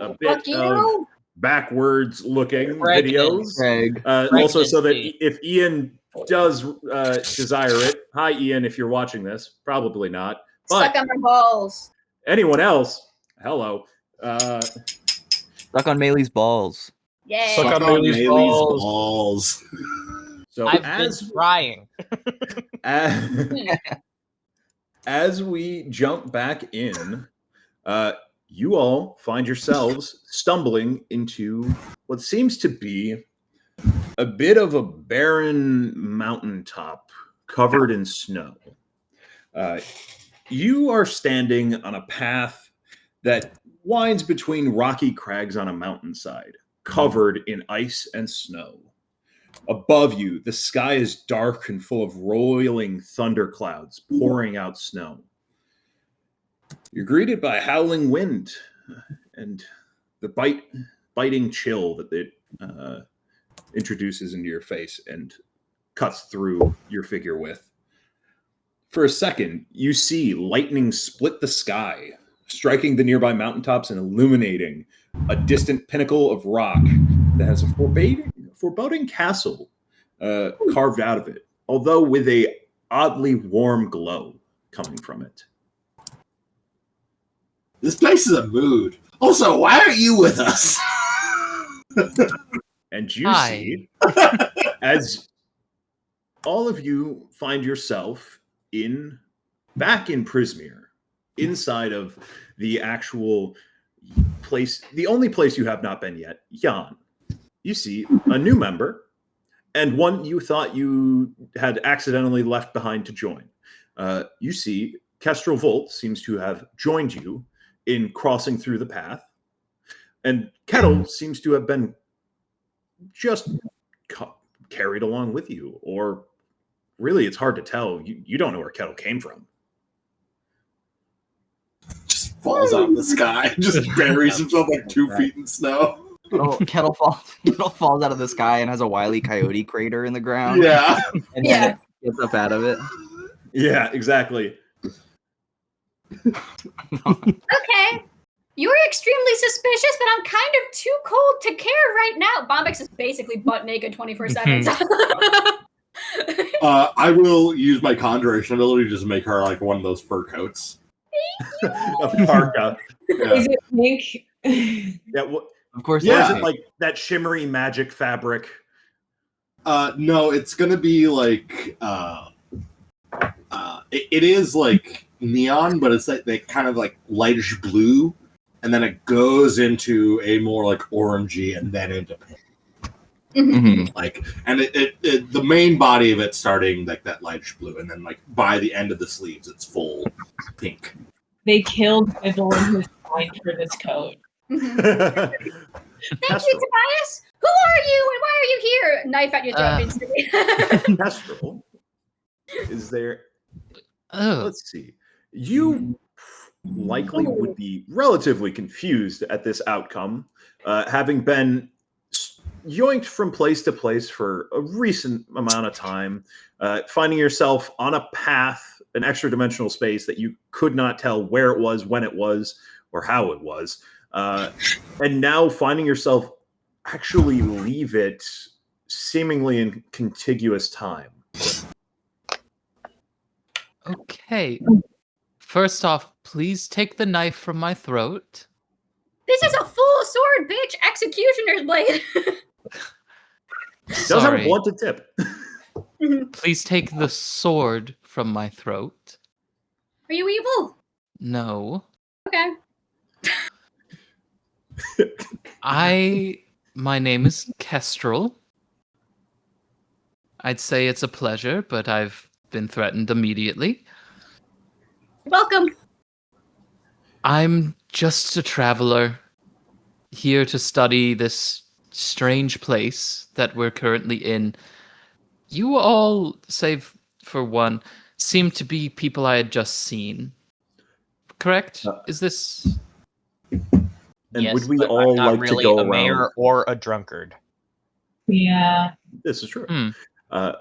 a bit of backwards looking videos. Also, so that if Ian does desire it, hi Ian, if you're watching this, probably not. But suck on my balls. Anyone else? Hello. Suck on Maylee's balls. Yeah. Suck on Maylee's balls. So I've been trying. As we jump back in, you all find yourselves stumbling into what seems to be a bit of a barren mountaintop covered in snow. You are standing on a path that winds between rocky crags on a mountainside, covered in ice and snow. Above you, the sky is dark and full of roiling thunderclouds pouring out snow. You're greeted by howling wind and the biting chill that it introduces into your face and cuts through your figure with. For a second, you see lightning split the sky, striking the nearby mountaintops and illuminating a distant pinnacle of rock that has a foreboding castle carved out of it, although with a oddly warm glow coming from it. This place is a mood. Also, why aren't you with us? And you see, as all of you find yourself back in Prismere, inside of the actual place, the only place you have not been yet, Jan. You see a new member, and one you thought you had accidentally left behind to join. You see Kestrel Volt seems to have joined you in crossing through the path, and Kettle seems to have been just carried along with you, or really, it's hard to tell. You don't know where Kettle came from. Just falls out of the sky. Just buries himself like 2 feet in snow. Oh, Kettle falls out of the sky and has a Wile E. Coyote crater in the ground. Yeah. And then it gets up out of it. Yeah, exactly. Okay. You were extremely suspicious, but I'm kind of too cold to care right now. Bombex is basically butt naked 24/7. I will use my conjuration ability to just make her like one of those fur coats. A parka. Yeah. Is it pink? Yeah, of course. Yeah. Is it like that shimmery magic fabric? No, it's gonna be like it is like neon, but it's like they kind of like lightish blue, and then it goes into a more like orangey, and then into pink. Mm-hmm. Like, and it the main body of it starting like that lightish blue, and then like by the end of the sleeves, it's full pink. They killed Bizzle in his mind for this coat. Thank you, Tobias. Who are you, and why are you here? Knife at your throat. Kestrel, is there? Let's see. You likely would be relatively confused at this outcome, having been yoinked from place to place for a recent amount of time, finding yourself on a path, an extra dimensional space that you could not tell where it was, when it was, or how it was, and now finding yourself actually leave it seemingly in contiguous time. Okay. First off, please take the knife from my throat. This is a full sword, bitch! Executioner's blade! Does have a blunted tip. Please take the sword from my throat. Are you evil? No. Okay. My name is Kestrel. I'd say it's a pleasure, but I've been threatened immediately. Welcome. I'm just a traveler here to study this strange place that we're currently in. You all, save for one, seem to be people I had just seen. Correct? Is this... And yes, would we but all I'm not like really to go a around? mayor or a drunkard. Yeah. This is true.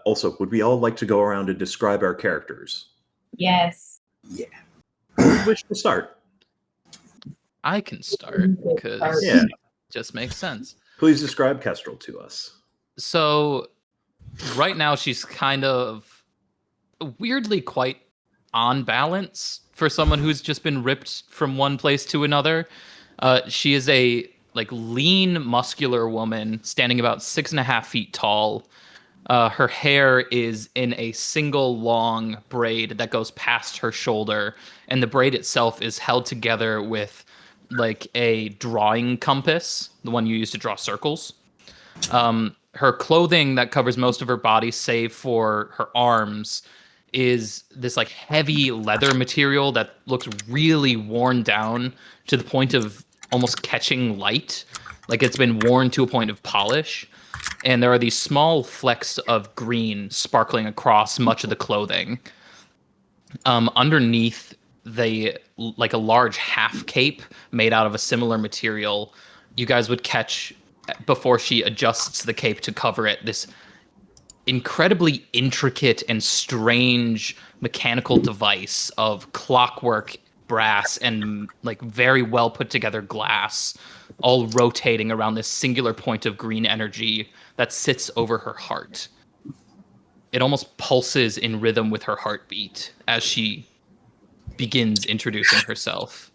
Also, would we all like to go around and describe our characters? Yes. Yeah. Who would wish to start? I can start because Yeah. it just makes sense. Please describe Kestrel to us. So right now she's kind of weirdly quite on balance for someone who's just been ripped from one place to another. She is a lean, muscular woman standing about 6.5 feet tall. Her hair is in a single long braid that goes past her shoulder, and the braid itself is held together with like a drawing compass, the one you use to draw circles. Her clothing that covers most of her body, save for her arms, is this like heavy leather material that looks really worn down to the point of almost catching light, like it's been worn to a point of polish. And there are these small flecks of green sparkling across much of the clothing. Underneath like a large half cape made out of a similar material, you guys would catch, before she adjusts the cape to cover it, this incredibly intricate and strange mechanical device of clockwork, brass, and like very well put together glass, all rotating around this singular point of green energy that sits over her heart. It almost pulses in rhythm with her heartbeat as she begins introducing herself.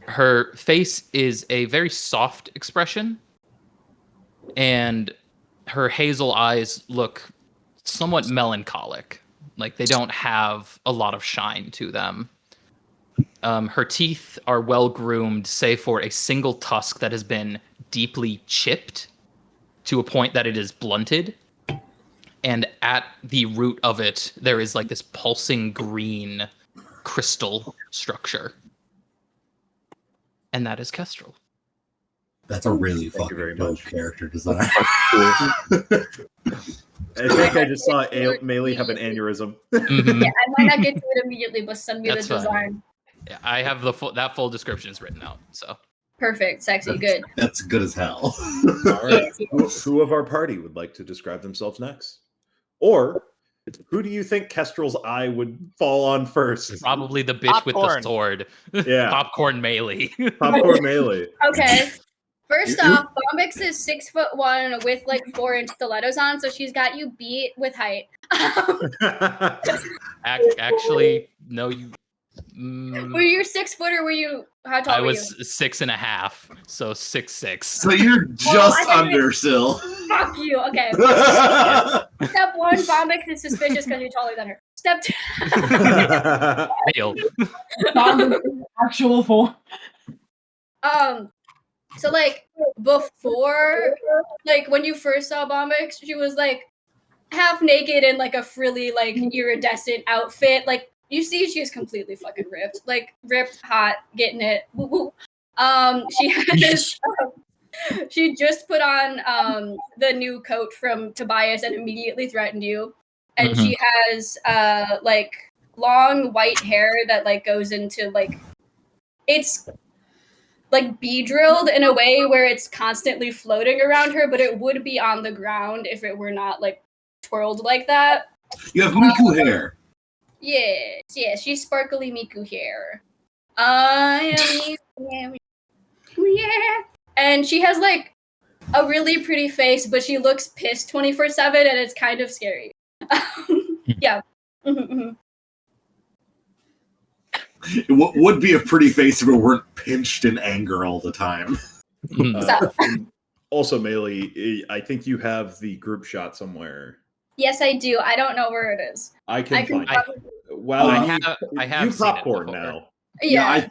Her face is a very soft expression, and her hazel eyes look somewhat melancholic. Like they don't have a lot of shine to them. Her teeth are well groomed, save for a single tusk that has been deeply chipped to a point that it is blunted. And at the root of it, there is like this pulsing green crystal structure. And that is Kestrel. That's a really Thank you very fucking dope much. character design. I think I just saw Melee have an aneurysm. Mhm. Yeah, I might not get to it immediately, but send me That's the fine. design. Yeah, I have that full description is written out. So Perfect, sexy, good. That's good as hell. All right. Yes. Who of our party would like to describe themselves next? Or who do you think Kestrel's eye would fall on first? probably the bitch with the Popcorn. sword. Yeah. Popcorn Melee. Popcorn Melee. Okay. First You- off, Bombix is 6'1" with like 4-inch stilettos on, so she's got you beat with height. Actually, no, you. Were you 6 foot or were you how tall I were was you? 6.5, so 6'6". So you're just I under still. Fuck you. Okay. Step 1, Bombix is suspicious because you're taller than her. Step 2. Fail. Actual form. So like before, like when you first saw Bombix, she was like half naked in like a frilly like iridescent outfit. Like you see, she's completely fucking ripped, like ripped, hot, getting it. Woo woo. She has. She just put on the new coat from Tobias and immediately threatened you. And she has like long white hair that like goes into like it's like be-drilled in a way where it's constantly floating around her, but it would be on the ground if it were not like twirled like that. You have Miku hair. Yes, she's sparkly Miku hair. I am yeah. And she has like a really pretty face, but she looks pissed 24/7, and it's kind of scary. Yeah. It would be a pretty face if it weren't pinched in anger all the time. Also, Melee, I think you have the group shot somewhere. Yes, I do. I don't know where it is. I can find I- it. Well, I you have you seen it popcorn before. now. Yeah.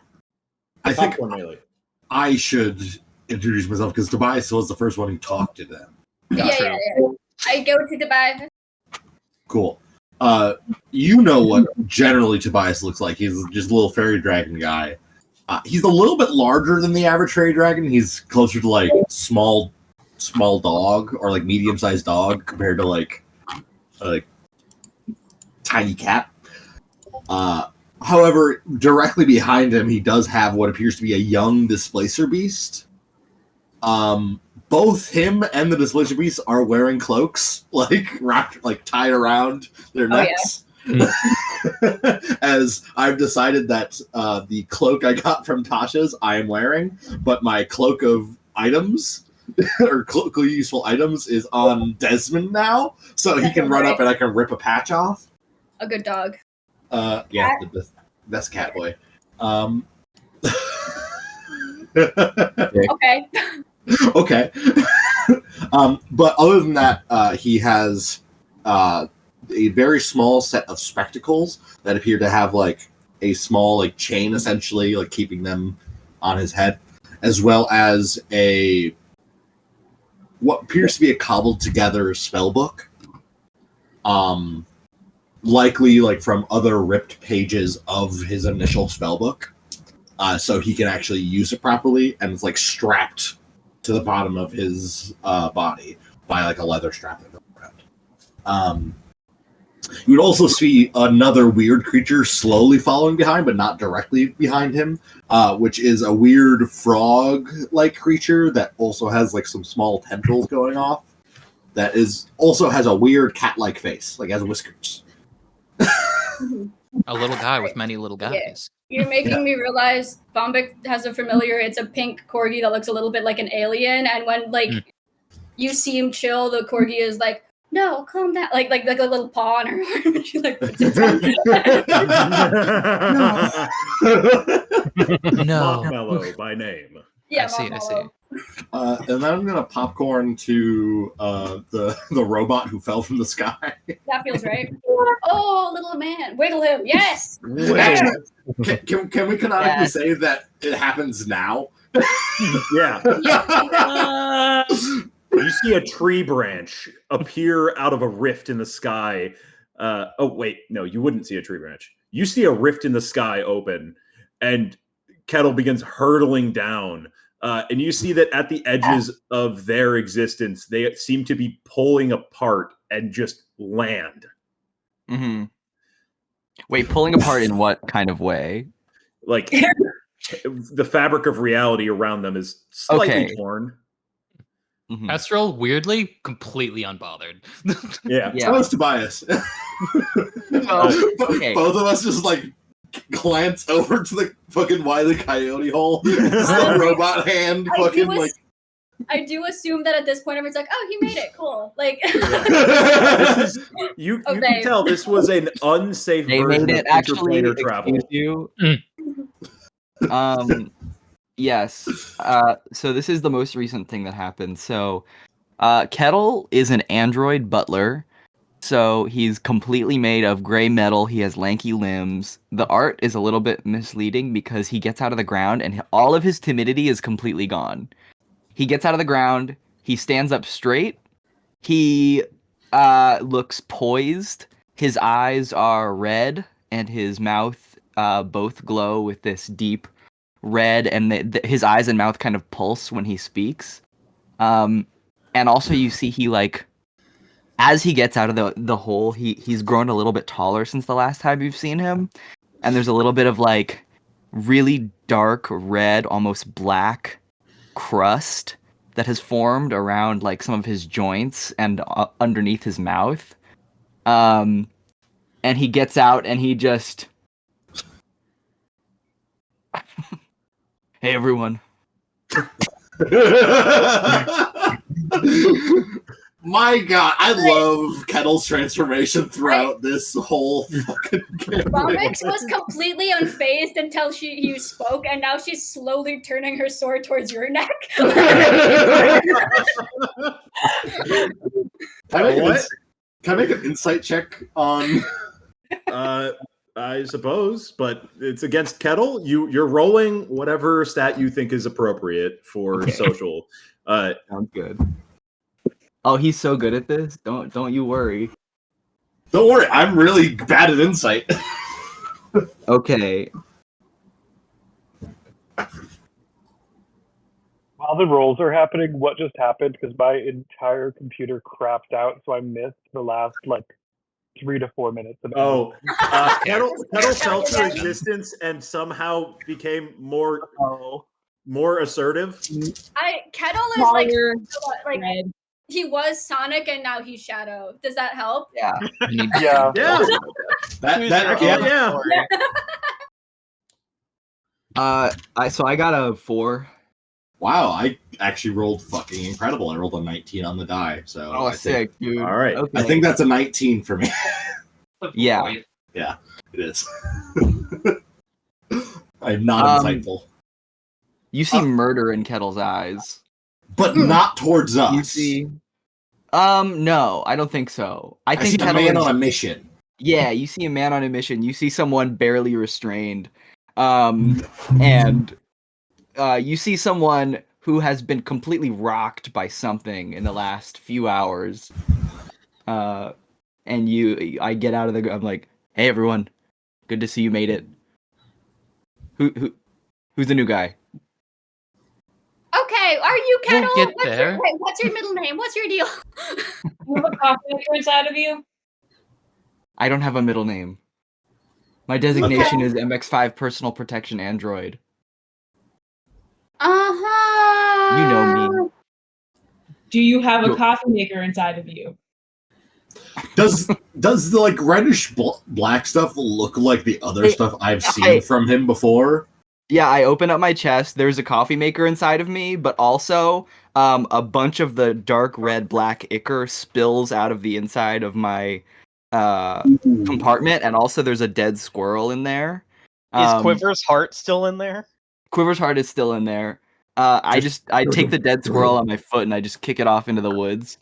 I think Popcorn Melee. I should introduce myself because Tobias was the first one who talked to them. Yeah. I go to Dubai. Cool. You know what generally Tobias looks like. He's just a little fairy dragon guy. He's a little bit larger than the average fairy dragon. He's closer to like small dog or like medium-sized dog compared to like tiny cat. However, directly behind him, he does have what appears to be a young displacer beast. Both him and the displacer beast are wearing cloaks, like wrapped, like tied around their necks. As I've decided that the cloak I got from Tasha's I am wearing, but my cloak of items or cloak of useful items is on Desmond now, so he can run up and I can rip a patch off. A good dog. Yeah, the best cat boy. Okay. Okay. But other than that, he has a very small set of spectacles that appear to have like a small like chain, essentially, like keeping them on his head, as well as a what appears to be a cobbled together spell book. Likely like from other ripped pages of his initial spell book. So he can actually use it properly, and it's like strapped to the bottom of his body by like a leather strap that goes around. You would also see another weird creature slowly following behind, but not directly behind him, which is a weird frog-like creature that also has like some small tendrils going off. That is also has a weird cat-like face, like has whiskers. A little guy with many little guys. You're making me realize Bombik has a familiar. It's a pink corgi that looks a little bit like an alien, and when like you see him chill, the corgi is like, "No, calm down," like a little paw on her arm, and she like puts it down. No. Marshmallow by name. Yeah, I see. And then I'm gonna popcorn to the robot who fell from the sky. That feels right. Oh, little man, wiggle him. Yes. Can we canonically say that it happens now? Yeah. You see a tree branch appear out of a rift in the sky. Oh, wait. No, you wouldn't see a tree branch. You see a rift in the sky open, and Kettle begins hurtling down. And you see that at the edges of their existence, they seem to be pulling apart and just land. Mm-hmm. Wait, pulling apart in what kind of way? Like the fabric of reality around them is slightly torn. Mm-hmm. Astral, weirdly, completely unbothered. Yeah. Yeah. So is Tobias. Okay. Both of us just like glance over to the fucking Wile E. Coyote hole. The robot hand fucking like. I do assume that at this point, everyone's like, "Oh, he made it, cool." Like, This is, you can tell this was an unsafe They version made of it actually. interplanar travel. Excuse you. Yes. So this is the most recent thing that happened. So, Kettle is an android butler. So he's completely made of gray metal. He has lanky limbs. The art is a little bit misleading because he gets out of the ground and all of his timidity is completely gone. He gets out of the ground. He stands up straight. He looks poised. His eyes are red and his mouth both glow with this deep red, and his eyes and mouth kind of pulse when he speaks. And also you see he like, as he gets out of the hole, he's grown a little bit taller since the last time you've seen him. And there's a little bit of like really dark red, almost black crust that has formed around like some of his joints and underneath his mouth. And he gets out and he just... Hey, everyone. My God, I love Kettle's transformation throughout this whole fucking campaign. Bombix was completely unfazed until you spoke, and now she's slowly turning her sword towards your neck. Can I make an insight check on? I suppose, but it's against Kettle. You're rolling whatever stat you think is appropriate for social. Sounds good. Oh, he's so good at this. Don't you worry. Don't worry, I'm really bad at insight. Okay. While the rolls are happening, what just happened? Because my entire computer crapped out, so I missed the last like 3 to 4 minutes of it. Kettle felt her existence and somehow became more assertive. Kettle is Smaller, like red. he was Sonic and now he's Shadow. Does that help? Yeah. Yeah. Yeah. So I got a 4. Wow, I actually rolled fucking incredible. I rolled a 19 on the die, so Oh, sick, dude. All right. Okay. I think that's a 19 for me. Yeah. Yeah, it is. I'm not insightful. You see murder in Kettle's eyes. But not towards us. You see... no, I don't think so. I think see a man on a mission. Yeah, you see a man on a mission. You see someone barely restrained. And you see someone who has been completely rocked by something in the last few hours. And I get out of the... I'm like, hey, everyone. Good to see you made it. Who's the new guy? Okay, are you Kettle? We'll get there. What's your middle name? What's your deal? You have a coffee maker inside of you? I don't have a middle name. My designation is MX5 Personal Protection Android. Uh-huh. You know me. Do you have a coffee maker inside of you? Does the like reddish black stuff look like the other stuff I've seen from him before? Yeah, I open up my chest. There's a coffee maker inside of me, but also a bunch of the dark red black ichor spills out of the inside of my compartment, and also there's a dead squirrel in there. Is Quiver's heart still in there? Quiver's heart is still in there. I take the dead squirrel on my foot and I just kick it off into the woods.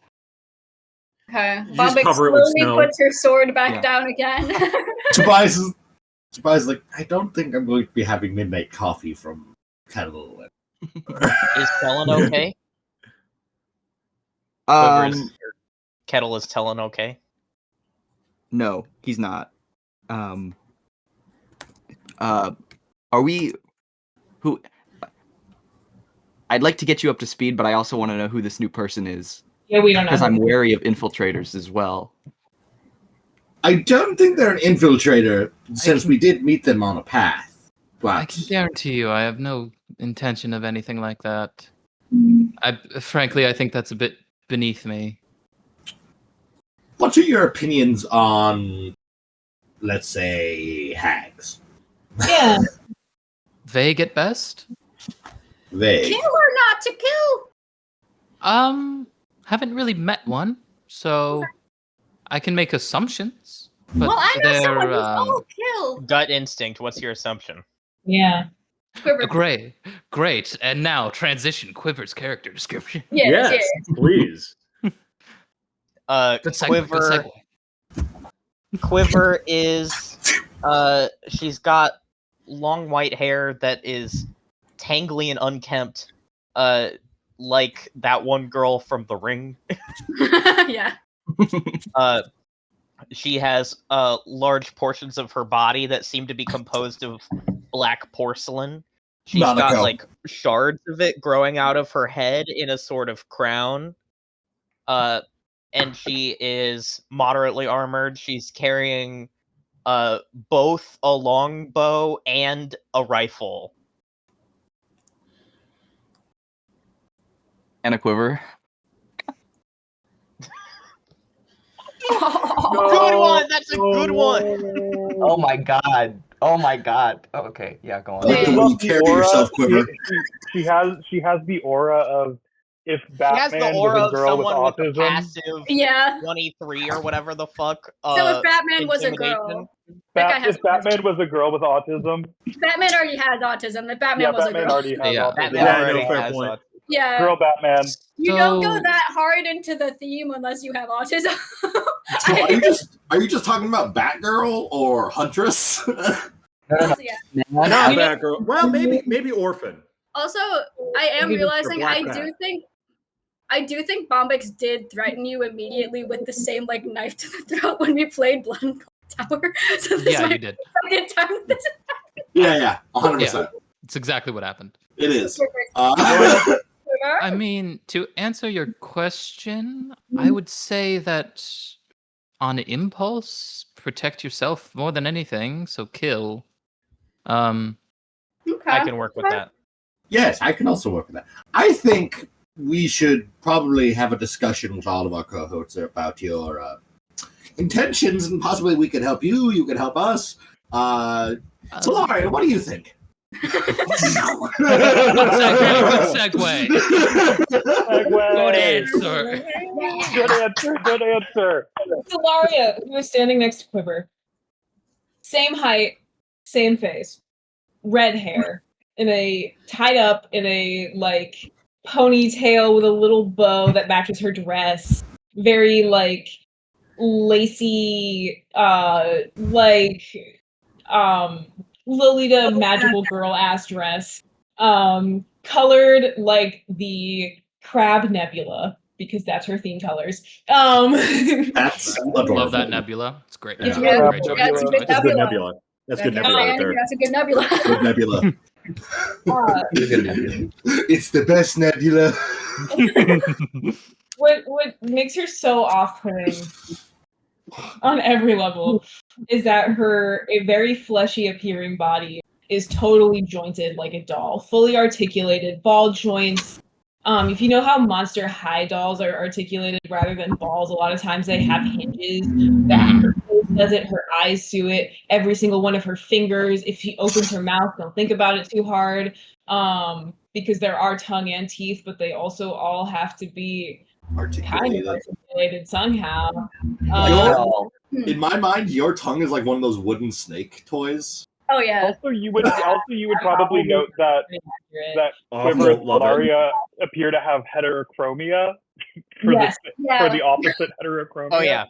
Okay. Just Bombix cover it with slowly snow. puts her sword back down again. Tobias is like, I don't think I'm going to be having midnight coffee from Kettle. Is Tellan okay? Kettle is Tellan okay? No, he's not. Are we... Who... I'd like to get you up to speed, but I also want to know who this new person is. Yeah, we don't know. Because I'm wary of infiltrators as well. I don't think they're an infiltrator, since we did meet them on a path. But I can guarantee you I have no intention of anything like that. Frankly, I think that's a bit beneath me. What are your opinions on, let's say, hags? Yeah. Vague at best? Vague. Kill or not to kill? Haven't really met one, so I can make assumptions. But Well, I know someone who's they're all kill. Gut instinct, what's your assumption? Yeah. Quiver. great. And now transition Quiver's character description. Yes. Please. Good segue, good segue. Quiver is she's got long white hair that is tangly and unkempt, like that one girl from The Ring. Yeah. She has large portions of her body that seem to be composed of black porcelain. She's got like shards of it growing out of her head in a sort of crown. And she is moderately armored. She's carrying both a longbow and a rifle. And a quiver. Good one! That's a good one! Oh my god. Okay, yeah, go on. I like the way you carry yourself, Quiver. She has the aura of if She has the Batman aura was of a girl with someone with a autism. passive Yeah. 23 or whatever the fuck. So if Batman was a intimidation. girl, that guy has If Batman was a girl with autism, Batman already has autism. If Batman was a Batman girl, already has Yeah. autism. Batman Yeah, already no, fair has point. yeah, Girl Batman. you don't go So- that hard into the theme unless you have autism. So are you just talking about Batgirl or Huntress? Yeah. Not Batgirl. Well, maybe Orphan. Also, I am Maybe realizing Black I do think Bombix did threaten you immediately with the same like knife to the throat when we played Blood and Clock Tower. So this Yeah, you might did. be the second time this Yeah, 100%. It's exactly what happened. It is. is I mean, to answer your question, I would say that on impulse, protect yourself more than anything, so kill. Okay. I can work with that. Yes, I can also work with that. I think we should probably have a discussion with all of our cohorts about your intentions, and possibly we could help you. You could help us. Solaria, what do you think? Good segue. Good answer. Good answer. Solaria, who was standing next to Quiver. Same height, same face, red hair, tied up in a like ponytail with a little bow that matches her dress. Very like lacy, Lolita magical girl ass dress. Colored like the Crab Nebula, because that's her theme colors. That's adorable. Love that nebula. It's great. Yeah, Great choice. that's a good That's a good nebula. nebula. That's good Okay, nebula right there. That's a good nebula. Good nebula. Good nebula. It's the best nebula. What makes her so off-putting on every level is that a very fleshy appearing body is totally jointed like a doll, fully articulated, ball joints. If you know how Monster High dolls are articulated rather than balls, a lot of times they have hinges. Her face does it, her eyes do it, every single one of her fingers. If she opens her mouth, don't think about it too hard, because there are tongue and teeth, but they also all have to be kind of articulated somehow. In my mind, your tongue is like one of those wooden snake toys. Oh yeah. Also, you would probably note that Quiver and Solaria appear to have heterochromia for the opposite heterochromia. Oh yeah.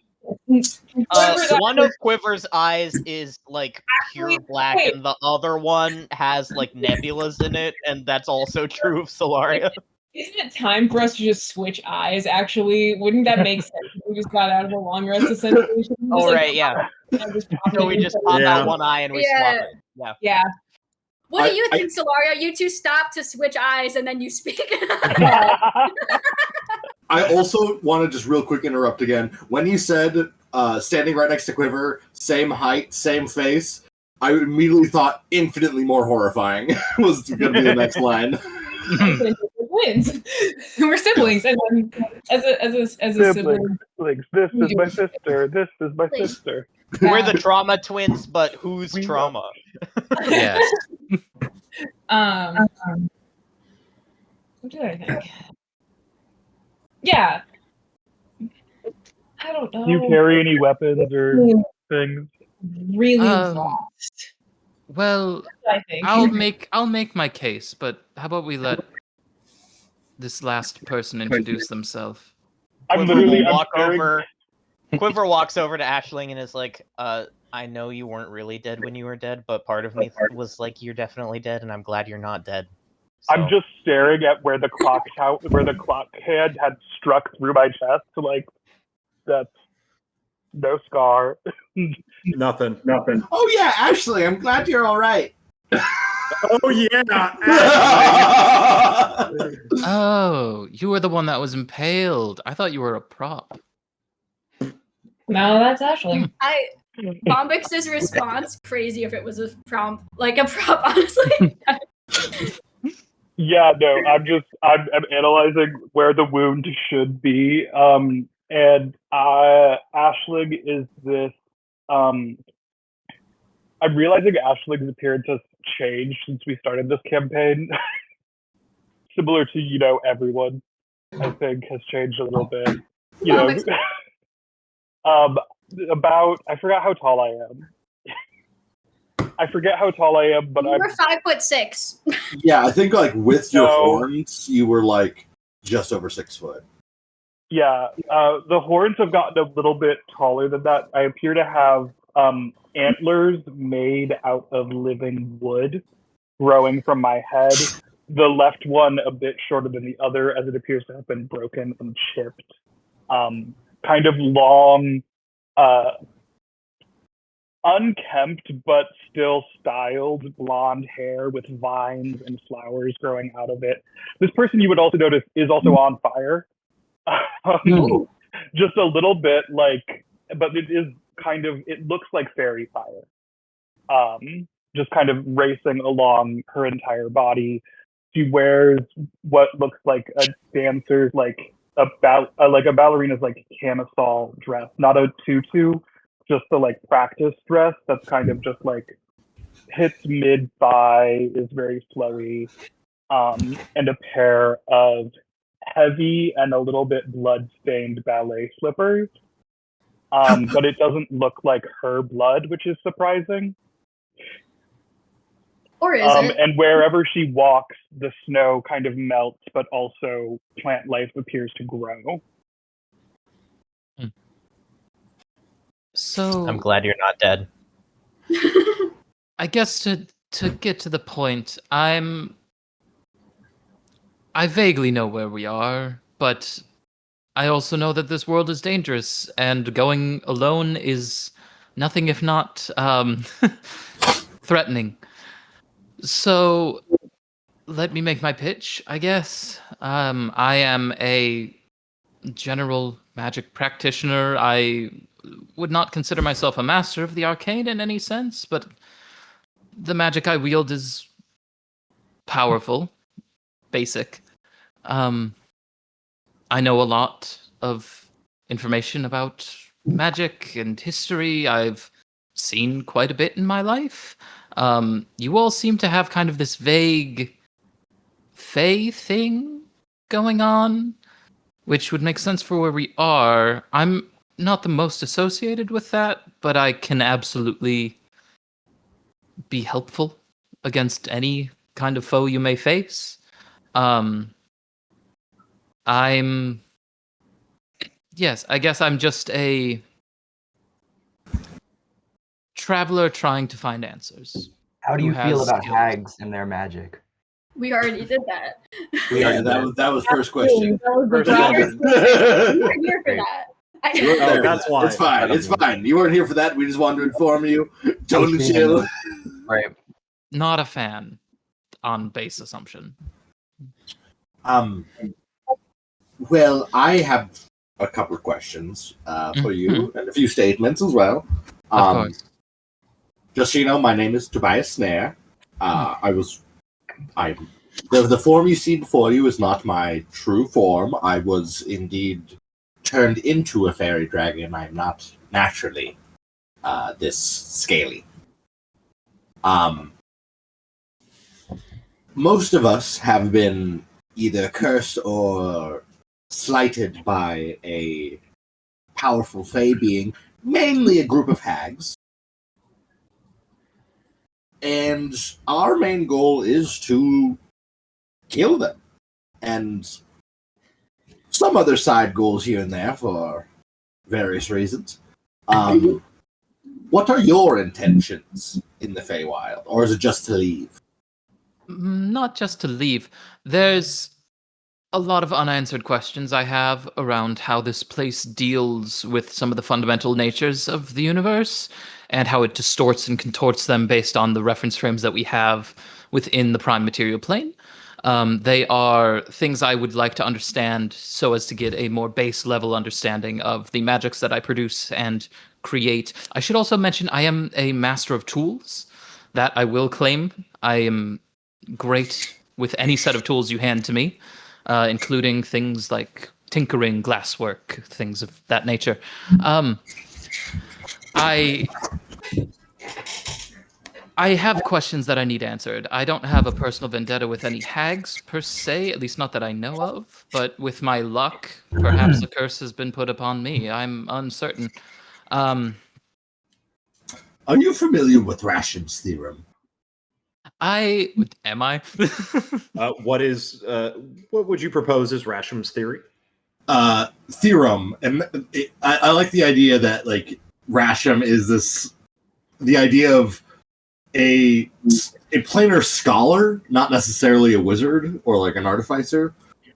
One of Quiver's eyes is like pure black, and the other one has like nebulas in it, and that's also true of Solaria. Isn't it time for us to just switch eyes, actually? Wouldn't that make sense if we just got out of a long rest of sensation? Oh, right, yeah. So we just pop out one eye and we swap it. Yeah. What do you think, Solaria? You two stop to switch eyes and then you speak. I also want to just real quick interrupt again. When you said standing right next to Quiver, same height, same face, I immediately thought infinitely more horrifying was going to be the next line. Twins. We're siblings, and then as a sibling. This is my sister. This is my sister. We're the trauma twins, but who's trauma? Yes. What did I think? Yeah. I don't know. Do you carry any weapons or things? Really lost. Well, I think. I'll make my case, but how about we let this last person introduce themselves? Quiver walks over to Aisling and is like, I know you weren't really dead when you were dead, but part of me was like, you're definitely dead, and I'm glad you're not dead. So. I'm just staring at where the clock hand had struck through my chest. Like, that's no scar. Nothing. Oh yeah, Ashley, I'm glad you're all right. Oh yeah. Oh, you were the one that was impaled. I thought you were a prop. No, that's Ashley. Bombix's response, crazy if it was a prop, honestly. Yeah, no, I'm analyzing where the wound should be. And Aisling is this. I'm realizing Aisling's appearance has changed since we started this campaign. Similar to everyone, I think, has changed a little bit. I forgot how tall I am. But you were 5'6". Yeah, I think like with your horns, you were like just over 6 foot. Yeah, the horns have gotten a little bit taller than that. I appear to have antlers made out of living wood growing from my head. The left one a bit shorter than the other, as it appears to have been broken and chipped. Kind of long, unkempt but still styled blonde hair with vines and flowers growing out of it. This person, you would also notice, is also on fire. Just a little bit, but it looks like fairy fire. Just kind of racing along her entire body. She wears what looks like a dancer's like a ballerina's like camisole dress, not a tutu, just the like practice dress that's kind of just like hits mid thigh, is very flowy, and a pair of heavy and a little bit blood stained ballet slippers. But it doesn't look like her blood, which is surprising. Or is it? And wherever she walks, the snow kind of melts, but also plant life appears to grow. So I'm glad you're not dead. I guess to get to the point, I vaguely know where we are, but I also know that this world is dangerous, and going alone is nothing if not threatening. So let me make my pitch, I guess. I am a general magic practitioner. I would not consider myself a master of the arcane in any sense, but the magic I wield is powerful, basic. I know a lot of information about magic and history. I've seen quite a bit in my life. You all seem to have kind of this vague fae thing going on, which would make sense for where we are. I'm not the most associated with that, but I can absolutely be helpful against any kind of foe you may face. Yes, I guess I'm just a traveler trying to find answers. How do Who you feel has about skills. hags and their magic? We already did that. Yeah, that was first question. That was the First problem. question. We weren't here for Great. that. You weren't Oh, there for that's that. why. It's fine. It's fine. You weren't here for that. We just wanted to inform you. Tone and chill. Right. Not a fan on base assumption. Well, I have a couple of questions for you and a few statements as well. Of course. Just so you know, my name is Tobias Snare. The form you see before you is not my true form. I was indeed turned into a fairy dragon. I am not naturally this scaly. Most of us have been either cursed or slighted by a powerful fae being, mainly a group of hags. And our main goal is to kill them. And some other side goals here and there for various reasons. What are your intentions in the Feywild? Or is it just to leave? Not just to leave. There's a lot of unanswered questions I have around how this place deals with some of the fundamental natures of the universe and how it distorts and contorts them based on the reference frames that we have within the prime material plane. They are things I would like to understand so as to get a more base level understanding of the magics that I produce and create. I should also mention I am a master of tools. That I will claim. I am great with any set of tools you hand to me, including things like tinkering, glasswork, things of that nature. I have questions that I need answered. I don't have a personal vendetta with any hags per se, at least not that I know of. But with my luck, perhaps a curse has been put upon me. I'm uncertain. Are you familiar with Rasham's theorem? Am I? What would you propose as Rasham's theory? Theorem, and I like the idea that like Rasham is the idea of a planar scholar, not necessarily a wizard or like an artificer,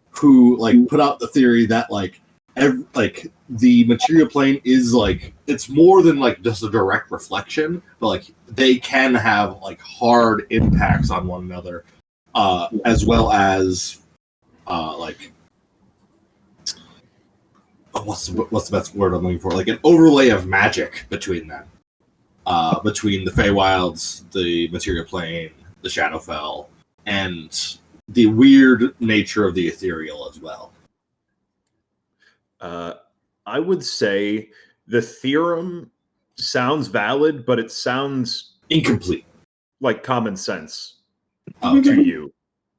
who like put out the theory that like the material plane is like it's more than like just a direct reflection, but like they can have like hard impacts on one another, as well as what's the best word I'm looking for? Like an overlay of magic between them. Between the Feywilds, the Material Plane, the Shadowfell, and the weird nature of the ethereal as well. I would say the theorem sounds valid, but it sounds incomplete, like common sense Okay. to you.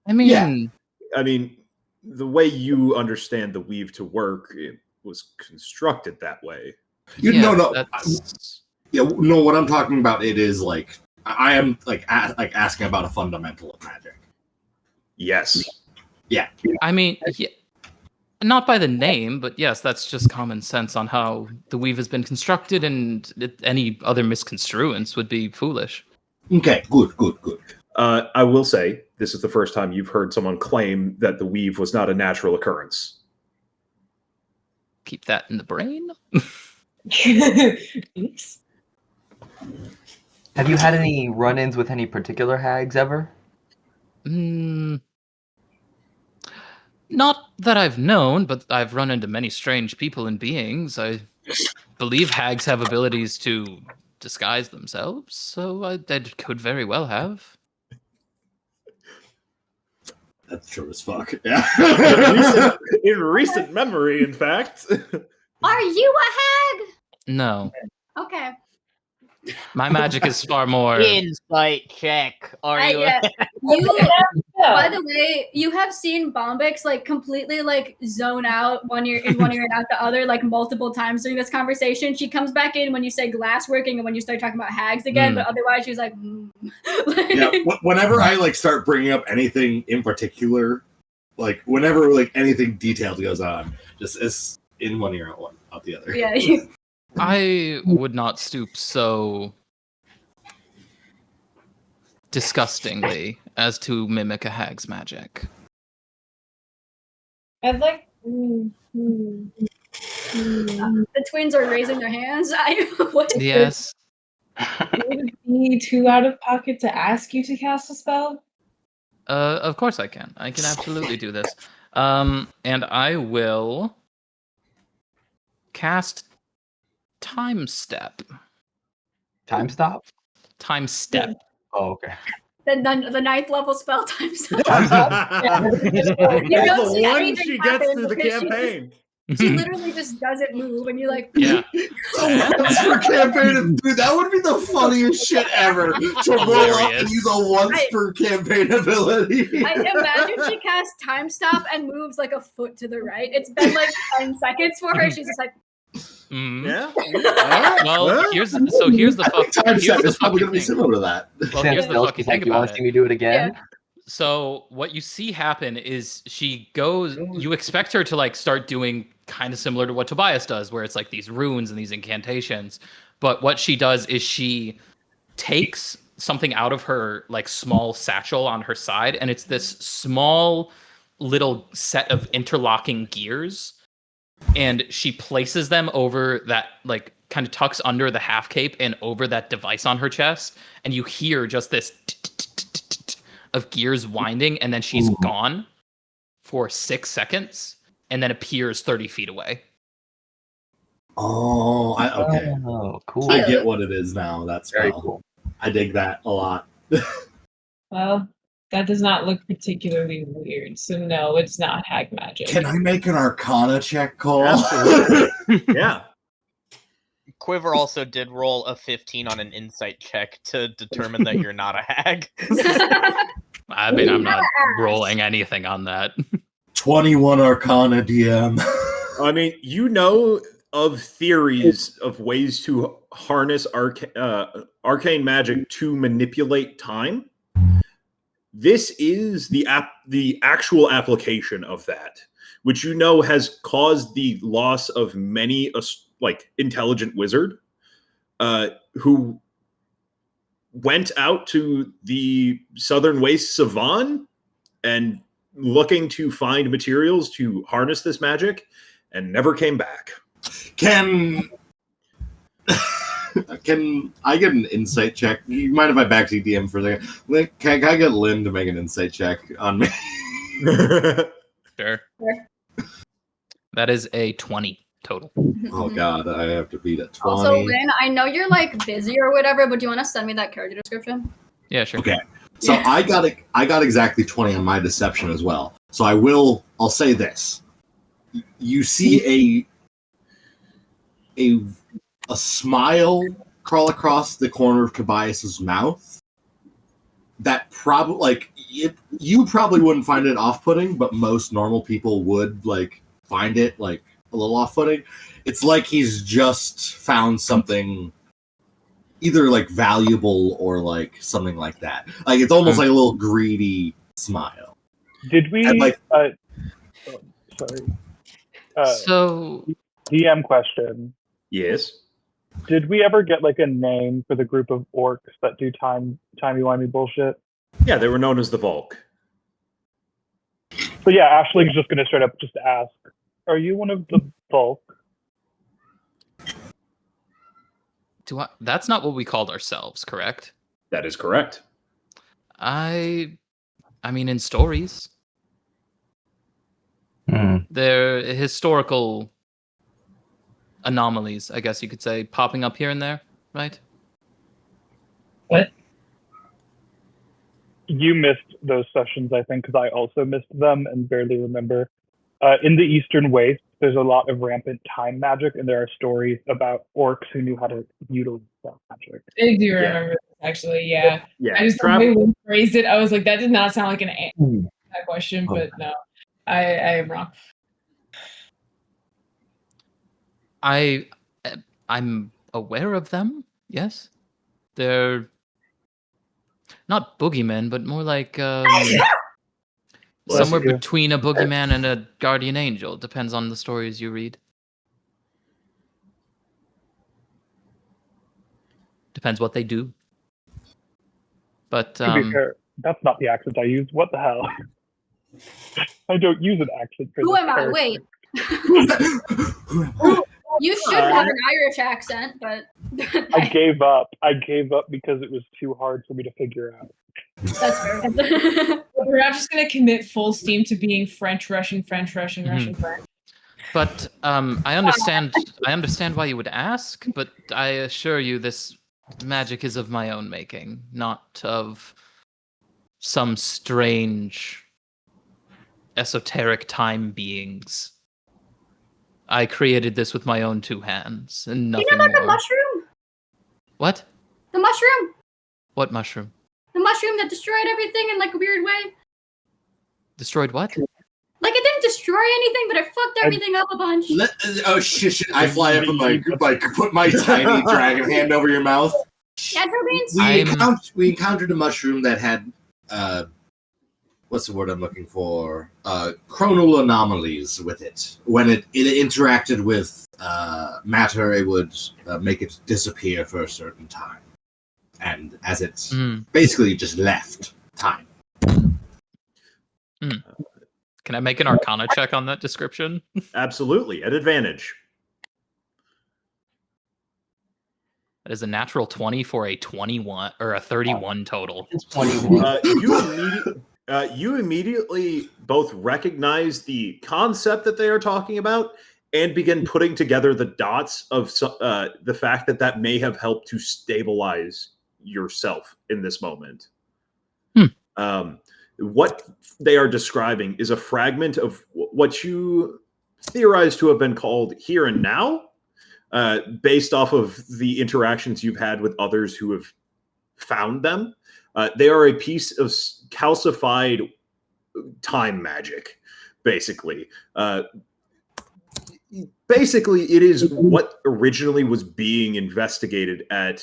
I mean, I mean, the way you understand the weave to work, it was constructed that way. No. What I'm talking about, it is like I am like asking about a fundamental of magic. Yes. Yeah. I mean, not by the name, but yes, that's just common sense on how the weave has been constructed, and any other misconstruence would be foolish. Okay, good. I will say, this is the first time you've heard someone claim that the weave was not a natural occurrence. Keep that in the brain. Oops. Have you had any run-ins with any particular hags ever? Not that I've known, but I've run into many strange people and beings. I believe hags have abilities to disguise themselves, so I could very well have. That's true as fuck. Yeah. In recent memory, in fact. Are you a hag? No, Okay. my magic is far more. Insight check. Are you? You, by the way, you have seen Bombix like completely like zone out one ear in one ear and out the other like multiple times during this conversation. She comes back in when you say glass working and when you start talking about hags again, but otherwise she's like, Yeah. Whenever I like start bringing up anything in particular, like whenever like anything detailed goes on, just it's in one ear out the other. Yeah. I would not stoop so disgustingly as to mimic a hag's magic. I'd like. The twins are raising their hands. Yes. Would it be too out of pocket to ask you to cast a spell? Of course I can. I can absolutely do this. And I will cast Time Step. Time stop? Time Step. Oh, okay. The 9th level spell times. That's the one she gets through the campaign. She literally just doesn't move, and you're like, Yeah. Once per campaign, dude, that would be the funniest shit ever. To roll up and use a once per campaign ability. I imagine she casts Time Stop and moves like a foot to the right. It's been like 10 seconds for her. She's just like, Yeah. Well, here's the fuck. Time Here's step the is probably fucking going to be thing. similar to that. Well, here's the fucking thing You want about to it. see me do it again? So what you see happen is she goes. You expect her to like start doing kind of similar to what Tobias does, where it's like these runes and these incantations. But what she does is she takes something out of her like small satchel on her side, and it's this small little set of interlocking gears, and she places them over that, like kind of tucks under the half cape and over that device on her chest, and you hear just this of gears winding, and then she's gone for 6 seconds and then appears 30 feet away. Okay. Oh, cool. I get what it is now. That's Very cool. I dig that a lot. Well, that does not look particularly weird, so no, it's not hag magic. Can I make an Arcana check, Cole? Absolutely. Yeah. Quiver also did roll a 15 on an insight check to determine that you're not a hag. I mean, I'm not rolling anything on that. 21 Arcana, DM. I mean, you know of theories of ways to harness arcane magic to manipulate time. This is the actual application of that, which you know has caused the loss of many intelligent wizard who went out to the southern wastes of Vaughn and looking to find materials to harness this magic and never came back. Can I get an insight check? You mind if I backseat DM for a second? Can I get Lynn to make an insight check on me? Sure. That is a 20 total. Oh god, I have to beat a 20. Also, Lynn, I know you're like busy or whatever, but do you want to send me that character description? Yeah, sure. Okay. So I got exactly 20 on my deception as well. So I'll say this. You see a smile crawl across the corner of Tobias's mouth. That probably you probably wouldn't find it off-putting, but most normal people would find it a little off-putting. It's like he's just found something either valuable or something like that. It's almost like a little greedy smile. Did we? And, sorry. So DM question. Yes. Did we ever get a name for the group of orcs that do timey-wimey bullshit? Yeah, they were known as the Volk. So yeah, Ashley's just gonna straight up just ask, "Are you one of the Volk?" That's not what we called ourselves, correct? That is correct. I mean, in stories, they're historical anomalies, I guess you could say, popping up here and there, right? What? You missed those sessions, I think, because I also missed them and barely remember. In the Eastern Waste, there's a lot of rampant time magic, and there are stories about orcs who knew how to utilize that magic. I do remember this, actually, yeah. Yeah. I just the way we phrased it, I was like, that did not sound like an answer to that question, but no, I am wrong. I'm aware of them, yes. They're not boogeymen, but more like somewhere between a boogeyman and a guardian angel. Depends on the stories you read. Depends what they do. But To be fair, that's not the accent I use. What the hell? I don't use an accent for Who this am I? character. Wait. You should have an Irish accent, but I gave up. I gave up because it was too hard for me to figure out. that's fair. We're not just gonna commit full steam to being French, Russian, French, Russian, Russian, French. But I understand. I understand why you would ask, but I assure you, this magic is of my own making, not of some strange, esoteric time beings. I created this with my own two hands and nothing You know about the more. mushroom? What? The mushroom? What mushroom? The mushroom that destroyed everything in a weird way? Destroyed what? It didn't destroy anything, but it fucked everything up a bunch. Oh shit! I fly up and put my tiny dragon hand over your mouth. Yeah, We encountered a mushroom that had what's the word I'm looking for? Chronal anomalies with it. When it interacted with matter, it would make it disappear for a certain time. And as it basically just left time. Can I make an Arcana check on that description? Absolutely, at advantage. That is a natural 20 for a 21 or a 31 total. It's 21. You immediately both recognize the concept that they are talking about and begin putting together the dots of the fact that may have helped to stabilize yourself in this moment. What they are describing is a fragment of what you theorize to have been called here and now, based off of the interactions you've had with others who have found them. They are a piece of calcified time magic, basically. Basically, it is what originally was being investigated at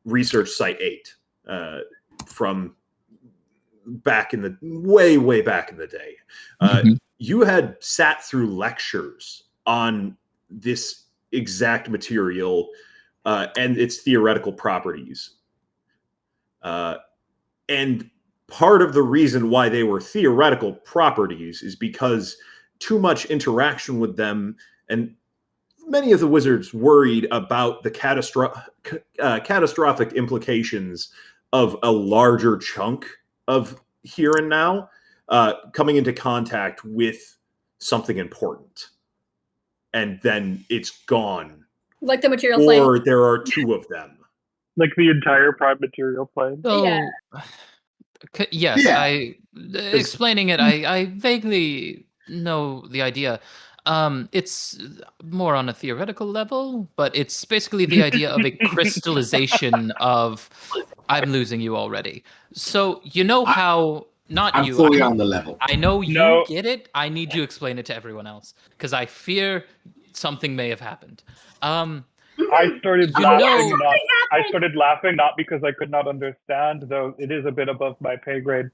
Research Site 8 from back in the way back in the day. You had sat through lectures on this exact material and its theoretical properties. And part of the reason why they were theoretical properties is because too much interaction with them, and many of the wizards worried about the catastrophic implications of a larger chunk of here and now coming into contact with something important. And then it's gone. Like the material plane. Or there are two of them. Like the entire prime material plane? So, Yeah. Yes, Yeah. explaining it, I vaguely know the idea. It's more on a theoretical level, but it's basically the idea of a crystallization of I'm losing you already. So you know how I'm fully on the level. I know you No. get it. I need to explain it to everyone else because I fear something may have happened. I started You laughing. know- I started laughing not because I could not understand, though it is a bit above my pay grade.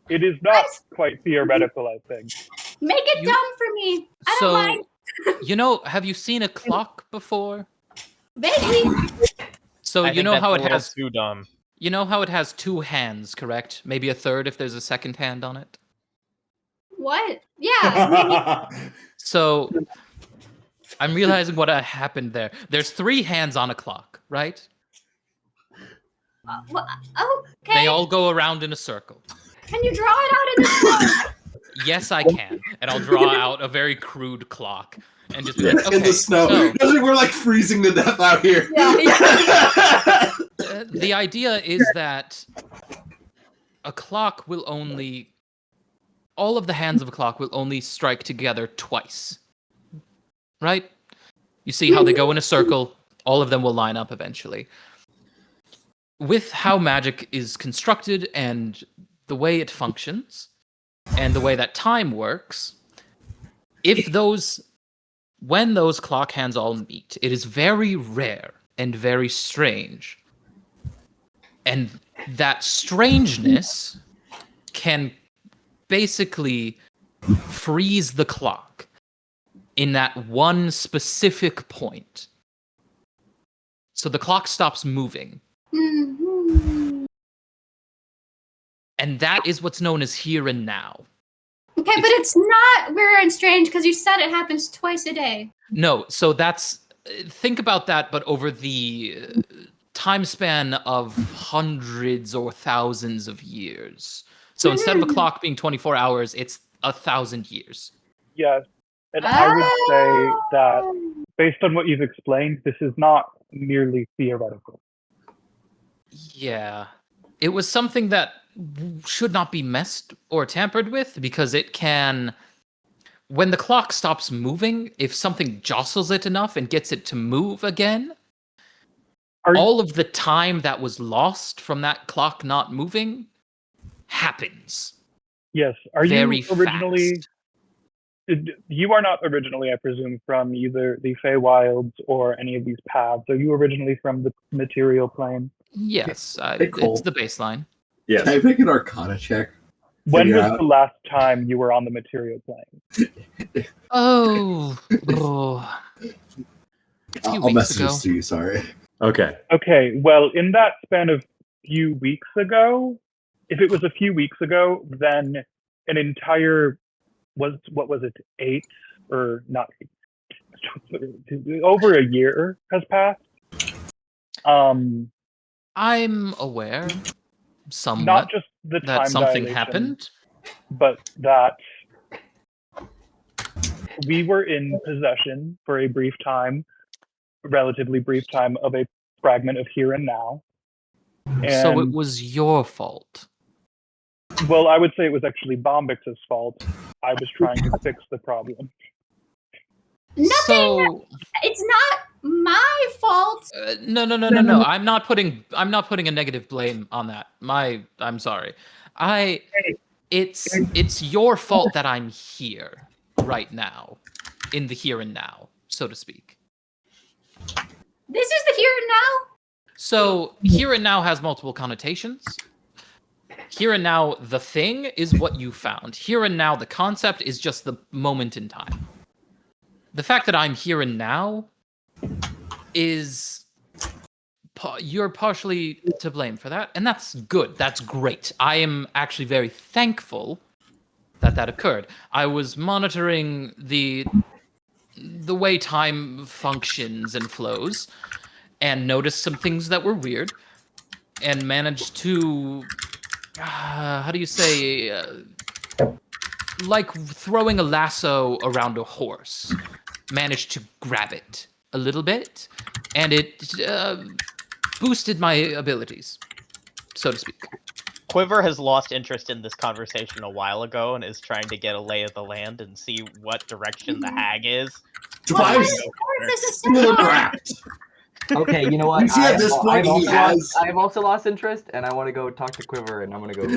It is not quite theoretical, I think. Make it You- dumb for me. I don't mind. You know, have you seen a clock before? Baby. So I you think know that's how a it little has too dumb. you know how it has two hands, correct? Maybe a third if there's a second hand on it. What? Yeah. So I'm realizing what happened there. There's three hands on a clock, right? Well, okay. They all go around in a circle. Can you draw it out in the snow? Yes, I can. And I'll draw out a very crude clock and just be like, okay, In the snow. so We're like freezing to death out here. the idea is that a clock will only all of the hands of a clock will only strike together twice. Right? You see how they go in a circle, all of them will line up eventually. With how magic is constructed and the way it functions and the way that time works, when those clock hands all meet, it is very rare and very strange. And that strangeness can basically freeze the clock in that one specific point. So the clock stops moving. Mhm. And that is what's known as here and now. Okay, but it's not rare and strange because you said it happens twice a day. No, so that's think about that, but over the time span of hundreds or thousands of years. So instead of a clock being 24 hours, it's 1,000 years. Yes. And I would say that based on what you've explained, this is not merely theoretical. Yeah. It was something that should not be messed or tampered with because it can. When the clock stops moving, if something jostles it enough and gets it to move again, all of the time that was lost from that clock not moving happens. Yes. Are very you originally? fast. You are not originally, I presume, from either the Feywilds or any of these paths. Are you originally from the material plane? Yes, Hey, Cole. it's the baseline. Can I make an Arcana check? When Figure was out. the last time you were on the material plane? Oh, I'll message this to you. Sorry. Okay. Okay. Well, in that span of few weeks ago, if it was a few weeks ago, then an entire what was it? 8 or not? 8, over a year has passed. I'm aware, somewhat, not just the that time something dilation, happened, but that we were in possession for a brief time, relatively brief time, of a fragment of here and now. And, so it was your fault. well, I would say it was actually Bombix's fault. I was trying to fix the problem. So It's not my fault. no. I'm not putting a negative blame on that. I'm sorry. It's your fault that I'm here right now, in the here and now, so to speak. This is the here and now? So here and now has multiple connotations. Here and now, the thing is what you found. Here and now, the concept is just the moment in time. The fact that I'm here and now is you're partially to blame for that, and that's good. That's great. I am actually very thankful that occurred. I was monitoring the way time functions and flows, and noticed some things that were weird, and managed to how do you say like throwing a lasso around a horse, managed to grab it a little bit, and it boosted my abilities, so to speak. Quiver has lost interest in this conversation a while ago and is trying to get a lay of the land and see what direction the hag is. Tobias, This is still trapped. Okay, you know what? You see, at this point, he has. I've also lost interest, and I want to go talk to Quiver, and I'm gonna go.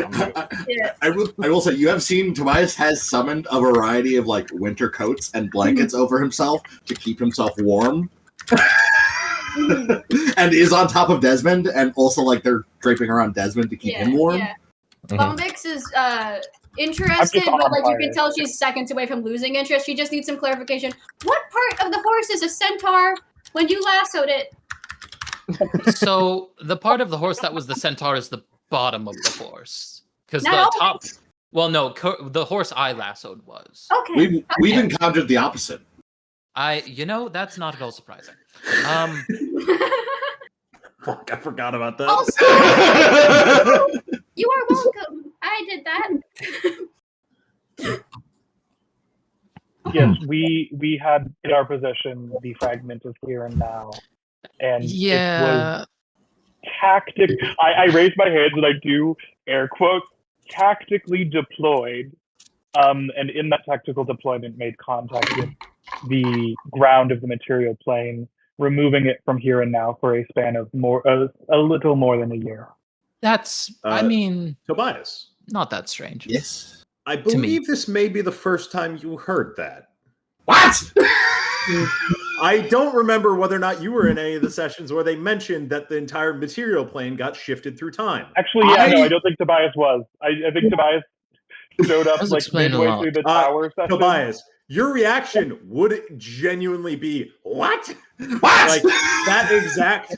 I will say, you have seen Tobias has summoned a variety of like winter coats and blankets over himself to keep himself warm. And is on top of Desmond, and also like they're draping around Desmond to keep him warm. Yeah. Bombix is interested, but like you can tell she's seconds away from losing interest. She just needs some clarification. What part of the horse is a centaur when you lassoed it? So the part of the horse that was the centaur is the bottom of the horse, because the Not top. always. Well, no, the horse I lassoed was. Okay. We've encountered the opposite. That's not at all surprising. Fuck, I forgot about that. Also, you are welcome. I did that. Yes, we had in our possession the fragment of Here and Now, and it was tactic. I raise my hands and I do air quotes, tactically deployed, and in that tactical deployment made contact with the ground of the material plane, removing it from Here and Now for a span of a little more than a year. That's, Tobias. Not that strange. Yes. I believe this may be the first time you heard that. What? I don't remember whether or not you were in any of the sessions where they mentioned that the entire material plane got shifted through time. Actually, yeah, no, I don't think Tobias was. I think Tobias showed up like midway through the tower session. Tobias, your reaction would genuinely be, what? What? Like, that exact,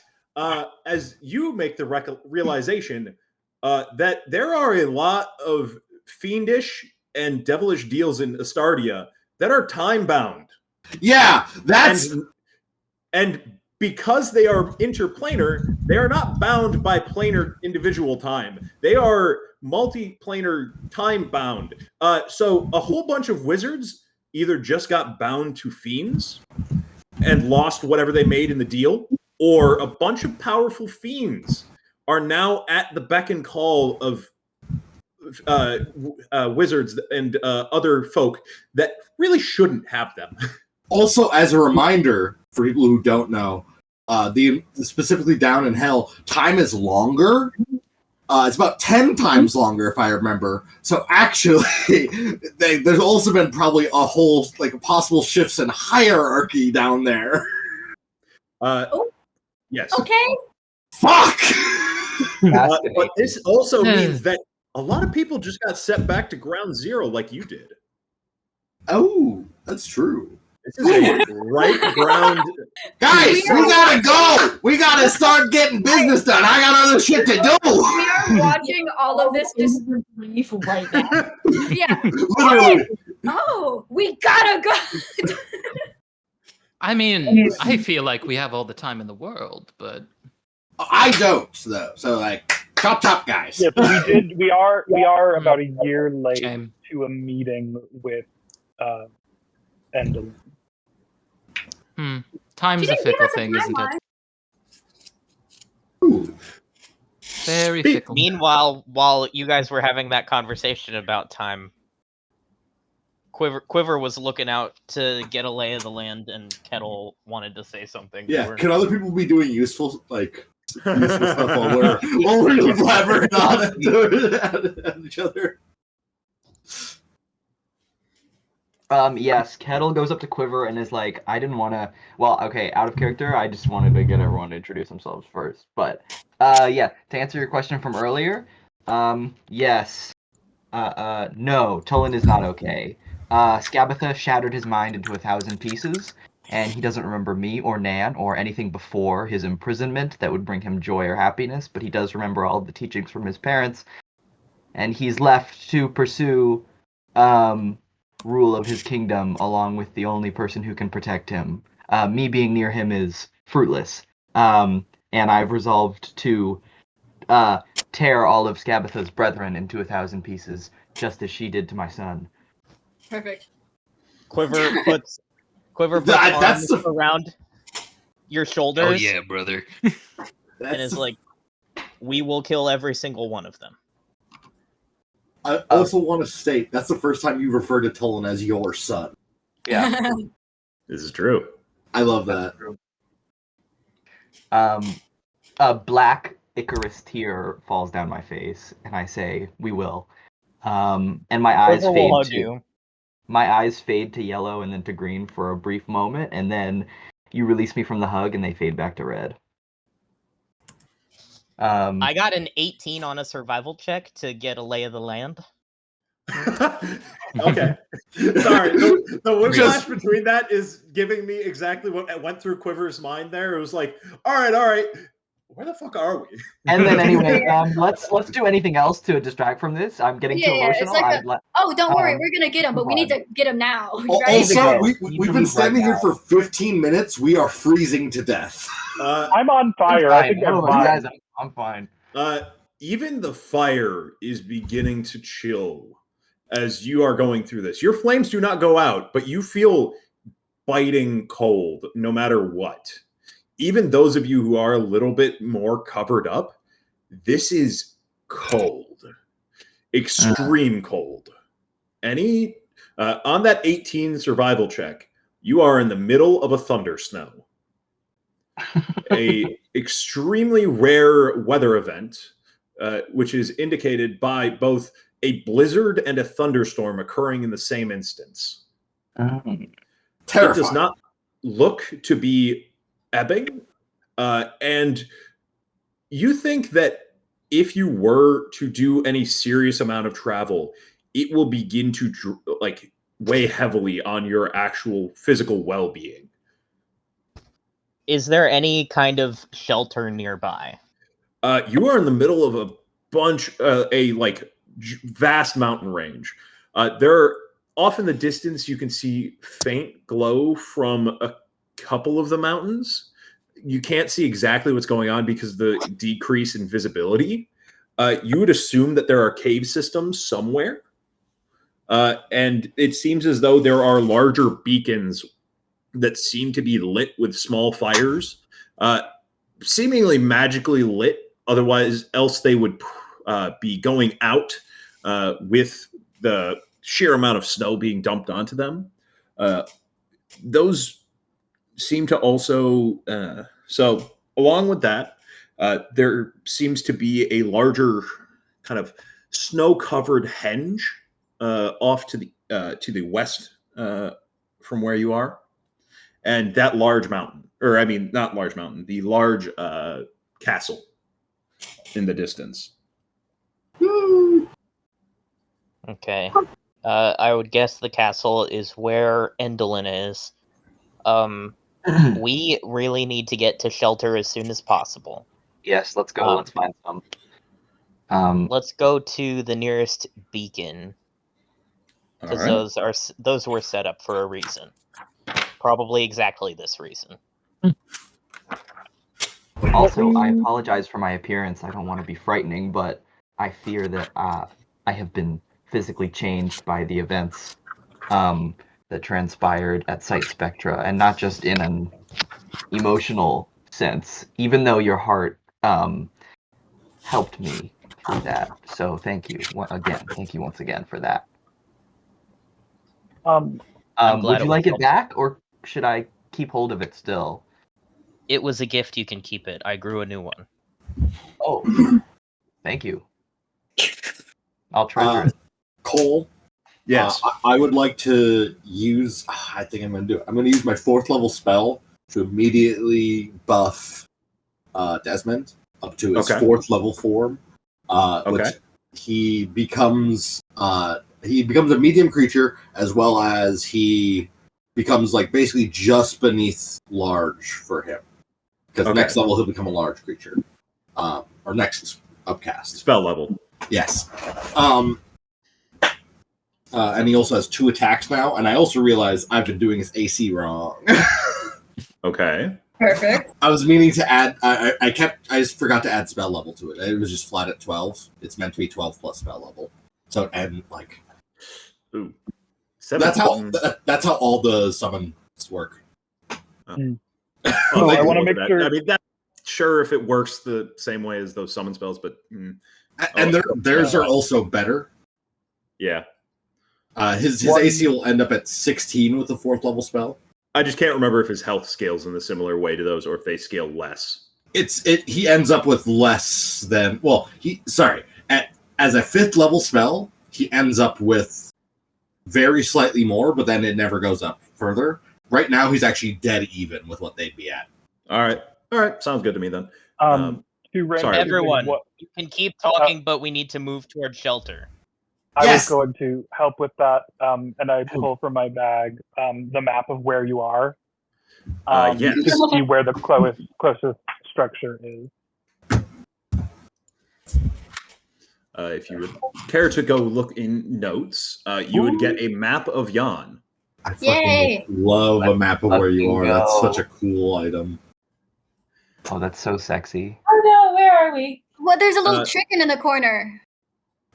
as you make the realization that there are a lot of fiendish and devilish deals in Astardia that are time-bound. Yeah, that's... And because they are interplanar, they are not bound by planar individual time. They are multi-planar time-bound. So a whole bunch of wizards either just got bound to fiends and lost whatever they made in the deal, or a bunch of powerful fiends are now at the beck and call of wizards and other folk that really shouldn't have them. Also, as a reminder for people who don't know, specifically down in Hell, time is longer. It's about 10 times longer, if I remember. So actually, there's also been probably a whole possible shifts in hierarchy down there. Yes. Okay. Fuck. But this also means that a lot of people just got set back to ground zero like you did. Oh, that's true. This is a right ground. Guys, we gotta go! We gotta start getting business done. I got other shit to do! We are watching all of this just brief right now. Yeah. Literally. Oh, we gotta go. I feel like we have all the time in the world, but I don't, though. So, chop, guys. Yeah, but we are about a year late to a meeting with Endel. Time's a fickle thing, isn't it? Ooh. Very fickle. Meanwhile, while you guys were having that conversation about time, Quiver was looking out to get a lay of the land, and Kettle wanted to say something. Yeah, can other people be doing useful stuff while we're blabbering on at each other? Yes, Kettle goes up to Quiver and is like, I didn't want to... Well, okay, out of character, I just wanted to get everyone to introduce themselves first. But, yeah, to answer your question from earlier, yes. No, Tulin is not okay. Skabatha shattered his mind into 1,000 pieces, and he doesn't remember me or Nan or anything before his imprisonment that would bring him joy or happiness, but he does remember all the teachings from his parents, and he's left to pursue, rule of his kingdom along with the only person who can protect him. Me being near him is fruitless. And I've resolved to tear all of Skabatha's brethren into 1,000 pieces, just as she did to my son. Perfect. Quiver puts arms around your shoulders. Oh yeah, brother. And is like, we will kill every single one of them. I also want to state that's the first time you referred to Tolan as your son. Yeah. This is true. I love that. A black Icarus tear falls down my face, and I say, "We will." And my eyes Quiver will fade hug to you. my eyes fade to yellow and then to green for a brief moment, and then you release me from the hug, and they fade back to red. I got an 18 on a survival check to get a lay of the land. Okay. Sorry. The whiplash between that is giving me exactly what went through Quiver's mind there. It was like, all right. Where the fuck are we? And then anyway, let's do anything else to distract from this. I'm getting too emotional. It's like don't worry, we're gonna get him, but we need to get him now. Right? Also, we've been standing here for 15 minutes. We are freezing to death. I'm on fire. I think I'm fine. Guys, I'm fine. Even the fire is beginning to chill as you are going through this. Your flames do not go out, but you feel biting cold no matter what. Even those of you who are a little bit more covered up, this is cold. Extreme cold. On that 18 survival check, you are in the middle of a thunder snow. A extremely rare weather event, which is indicated by both a blizzard and a thunderstorm occurring in the same instance. Terrifying. It does not look to be ebbing, and you think that if you were to do any serious amount of travel, it will begin to weigh heavily on your actual physical well-being. Is there any kind of shelter nearby? You are in the middle of a bunch, vast mountain range. There are off in the distance, you can see faint glow from a couple of the mountains. You can't see exactly what's going on because of the decrease in visibility. You would assume that there are cave systems somewhere. And it seems as though there are larger beacons that seem to be lit with small fires, seemingly magically lit. Otherwise, else they would be going out with the sheer amount of snow being dumped onto them. Those seem to also... so along with that, there seems to be a larger kind of snow-covered henge off to the west from where you are. And that large mountain, not large mountain, the large castle in the distance. Okay. I would guess the castle is where Endolin is. We really need to get to shelter as soon as possible. Yes, let's go. Let's find some. Let's go to the nearest beacon, because those were set up for a reason. Probably exactly this reason. Also, I apologize for my appearance. I don't want to be frightening, but I fear that I have been physically changed by the events that transpired at Sight Spectra, and not just in an emotional sense, even though your heart helped me through that. So thank you again. Thank you once again for that. I'm glad would you like it back, or should I keep hold of it still? It was a gift. You can keep it. I grew a new one. Oh, thank you. I'll treasure it. Cole? Yes. I would like to use... I think I'm going to do it. I'm going to use my 4th level spell to immediately buff Desmond up to his 4th level form. Which he becomes a medium creature, as well as he becomes basically just beneath large for him. Because next level he'll become a large creature. Or next upcast. Spell level. Yes. And he also has 2 attacks now, and I also realize I've been doing his AC wrong. Perfect. I was meaning to add... I just forgot to add spell level to it. It was just flat at 12. It's meant to be 12 plus spell level. So, and Ooh. That's how all the summons work. I want to make sure... I mean, that's sure if it works the same way as those summon spells, but... And theirs are also better. Yeah. His AC will end up at 16 with the 4th level spell. I just can't remember if his health scales in a similar way to those or if they scale less. He ends up with less than as a 5th level spell, he ends up with very slightly more, but then it never goes up further. Right now he's actually dead even with what they'd be at. All right. Sounds good to me then. Sorry. Everyone, you can keep talking, but we need to move towards shelter. I was going to help with that, and I pull from my bag the map of where you are yes. to see where the closest structure is. If you would care to go look in notes, you would get a map of Yan. I fucking love a map of where you are. That's such a cool item. Oh, that's so sexy. Oh no, where are we? Well, there's a little chicken in the corner.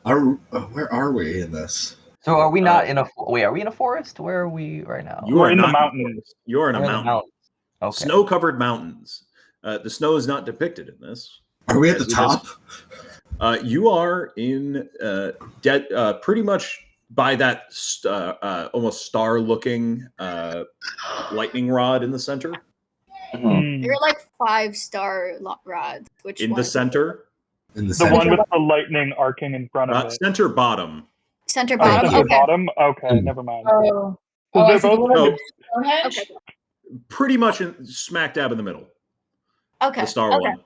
Where are we in this? So are we not in a... Wait, are we in a forest? Where are we right now? You are in not the mountains. You are in a mountain. Okay. Snow-covered mountains. The snow is not depicted in this. Are we at the top? You are in pretty much by that almost star-looking lightning rod in the center. Mm-hmm. There are like 5-star rods. Which in one? the center? In the one with the lightning arcing in front of it. Center bottom. Center bottom. Center Okay. bottom. Okay, never mind. Oh, They're I see. both Stonehenge? Okay. Pretty much smack dab in the middle. Okay. The star one.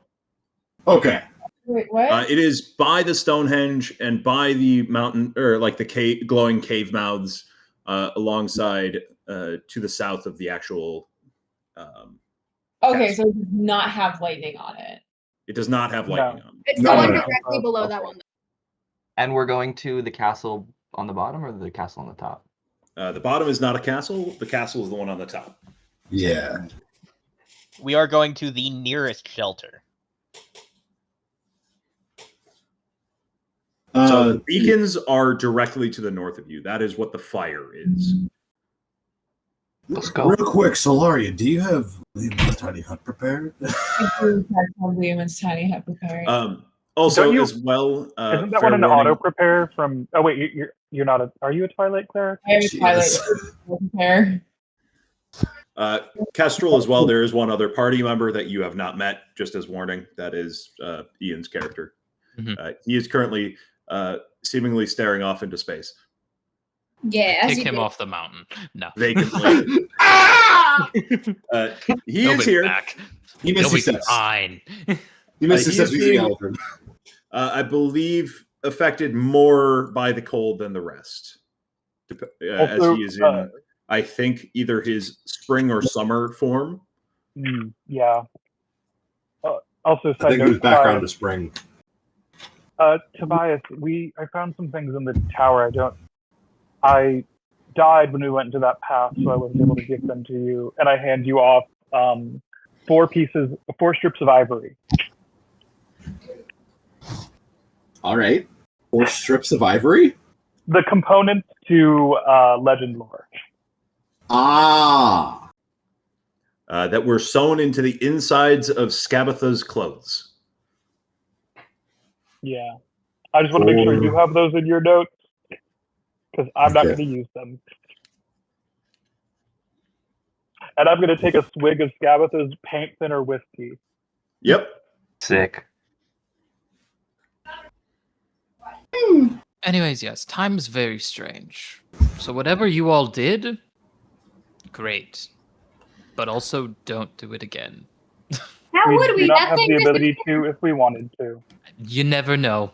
Okay. Wait, what? It is by the Stonehenge and by the mountain, or like the glowing cave mouths, alongside to the south of the actual. Okay, so it does not have lightning on it. It does not have lightning on it. It's the one directly below that one. And we're going to the castle on the bottom or the castle on the top? The bottom is not a castle. The castle is the one on the top. Yeah. We are going to the nearest shelter. So the beacons are directly to the north of you. That is what the fire is. Let's go. Real quick, Solaria, do you have Liam's tiny hut prepared? I do have Liam's tiny hut prepared. Also, as well, isn't that one an auto prepare from? Oh wait, you're not a. Are you a Twilight cleric? I am a Twilight prepare. Kestrel as well. There is one other party member that you have not met. Just as warning, that is Ian's character. Mm-hmm. He is currently seemingly staring off into space. Yeah, Kick him off the mountain. No. Vacantly. He is here. Back. He missed his steps. Fine. He missed his steps using Eldrin. I believe affected more by the cold than the rest. As he is in, I think, either his spring or summer form. Yeah. Also, I think it was background to spring. Tobias, I found some things in the tower. I died when we went into that path, so I wasn't able to give them to you. And I hand you off 4 strips of ivory. All right. 4 strips of ivory? The components to legend lore. That were sewn into the insides of Scabatha's clothes. Yeah. I just want to make sure you have those in your notes, because I'm not going to use them. And I'm going to take a swig of Scabatha's paint thinner whiskey. Yep. Sick. Anyways, yes, time is very strange. So whatever you all did, great. But also don't do it again. How would we? Do not That have thing the just- ability to if we wanted to. You never know.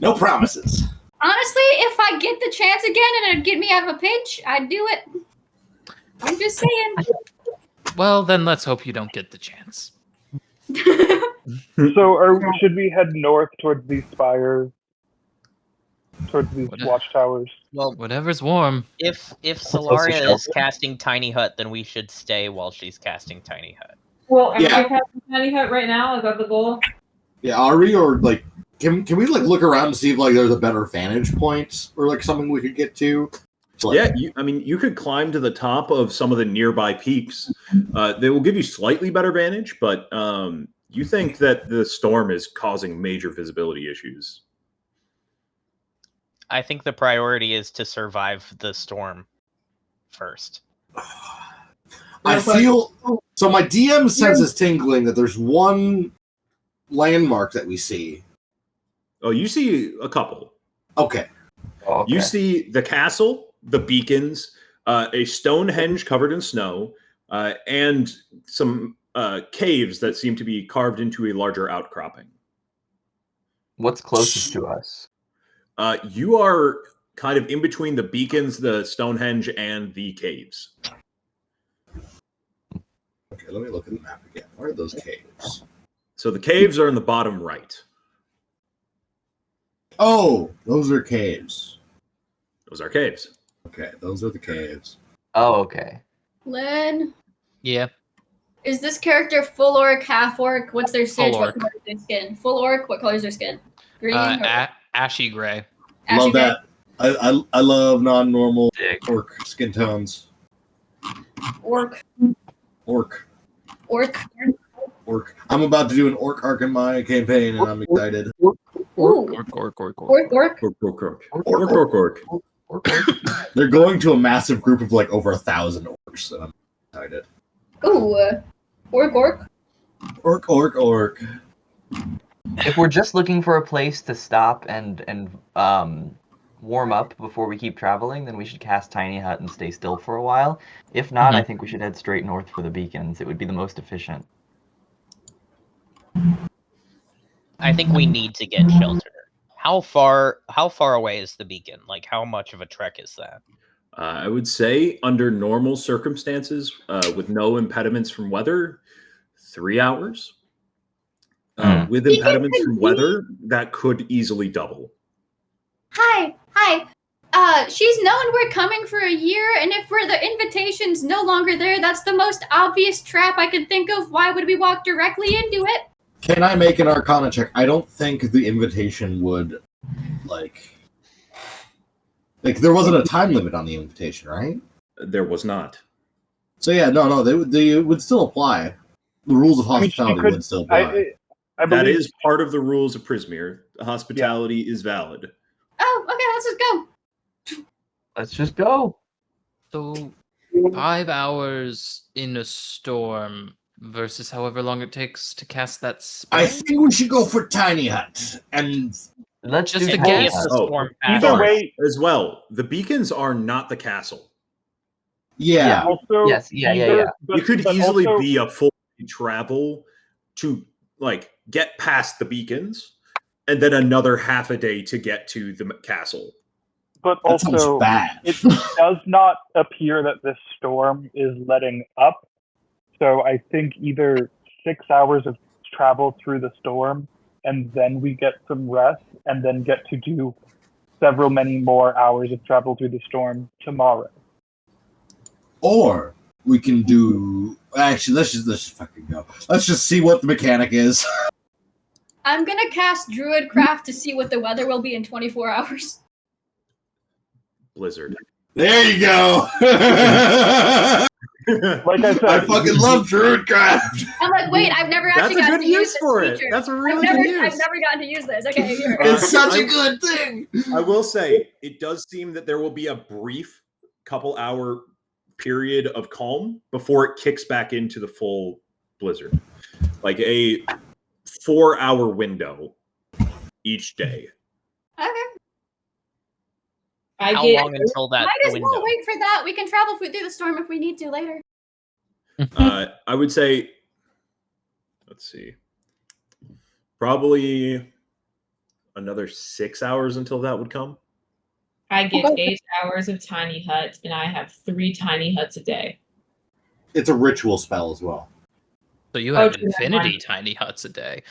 No promises. Honestly, if I get the chance again and it'd get me out of a pinch, I'd do it. I'm just saying. Well, then let's hope you don't get the chance. So, should we head north towards these spires? Towards these watchtowers? Well, whatever's warm. If Solaria is casting Tiny Hut, then we should stay while she's casting Tiny Hut. Well, am I casting tiny hut right now? Is that the goal? Yeah, are we, or like can we like look around and see if like there's a better vantage point or like something we could get to? So, like, Yeah, you could climb to the top of some of the nearby peaks. They will give you slightly better vantage, but you think that the storm is causing major visibility issues. I think the priority is to survive the storm first. I feel so. My DM senses tingling that there's one landmark that we see. Oh, you see a couple. Okay. Oh, okay. You see the castle, the beacons, a Stonehenge covered in snow, and some caves that seem to be carved into a larger outcropping. What's closest to us? You are kind of in between the beacons, the Stonehenge, and the caves. Okay, let me look at the map again. Where are those caves? So the caves are in the bottom right. Oh, those are caves. Those are caves. Okay, those are the caves. Oh, okay. Len, Yeah. is this character full orc, half orc? What's their stitch? Full What orc. color is their skin? Full orc. What color is their skin? Green. or Ashy gray. ashy Love gray? that. I love non-normal Dick. orc skin tones. Orc. Orc. Orc. I'm about to do an orc arc in my campaign, and I'm excited. Ooh. Orc. Orc. Orc, orc, orc. They're going to a massive group of like over 1,000 orcs, and I'm excited. Ooh. Orc. Orc. If we're just looking for a place to stop and warm up before we keep traveling, then we should cast Tiny Hut and stay still for a while. If not, I think we should head straight north for the beacons. It would be the most efficient. I think we need to get shelter. How far away is the beacon? Like, how much of a trek is that? I would say under normal circumstances, with no impediments from weather, 3 hours. With impediments from weather, that could easily double. Hi. She's known we're coming for a year, and if the invitation's no longer there, that's the most obvious trap I can think of. Why would we walk directly into it? Can I make an Arcana check? I don't think the invitation would, like there wasn't a time limit on the invitation, right? There was not. So yeah, no, they would still apply. The rules of hospitality would still apply. I That believe is part of the rules of Prismere. Hospitality is valid. Oh, okay, let's just go. Let's just go. So 5 hours in a storm versus however long it takes to cast that spell. I think we should go for Tiny Hut and Let's Just do to Tiny get Hut. the storm either passes. way. As well, the beacons are not the castle. yeah. Also, Yes, yeah. You could easily also, be a full travel to get past the beacons, and then another half a day to get to the castle. But That sounds also, bad. it does not appear that this storm is letting up. So I think either 6 hours of travel through the storm, and then we get some rest, and then get to do many more hours of travel through the storm tomorrow. Or we can do. Actually, let's just fucking go. Let's just see what the mechanic is. I'm gonna cast Druidcraft to see what the weather will be in 24 hours. Blizzard. There you go. Like I said, I fucking love Druidcraft. I'm like, wait, I've never That's actually a gotten good to use use this for it. feature. That's a I've really never, good use. I've never gotten to use this. Okay, here. It's such I- a good thing. I will say, it does seem that there will be a brief couple-hour period of calm before it kicks back into the full blizzard. Like a 4-hour window each day. Okay. How long until that Might as window? well wait for that. We can travel through the storm if we need to later. I would say, let's see, probably another 6 hours until that would come. I get 8 hours of Tiny Hut, and I have 3 Tiny Huts a day. It's a ritual spell as well. So you Oh, have true, infinity tiny huts a day.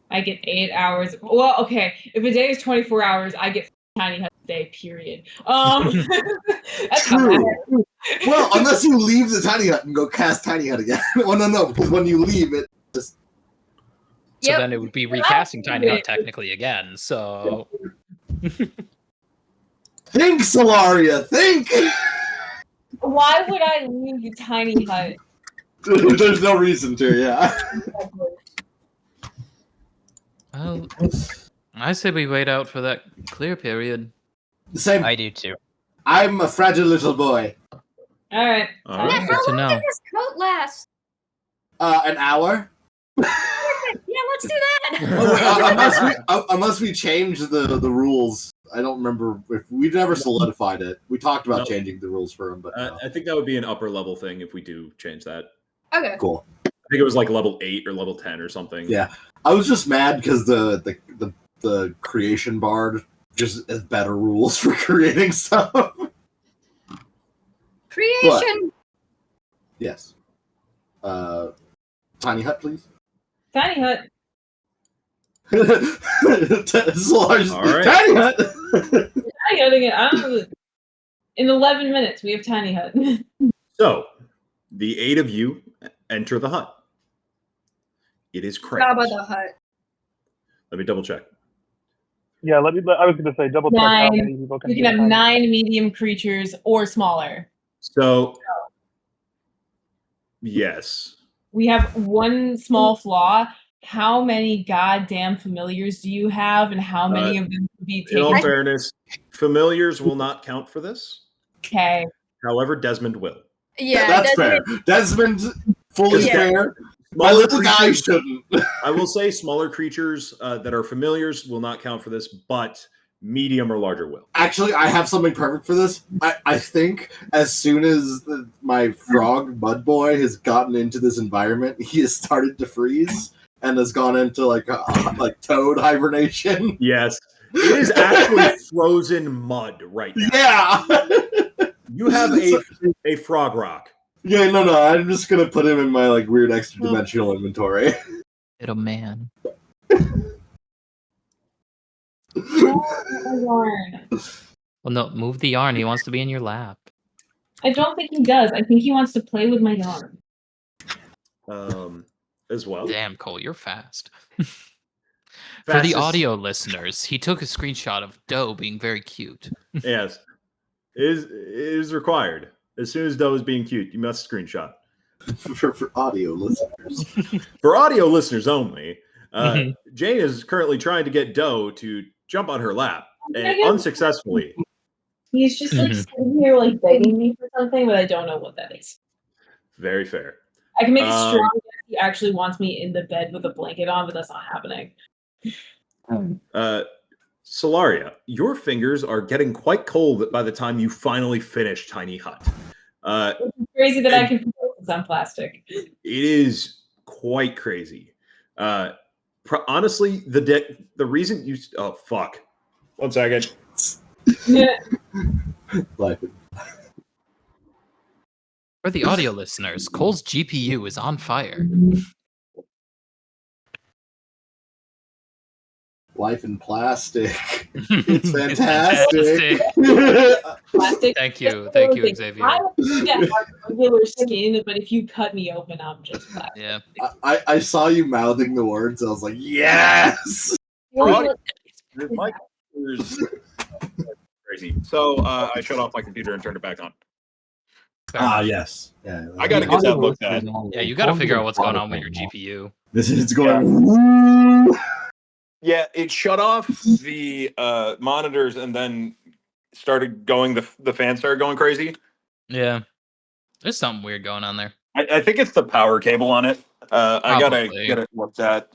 I get 8 hours. Well, okay. If a day is 24 hours, I get Tiny Hut a day, period. That's not True. bad. Well, unless you leave the Tiny Hut and go cast Tiny Hut again. Well, no, because when you leave it, just So Yep. then it would be recasting Tiny Hut technically again. So think, Solaria, think. Why would I leave the Tiny Hut? There's no reason to, yeah. well, I say we wait out for that clear period. Same. I do too. I'm a fragile little boy. All right. All Yeah, right. how Good to long know. did this coat last? An hour. Yeah, let's do Unless we change the rules. I don't remember if we never solidified it. We talked about No. changing the rules for him, but no. I think that would be an upper level thing if we do change that. Okay. Cool. I think it was like level 8 or level 10 or something. Yeah, I was just mad because the creation bard just has better rules for creating stuff. Creation. Yes. Tiny hut, please. Tiny hut. All right. Tiny hut. Tiny hut again. I don't know. In 11 minutes, we have tiny hut. So, the 8 of you enter the hut. It is cramped. Jabba the Hutt. Let me double check. Yeah, I was going to say double check how 9. many people can You be can have on. 9 medium creatures or smaller. So, yes. We have one small flaw. How many goddamn familiars do you have, and how many of them would be In all taken? fairness, familiars will not count for this. Okay. However, Desmond will. Yeah, That's fair. Desmond, fully Yeah. fair. My Smaller little guy creatures- shouldn't. I will say smaller creatures that are familiars will not count for this, but medium or larger will. Actually, I have something perfect for this. I think as soon as my frog mud boy has gotten into this environment, he has started to freeze and has gone into like toad hibernation. Yes. It is actually frozen mud right now. Yeah. You have a frog rock. Yeah, no, I'm just gonna put him in my like weird extra dimensional inventory. Little man. Yarn. Well, no, move the yarn. He wants to be in your lap. I don't think he does. I think he wants to play with my yarn. As well. Damn, Cole, you're fast. For the Fastest- audio listeners, he took a screenshot of Doe being very cute. Yes. It is required. As soon as Doe is being cute, you must screenshot. for audio listeners. For audio listeners only, Mhm. Jane is currently trying to get Doe to jump on her lap, and Okay. unsuccessfully. He's just like Mhm. sitting here like begging me for something, but I don't know what that is. Very fair. I can make a Um, strong guess he actually wants me in the bed with a blanket on, but that's not happening. Solaria, your fingers are getting quite cold by the time you finally finish Tiny Hut. It's crazy that I can feel this on plastic. It is quite crazy. Honestly, the reason you oh fuck, 1 second. Yeah. Like, For the audio listeners, Cole's GPU is on fire. life in plastic. It's fantastic. Plastic. Thank you, Xavier. I would do that on regular skin, but if you cut me open, I'm just plastic. Yeah. I saw you mouthing the words. I was like, yes. Right. My computer's crazy. So I shut off my computer and turned it back on. Yes. Yeah. I gotta get that looked at. Yeah, you got to figure out what's going on with your GPU. This is going. Yeah, it shut off the monitors and then started going. The fan started going crazy. Yeah. There's something weird going on there. I think it's the power cable on it. I gotta Probably. get it looked at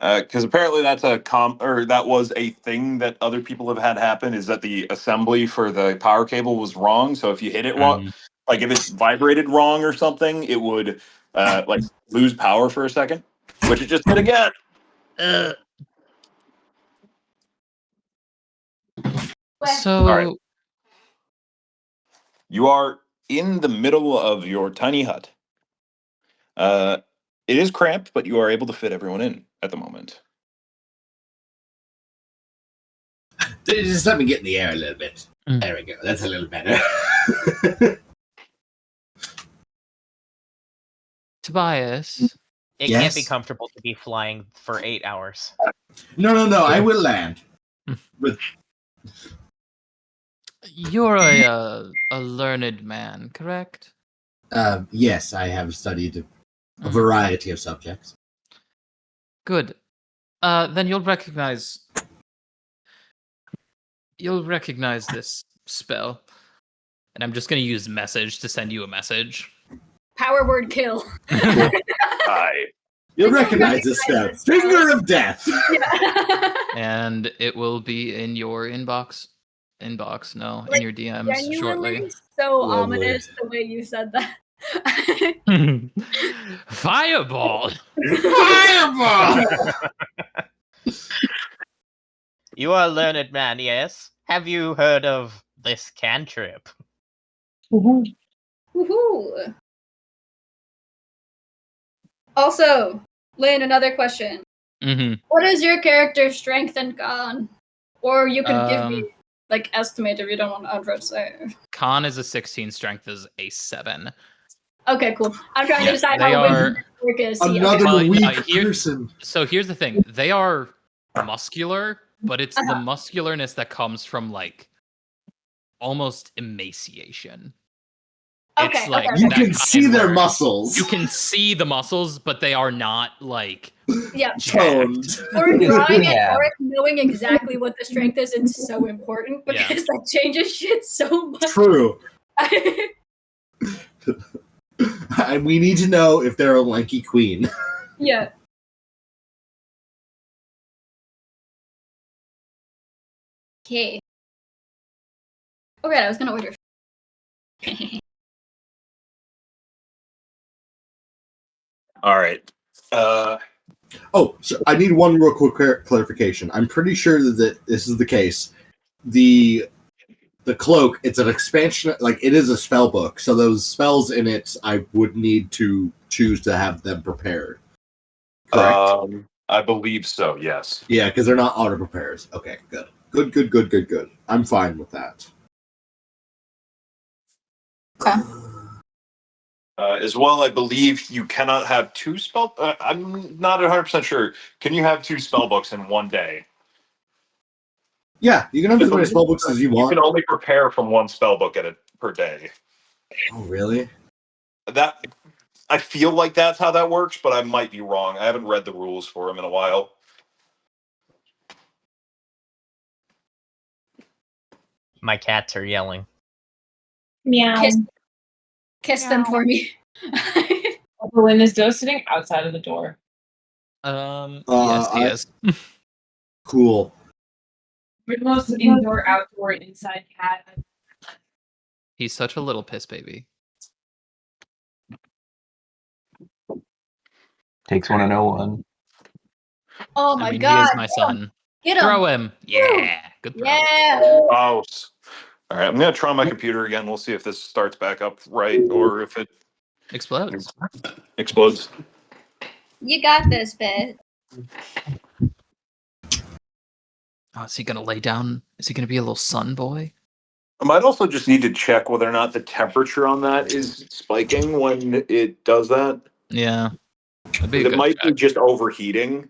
because apparently that's that was a thing that other people have had happen. Is that the assembly for the power cable was wrong? So if you hit it wrong, like if it's vibrated wrong or something, it would like lose power for a second, which it just did again. So, All right. You are in the middle of your tiny hut. It is cramped, but you are able to fit everyone in at the moment. Just let me get in the air a little bit. There we go. That's a little better. Tobias, It Yes? can't be comfortable to be flying for 8 hours. No. I will land. you're a learned man, correct? Yes, I have studied a variety of subjects. Good. Then you'll recognize You'll recognize this spell. And I'm just going to use message to send you a message. Power word kill. Hi. You'll recognize this spell. Finger of Death. Yeah. And it will be in your inbox. No, Like, in your DMs shortly. So Lovely. ominous the way you said that. Fireball! Fireball! You are a learned man, yes? Have you heard of this cantrip? Woohoo. Also, Lynn, another question. Mm-hmm. What is your character's strength and con? Or you can give me like estimate if you don't want to outright say. Con is a 16, strength is a 7. Okay, cool. I'm trying to decide they how are work is. Another Well, weak person. So here's the thing. They are muscular, but it's the muscularness that comes from like almost emaciation. Okay, It's like You that can kind see their where muscles. You can see the muscles, but they are not like Yeah. Toned. Or drawing Yeah. it or knowing exactly what the strength is, it's so important because that changes shit so much. True. And we need to know if they're a lanky queen. Yeah. Okay. Oh right, I was gonna order. All right. Oh, so I need one real quick clarification. I'm pretty sure that this is the case. The cloak, it's an expansion, like it is a spell book, so those spells in it, I would need to choose to have them prepared. Correct? I believe so, yes. Yeah, because they're not auto prepares. Okay, good. Good. I'm fine with that. Okay. As well, I believe you cannot have two spell. I'm not 100% sure. Can you have two spell books in one day? Yeah, you can have as many spell books as you You want. can only prepare from one spell book per day. Oh, really? That I feel like that's how that works, but I might be wrong. I haven't read the rules for them in a while. My cats are yelling. Meow. Kiss them for me. Lynn is Doe sitting outside of the door. Yes, he is. Cool. We're the most indoor, outdoor, inside cat. He's such a little piss baby. Takes one to know one. Oh I my mean, god. he is my son. Get him. Throw him. Yeah. Good throw. Yeah. Oh. All right, I'm going to try my computer again. We'll see if this starts back up right or if it Explodes. explodes. You got this, bitch. Oh, is he gonna lay down? Is he gonna be a little sun boy? I might also just need to check whether or not the temperature on that is spiking when it does that. Yeah. That'd be a It good might be check. just overheating.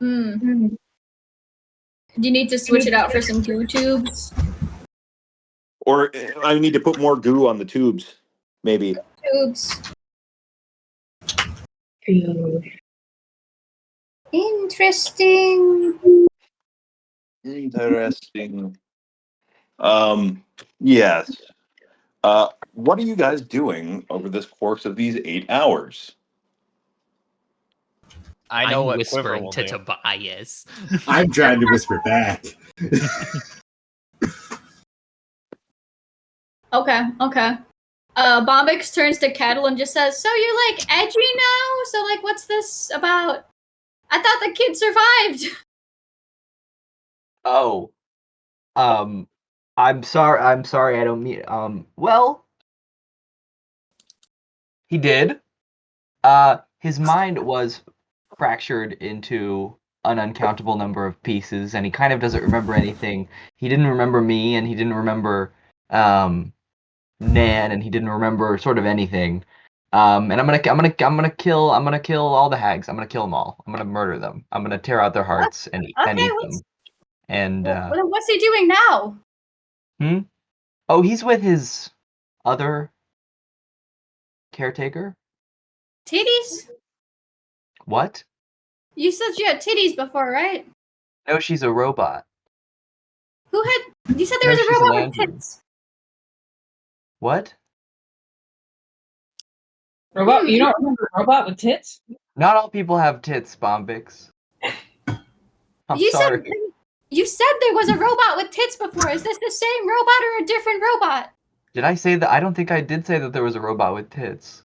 Hmm. Do you need to switch it out for some goo tubes? Or I need to put more goo on the tubes, maybe. Tubes. Interesting. Interesting. Yes. What are you guys doing over this course of these 8 hours? I know I'm what Quiver whispering will to do. Tobias. I'm trying to whisper back. Okay. Bombix turns to Kettle and just says, "So you're like edgy now? So like, what's this about? I thought the kid survived." Oh. I'm sorry, I don't mean well, he did. His mind was fractured into an uncountable number of pieces, and he kind of doesn't remember anything. He didn't remember me, and he didn't remember Nan, and he didn't remember sort of anything. And I'm gonna kill all the hags. I'm gonna kill them all. I'm gonna murder them. I'm gonna tear out their hearts and eat them. And What's he doing now? oh, he's with his other caretaker. Titties? What? You said you had titties before, right? No, she's a robot. Who had? You said there No, was a she said robot with Andrew. tits. What? Robot? You don't remember robot with tits? Not all people have tits, Bombix. I'm You sorry. said you said there was a robot with tits before. Is this the same robot or a different robot? Did I say that? I don't think I did say that there was a robot with tits.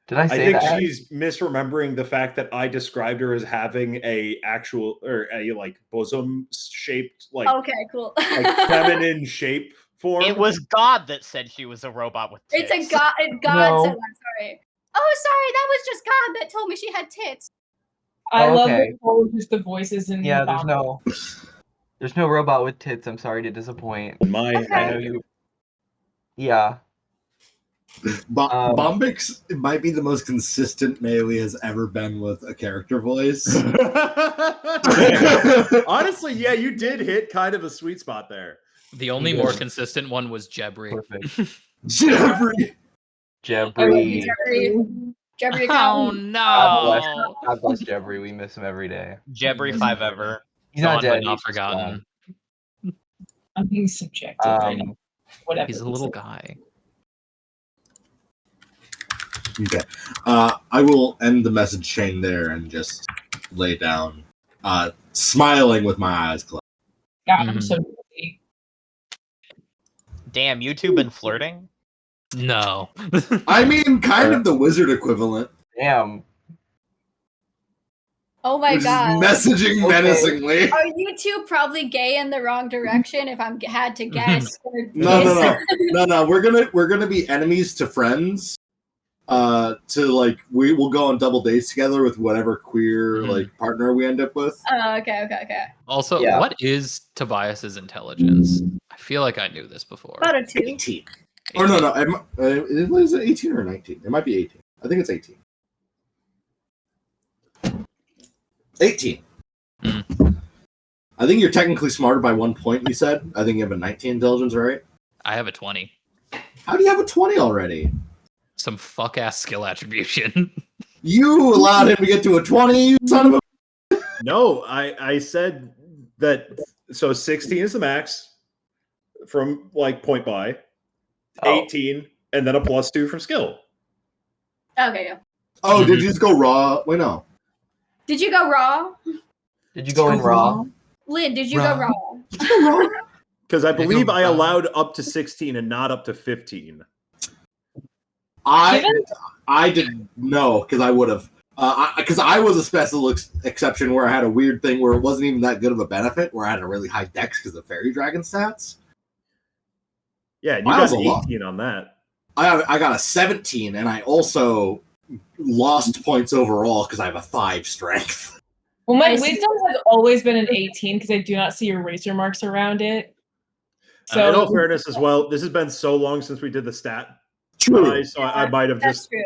Did I I say think that? she's misremembering the fact that I described her as having a actual or a like bosom shaped like Okay, cool. feminine shape form. It was God that said she was a robot with tits. It's a god. God No. said that. Sorry. Oh, sorry. That was just God that told me she had tits. I love okay. just the voices in Yeah, there's no robot with tits. I'm sorry to disappoint. My Okay. I know you. Yeah. Bombix might be the most consistent Melee has ever been with a character voice. Honestly, yeah, you did hit kind of a sweet spot there. The only Yeah. more consistent one was Jebri. Perfect. Jeffrey. Jebri. Jeffrey Oh account. no! God bless Jebri. We miss him every day. Jebri 5 ever. He's not Gone dead. but not he's just forgotten. I'm being subjective right now. gone. Whatever. He's a little guy. Okay. I will end the message chain there and just lay down, smiling with my eyes closed. God, I'm Mhm. so busy. Damn, you two been flirting? No. I mean, kind of the wizard equivalent. Damn. Oh my which god. is messaging Okay. menacingly. Are you two probably gay in the wrong direction? If I'm had to guess. No. We're gonna be enemies to friends. To like we will go on double dates together with whatever queer Mhm. like partner we end up with. Okay. Also, Yeah. what is Tobias's intelligence? I feel like I knew this before. About a 2. 18. Or no. Is it 18 or 19? It might be 18. I think it's 18. 18. I think you're technically smarter by 1 point, you said. I think you have a 19 intelligence, right? I have a 20. How do you have a 20 already? Some fuck ass skill attribution. You allowed him to get to a 20, you son of a... No, I said that. So 16 is the max from like point by, Oh. 18, and then a +2 from skill. Okay, yeah. Oh, did you just go raw? Wait, no. Did you go raw? Did you go in raw? Lynn, did you go Raw. raw? Because I believe go I raw. allowed up to 16 and not up to 15. I didn't know, because I would have. Because I was a special exception where I had a weird thing where it wasn't even that good of a benefit, where I had a really high dex because of fairy dragon stats. Yeah, and you Mine was got a lot. 18 on that. I got a 17, and I also lost points overall because I have a 5 strength. Well, my I see. wisdom has always been an 18 because I do not see eraser marks around it. In all fairness, as well, this has been so long since we did the stat. True. So I might have That's just. true.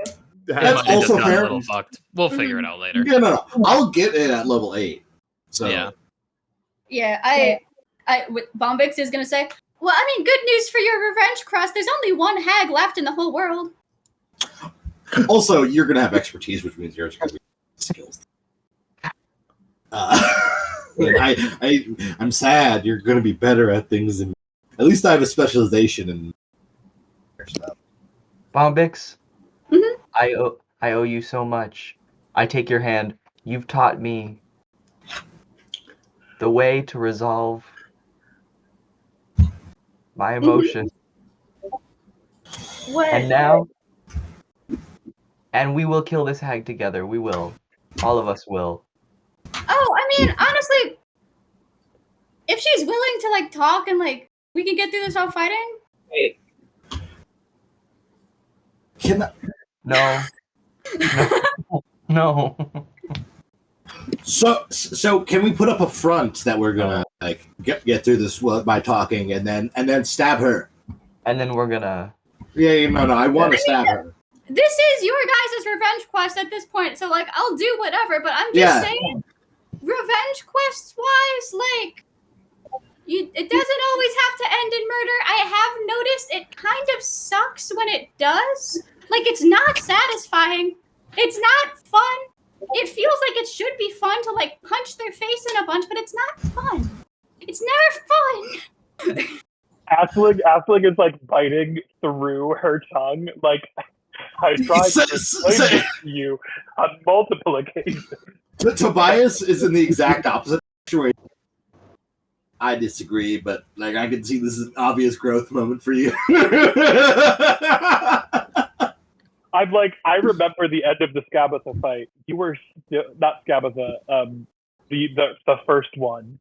It had- might That's have also just gotten fair. a little fucked. We'll figure it out later. Yeah, no. I'll get it at level 8. So Yeah. Yeah, Bombix is gonna say, well, I mean, good news for your revenge quest. There's only one hag left in the whole world. Also, you're gonna have expertise, which means yours are gonna be skills. I'm sad. You're gonna be better at things than. At least I have a specialization in stuff. Bombix, Mhm. I owe you so much. I take your hand. You've taught me the way to resolve my emotions. What? And now, and we will kill this hag together. We will. All of us will. Oh, I mean, honestly, if she's willing to like talk and like we can get through this without fighting. Wait, Can I, No. No. so can we put up a front that we're gonna like get through this by talking and then stab her? And then we're gonna. Yeah, no. I want to stab her. This is your guys' revenge quest at this point, so like I'll do whatever, but I'm just saying, revenge quests wise, like it doesn't always have to end in murder. I have noticed it kind of sucks when it does. Like it's not satisfying. It's not fun. It feels like it should be fun to like punch their face in a bunch, but it's not fun. It's never fun. Aisling is like biting through her tongue. Like I tried to explain this to you on multiple occasions. Tobias is in the exact opposite situation. I disagree, but like I can see this is an obvious growth moment for you. I'm like, I remember the end of the Skabatha fight. You were not Skabatha, the first one,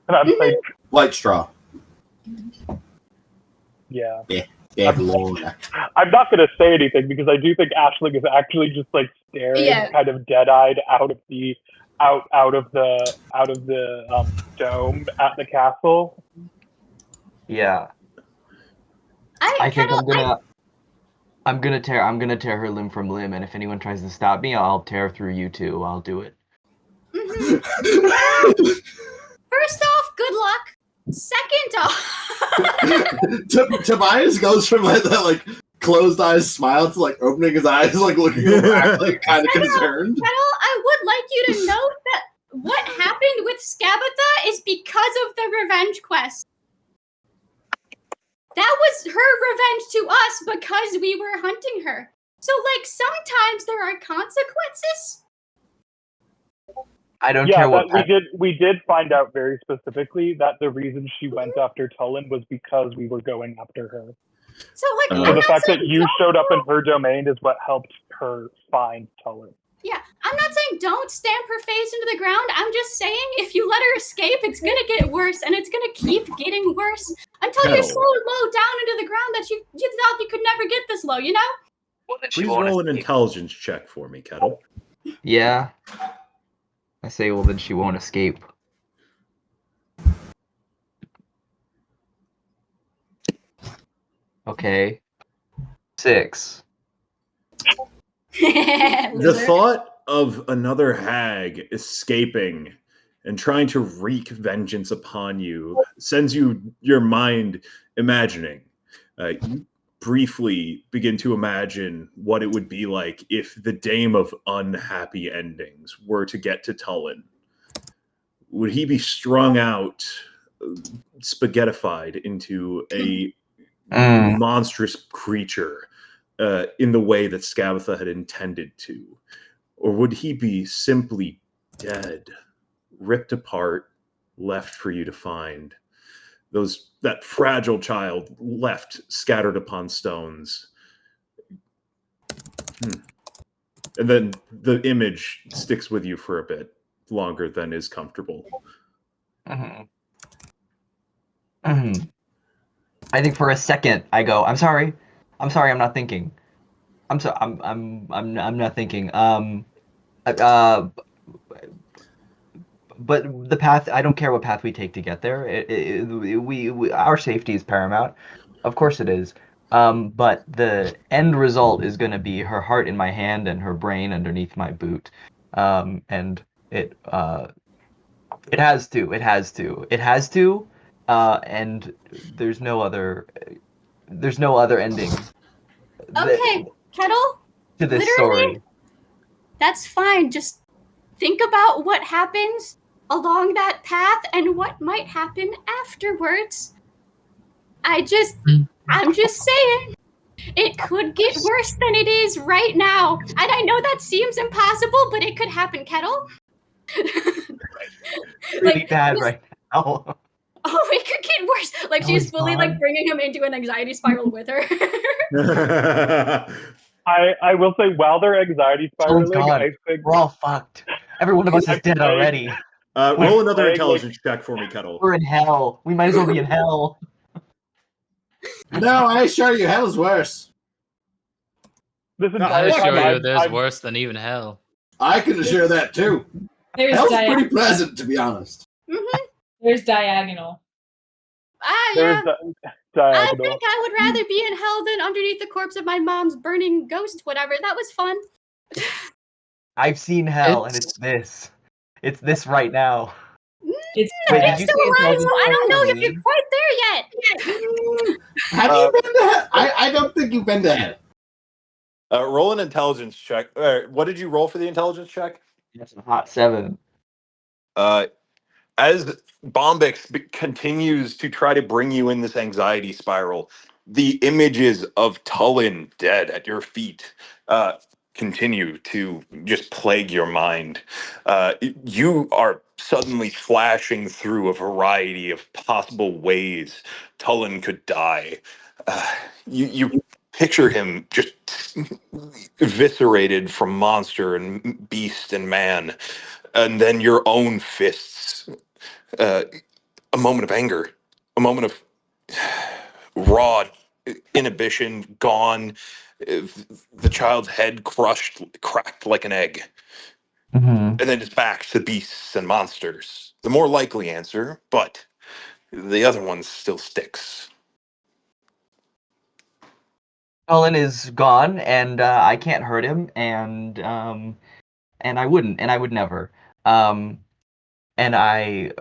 and I'm like, Light straw. yeah. I'm not going to say anything because I do think Aisling is actually just like staring, kind of dead-eyed out of the dome at the castle. Yeah. I think I'm gonna tear her limb from limb, and if anyone tries to stop me, I'll tear through you too. I'll do it. First off, good luck. Second off, Tobias goes from like that like closed eyes smile to like opening his eyes, like looking back, like kind of concerned. Kettle, I would like you to note that what happened with Skabatha is because of the revenge quest. That was her revenge to us because we were hunting her. So, like, sometimes there are consequences. I don't care what. We did find out very specifically that the reason she went after Tulin was because we were going after her. So, like, so the fact that you showed up in her domain is what helped her find Tulin. Yeah, I'm not saying don't stamp her face into the ground. I'm just saying if you let her escape, it's going to get worse, and it's going to keep getting worse until you're so low down into the ground that you thought you could never get this low, you know? Please roll an intelligence check for me, Kettle. Yeah. I say, well, then she won't escape. Okay. 6. The thought of another hag escaping and trying to wreak vengeance upon you sends your mind imagining. You briefly begin to imagine what it would be like if the Dame of Unhappy Endings were to get to Tulin. Would he be strung out, spaghettified into a monstrous creature in the way that Skabatha had intended to? Or would he be simply dead, ripped apart, left for you to find? That fragile child left scattered upon stones. And then the image sticks with you for a bit longer than is comfortable. I think for a second I go, I'm sorry, I'm not thinking. I'm not thinking. But the path, I don't care what path we take to get there. Our safety is paramount. Of course it is. But the end result is going to be her heart in my hand and her brain underneath my boot. And it has to. And there's no other ending. Okay, Kettle. To this story. That's fine. Just think about what happens along that path and what might happen afterwards. I'm just saying, it could get worse than it is right now. And I know that seems impossible, but it could happen, Kettle. Really bad right now. Oh, it could get worse. Like, she's fully like bringing him into an anxiety spiral with her. I will say, while they're anxiety spiraling, I think we're all fucked. Every one of us is dead already. Roll another intelligence check for me, Kettle. We're in hell. We might as well be in hell. No, I assure you, hell is worse. I assure you, there's worse than even hell. I can assure that too. Hell's pretty pleasant, to be honest. Mm-hmm. There's diagonal. Yeah. I think I would rather be in hell than underneath the corpse of my mom's burning ghost, whatever. That was fun. I've seen hell, and it's this. It's this right now. It's I don't know if you're quite there yet. Have you been to hell? I don't think you've been to hell. Roll an intelligence check. What did you roll for the intelligence check? That's a hot 7. as Bombix continues to try to bring you in this anxiety spiral, the images of Tullen dead at your feet continue to just plague your mind. You are suddenly flashing through a variety of possible ways Tullen could die. You picture him just eviscerated from monster and beast and man, and then your own fists. Uh, a moment of anger, a moment of raw inhibition gone, the child's head crushed, cracked like an egg. Mhm. And then it's back to beasts and monsters. The more likely answer, but the other one still sticks. Cullen is gone, and I can't hurt him, and I wouldn't, and I would never. Um, and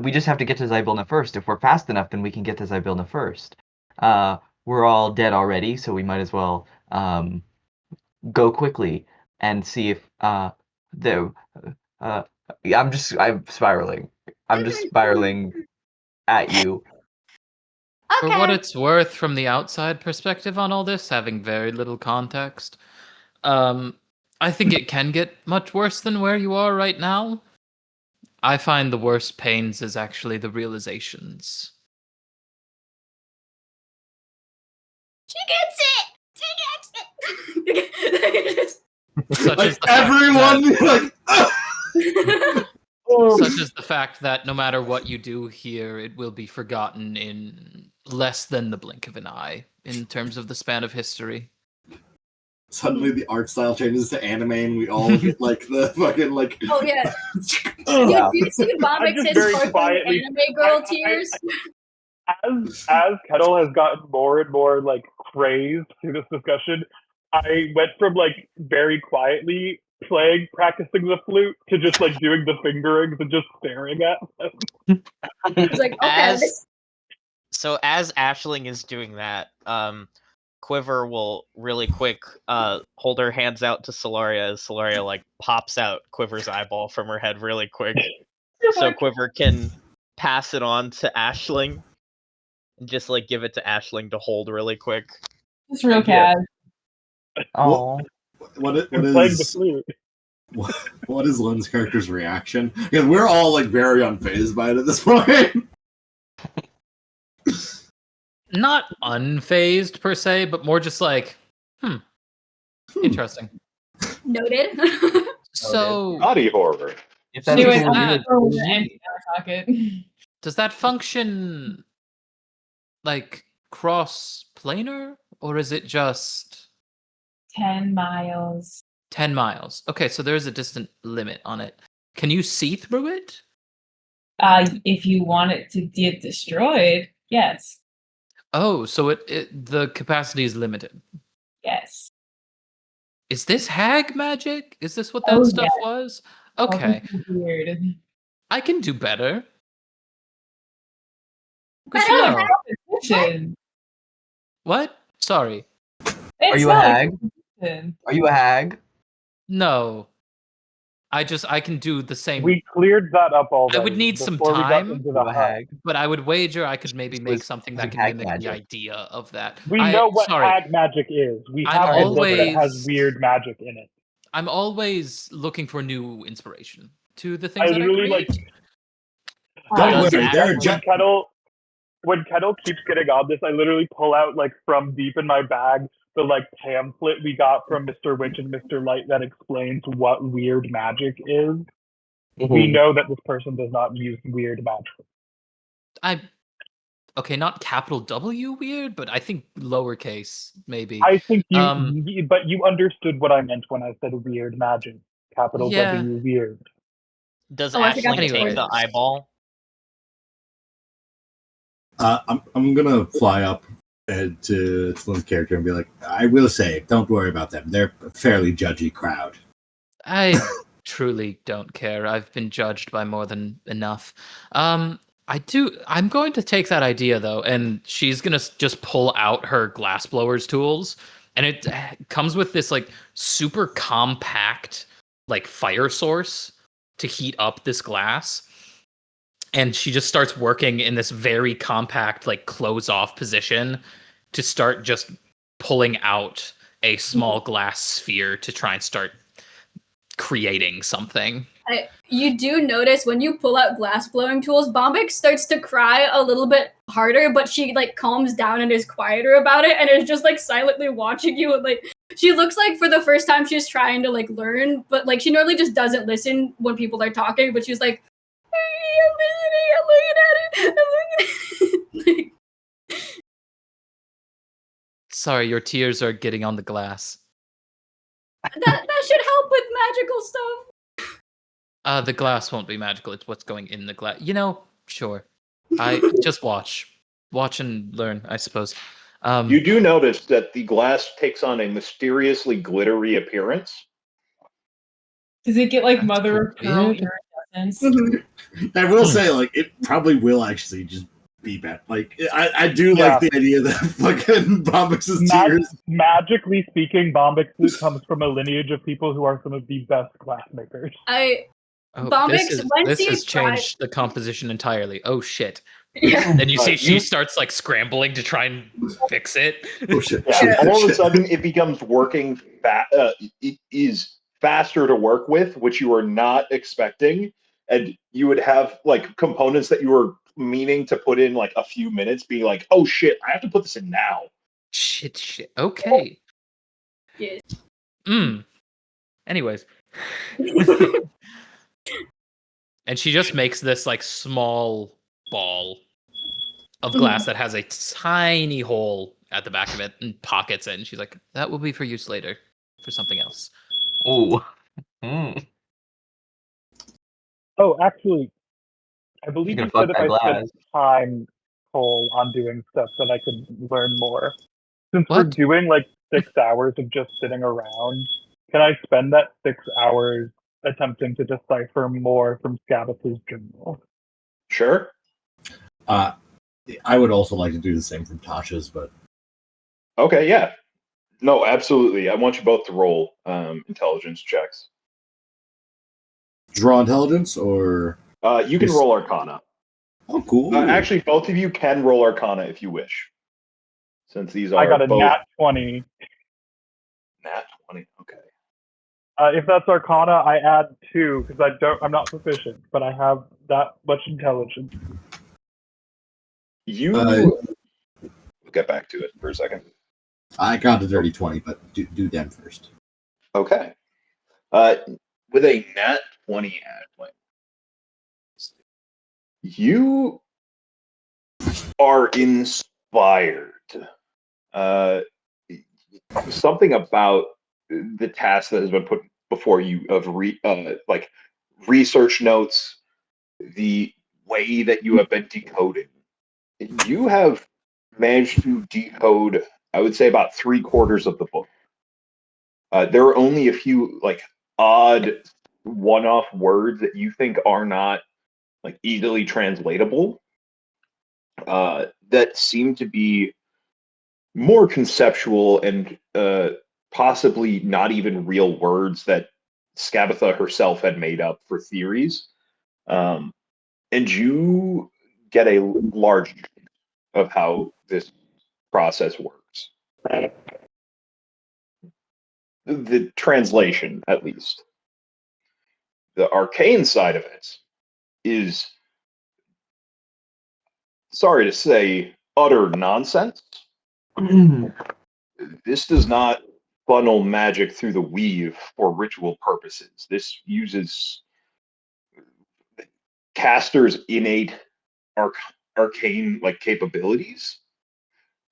we just have to get to Zybilna first. If we're fast enough, then we can get to Zybilna first. We're all dead already, so we might as well go quickly and see if the yeah, I'm spiraling. I'm just spiraling at you. For what Okay. it's worth, from the outside perspective on all this, having very little context, I think it can get much worse than where you are right now. I find the worst pains is actually the realizations. She gets it. She gets it. Such Like as the fact everyone, like. Such as the fact that no matter what you do here, it will be forgotten in less than the blink of an eye in terms of the span of history. Suddenly the art style changes to anime and we all get like the fucking like Oh yeah. Yeah. Do you see I'm Bombix just his very cartoon quietly- anime girl tears? As Kettle has gotten more and more like crazed through this discussion, I went from like very quietly practicing the flute to just like doing the fingerings and just staring at them. He's like, okay, So as Ashling is doing that, Quiver will really quick hold her hands out to Solaria as Solaria like pops out Quiver's eyeball from her head really quick. So Quiver can pass it on to Ashling and just like give it to Ashling to hold really quick. Just real Yeah. cat. Oh. what I'm playing the is flute. what is Lynn's character's reaction? Because we're all like very unfazed by it at this point. Not unfazed per se, but more just like, interesting. noted. So, Body horror. If that's Anyway, cool, I'm you- Oh, the empty pocket. does that function like cross-planar, or is it just 10 miles. 10 miles? Okay, so there's a distant limit on it. Can you see through it? If you want it to get destroyed, yes. Oh, so the capacity is limited. Yes. Is this hag magic? Is this what that Oh, stuff yeah. was? Oh, Okay, this is weird. I can do better. I Good to don't know. have- Competition. What? Sorry. Are It's you a not hag? competition. Are you a hag? No. I can do the same. We cleared that up already. I would need some before we got time. into Are the you a hut. hag? But I would wager I could maybe This make was something using that can hag mimic the magic. idea of that. We know what sorry, hag magic is. We I'm have a book that always- has weird magic in it. I'm always looking for new inspiration to the I things that I literally create. Don't Does worry, they're Ashling- when Kettle keeps getting on this, I literally pull out like from deep in my bag the like pamphlet we got from Mr. Witch and Mr. Light that explains what weird magic is. We know that this person does not use weird magic. Okay, not capital W weird, but I think lowercase maybe. I think Um, but you understood what I meant when I said weird magic. Capital Yeah. W weird. Does Oh, I forgot Ashling to take change the this. eyeball? I'm gonna fly up to Lynn's character and be like, I will say, don't worry about them. They're a fairly judgy crowd. I truly don't care. I've been judged by more than enough. I'm going to take that idea though, and she's gonna just pull out her glassblower's tools, and it comes with this like super compact like fire source to heat up this glass. and she just starts working in this very compact, like close off position to start just pulling out a small glass sphere to try and start creating something. You do notice when you pull out glass blowing tools, Bombix starts to cry a little bit harder, but she like calms down and is quieter about it, and is just like silently watching you. And like she looks like for the first time she's trying to like learn, but like she normally just doesn't listen when people are talking. But she's like, hey, I'm looking at it. Sorry, your tears are getting on the glass. That should help with magical stuff. The glass won't be magical. It's what's going in the glass. You know, sure. I just watch and learn, I suppose. You do notice that the glass takes on a mysteriously glittery appearance. Does it get like mother of pearl weird. iridescence? I will say, like, it probably will actually just be bad. Like, I do like the idea that fucking Bombix's tears. Magically speaking, Bombix comes from a lineage of people who are some of the best glass makers. This has changed the composition entirely. Oh shit. Yeah. And you see she starts like scrambling to try and fix it. Oh shit. Yeah, all of a sudden it becomes working it is faster to work with, which you are not expecting. And you would have like components that you were meaning to put in like a few minutes being like, oh shit, I have to put this in now. Shit. Okay. Yes. Anyways. And she just makes this like small ball of glass that has a tiny hole at the back of it and pockets it. And she's like, that will be for use later for something else. Oh. Oh, actually, I believe You you can said fuck if that I glass. spent time, Cole, on doing stuff, that I could learn more. Since we're What? doing like 6 hours of just sitting around, can I spend that 6 hours attempting to decipher more from Scabbeth's journal? Sure. I would also like to do the same from Tasha's, but Okay, yeah. No, absolutely. I want you both to roll intelligence checks. draw intelligence or You can roll Arcana. oh cool. Actually, both of you can roll Arcana if you wish. Since these are I got a both nat 20. nat 20. Okay. If that's Arcana, I add 2 because I'm not proficient, but I have that much intelligence. We'll get back to it for a second. I got a dirty 20, but do them first. Okay. With a nat 20 add, you are inspired. Something about the task that has been put before you of like research notes, the way that you have been decoding. You have managed to decode, I would say, about 3/4 of the book. There are only a few like odd one-off words that you think are not like easily translatable, that seem to be more conceptual and possibly not even real words that Scabatha herself had made up for theories. And you get a large of how this process works. The translation, at least. The arcane side of it is, sorry to say, utter nonsense. This does not funnel magic through the weave for ritual purposes. This uses casters' innate arcane like capabilities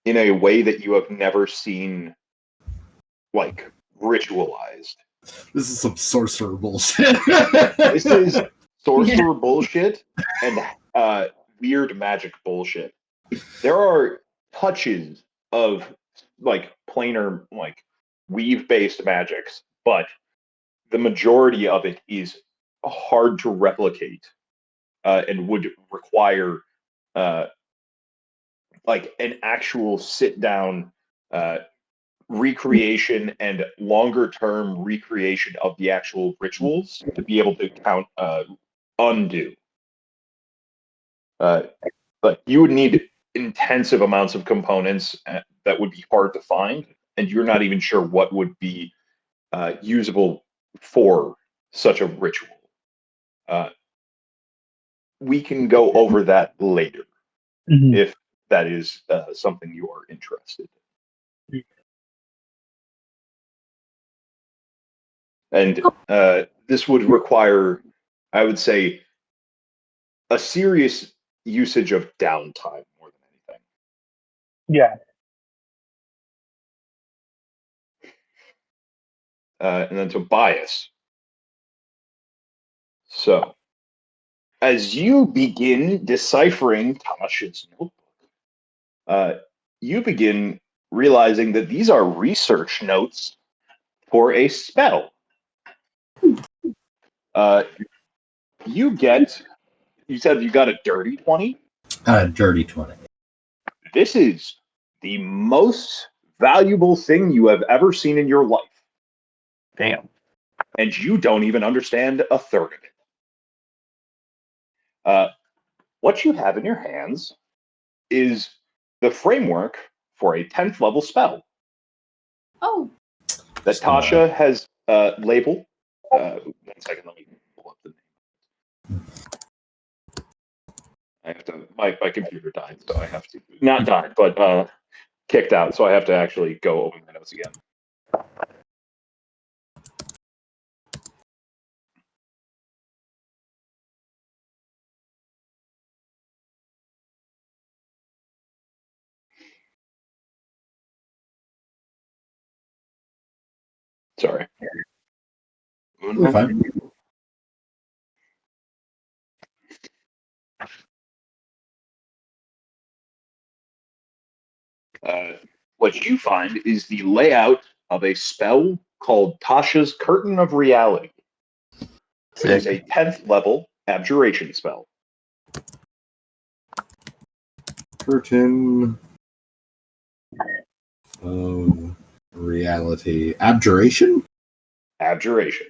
in a way that you have never seen like ritualized. This is some sorcerer bullshit. This is sorcerer bullshit and weird magic bullshit. There are touches of like planar like weave based magics, but the majority of it is hard to replicate and would require like an actual sit down recreation and longer term recreation of the actual rituals to be able to undo. But you would need intensive amounts of components that would be hard to find, and you're not even sure what would be usable for such a ritual. We can go over that later if that is something you are interested in. And this would require, I would say, a serious usage of downtime more than anything. Yeah. And then Tobias. So, as you begin deciphering Tasha's notebook, you begin realizing that these are research notes for a spell. You said you got a dirty 20? Dirty 20. This is the most valuable thing you have ever seen in your life. Damn. And you don't even understand a third of it. What you have in your hands is the framework for a 10th level spell. Oh. That Tasha has labeled. 1 second, let me pull up the name. I have to. My computer died, so I have to. Not died, but kicked out, so I have to actually go open my notes again. Sorry. We're fine. What you find is the layout of a spell called Tasha's Curtain of Reality. It is a 10th level abjuration spell. Curtain of Reality. Abjuration? Abjuration.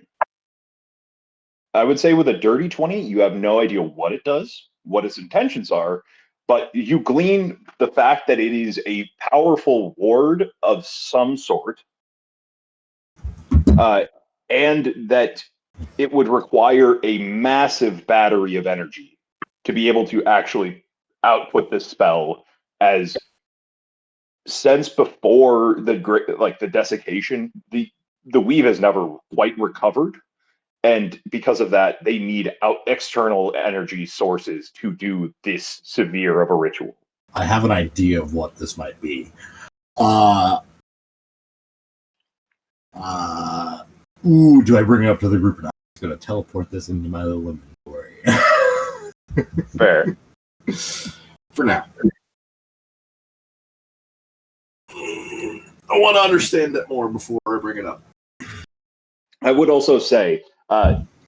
I would say with a dirty 20, you have no idea what it does, what its intentions are, but you glean the fact that it is a powerful ward of some sort, and that it would require a massive battery of energy to be able to actually output this spell. As since before the desiccation, the weave has never quite recovered. And because of that, they need external energy sources to do this severe of a ritual. I have an idea of what this might be. Do I bring it up to the group or not? I'm going to teleport this into my little inventory. Fair. For now. I want to understand it more before I bring it up. I would also say,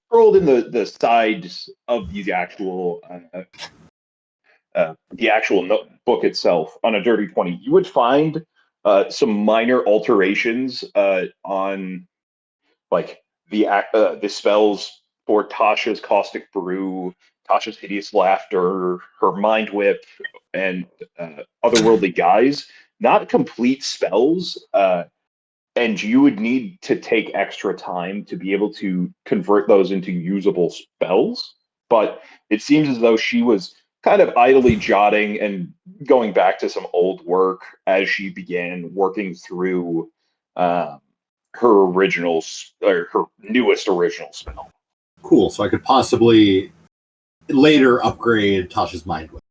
scrolled in the sides of the actual notebook itself on a dirty 20, you would find some minor alterations on like the spells for Tasha's Caustic Brew, Tasha's Hideous Laughter, her Mind Whip, and Otherworldly Guise. Not complete spells, and you would need to take extra time to be able to convert those into usable spells. But it seems as though she was kind of idly jotting and going back to some old work as she began working through her newest original spell. Cool. So I could possibly later upgrade Tasha's Mind Whip.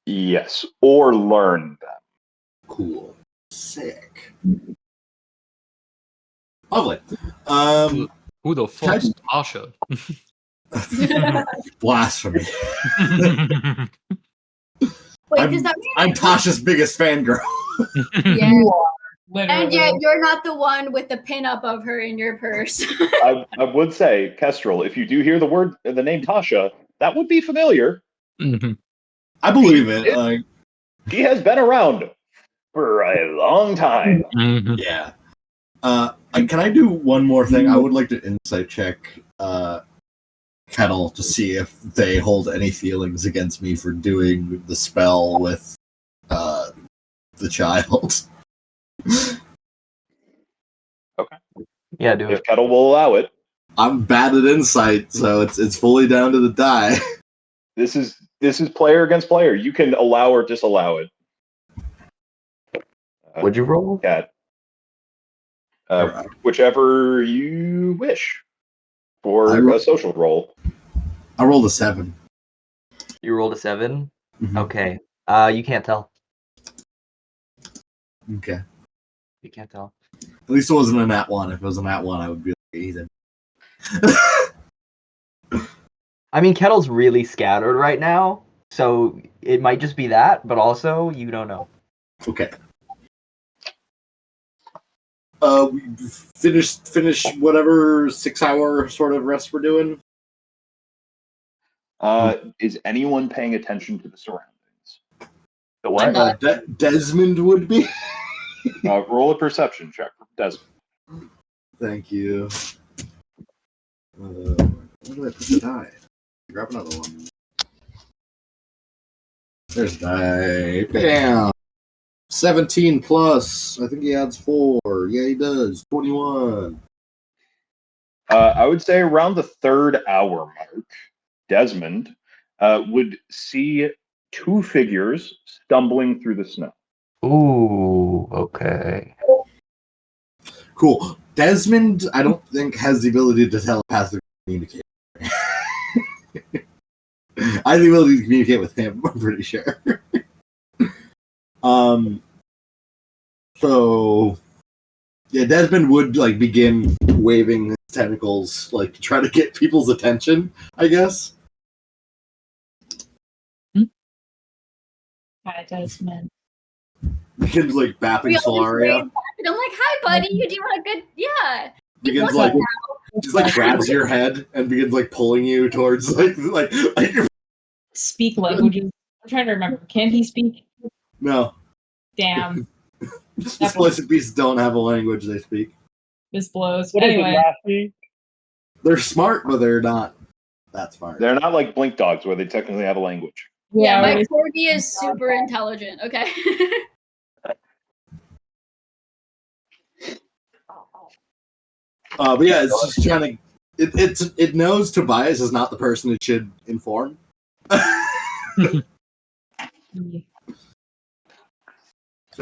Yes, or learn them. Cool. Sick. Lovely. Who the fuck is Tasha? Blasphemy. Wait, does that mean I'm Tasha's biggest fangirl. Yeah. Literally. And yet you're not the one with the pinup of her in your purse. I would say, Kestrel, if you do hear the name Tasha, that would be familiar. Mhm. I believe it. She has been around for a long time. Mhm. Yeah. Can I do one more thing? I would like to insight check Kettle to see if they hold any feelings against me for doing the spell with the child. Yeah, do If it. Kettle will allow it, I'm bad at insight, so it's fully down to the die. this is player against player. You can allow or disallow it. What'd you roll? Cat. Whichever you wish for a social roll. I rolled a 7. You rolled a 7? Mhm. Okay. You can't tell. Okay. You can't tell. At least it wasn't a nat 1. If it was a nat 1, I would be like, he's in. I mean, Kettle's really scattered right now, so it might just be that, but also, you don't know. Okay. We finish whatever 6-hour sort of rest we're doing. Is anyone paying attention to the surroundings? The what? Desmond would be. Roll a perception check for Desmond. Thank you. Where do I put the die? Grab another one. There's die. Bam! 17 plus. I think he adds 4. Yeah, he does. 21. I would say around the 3rd hour mark, Desmond would see 2 figures stumbling through the snow. Ooh, okay. Cool. Desmond, I don't think, has the ability to telepathically communicate. I have the ability to communicate with him, I'm pretty sure. So yeah, Desmond would like begin waving his tentacles, like to try to get people's attention, I guess. Hi, Desmond. Begins like bapping We all just wave Solaria. back, and I'm like, "Hi, buddy. You doing a good? Yeah." Begins What's like up just like grabs your head and begins like pulling you towards like Speak languages. I'm trying to remember. Can he speak? no. Damn, The Spliced Beasts don't have a language they speak. this blows. What is Anyway, it, Lassie? They're smart, but they're not that smart. They're not like blink dogs where they technically have a language. Yeah, my we're- corgi is super intelligent. Okay. But yeah, it's just trying to. It knows Tobias is not the person it should inform. So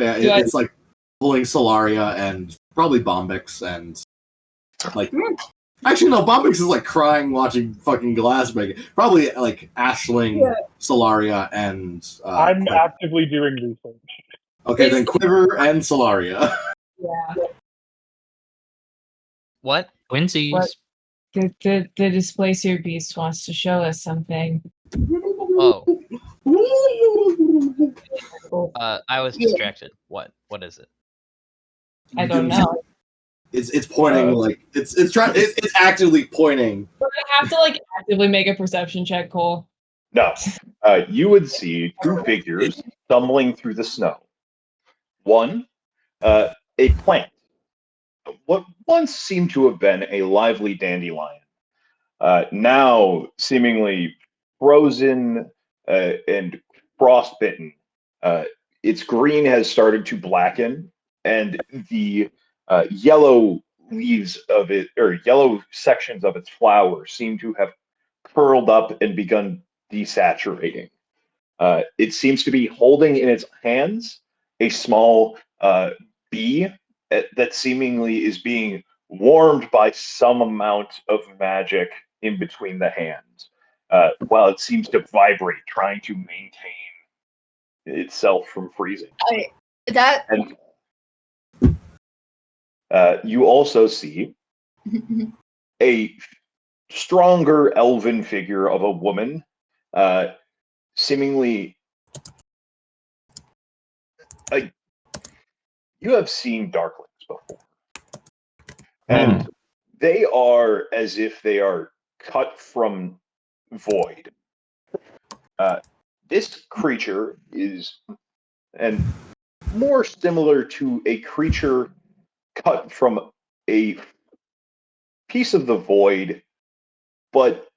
yeah, it's like pulling Solaria and probably Bombix and like. Actually, no, Bombix is like crying watching fucking Glass break. Probably like Ashling, Solaria, and. I'm Quiver. actively doing research. Okay, then Quiver and Solaria. yeah. What? Twinsies. What? The Displacer Beast wants to show us something. Oh, I was distracted. What? What is it? I don't know. It's pointing like it's trying it's actively pointing. We're gonna have to like actively make a perception check, Cole. No. You would see 2 figures stumbling through the snow. One, a plant. What once seemed to have been a lively dandelion, now seemingly frozen and frostbitten. Its green has started to blacken, and the yellow leaves of it, or yellow sections of its flowers, seem to have curled up and begun desaturating. It seems to be holding in its hands a small bee that seemingly is being warmed by some amount of magic in between the hands, while it seems to vibrate, trying to maintain itself from freezing. That And you also see a stronger elven figure of a woman, seemingly. You have seen darklings before, and they are as if they are cut from void. This creature is, and more similar to a creature cut from a piece of the void, but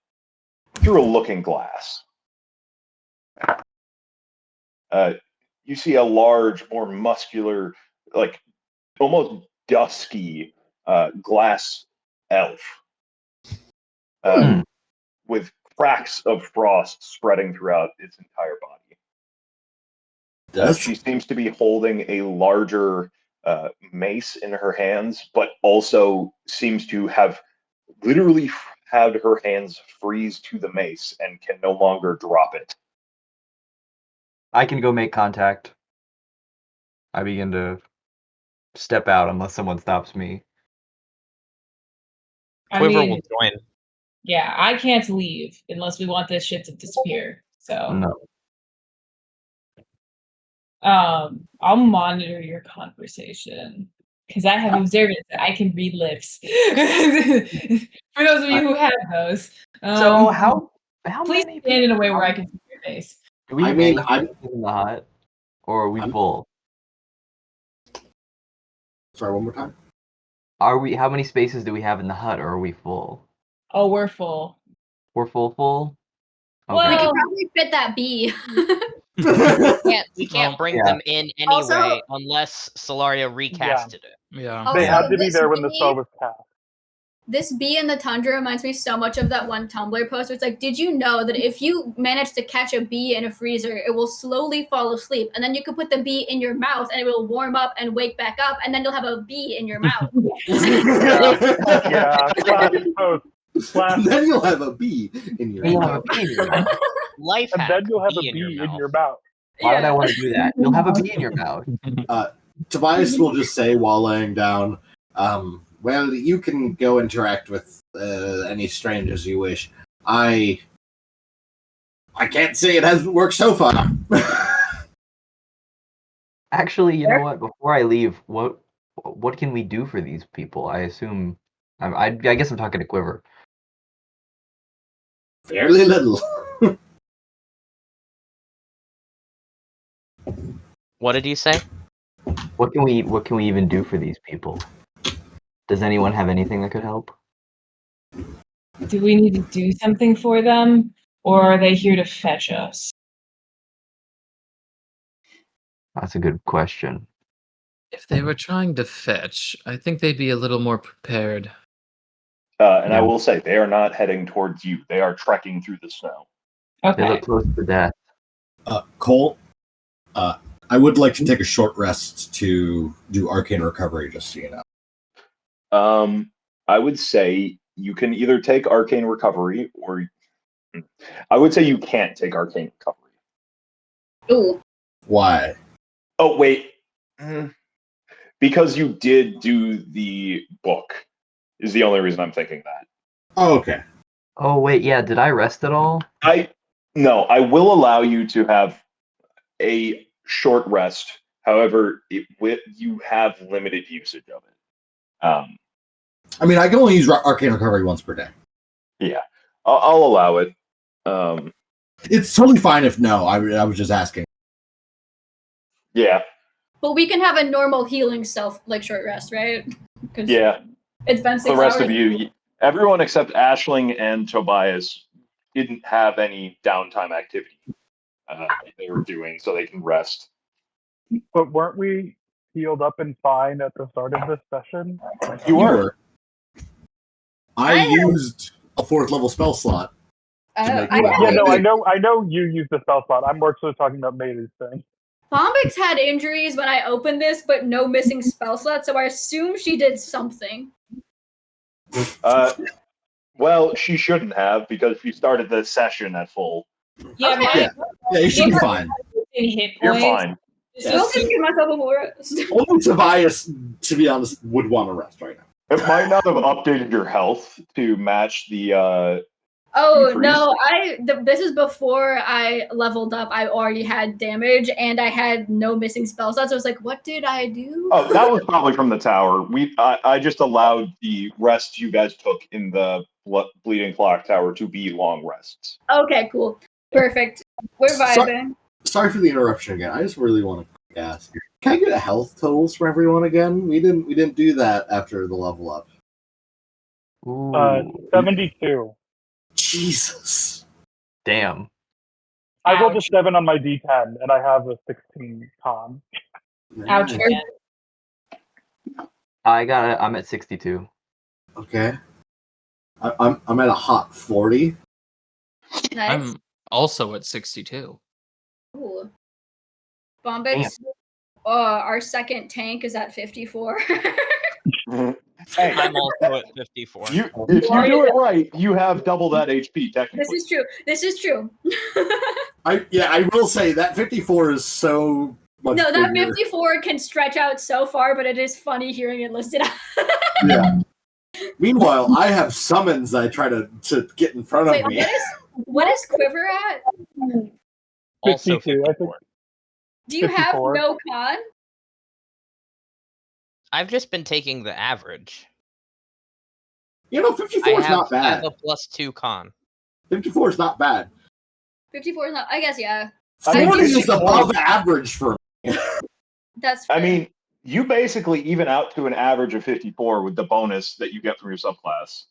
through a looking glass. You see a large, more muscular, like almost dusky glass elf with cracks of frost spreading throughout its entire body. She seems to be holding a larger mace in her hands, but also seems to have literally had her hands freeze to the mace and can no longer drop it. I can go make contact. I begin to step out unless someone stops me. Quiver will join. Yeah, I can't leave unless we want this shit to disappear. So No. I'll monitor your conversation because I have observance that I can read lips. For those of you who have those. So how please many stand in a way where I can see your face. Do we have any spaces in the hut? Or are we full? Sorry, one more time. How many spaces do we have in the hut, or are we full? Oh, we're full. We're full? We could probably fit that bee. We can't bring them in anyway unless Solaria recasted it. Yeah. They had Also, to be this there when the bee- spell was cast. This bee in the tundra reminds me so much of that one Tumblr post where it's like, did you know that if you manage to catch a bee in a freezer, it will slowly fall asleep, and then you can put the bee in your mouth and it will warm up and wake back up, and then you'll have a bee in your mouth. Yeah, classic post. Then you'll have a bee in your mouth. Life And hack, then you'll have a bee in bee your in mouth. your mouth. Why would I want to do that? You'll have a bee in your mouth. Tobias will just say while laying down, well, you can go interact with any strangers you wish. I can't say it hasn't worked so far. Actually, you know what? Before I leave, what can we do for these people? I assume I guess I'm talking to Quiver. Fairly little. What did you say? What can we even do for these people? Does anyone have anything that could help? Do we need to do something for them, or are they here to fetch us? That's a good question. If they were trying to fetch, I think they'd be a little more prepared. And I will say, they are not heading towards you. They are trekking through the snow. They look close to death. Cole, I would like to take a short rest to do arcane recovery, just so you know. I would say you can either take arcane recovery, or I would say you can't take arcane recovery. Ooh. Why? Oh, wait. Because you did do the book is the only reason I'm thinking that. Oh, okay. Oh, wait, yeah, did I rest at all? No, I will allow you to have a short rest. However, you have limited usage of it. I mean, I can only use arcane recovery once per day. Yeah, I'll allow it. It's totally fine if no. I was just asking. Yeah. But we can have a normal healing short rest, right? Yeah. It's been 6 The rest hours. of you, everyone except Aisling and Tobias, didn't have any downtime activity they were doing, so they can rest. But weren't we healed up and fine at the start of this session? You were. I used a 4th level spell slot. I know you used the spell slot. I'm more so talking about May's thing. Bombix had injuries when I opened this, but no missing spell slots, so I assume she did something. Well, she shouldn't have, because she started the session at full. Yeah, Okay. Yeah, you should be fine. You're fine. Still can give myself a full rest. Only Tobias, to be honest, would want to rest right now. It might not have updated your health to match the. Oh no! This is before I leveled up. I already had damage, and I had no missing spell slots. I was like, "What did I do?" Oh, that was probably from the tower. I just allowed the rest you guys took in the Bleeding Clock Tower to be long rests. Okay, cool, perfect. We're vibing. Sorry for the interruption again. I just really want to ask: can I get a health totals for everyone again? We didn't do that after the level up. 72. Jesus. Damn. I rolled a Ouch. 7 on my D10, and I have a 16 con. Ouch Nice. again. I'm at 62. Okay. I'm at a hot 40. Nice. I'm also at 62. Cool. Bombix, our second tank is at 54. Hey, I'm also at 54. if you do it right, you have double that HP technically. This is true. This is true. I will say that 54 is so much No, that bigger. 54 can stretch out so far, but it is funny hearing it listed out. Yeah. Meanwhile, I have summons that I try to get in front Wait, of me. what is Quiver at? Also 52, I 54. think. Do you have 54. no con? I've just been taking the average. 54 is not I have bad. a +2 con. 54 is not bad. 54 is not. I guess yeah. 40 think is it's above 20. average for me. That's. Fair. I mean, you basically even out to an average of 54 with the bonus that you get from your subclass.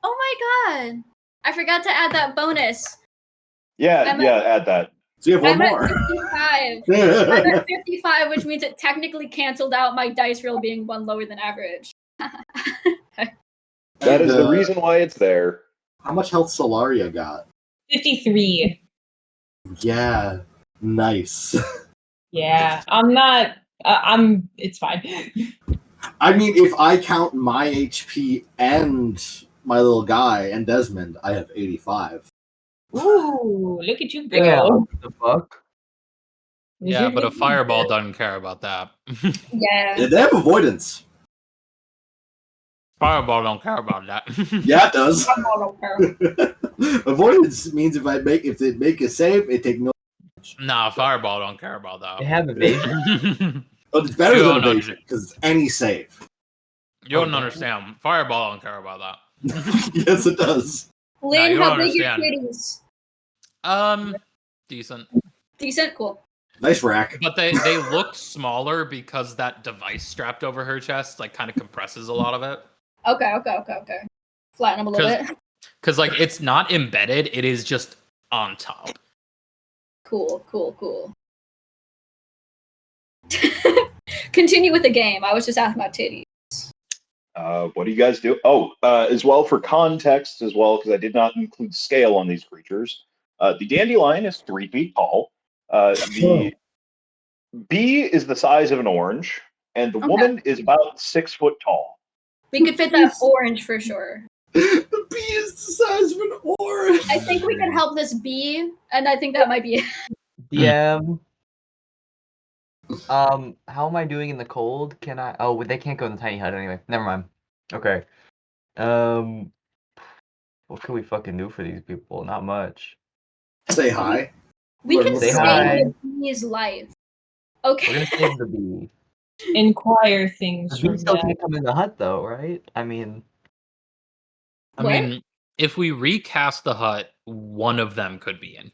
Oh my god! I forgot to add that bonus. Yeah, I'm add that. So you have one I'm more. at 55. I'm at 55, which means it technically canceled out my dice roll being one lower than average. That is the reason why it's there. How much health Solaria got? 53. Yeah, nice. Yeah, I'm not. It's fine. I mean, if I count my HP and my little guy and Desmond, I have 85. Ooh, look at you go. Damn. What the fuck? Yeah, but a fireball doesn't care about that. Yeah. They have avoidance. Fireball don't care about that. Yeah, it does. I don't care. Avoidance means if they make a save, it take no. Nah, fireball don't care about They that. have evasion. But it's better You than don't evasion because it's any save. You don't understand. Fireball don't care about that. Yes, it does. Lynn, you how don't big your understand. titties? Decent. Decent? Cool. Nice rack. But they look smaller because that device strapped over her chest like kind of compresses a lot of it. Okay. Flatten them a little bit. Because like it's not embedded, it is just on top. Cool. Continue with the game. I was just asking about titties. What do you guys do? Oh, as well for context as well, because I did not include scale on these creatures. The dandelion is 3 feet tall. The bee is the size of an orange, and the woman is about 6 foot tall. We could fit that orange for sure. The bee is the size of an orange. I think we can help this bee, and I think that might be it. DM. How am I doing in the cold? Can I? Oh, they can't go in the tiny hut anyway. Never mind. Okay. What can we fucking do for these people? Not much. Say hi. We can Say save hi. the bee's life. We're Okay. gonna save the bee. Inquire things The from bee still that. can't come in the hut though, right? I mean, I What? mean, if we recast the hut, one of them could be in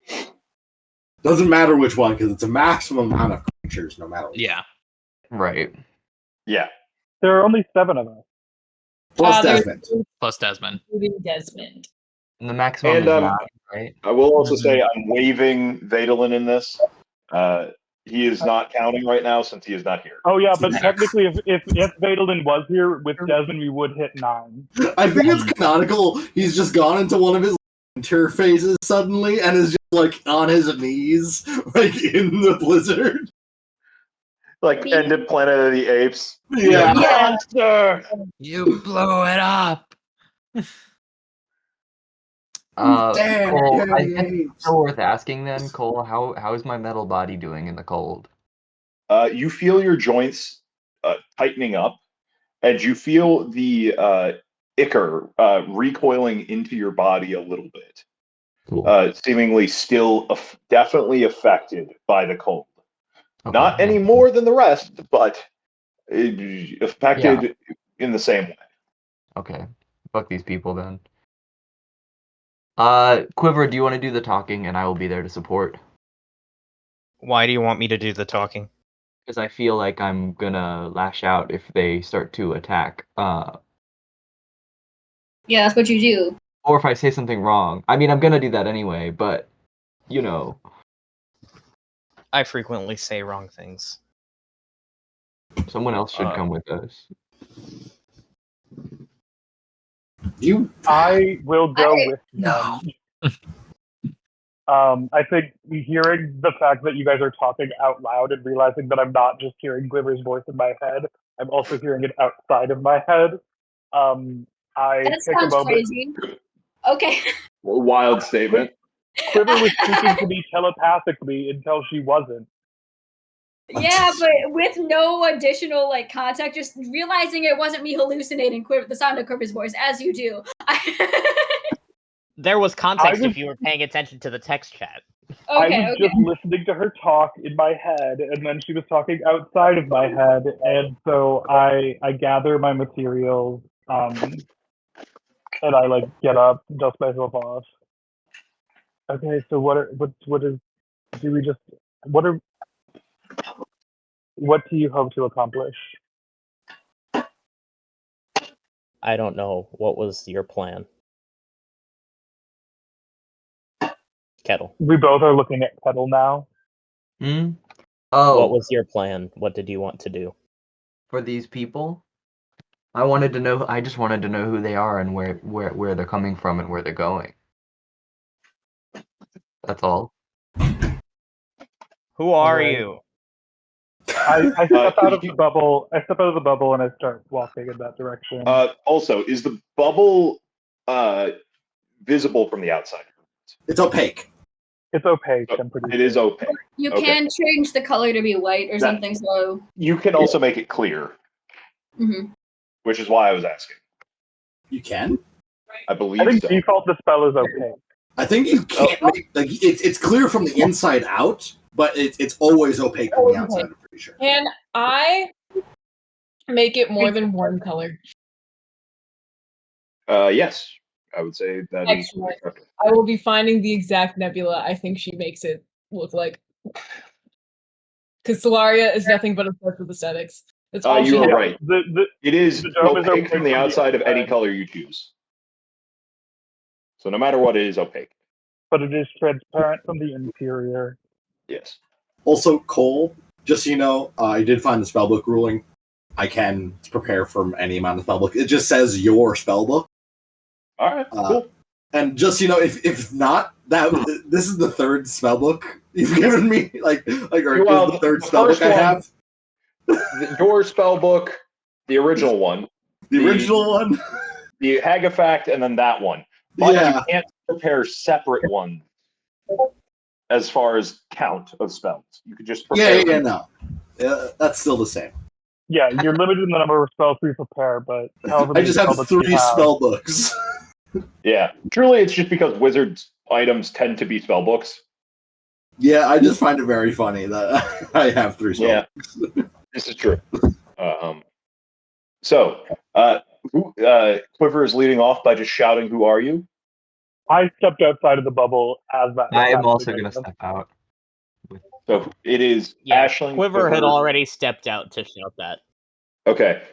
here. Doesn't matter which one because it's a maximum amount of creatures, no matter what. Yeah. right. Yeah. There are only 7 of us. Plus There's Desmond. Plus Desmond. including Desmond. And the maximum And, is 9, right? I will also Mhm. say I'm waiving Vadalin in this. He is not counting right now since he is not here. Oh yeah, but Yeah. technically, if Vadalin was here with Desmond, we would hit 9. I think it's canonical. He's just gone into one of his winter phases suddenly and is just like on his knees, like in the blizzard. Like ended Planet of the Apes. Yeah. Monster! You blew it up. Damn, Cole, I Planet of guess the it's Apes. still worth asking then, Cole. How is my metal body doing in the cold? You feel your joints tightening up, and you feel the ichor recoiling into your body a little bit. Cool. Seemingly still definitely affected by the cold. Okay. Not any more than the rest, but affected in the same way. Okay. Fuck these people then. Quiver, do you want to do the talking and I will be there to support? Why do you want me to do the talking? Because I feel like I'm gonna lash out if they start to attack. Yeah, that's what you do. Or if I say something wrong. I mean, I'm gonna do that anyway, but, I frequently say wrong things. someone else should come with us. I will go with No. them. I think hearing the fact that you guys are talking out loud and realizing that I'm not just hearing Quiver's voice in my head, I'm also hearing it outside of my head. I That take a sounds moment. crazy. Okay. Wild statement. Quiver was speaking to me telepathically until she wasn't. Yeah, but with no additional like contact, just realizing it wasn't me hallucinating the sound of Quiver's voice, as you do. There was context was- if you were paying attention to the text chat. I Okay, was okay. just listening to her talk in my head, and then she was talking outside of my head, and so I gather my materials, and I like get up, dust myself off. Okay, so what do you hope to accomplish? I don't know. What was your plan? Kettle. We both are looking at Kettle now. Oh, What was your plan? What did you want to do? for these people? I just wanted to know who they are and where they're coming from and where they're going. That's all. Who are Alright. you? I step out of the bubble. I step out of the bubble and I start walking in that direction. Also, is the bubble visible from the outside? It's opaque. It's opaque. I'm pretty It is sure. opaque. You Okay. can change the color to be white or That- something, so. You can also make it clear, Mhm. which is why I was asking. You can? I believe I think so. default the spell is opaque. I think you can't make it's clear from the inside out, but it's always opaque from the outside, I'm pretty sure. Can I make it more than one color? Yes, I would say that is Excellent. correct. I will be finding the exact nebula I think she makes it look like. Because Solaria is nothing but obsessed with aesthetics. That's all she You are has. right. It is the dome is opaque from the outside of any outside, color you choose. So no matter what, it is opaque. but it is transparent from the interior. Yes. Also, Cole, just so you know, I did find the spellbook ruling. I can prepare from any amount of spellbook. It just says your spellbook. All right. Cool. And just so you know, if not that, this is the third spellbook you've given me. Or Well, this is the third the spellbook first I one- have. Your spell book, the original one, The original one. the Hagafact, and then that one. But Yeah. you can't prepare separate ones as far as count of spells. You could just prepare. No. That's still the same. Yeah, you're limited in the number of spells we prepare, but however I many just have spellbooks you 3 have. spell books. Yeah. Truly, it's just because wizards' items tend to be spell books. Yeah, I just find it very funny that I have 3 spell Yeah. books. This is true. So, Quiver is leading off by just shouting, "Who are you?" I stepped outside of the bubble as that. I am happened also again. gonna step out. So it is Yeah, Aisling. Quiver had already stepped out to shout that. Okay.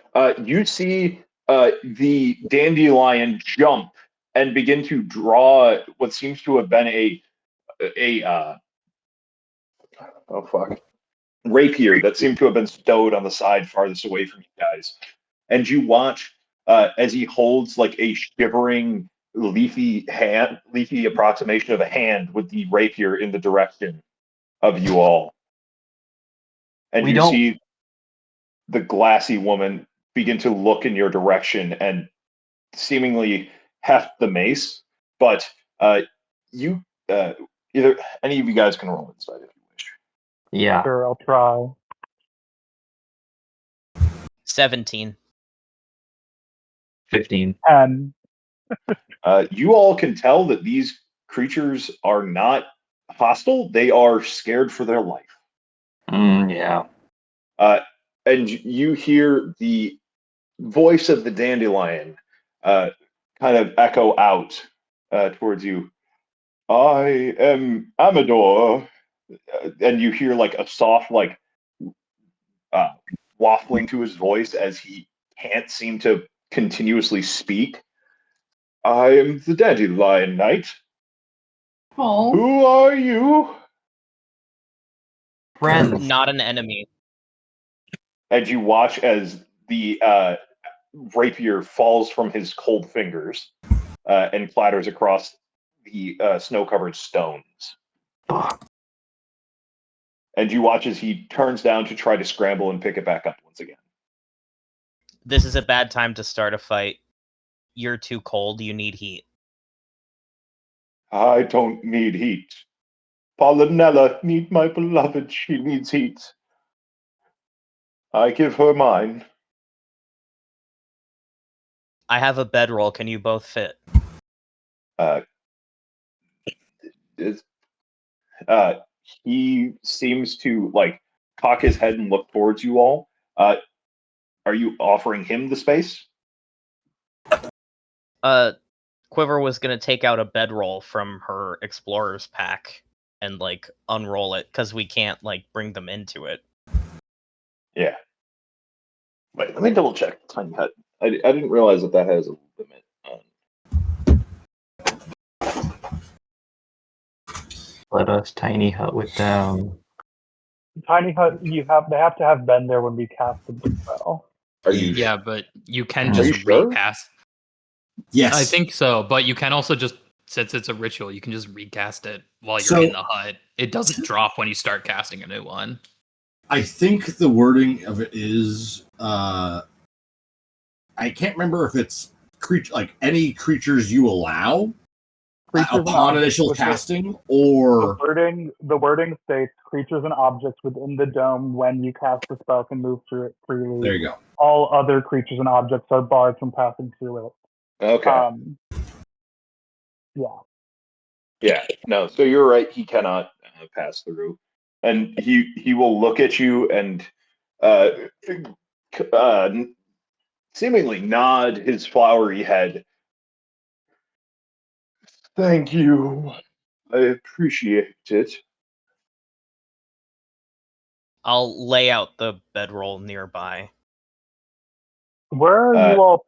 You see the dandelion jump and begin to draw what seems to have been a rapier that seemed to have been stowed on the side farthest away from you guys. And you watch as he holds like a shivering, leafy approximation of a hand with the rapier in the direction of you all. And you see the glassy woman begin to look in your direction and seemingly heft the mace, but you either any of you guys can roll inside if you wish. Yeah. Sure, I'll try. 17. 15. 10. You all can tell that these creatures are not hostile; they are scared for their life. Yeah. And you hear the voice of the dandelion kind of echo out towards you. I am Amador, and you hear like a soft waffling to his voice as he can't seem to continuously speak. I am the Dandelion Knight. Oh. Who are you? Friends. Not an enemy. And you watch as the rapier falls from his cold fingers and clatters across the snow-covered stones. And you watch as he turns down to try to scramble and pick it back up once again. This is a bad time to start a fight. You're too cold. You need heat. I don't need heat. Pollinella need my beloved. She needs heat. I give her mine. I have a bedroll. Can you both fit? Uh, he seems to like cock his head and look towards you all. Are you offering him the space? Quiver was gonna take out a bedroll from her explorer's pack and like unroll it because we can't like bring them into it. Yeah. Wait, let me double check. Tiny hut. I didn't realize that has a limit. Let us tiny hut with them. Tiny hut, they have to have been there when we casted the spell. Are you? Yeah, but you can Are just you sure? recast. Yes. I think so, but you can also just, since it's a ritual, you can just recast it while you're So- in the hut. It doesn't drop when you start casting a new one. I think the wording of it is I can't remember if it's any creatures you allow upon initial casting, or The wording states creatures and objects within the dome when you cast the spell can move through it freely. there you go. All other creatures and objects are barred from passing through it. Okay. Yeah. Yeah. No. So you're right. He cannot pass through, and he will look at you and uh, seemingly nod his flowery head. Thank you. I appreciate it. I'll lay out the bedroll nearby. Where are you all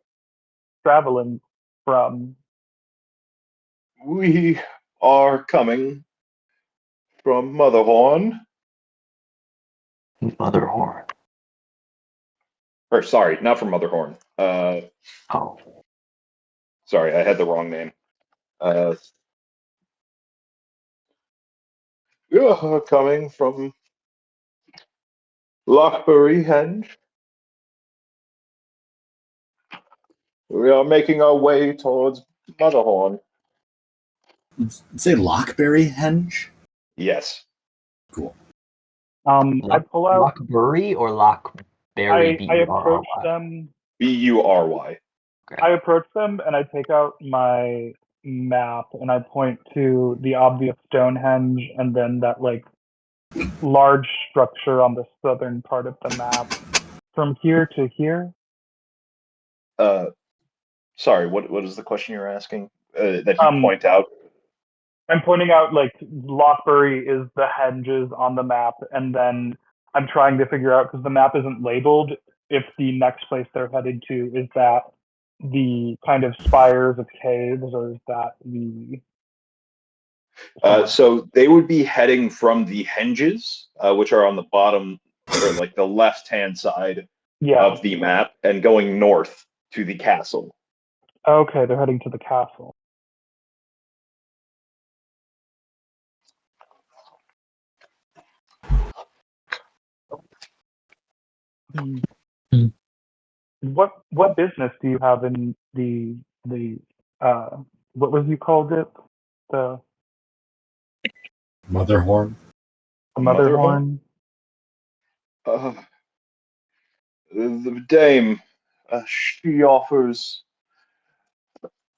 traveling from? We are coming from Motherhorn. Motherhorn. Or sorry, not from Motherhorn. Oh. Sorry, I had the wrong name. We are coming from Lochbury Henge. We are making our way towards Motherhorn. Say Lochberry Henge. Yes. Cool. I pull out. Lochbury or Lochberry? I approach them. Bury. I approach them and I take out my map and I point to the obvious Stonehenge and then that like large structure on the southern part of the map. From here to here. Sorry, what is the question you're asking? That you point out? I'm pointing out like Lochbury is the henges on the map, and then I'm trying to figure out because the map isn't labeled if the next place they're headed to is that the kind of spires of caves or is that the So they would be heading from the henges, which are on the bottom or like the left-hand side of the map, and going north to the castle. Okay, they're heading to the castle. What business do you have in the what was you called it? The Motherhorn. Motherhorn? The dame, she offers,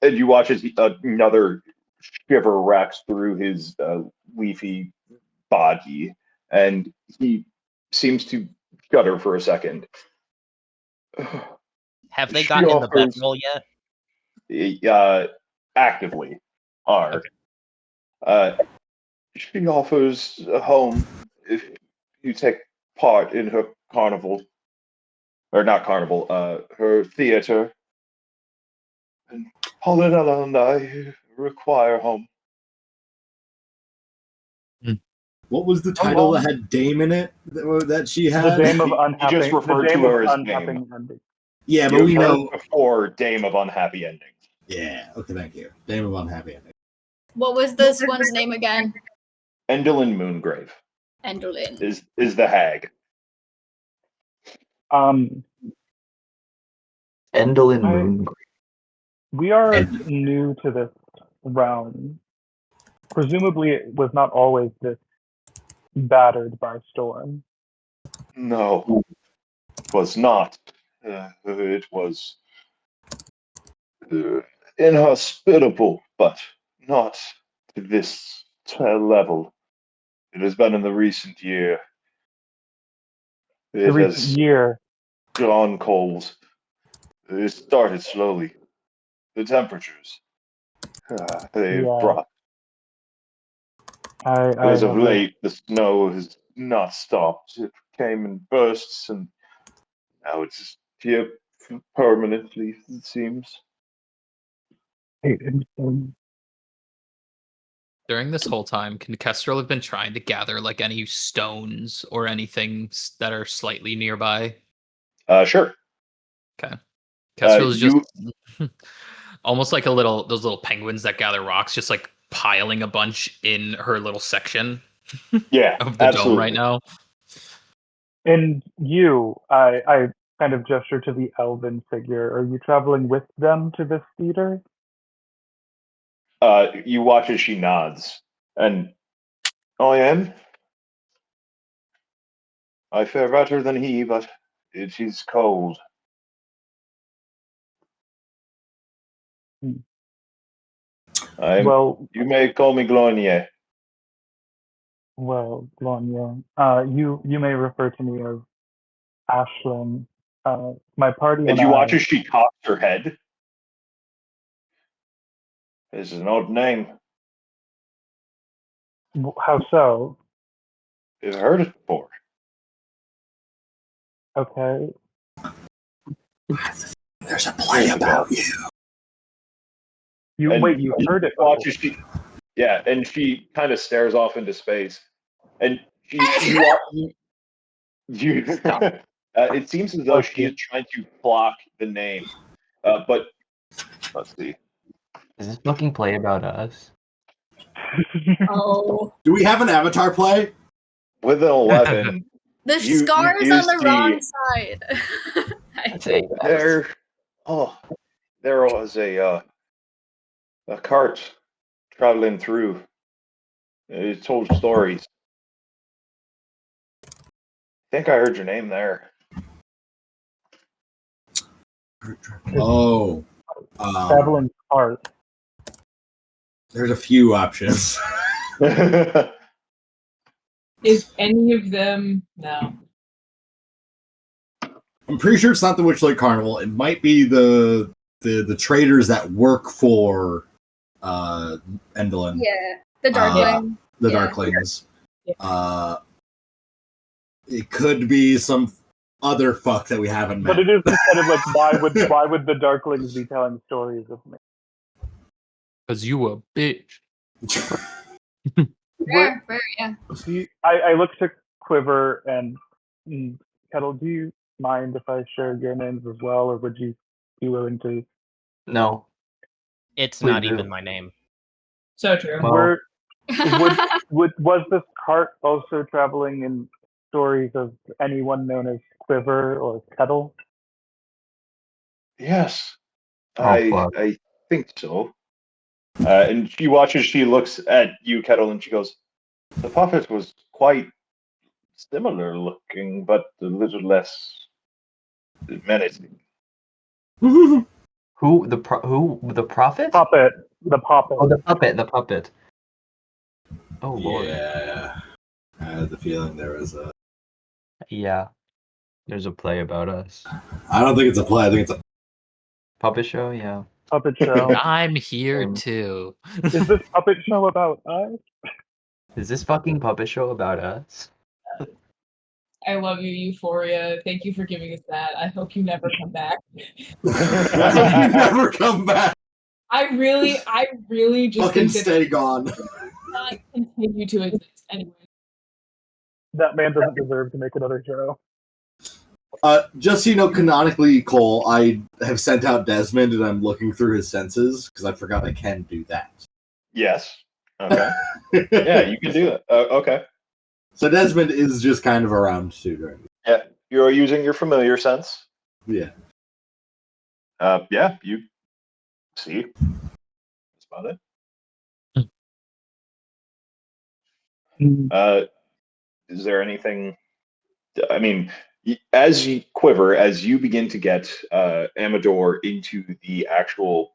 and you watch as another shiver racks through his leafy body, and he seems to shudder for a second. Have they She gotten in the offers- bedroll yet? Actively are. Okay. She offers a home if you take part in her carnival, or not carnival, her theater. And Paladella and I require home. What was the title that had Dame in it that she The had? Dame of He just Unhappy. referred the Dame to her of as Unhappy Dame. Ending. Yeah, but You've we heard know. before Dame of Unhappy Endings. Yeah. Okay. Thank you. Dame of Unhappy Ending. What was this one's name again? Endolin Moongrave Endolin. is the hag. Endolin I- Moon. We are new to this realm. Presumably, it was not always this battered by storm. No, it was not. It was inhospitable, but not to this level. It has been in the recent year. The It recent has year, gone cold. It started slowly. The temperatures, they've Yeah. dropped. I As of have late, the snow has not stopped. It came in bursts, and now it's here permanently, it seems. During this whole time, can Kestrel have been trying to gather like any stones or anything that are slightly nearby? Sure. Okay. Kestrel is you just almost like those little penguins that gather rocks, just like piling a bunch in her little section Yeah, of the dome right absolutely. now. And you, I kind of gesture to the elven figure. Are you traveling with them to this theater? You watch as she nods, and I am. I fare better than he, but it is cold. Well, You may call me Glornier. Glonia, you may refer to me as Ashlyn. My party And and you watch I. as she cocks her head. This is an odd name. How so? You've heard it before. Okay. There's a play about you. You heard it. Watch as she, yeah, and she kind of stares off into space, and you it seems as though she is trying to block the name, but let's see. Is this fucking play about us? Oh. Do we have an Avatar play? With an 11, The You- scar is you on the see- wrong side. I'd say yes. there was a cart traveling through. It told stories. I think I heard your name there. Oh. Traveling cart. There's a few options. Is any of them no? I'm pretty sure it's not the Witchlight Carnival. It might be the traders that work for Endolin. Yeah, the Darkling. The Yeah. Darklings. Yeah. It could be some other fuck that we haven't met. But it is kind of like why would the Darklings be telling stories of me? Because you a bitch. Fair, yeah. I look to Quiver and Kettle. Do you mind if I share your names as well, or would you be willing to? No. It's Please not do. even my name. So true. Well- Was this cart also traveling in stories of anyone known as Quiver or Kettle? Yes, Oh, fuck. I think so. And she watches. She looks at you, Kettle, and she goes, "The puppet was quite similar looking, but a little less menacing." Who the prophet? Puppet, the puppet. Oh, the puppet. Oh lord. Yeah. I had the feeling there was a. Yeah. There's a play about us. I don't think it's a play. I think it's a. Puppet show, yeah. Puppet show. I'm here too. Is this puppet show about us? Is this fucking puppet show about us? I love you, Euphoria. Thank you for giving us that. I hope you never come back. I hope you never come back. I really just Fucking think that stay gone. not continue to exist anyway. That man doesn't deserve to make another hero. Just so you know, canonically, Cole, I have sent out Desmond and I'm looking through his senses because I forgot I can do that. Yes. Okay. Yeah, you can do that. Okay. So Desmond is just kind of around too during. Yeah, you're using your familiar sense. Yeah. Yeah, you see. That's about it. Is there anything? I mean, as you quiver, as you begin to get Amador into the actual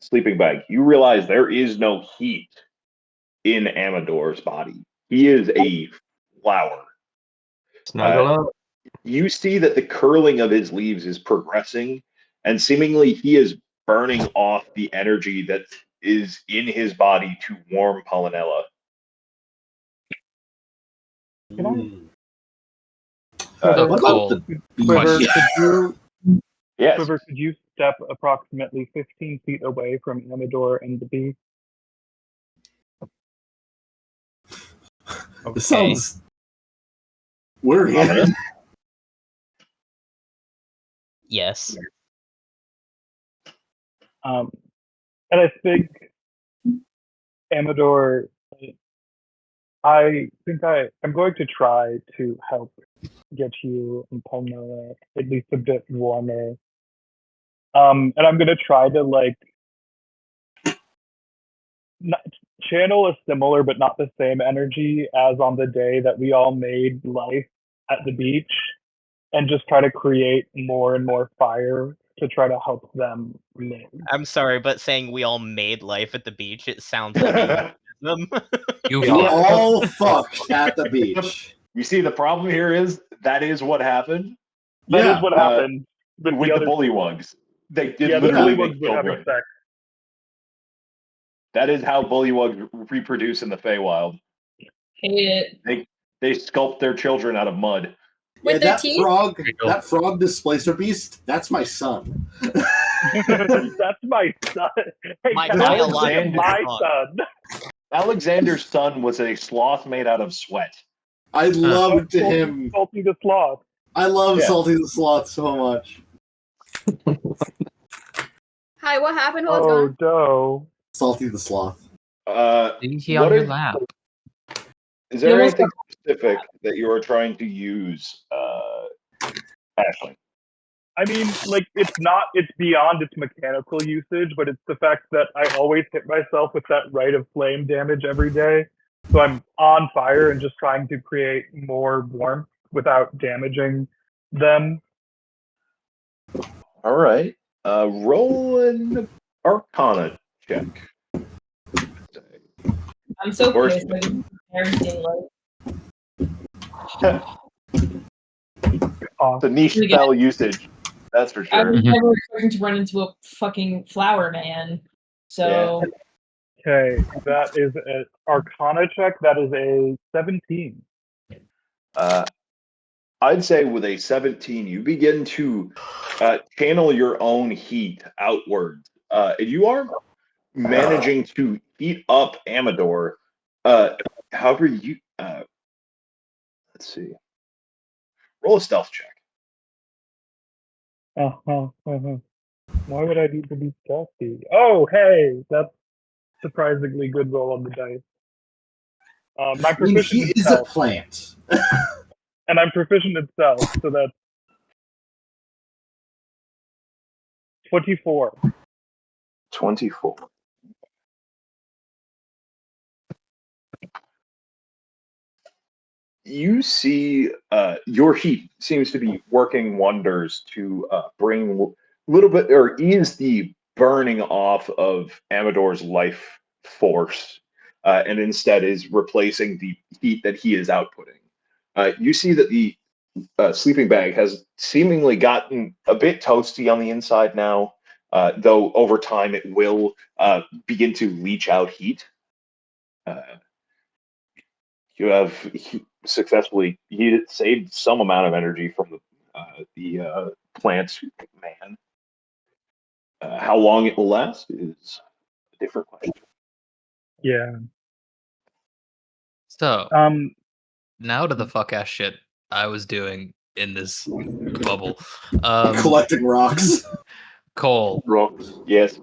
sleeping bag, you realize there is no heat in Amador's body. He is a flower. Snuggle up. You see that the curling of his leaves is progressing, and seemingly he is burning off the energy that is in his body to warm Pollinella. Can I? So what Cole, about the Quiver, question. could you, Yes. Quiver, could you step approximately 15 feet away from Amador and the bee? This sounds. Where are we at? Yes. And I think Amador, I think I'm going to try to help get you and Palmella at least a bit warmer. And I'm going to try to channel a similar but not the same energy as on the day that we all made life at the beach, and just try to create more and more fire to try to help them live. I'm sorry, but saying we all made life at the beach, it sounds like them. You We fuck. all fucked at the beach. You see, the problem here is that is what happened That Yeah. is what happened with the the other bullywugs. They did Yeah, the literally bullywugs make would have children. sex. That is how bullywugs reproduce in the Feywild. Hate it. They sculpt their children out of mud. With their teeth? That frog displacer beast, that's my son. That's my son. Hey, My Cal, biological my son. son. Alexander's son was a sloth made out of sweat. I loved Salty- him. Salty the sloth. I love Yeah. Salty the Sloth so much. Hi, what happened? Who was Oh, gone? doe. Salty the Sloth. Is he on what your are- lap? Is there You almost anything specific that you are trying to use, Ashley? I mean, it's beyond its mechanical usage, but it's the fact that I always hit myself with that Rite of Flame damage every day. So I'm on fire and just trying to create more warmth without damaging them. All right. Roll an Arcana check. I'm so Or- pissed. I didn't prepare daylight. It's a niche spell usage, that's for I sure. was never expecting to run into a fucking flower man. So Okay, that is an Arcana check. That is a 17. I'd say with a 17, you begin to channel your own heat outwards. You are managing to heat up Amador. However, you let's see. Roll a stealth check. Why would I need to be stealthy? Oh, hey, that's surprisingly good roll on the dice. My I mean, proficient he in is a stealth, plant. and I'm proficient in stealth, so that's 24. 24. You see your heat seems to be working wonders to bring a little bit or ease the burning off of Amador's life force, and instead is replacing the heat that he is outputting. You see that the sleeping bag has seemingly gotten a bit toasty on the inside now, though over time it will begin to leach out heat. You have successfully heated, saved some amount of energy from the plant man. How long it will last is a different question. Yeah. So Um. now to the fuck ass shit I was doing in this bubble. Collecting rocks. Cole, Rocks. Yes.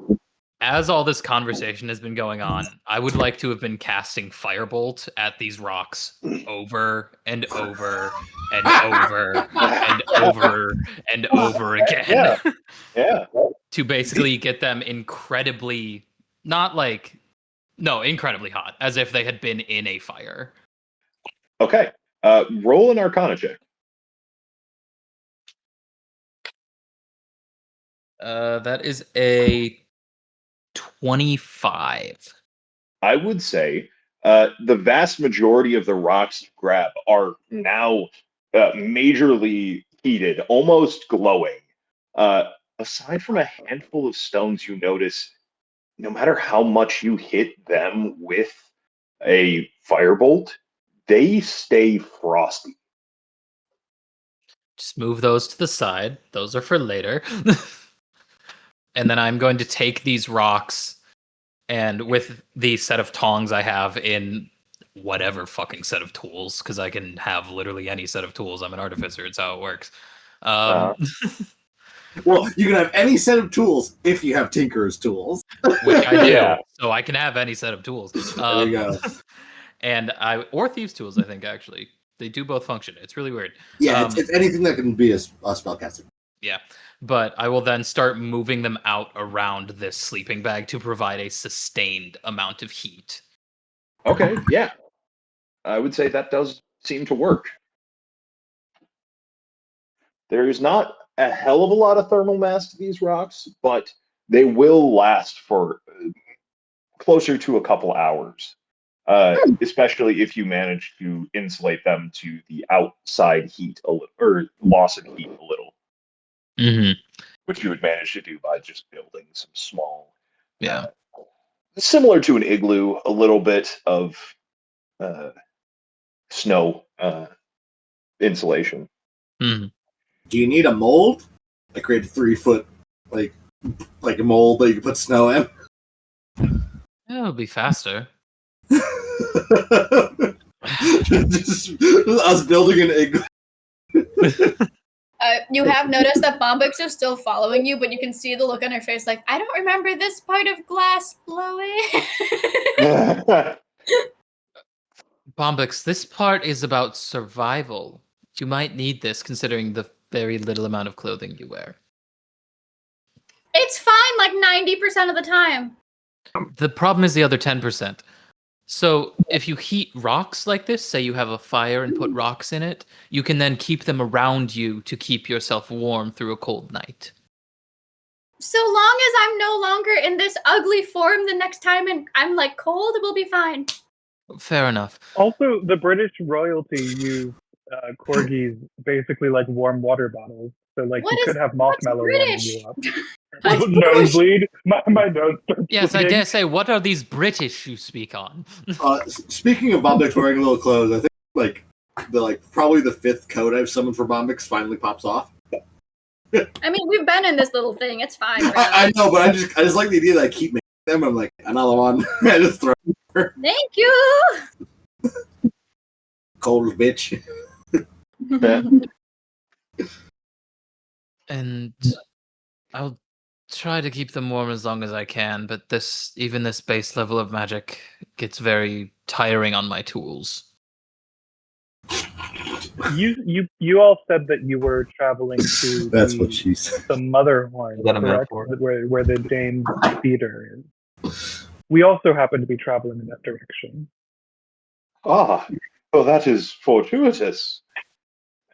as all this conversation has been going on, I would like to have been casting Firebolt at these rocks over and over and over and over and over again. Yeah. Yeah. To basically get them incredibly, not like, no, incredibly hot, as if they had been in a fire. Okay. Roll an Arcana check. That is a 25. I would say the vast majority of the rocks you grab are now majorly heated, almost glowing. Aside from a handful of stones, you notice no matter how much you hit them with a firebolt, they stay frosty. Just move those to the side. Those are for later. And then I'm going to take these rocks and with the set of tongs I have in whatever fucking set of tools, because I can have literally any set of tools. I'm an artificer. It's how it works. Well, you can have any set of tools if you have Tinker's tools. Which I do. Yeah. So I can have any set of tools. There you go. And or thieves' tools, I think, actually. They do both function. It's really weird. Yeah, it's anything that can be a spellcaster. Yeah. But I will then start moving them out around this sleeping bag to provide a sustained amount of heat. Okay, yeah. I would say that does seem to work. There is not a hell of a lot of thermal mass to these rocks, but they will last for closer to a couple hours, especially if you manage to insulate them to the outside heat a little, or loss of heat a little, which you would manage to do by just building some small, similar to an igloo, a little bit of snow insulation. Do you need a mold? I created 3-foot, like a mold that you can put snow in. Yeah, it'll be faster. Just us building an igloo. You have noticed that Bombix is still following you, but you can see the look on her face like, I don't remember this part of glass blowing. Bombix, this part is about survival. You might need this considering the very little amount of clothing you wear. It's fine like 90% of the time. The problem is the other 10%. So if you heat rocks like this, say you have a fire and put rocks in it, you can then keep them around you to keep yourself warm through a cold night. So long as I'm no longer in this ugly form the next time and I'm like cold, we'll be fine. Fair enough. Also, the British royalty use corgis basically like warm water bottles. So like you could have Mothmellow warming you up. Nosebleed. My nose starts Yes, I bleeding. dare say, what are these British you speak on? Speaking of Bombix wearing little clothes, I think probably the 5th code I've summoned for Bombix finally pops off. I mean, we've been in this little thing. It's fine. I know, but I just like the idea that I keep making them. I'm like, another one. I just throw her. Thank you. Cold bitch. And I'll try to keep them warm as long as I can, but even this base level of magic gets very tiring on my tools. You all said that you were traveling to That's what she said. the Motherhorn, That a correct? metaphor? Where the Dame theater is. We also happen to be traveling in that direction. Well, that is fortuitous.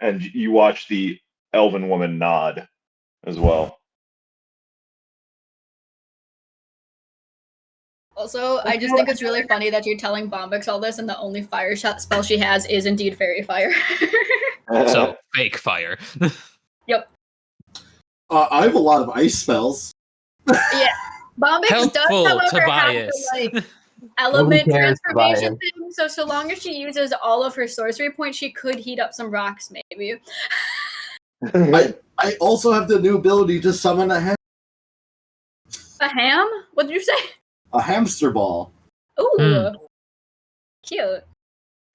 And you watch the elven woman nod as well. Also, I just think it's really funny that you're telling Bombix all this and the only fire spell she has is indeed fairy fire. So, fake fire. Yep. I have a lot of ice spells. Yeah. Bombix Helpful, does, however, Tobias. have the, element cares, transformation thing, so long as she uses all of her sorcery points, she could heat up some rocks, maybe. I also have the new ability to summon a head. A ham? What did you say? A hamster ball. Ooh, cute.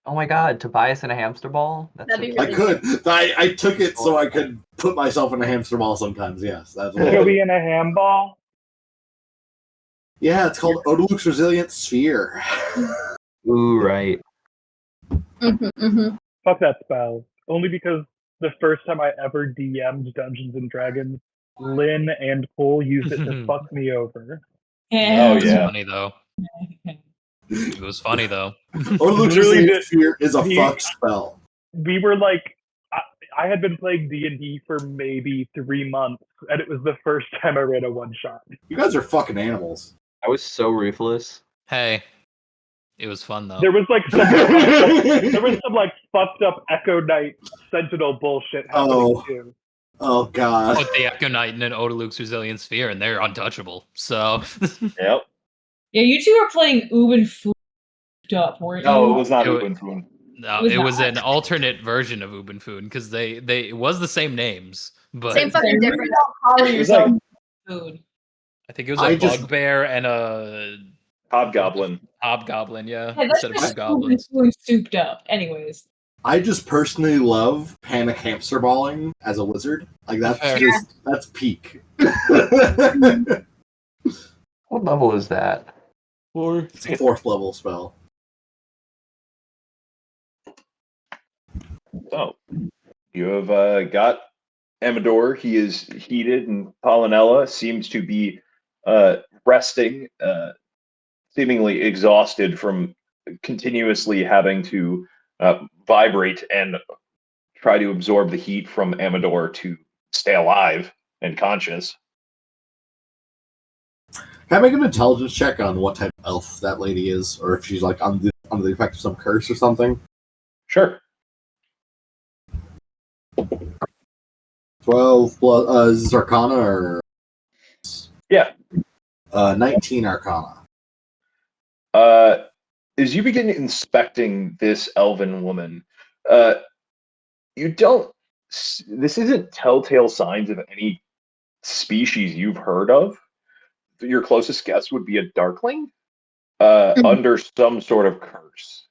Oh my god, Tobias in a hamster ball? That's That'd be so I really cute. could. I took it so I could put myself in a hamster ball sometimes. Yes, that's what. Joey in a handball. Yeah, it's called Odeluke's Resilient Sphere. Ooh, right. Fuck that spell. Only because the first time I ever DM'd Dungeons and Dragons, Lynn and Cole used it to fuck me over. Oh, It was yeah. funny though. It was funny though. Odeluke's Literally Resilient the- Sphere is a the- fuck spell. We were like, I had been playing D&D for maybe 3 months, and it was the first time I ran a one-shot. You guys are fucking animals. I was so ruthless. Hey, it was fun though. There was some like fucked up Echo Knight Sentinel bullshit happening too. Oh god. Put the Echo Knight in an Odeluke's Resilient Sphere, and they're untouchable. So Yep. Yeah, you two are playing Ubuntu up, weren't No, you? it was not It wa- Ubuntu. no, It was it was not. an alternate version of Ubuntu because they it was the same names, but Same fucking You're difference. not calling It was yourself like food. I think it was I a just- bugbear and a Hobgoblin. hobgoblin. Yeah, Yeah, that's instead of just two goblins. Ubuntu souped up. Anyways. I just personally love panic hamster balling as a wizard. Like that's Fair. just that's peak. What level is that? It's a 4th level spell. So, you have got Amador. He is heated, and Pollinella seems to be resting, seemingly exhausted from continuously having to vibrate and try to absorb the heat from Amador to stay alive and conscious. Can I make an intelligence check on what type of elf that lady is, or if she's like under the effect of some curse or something? Sure. 12 plus is this Arcana or Yeah. 19 Arcana. As you begin inspecting this elven woman, you don't. This isn't telltale signs of any species you've heard of. Your closest guess would be a darkling under some sort of curse.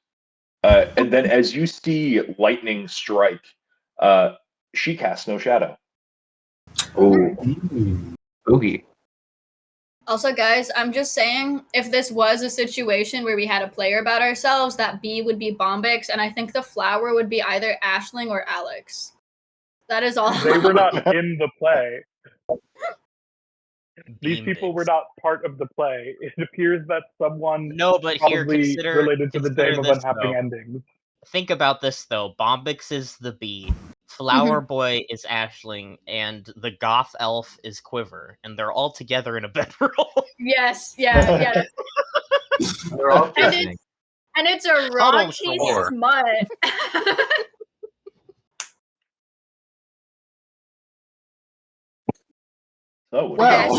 And then as you see lightning strike, she casts no shadow. Oh, oogie. Also, guys, I'm just saying, if this was a situation where we had a player about ourselves, that B would be Bombix, and I think the flower would be either Ashling or Alex. That is all. They were not in the play. These Bean people bits. were not part of the play. It appears that someone No, but here probably consider related to the consider Dame of this, Unhappy though. Endings. Think about this though. Bombix is the bee, Flower Boy is Ashling, and the goth elf is Quiver, and they're all together in a bedroll. Yes, yeah. They're all And kissing. it's a Huddle rocky shore. smut. Oh, Well,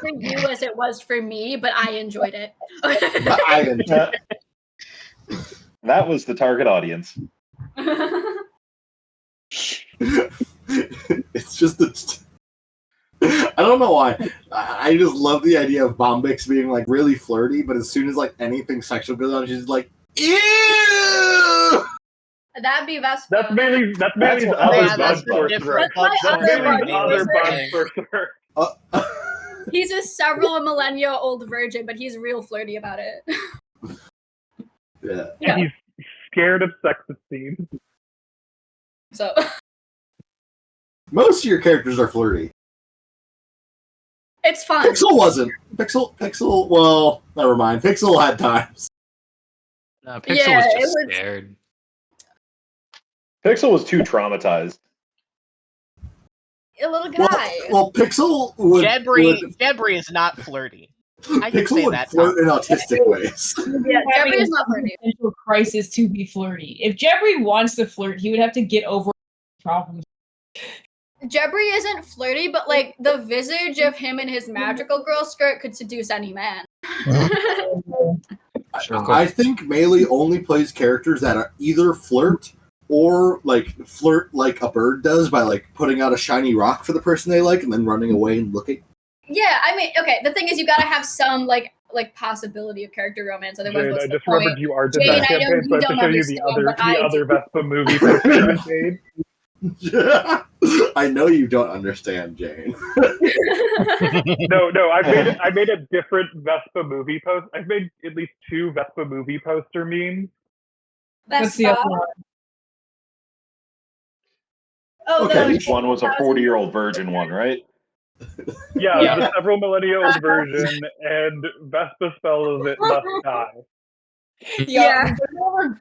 For you as it was for me, but I enjoyed it. I enjoy that was the target audience. it's just that I don't know why. I just love the idea of Bombix being like really flirty, but as soon as like anything sexual goes on, she's like, ew. That'd be Vespa. That's Bailey's That's other what- bug that's the sorcerer. difference. That's my That's other Bailey's bug other sorcerer. bug sorcerer. He's a several millennia old virgin, but he's real flirty about it. Yeah. Yeah. And he's scared of sexist scenes. So Most of your characters are flirty. it's fun. Pixel wasn't. Pixel. Well, never mind. Pixel had times. No, Pixel Yeah, was it just was- scared. Pixel was too traumatized. A little guy. Well, Pixel would. Jebri is not flirty. I can Pixel say would that. flirt in autistic ways. Yeah, Having Jeffrey is a not flirty. Potential crisis to be flirty. If Jeffrey wants to flirt, he would have to get over problems. Jebri isn't flirty, but like the visage of him in his magical girl skirt could seduce any man. I think Melee only plays characters that are either flirt or like flirt like a bird does by like putting out a shiny rock for the person they like and then running away and looking. Yeah, I mean, okay. The thing is, you gotta have some like possibility of character romance. Otherwise, Jane, what's I the just point? remembered you art did Jane, that I know campaign, so I you have to don't show you the understand, but I other do. Vespa movie poster I made. I know you don't understand, Jane. No, I made a different Vespa movie post. I've made at least 2 Vespa movie poster memes. What's the other one? Oh, Okay. Each one was a 40-year-old virgin one, right? Yeah, the several millennial version, and Vespa spells it must die. Yeah.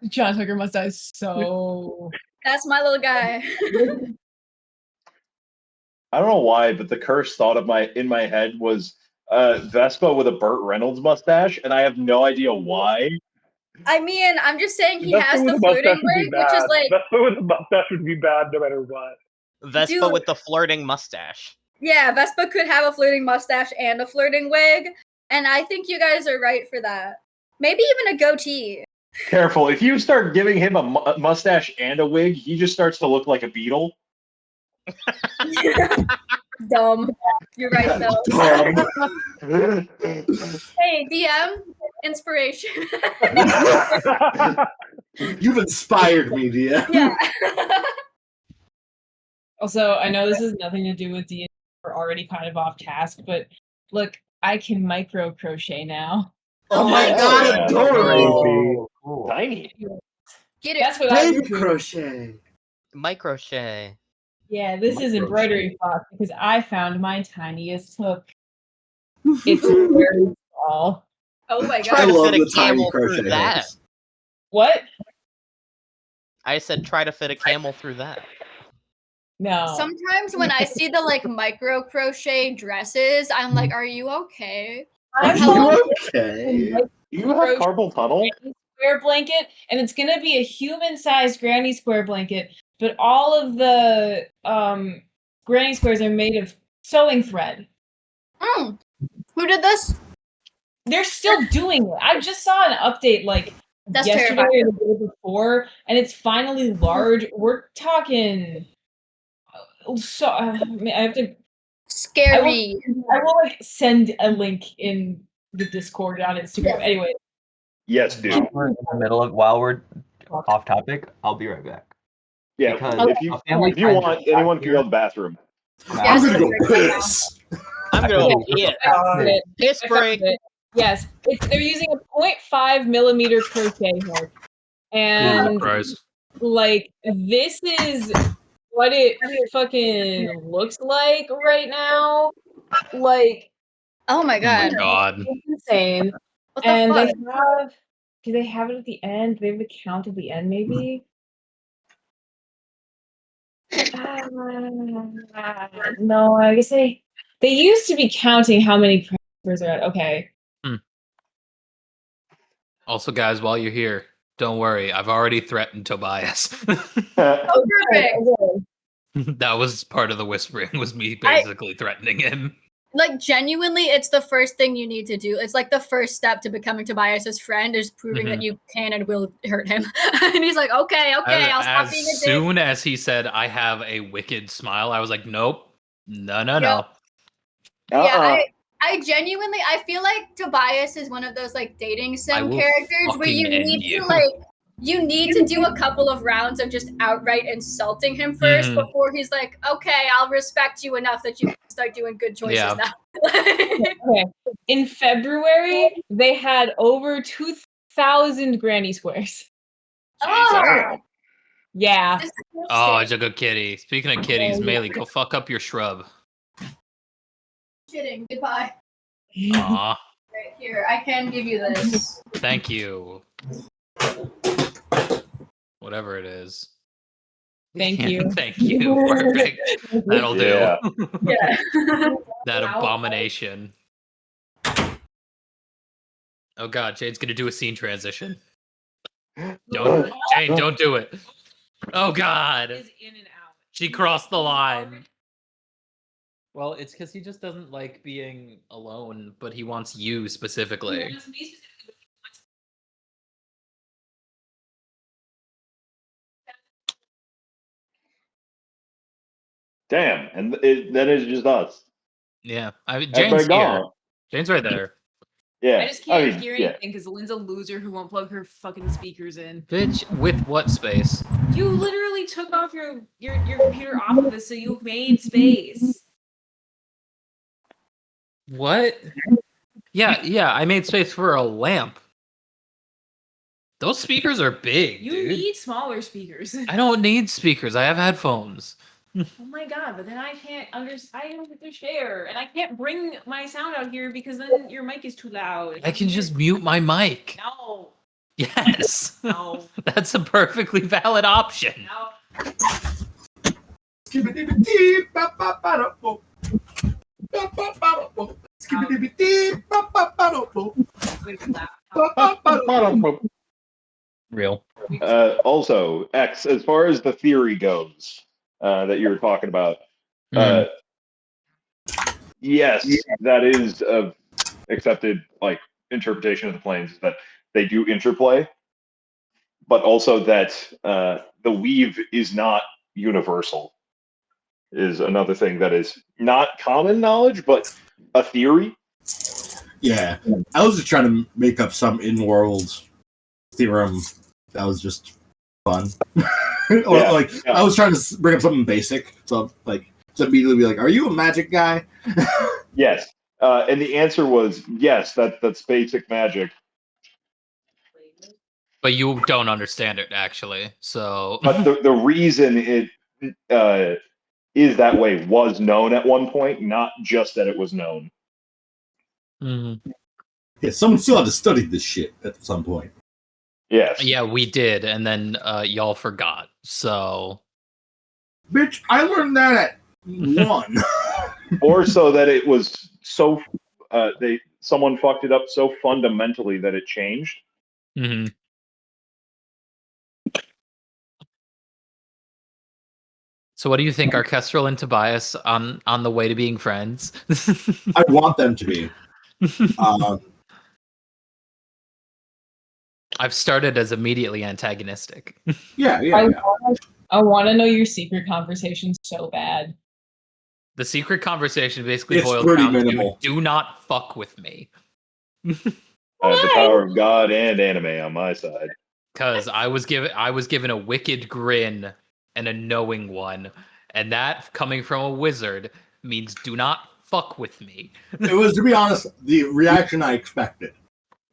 John Tucker must die so. That's my little guy. I don't know why, but the cursed thought of in my head was Vespa with a Burt Reynolds mustache, and I have no idea why. I mean, I'm just saying he Vespa has with the a mustache flirting would be wig, which is bad. like, Vespa with a mustache would be bad no matter what. Vespa Dude. with the flirting mustache. yeah, Vespa could have a flirting mustache and a flirting wig, and I think you guys are right for that. Maybe even a goatee. Careful, if you start giving him a mustache and a wig, he just starts to look like a beetle. Dumb. You're right though. Dumb. Hey, DM inspiration. You've inspired me, Dia. Yeah. Also, I know this has nothing to do with D&D. We're already kind of off task, but look, I can micro crochet now. Oh my Yeah. god, adorable! Crazy. Cool. Tiny. Get it. That's what I Baby was doing. crochet. Microchet. Yeah, this is Microchet. embroidery cloth because I found my tiniest hook. It's very small. Oh my Try I to god. love fit a the tiny camel through crochet that. hooks. What? I said try to fit a camel through that. No. Sometimes when I see the like micro crochet dresses, I'm like, are you okay? Are I'm you going okay? Do you have carpal tunnel? square blanket, and it's gonna be a human-sized granny square blanket, but all of the granny squares are made of sewing thread. Mm. Who did this? They're still doing it. I just saw an update like That's yesterday terrifying. or the day before, and it's finally large. We're talking. So I have to. Scary. I will like send a link in the Discord on Instagram. Yeah. Anyway, Yes, dude. While we're off topic, I'll be right back. Yeah, Because if you a family if you friend want, just got anyone can here. go to the bathroom. Yes, I'm gonna I'm go right now. piss. I'm gonna go pee I found it. Piss I found break. it. Yes, they're using a 0.5 millimeter crochet hook, and Christ. like this is what it fucking looks like right now. Like Oh my Oh my god. god. it's insane. What the And fuck? they have. Do they have it at the end? Do they have the count at the end? Maybe. No, I guess they used to be counting how many crackers are at. Okay. Also, guys, while you're here, don't worry. I've already threatened Tobias. Oh, perfect. Okay. That was part of the whispering, was me basically threatening him. Like genuinely, it's the first thing you need to do. It's like the first step to becoming Tobias's friend is proving that you can and will hurt him. And he's like, okay, I'll stop being a As dick. soon as he said, I have a wicked smile, I was like, nope. No. Yeah, I genuinely I feel like Tobias is one of those like dating I sim will characters where you fucking end need you. to like you need to do a couple of rounds of just outright insulting him first Mhm. before he's like, okay, I'll respect you enough that you start doing good choices Yeah. now. Okay. In February, they had over 2,000 granny squares. Oh, Yeah. this is Oh, shit. it's a good kitty. Speaking of kitties, Melee, go fuck up your shrub. Shitting. Goodbye. Aw, Right here, I can give you this. thank you. Whatever it is. Thank you. Thank you. Perfect. That'll do. Yeah. Yeah. That abomination. Oh god, Jade's gonna do a scene transition. Don't, Jade, don't do it. Oh god. Is in and out. She crossed the line. Well, it's because he just doesn't like being alone, but he wants you specifically. Damn, and then it's just us. Yeah, I mean, Everybody Jane's here. gone. Jane's right there. Yeah. I just can't mean, hear yeah. anything because Lynn's a loser who won't plug her fucking speakers in. Bitch, with what space? You literally took off your computer off of it, so you made space. What? Yeah, I made space for a lamp. Those speakers are big, You dude. need smaller speakers. I don't need speakers. I have headphones. Oh my god, but then I don't get to share, and I can't bring my sound out here because then your mic is too loud. I can just mute my mic. No. Yes. No. That's a perfectly valid option. No. Real. Also, X, as far as the theory goes that you were talking about, yes, that is a accepted like interpretation of the planes that they do interplay, but also that the weave is not universal is another thing that is not common knowledge, but a theory. Yeah, I was just trying to make up some in-world theorem that was just fun. Or I was trying to bring up something basic, so to immediately be like, "Are you a magic guy?" Yes, and the answer was yes. That's basic magic. But you don't understand it actually, so. But the reason it is that way was known at one point, not just that it was known. Mm-hmm. Yeah, someone still had to study this shit at some point. Yes. Yeah, we did, and then y'all forgot. So, bitch, I learned that at 1. Or so that it was so someone fucked it up so fundamentally that it changed. Mm-hmm. So, what do you think, Orchestral and Tobias on the way to being friends? I want them to be. I've started as immediately antagonistic. Yeah. I want to know your secret conversation so bad. The secret conversation basically It's boils pretty down minimal. to do not fuck with me. The power of God and anime on my side. Because I was given a wicked grin and a knowing one, and that coming from a wizard means do not fuck with me. It was, to be honest, the reaction I expected.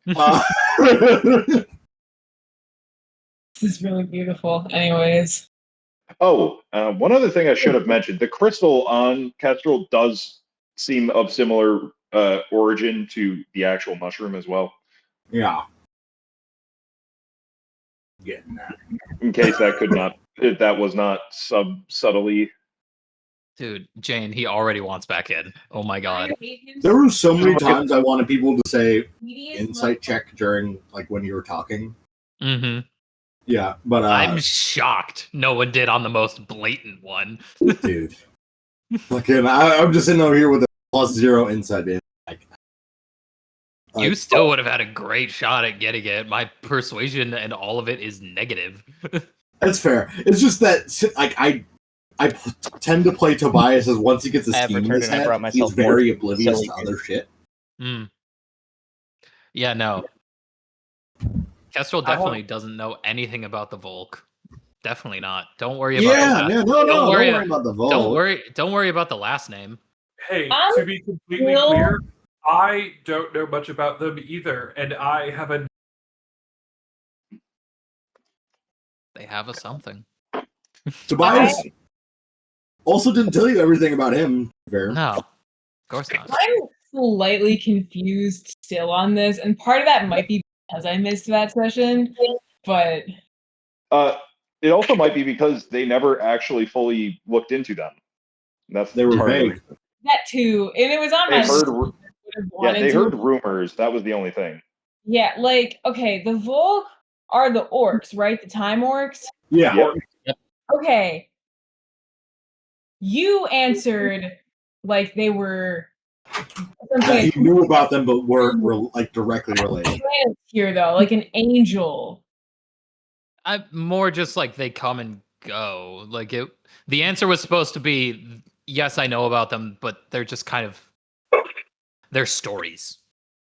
This is really beautiful. Anyways. Oh, one other thing I should have mentioned: the crystal on Kestrel does seem of similar origin to the actual mushroom as well. Yeah. Getting that. In case that was not subtly. Dude, Jane, he already wants back in. Oh my god. There were so many times I wanted people to say insight check during when you were talking. Mm-hmm. Yeah, but I'm shocked no one did on the most blatant one. Dude. Fucking, I'm just sitting over here with a +0 insight in. You still would have had a great shot at getting it. My persuasion and all of it is negative. That's fair. It's just that I tend to play Tobias as once he gets a scheme in his head, he's very oblivious to other shit. Yeah, no. Kestrel definitely doesn't know anything about the Volk. Definitely not. Don't worry about don't worry about the Volk. Don't worry about the last name. Hey, to be completely clear, I don't know much about them either, and I have a. They have a something. Tobias also didn't tell you everything about him. Fair. No, of course not. I'm slightly confused still on this, and part of that might be because I missed that session, but it also might be because they never actually fully looked into them. They were vague. That too, and it was on my list. They heard rumors. That was the only thing. Yeah, okay, the Volk are the orcs, right? The time orcs. Yeah. Yep. Okay. You answered like they were. You knew about them, but weren't directly related. Here, though, like an angel. I'm more just like they come and go. The answer was supposed to be yes, I know about them, but they're just kind of They're stories.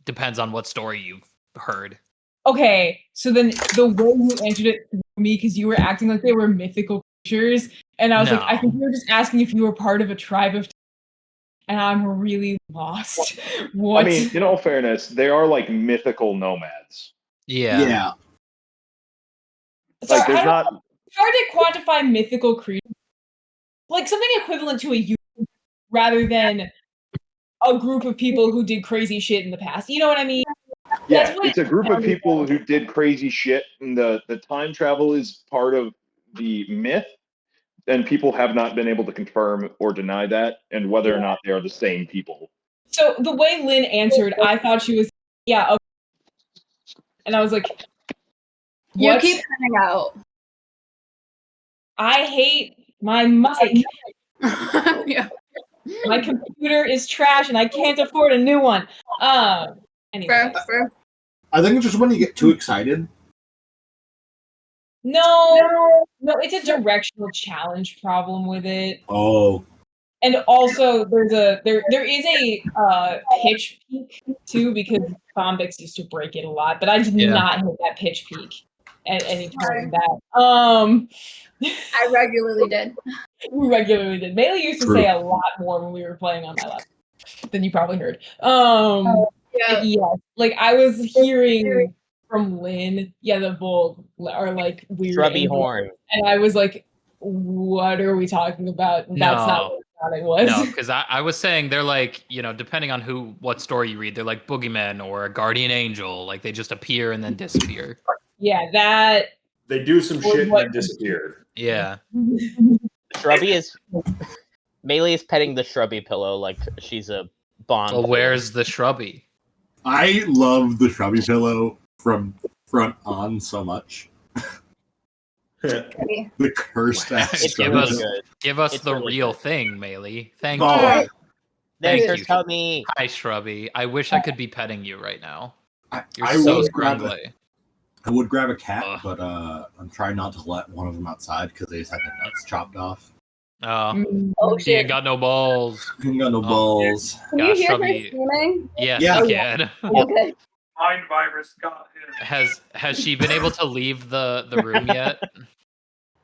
Depends on what story you've heard. Okay, so then the way you answered it threw me because you were acting like they were mythical creatures, and I was like, I think you were just asking if you were part of a tribe of, and I'm really lost. What? I mean, in all fairness, they are like mythical nomads. Yeah. Like, there's not. It's hard to quantify mythical creatures, like something equivalent to a unicorn, rather than a group of people who did crazy shit in the past. You know what I mean? Yeah, it's a group of people who did crazy shit, and the time travel is part of the myth, and people have not been able to confirm or deny that, and whether or not they are the same people. So the way Lynn answered, I thought she was, and I was like, what? You keep cutting out. I hate my mic. Yeah. My computer is trash, and I can't afford a new one. Anyway. Fair. I think it's just when you get too excited. No, it's a directional challenge problem with it. Oh. And also, there is a pitch peak too, because Bombix used to break it a lot, but I did not hit that pitch peak at any point in that. I regularly did. We regularly did. Bailey used to say a lot more when we were playing on my laptop than you probably heard. Like I was hearing from Lynn, the Volk are like weird Shrubby horn, and I was like, what are we talking about? That's not what I thought it was. No, because I was saying they're like, depending on what story you read, they're like boogeymen or a guardian angel. Like they just appear and then disappear. Yeah, that they do some shit and then disappear. Yeah. Shrubby is Melee is petting the Shrubby pillow like she's a Bond. Well, where's the Shrubby? I love the Shrubby pillow from front on so much. The cursed ass. Give us the really real thing, Melee. Thank you. There's Thank your you. tummy. Hi, Shrubby. I wish I could be petting you right now. You're I so would scrumbly. I would grab a cat, but I'm trying not to let one of them outside because they just had their nuts chopped off. Oh, she ain't got no balls. He ain't got no balls. Can you hear her screaming? Yes, Yeah. you can. Okay. Mind virus got him. Has she been able to leave the room yet?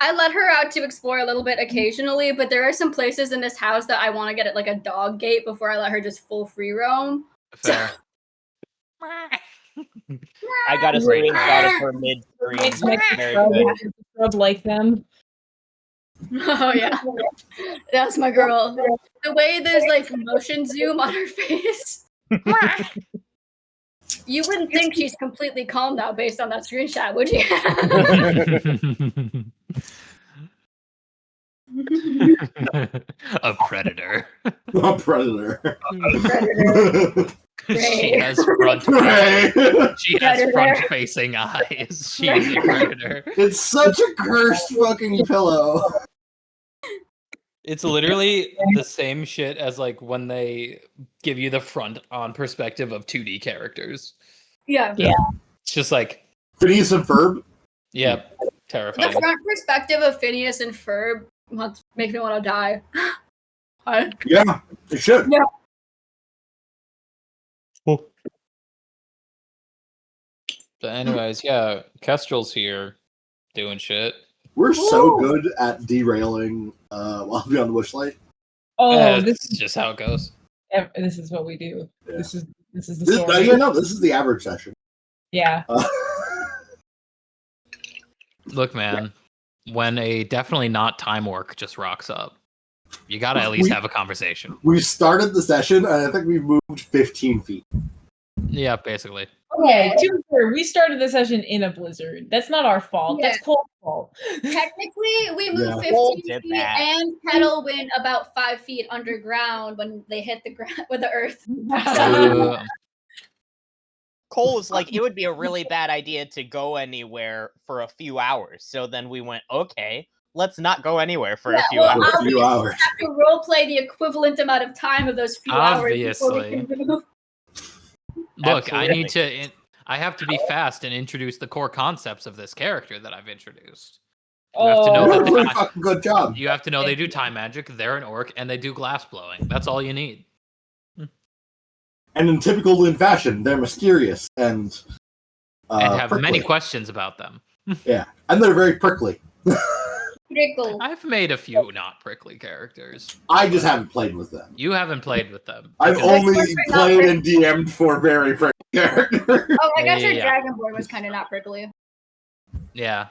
I let her out to explore a little bit occasionally, but there are some places in this house that I want to get at like a dog gate before I let her just full free roam. Fair. I got a screenshot of her mid-screen. Like them. Oh yeah, that's my girl. The way there's like motion zoom on her face, you wouldn't think she's completely calm now based on that screenshot, would you? A predator. A predator. She has front-facing eyes. She is a predator. It's such a cursed fucking pillow. It's literally the same shit as like when they give you the front-on perspective of 2D characters. Yeah. It's just like Phineas and Ferb. Yeah, terrifying. The front perspective of Phineas and Ferb makes me want to die. Yeah, it should. Yeah. But anyways, yeah, Kestrel's here doing shit. We're so good at derailing while we on the wishlight. Oh, this is just how it goes. This is what we do. Yeah. This is the story. This is the average session. Yeah. Look, man, when a definitely not time orc just rocks up, you gotta at least have a conversation. We started the session, and I think we moved 15 feet. Yeah, basically. Okay, to be fair, we started the session in a blizzard. That's not our fault. Yeah. That's Cole's fault. Technically, we moved 15 feet, and Kettle went about 5 feet underground when they hit the ground with the earth. Cole was like, it would be a really bad idea to go anywhere for a few hours. So then we went, okay, let's not go anywhere for a few hours. We have to roleplay the equivalent amount of time of those few hours. Obviously. Look, absolutely. I have to be fast and introduce the core concepts of this character that I've introduced. You have to know fucking good job. You have to know they do time magic, they're an orc, and they do glass blowing. That's all you need. And in typical Loon fashion, they're mysterious and and have prickly. many questions about them. Yeah, and they're very prickly. Prickle. I've made a few not prickly characters. I just haven't played with them. You haven't played with them. I've because- only Like, not played and DM'd for very prickly characters. Oh, I guess your Yeah. Dragonborn was kind of not prickly. Yeah.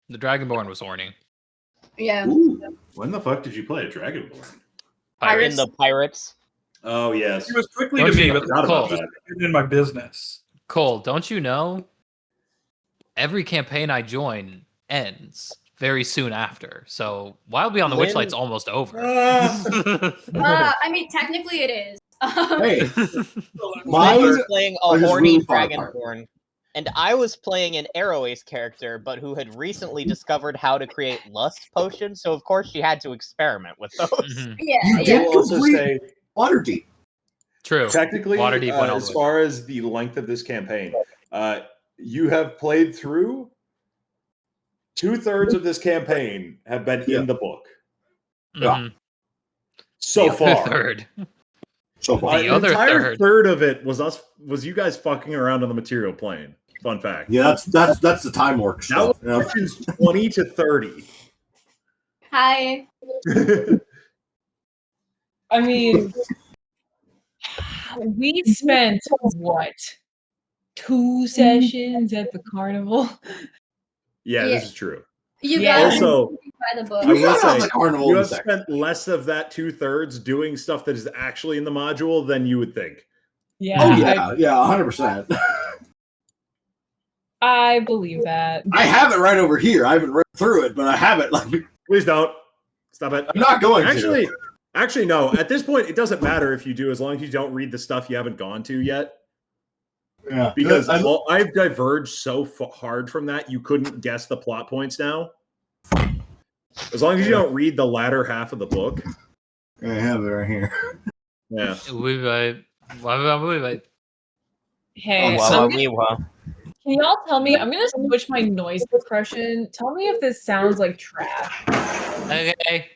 The Dragonborn was horny. Yeah. Ooh. When the fuck did you play a Dragonborn? Pirates. In the Pirates. Oh yes. He was quickly Don't to me, you- but Forgot about just that. in my business. Cole, don't you know? Every campaign I join ends very soon after. So Wild Beyond the Lynn- Witchlight's almost over. I mean, technically it is. Hey, Lynn mine was playing a are just horny really far apart. Dragonborn, and I was playing an Arrow Ace character, but who had recently discovered how to create lust potions. So of course she had to experiment with those. Mhm. Yeah, You yeah. did I will also complete say, Waterdeep. True. technically, Waterdeep went all as the way. far as the length of this campaign, you have played through 2/3 of this campaign have been Yeah. in the book Mhm. so The other far. third. So far. The other entire third. of it was you guys fucking around on the material plane. Fun fact. Yeah, that's the time work Now stuff. you know? sections 20 to 30. Hi. I mean, we spent what? 2 sessions at the carnival. Yeah, Yeah. this is true. You Yeah. guys Also, by the book. I We will got out say, the carnival you in a have second. spent less of that 2/3 doing stuff that is actually in the module than you would think. Yeah, Oh yeah, 100%. I believe that. I have it right over here. I haven't read through it, but I have it. Like, Please don't. Stop it. I'm not going Actually, to. actually, no. At this point, it doesn't matter if you do, as long as you don't read the stuff you haven't gone to yet. Yeah, Because I- I've diverged so hard from that, you couldn't guess the plot points now. As long as you don't read the latter half of the book. I have it right here. Yeah. Hey, Oh, I'm gonna- can y'all tell me? I'm gonna switch my noise suppression. Tell me if this sounds like trash. Okay.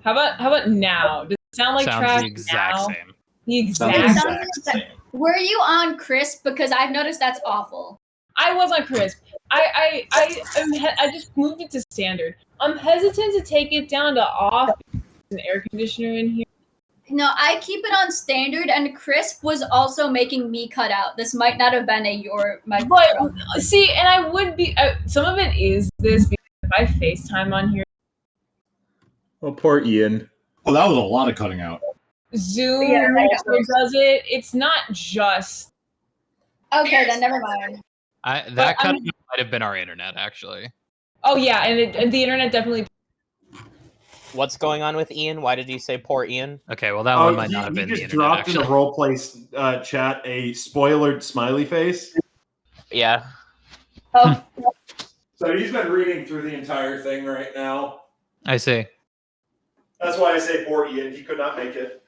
How about now? Does it sound like Sounds trash the exact now? same. The Sounds exact. Sounds Were you on crisp? Because I've noticed that's awful. I was on crisp. I just moved it to standard. I'm hesitant to take it down to off. There's an air conditioner in here. No, I keep it on standard, and crisp was also making me cut out. This might not have been my. But see, and I would be. Some of it is this because if I FaceTime on here, Oh, poor Ian. Well, that was a lot of cutting out. Zoom Yeah, I also does it. It's not just. Okay, then never mind. That cut might have been our internet, actually. Oh yeah, and the internet definitely. What's going on with Ian? Why did you say poor Ian? Okay, well that one might not have been the just internet. dropped Actually, in the roleplay chat a spoilered smiley face. Yeah. Oh, So he's been reading through the entire thing right now. I see. That's why I say poor Ian. He could not make it.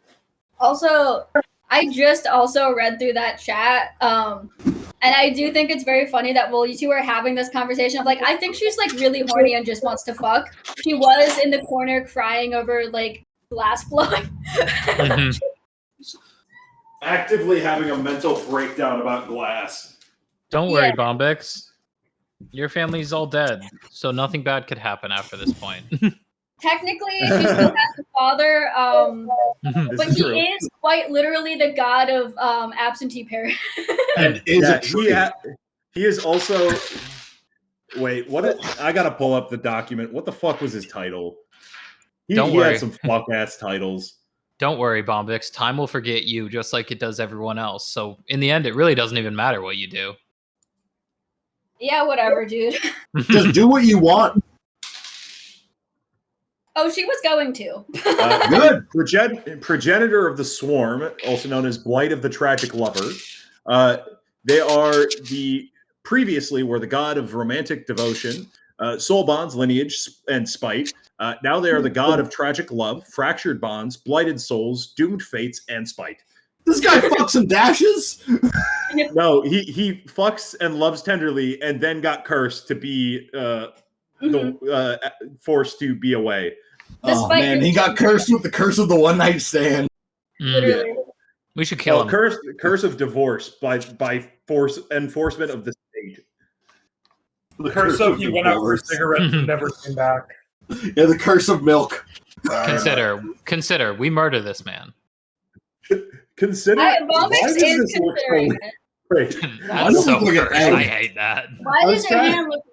also, I just also read through that chat, and I do think it's very funny that while you two are having this conversation of like, I think she's like really horny and just wants to fuck. She was in the corner crying over like glass blowing. Mhm. Actively having a mental breakdown about glass. Don't worry, Yeah. Bombix. Your family's all dead, so nothing bad could happen after this point. Technically, she still has a father, This but is he true. is quite literally the god of absentee parents. And is Yeah, it true? he is also. Wait, I gotta pull up the document. What the fuck was his title? Don't He worry. had some fuck ass titles. Don't worry, Bombix. Time will forget you just like it does everyone else. So in the end, it really doesn't even matter what you do. Yeah, whatever, dude. Just do what you want. Oh, she was going to. Good. Progenitor of the Swarm, also known as Blight of the Tragic Lover. They are previously were the god of romantic devotion, soul bonds, lineage, and spite. Now they are the god of tragic love, fractured bonds, blighted souls, doomed fates, and spite. This guy fucks and dashes. No, he fucks and loves tenderly, and then got cursed to be forced to be away. Oh Despite man, his he got cursed with the curse of the one night stand. Mm. Literally. We should kill him. Curse of divorce by force enforcement of the state. The curse of he went out for cigarettes and never came back. Yeah, the curse of milk. Consider, we murder this man. Consider. Vomix is considering it. Great. That's so cursed. I hate that. Why does your hand look?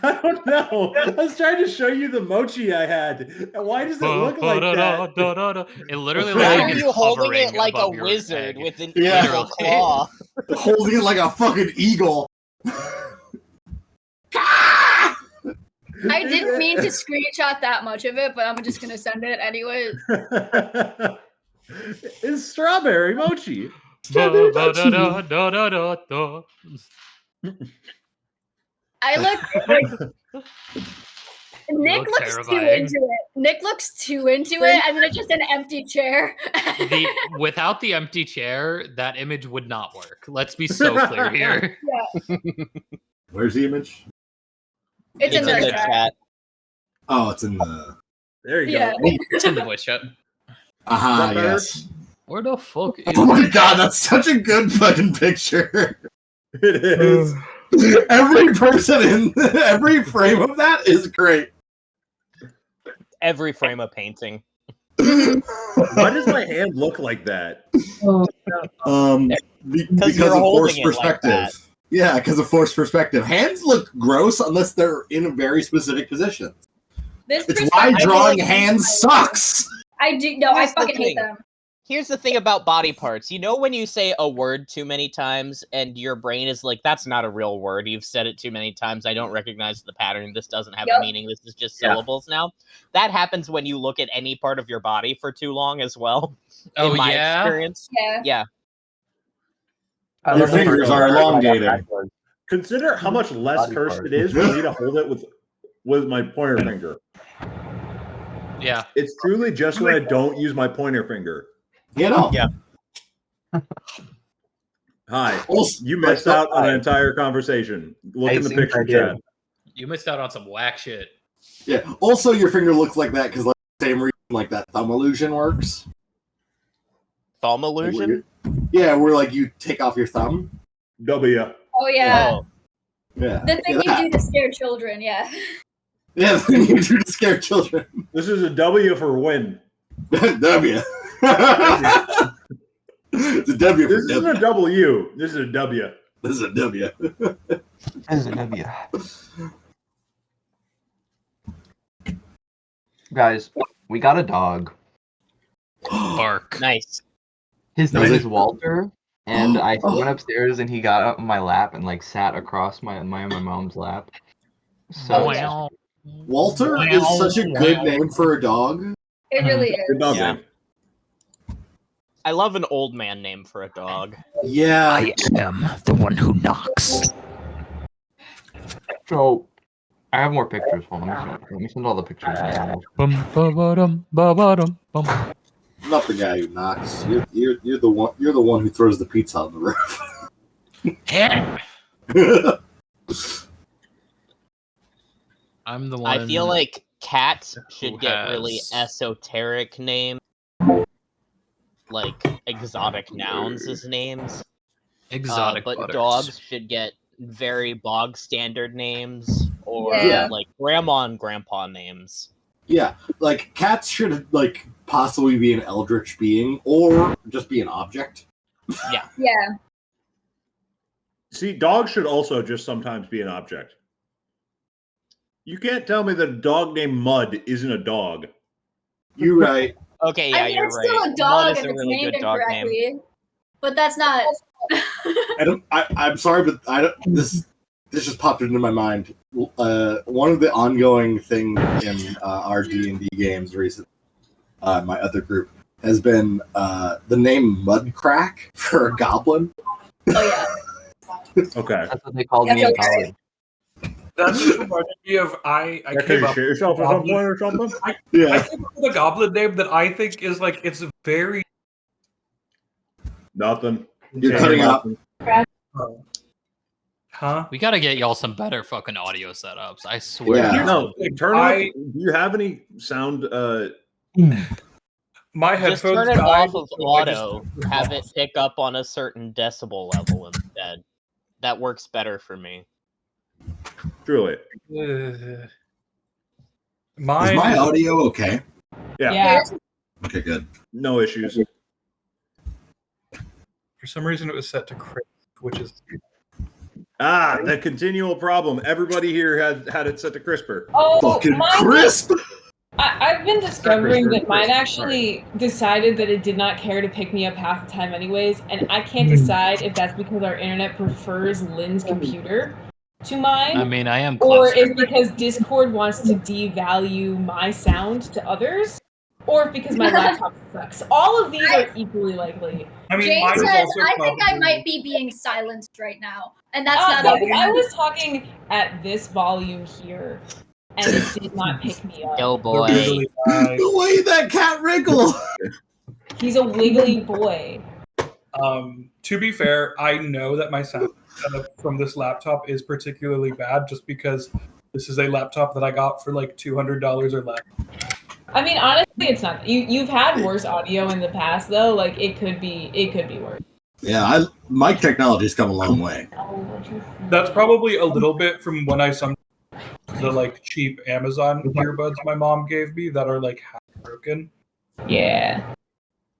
I don't know. I was trying to show you the mochi I had. And why does it look like that? It literally Why looks are like you it's holding it hovering like a above your wizard egg. with an Yeah. evil claw? Holding it like a fucking eagle. I didn't mean to screenshot that much of it, but I'm just gonna send it anyways. It's strawberry mochi. I look. Nick looks terrifying. too into it. Nick looks too into it, and then it's just an empty chair. Without the empty chair, that image would not work. Let's be so clear here. Yeah. Where's the image? It's in the chat. Oh, it's in the. There you Yeah. go. It's in the voice chat. Aha, yes. Where the fuck is Oh my god, that's such a good fucking picture. It is. Every person in every frame of that is great. Every frame of painting. Why does my hand look like that? Because you're of holding forced it like perspective. that. Yeah, because of forced perspective. Hands look gross unless they're in a very specific position. This It's why perspective- drawing hands sucks. I do. No, I Here's the fucking hate thing. them. Here's the thing about body parts. You know when you say a word too many times and your brain is like, that's not a real word. You've said it too many times. I don't recognize the pattern. This doesn't have a meaning. This is just syllables now. That happens when you look at any part of your body for too long as well. Oh, in my yeah? experience. Yeah. Your fingers are elongated. Consider how much less Body cursed part. it is for me to hold it with my pointer finger. Yeah. It's truly just when I don't use my pointer finger. You know? Yeah. Hi. Also, You missed out on an entire conversation. Look I in the think I picture did. chat. You missed out on some whack shit. Yeah. Also, your finger looks like that because, like, same reason, like that thumb illusion works. Thumb illusion? Yeah, where like you take off your thumb. W. Oh yeah. Oh. Yeah. The thing Yeah, you do to scare children. Yeah. Yeah, the thing you do to scare children. This is a W for win. W. It's a W for This isn't W. a W. This is a W. This is a W. As a W. Guys, we got a dog. Bark. Nice. His Nice. name is Walter, and I went upstairs and he got up on my lap and like sat across my mom's lap. So Wow. Walter is such a good name for a dog. It really Good is. dog Yeah. name. I love an old man name for a dog. Yeah. am the one who knocks. so I have more pictures. Hold on, let me send all the pictures. I'm not the guy who knocks. You're the one. You're the one who throws the pizza on the roof. I'm the one. I feel like cats should who get really has- esoteric names. Like exotic nouns as names. exotic but butters. dogs should get very bog standard names or Yeah. like grandma and grandpa names. Yeah, like cats should like possibly be an eldritch being or just be an object. Yeah. See, dogs should also just sometimes be an object. You can't tell me that a dog named Mud isn't a dog. You're right. Okay, yeah, I mean, you're it's right. still a Mud dog is if a it's really named good dog name. incorrectly. But that's not. I'm sorry, but I don't. This just popped into my mind. One of the ongoing things in our D&D games recently, my other group, has been the name Mudcrack for a goblin. Oh yeah. Okay. That's what they called me in college. That just reminded me of I Can came you up shit yourself at some point or something? I Yeah. came up with a goblin name that I think is like it's a very Nothing. You're cutting out. huh? We gotta get y'all some better fucking audio setups. I swear. Yeah. No, turn off. I- Do you have any sound My Just headphones turn it died, off of so I just auto. turned them Have off. it pick up on a certain decibel level instead. That works better for me. Truly. Ugh. Is Mine my is- audio okay? Yeah. Yeah. Okay, good. No issues. For some reason, it was set to crisp, which is The continual problem. Everybody here had it set to CRISPR. Oh, Fucking mine crisp! I've been discovering CRISPR, that mine CRISPR, actually decided that it did not care to pick me up half the time anyways, and I can't Hmm. decide if that's because our internet prefers Lynn's computer to mine, I mean, I am or closer. if because Discord wants to devalue my sound to others, or if because my laptop sucks. All of these are equally likely. I mean, Jane mine is says, also I think I probably- might be being silenced right now. And that's not No, okay. I was talking at this volume here, and it did not pick me up. Oh the boy. wiggly eye. The way that cat wriggled! He's a wiggly boy. To be fair, I know that my sound setup from this laptop is particularly bad just because this is a laptop that I got for like $200 or less. I mean, honestly, it's not. You've had worse audio in the past, though. Like it could be worse. Yeah, mic technology's come a long way. That's probably a little bit from when I some the like cheap Amazon earbuds my mom gave me that are like half broken. Yeah.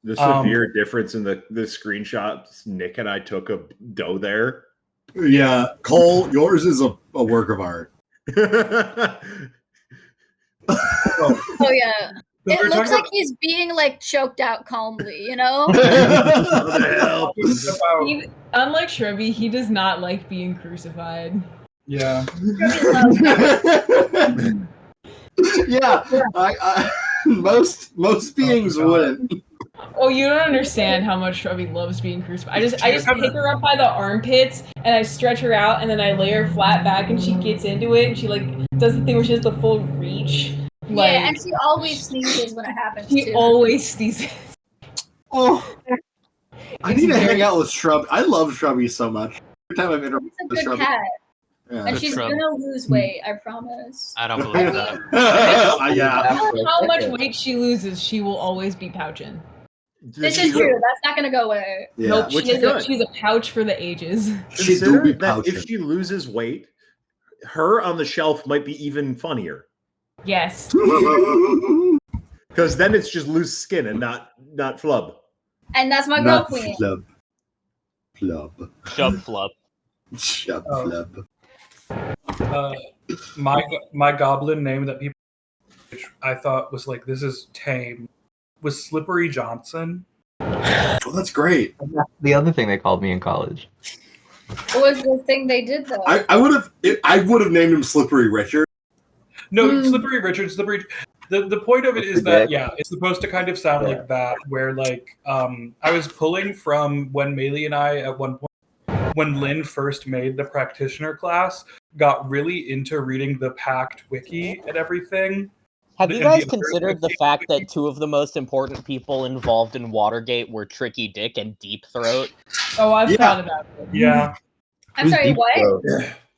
The severe difference in the screenshots Nick and I took of Doe there. Yeah, Cole, yours is a work of art. Oh yeah. We're It looks talking like he's being like choked out calmly, you know? about- Unlike Shrubby, he does not like being crucified. yeah. Yeah, I most beings wouldn't. Oh, you don't understand how much Shrubby loves being crucified. I just pick her up by the armpits and I stretch her out and then I lay her flat back and she gets into it and she like does the thing where she has the full reach. Like, yeah, and she always sneezes when it happens she too. always sneezes. Oh, I It's need to very- hang out with Shrub. I love Shrubby so much. Every time I've interacted She's a with good Shrubby. cat. Yeah. And Good she's shrub. gonna lose weight, I promise. I don't believe that. Yeah. No matter how much weight she loses, she will always be pouching. This is true. That's not gonna go away. Yeah. Nope, which she is is good. she's a pouch for the ages. She do Consider be that if pouching. she loses weight, her on the shelf might be even funnier. Yes. Because then it's just loose skin and not flub. And that's my girl Not queen. flub. Flub. Shub flub. Shub Oh. flub. My goblin name that people, which I thought was like, this is tame, was Slippery Johnson. Oh, that's great. The other thing they called me in college. What was the thing they did though? I would have named him Slippery Richard. No, Hmm. Slippery Richard, Slippery. The point of it is that, yeah, it's supposed to kind of sound like that, where like I was pulling from when Maylee and I at one point, when Lynn first made the practitioner class, got really into reading the Pact wiki and everything. Have you And guys the- considered the fact that two of the most important people involved in Watergate were Tricky Dick and Deep Throat? Oh, I've Yeah. thought about it. Yeah. I'm sorry, what?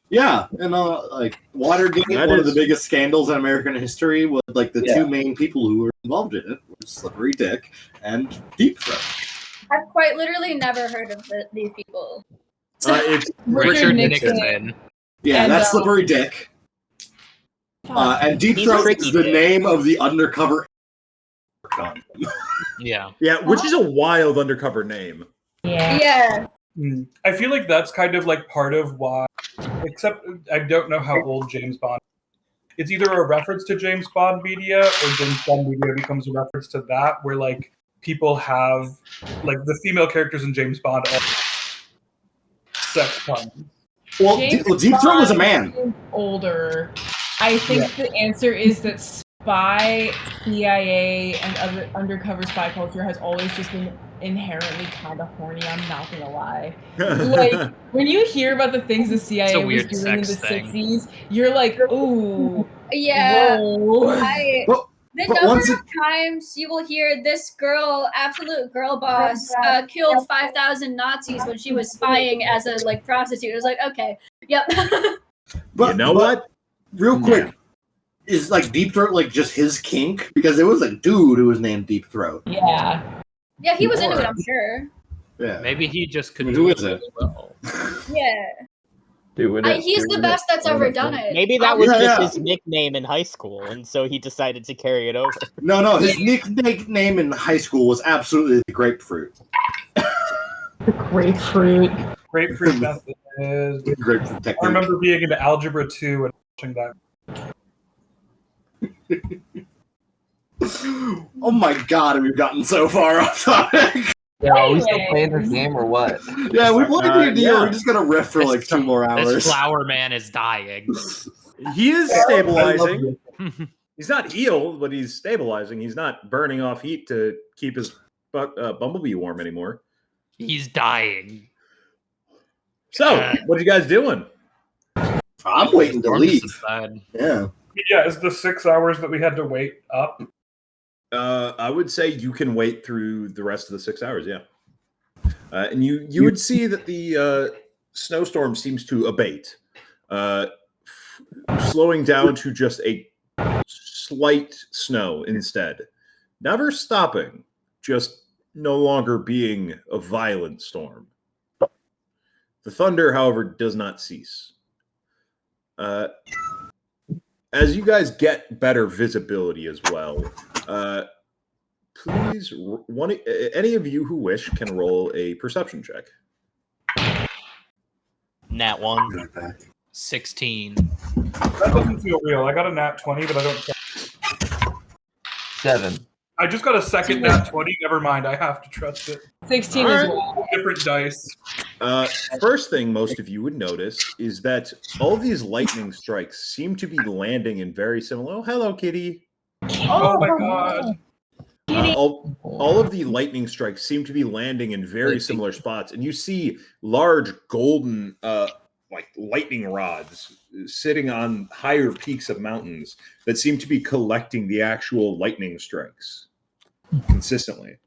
Yeah, and like Watergate, That one of the is- biggest scandals in American history, was like the Yeah. two main people who were involved in it were Slippery Dick and Deep Throat. I've quite literally never heard of these people. It's Richard Nixon. Nixon. Yeah, And, that's Slippery Dick. And Deep He's Throat Tricky is the Dick. name of the undercover. Yeah. yeah, which is a wild undercover name. Yeah. Yeah. I feel like that's kind of like part of why, except I don't know how old James Bond. It's either a reference to James Bond media or James Bond media becomes a reference to that, where like people have like the female characters in James Bond all sex puns. Well, James Deep Throat was a Bond man. is older. I think the answer is that spy, CIA, and other undercover spy culture has always just been inherently kind of horny. I'm not gonna lie. Like when you hear about the things the CIA was weird doing in the sex thing. 60s, you're like, ooh, Yeah. whoa. Well, The but number once of times you will hear this girl, absolute girl boss, killed 5,000 Nazis when she was spying as a like prostitute. It was like, okay, yep. But, you know but what? Real quick, is like Deep Throat like just his kink? Because it was a dude who was named Deep Throat. Yeah. Yeah, he was into it, I'm sure. Yeah. Maybe he just could I mean, do who it is it? really well. Yeah. Doing it. He's the doing best it, that's doing ever it, done doing it. Maybe that was Yeah, just yeah. his nickname in high school, and so he decided to carry it over. No, his nickname in high school was absolutely the grapefruit. Grapefruit. Grapefruit method is. Grapefruit I technique. remember being into Algebra 2 and watching that. Oh my god, we've gotten so far off topic. Yeah, are we still playing this game or what? Yeah, we played D&D. yeah. We're just gonna riff for like 2 more hours. This flower man is dying. He is I love stabilizing. you. He's not healed, but he's stabilizing. He's not burning off heat to keep his bumblebee warm anymore. He's dying. So, what are you guys doing? I'm waiting to Storm leave. subside. Yeah. Yeah, is the 6 hours that we had to wait up? I would say you can wait through the rest of the 6 hours. Yeah, and you would see that the snowstorm seems to abate, slowing down to just a slight snow instead, never stopping, just no longer being a violent storm. The thunder, however, does not cease. As you guys get better visibility as well, please, any of you who wish can roll a perception check. Nat 1. 16. That doesn't feel real. I got a nat 20, but I don't care. 7. I just got a second nat 20. Never mind. I have to trust it. 16 All as right. well. Different dice. First thing most of you would notice is that all of these lightning strikes seem to be landing in very similar. Oh, hello, Kitty. Oh my god. All of the lightning strikes seem to be landing in very similar spots, and you see large golden, like lightning rods sitting on higher peaks of mountains that seem to be collecting the actual lightning strikes consistently.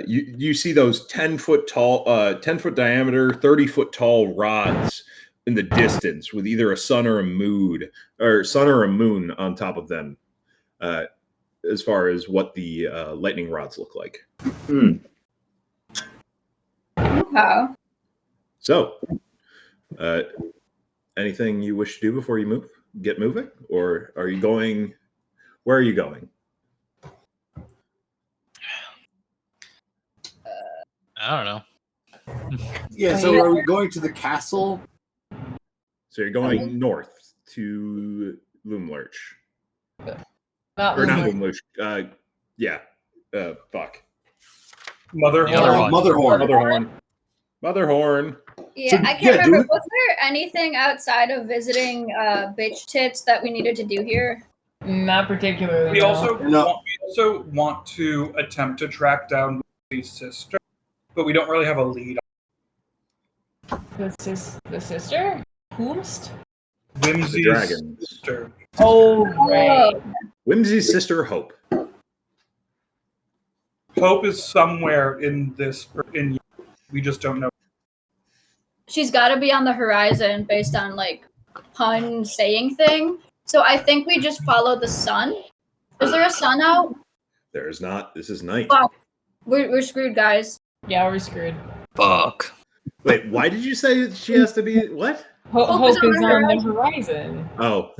You see those 10-foot tall, 10-foot diameter, 30-foot tall rods in the distance with either a sun or a moon on top of them. As far as what the lightning rods look like. Okay. So, anything you wish to do before you get moving, or are you going? Where are you going? I don't know. Yeah, so are we going to the castle? So you're going north to Loomlurch. Not Or not Loomlurch. Loomlurch. Yeah. Fuck. Motherhorn. Motherhorn. Yeah, So, I can't yeah, remember. dude. Was there anything outside of visiting bitch tits that we needed to do here? Not particularly. We no. also want to attempt to track down Lucy's sister, but we don't really have a lead. The sister? Whomst? Whimsy's The dragon. sister. Oh, right. Whimsy's sister, Hope. Hope is somewhere in this. We just don't know. She's got to be on the horizon based on like pun saying thing. So I think we just follow the sun. Is there a sun out? There is not. This is night. Wow. We're screwed, guys. Yeah, we're screwed. Fuck. Wait, why did you say she has to be what? Hope is on the horizon. Oh.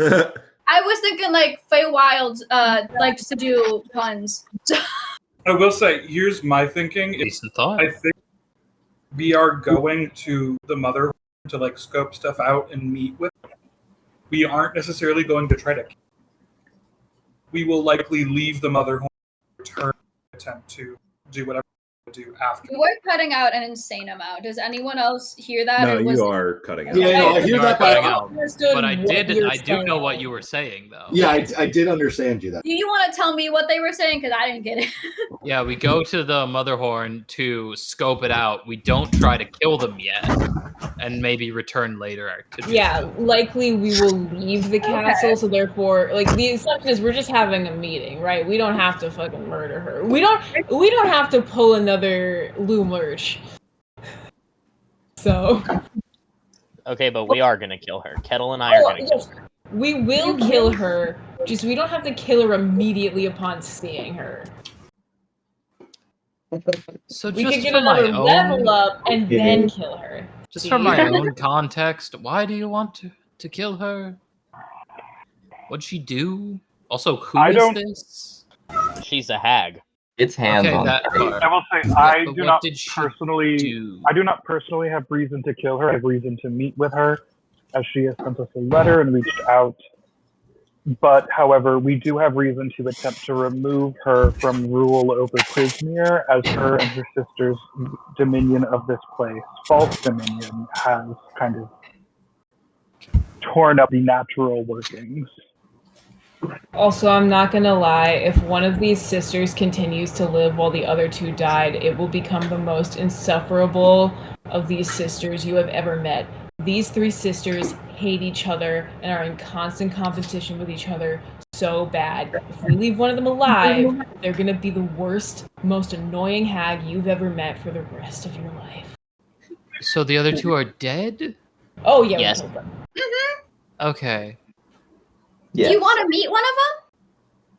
I was thinking like Feywild likes to do puns. I will say, here's my thinking. Decent thought. I think we are going to the mother to like scope stuff out and meet with them. We aren't necessarily going to try to. We will likely leave the mother home, return, attempt to do whatever we do after. We were cutting out an insane amount. Does anyone else hear that? No, or was you are cutting out. Yeah, no, I hear You are that, cutting but out. But I do know what you were saying though. yeah, I did understand you that. Do you want to tell me what they were saying? Because I didn't get it. Yeah, we go to the Motherhorn to scope it out. We don't try to kill them yet, and maybe return later. Yeah, likely we will leave the castle, so therefore, like the assumption is we're just having a meeting, right? We don't have to fucking murder her. We don't have to pull another Loomlurch. So Okay, but we are gonna kill her. Kettle and I are gonna kill her. We will kill her, just we don't have to kill her immediately upon seeing her. So We just could get for my another level own, up and then kill her. just See? for my own context, why do you want to kill her? What'd she do? Also, who I is don't- this? She's a hag. It's hands Okay, on that the part. I will say But I do what not did she personally. do? I do not personally have reason to kill her. I have reason to meet with her, as she has sent us a letter and reached out. But, however, we do have reason to attempt to remove her from rule over Prismere, as her and her sister's dominion of this place, false dominion, has kind of torn up the natural workings. Also, I'm not gonna lie, if one of these sisters continues to live while the other two died, it will become the most insufferable of these sisters you have ever met. These three sisters hate each other and are in constant competition with each other so bad. If we leave one of them alive, they're gonna be the worst, most annoying hag you've ever met for the rest of your life. So the other two are dead? Oh yeah, Yes. we killed them. Okay. Do you want to meet one of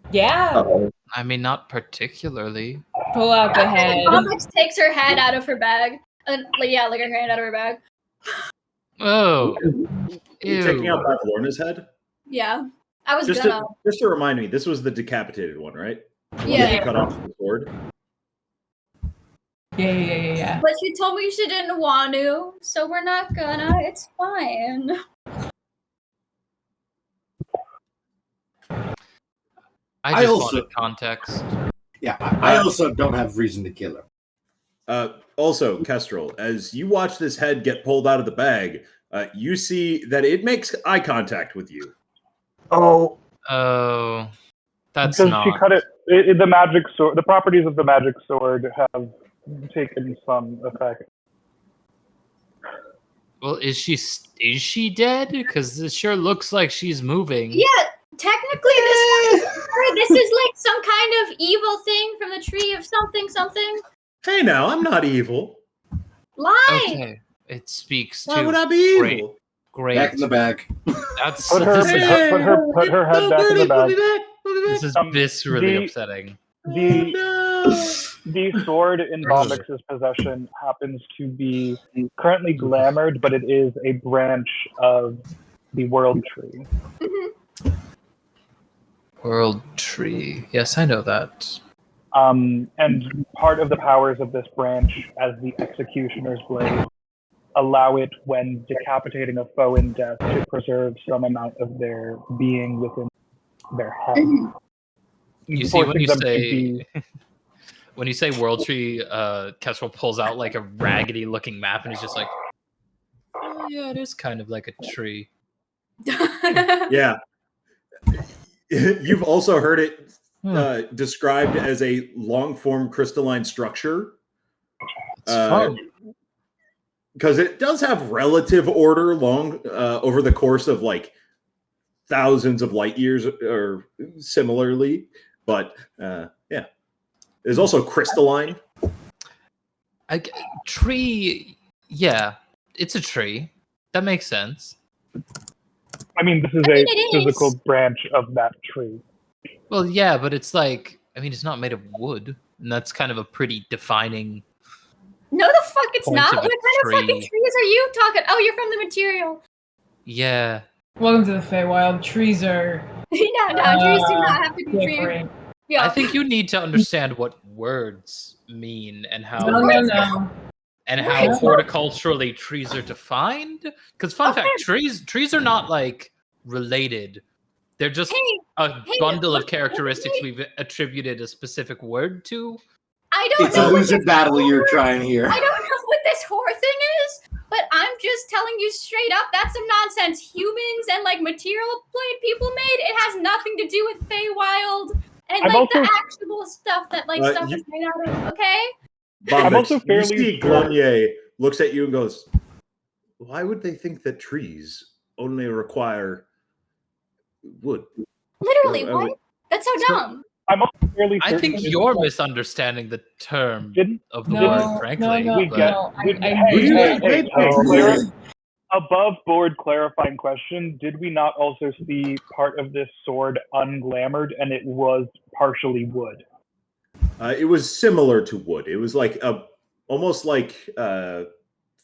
them? Yeah. I mean, not particularly. Pull out the head. Alex takes her head out of her bag. And, like her hand out of her bag. Oh. You taking Ew. out Beth Lorna's head? Yeah. I was Just gonna. to remind me, this was the decapitated one, right? The one that Yeah. you cut off with the sword. Yeah. But she told me she didn't want to, so we're not gonna. It's fine. I I just also- wanted context. Yeah, I also don't have reason to kill her. Also, Kestrel, as you watch this head get pulled out of the bag, you see that it makes eye contact with you. Oh, That's Because not. she cut it. The magic sword. The properties of the magic sword have taken some effect. Well, is she dead? Because this sure looks like she's moving. Yeah, technically this is like some kind of evil thing from the tree of something. Hey, now I'm not evil. Lie. Okay. It speaks to. Why would I be Great. evil? Great. Back in the back. That's Put her, this is, put her head back in the bag. this is viscerally upsetting. The sword in Bombix's possession happens to be currently glamored, but it is a branch of the world tree. World tree. Yes, I know that. And part of the powers of this branch, as the executioner's blade, allow it, when decapitating a foe in death, to preserve some amount of their being within their head. You see, when forcing you them to say be- when you say world tree, Kestrel pulls out like a raggedy looking map and he's just like, oh, yeah, it is kind of like a tree. Yeah. You've also heard it described as a long-form crystalline structure. It's fun. Because it does have relative order over the course of like thousands of light years or similarly. But yeah. There's also crystalline. Tree, yeah, it's a tree. That makes sense. I mean, this is I mean, a it physical is. branch of that tree. Well, yeah, but it's like, I mean, it's not made of wood, and that's kind of a pretty defining. No, the fuck it's Point not. of What a kind of fucking tree. trees are you talking? Oh, you're from the material. Yeah. Welcome to the Feywild. Trees are no, trees do not have to be trees. different. Yeah. I think you need to understand what words mean and how No. and how What? horticulturally trees are defined. Because fun fact, trees are not like related. They're just a bundle of characteristics we've attributed a specific word to. I don't It's know. a losing battle you're trying here. I don't know what this whore thing is, but I'm just telling you straight up, that's some nonsense. Humans and like material plane people made, it has nothing to do with Feywild and I'm like the also- actual stuff that like stuff is made out of. Okay. I'm also Bombix, you fairly see sure- Glunier looks at you and goes, why would they think that trees only require wood? Literally, I what? would- That's so dumb. I'm also fairly I certain think that you're it's- misunderstanding the term Didn't- of the No, word, frankly. no, We but- get- no. we- I hey, do hey, not- hey, Oh, clear- above board clarifying question, did we not also see part of this sword unglamoured and it was partially wood? It was similar to wood. It was like almost like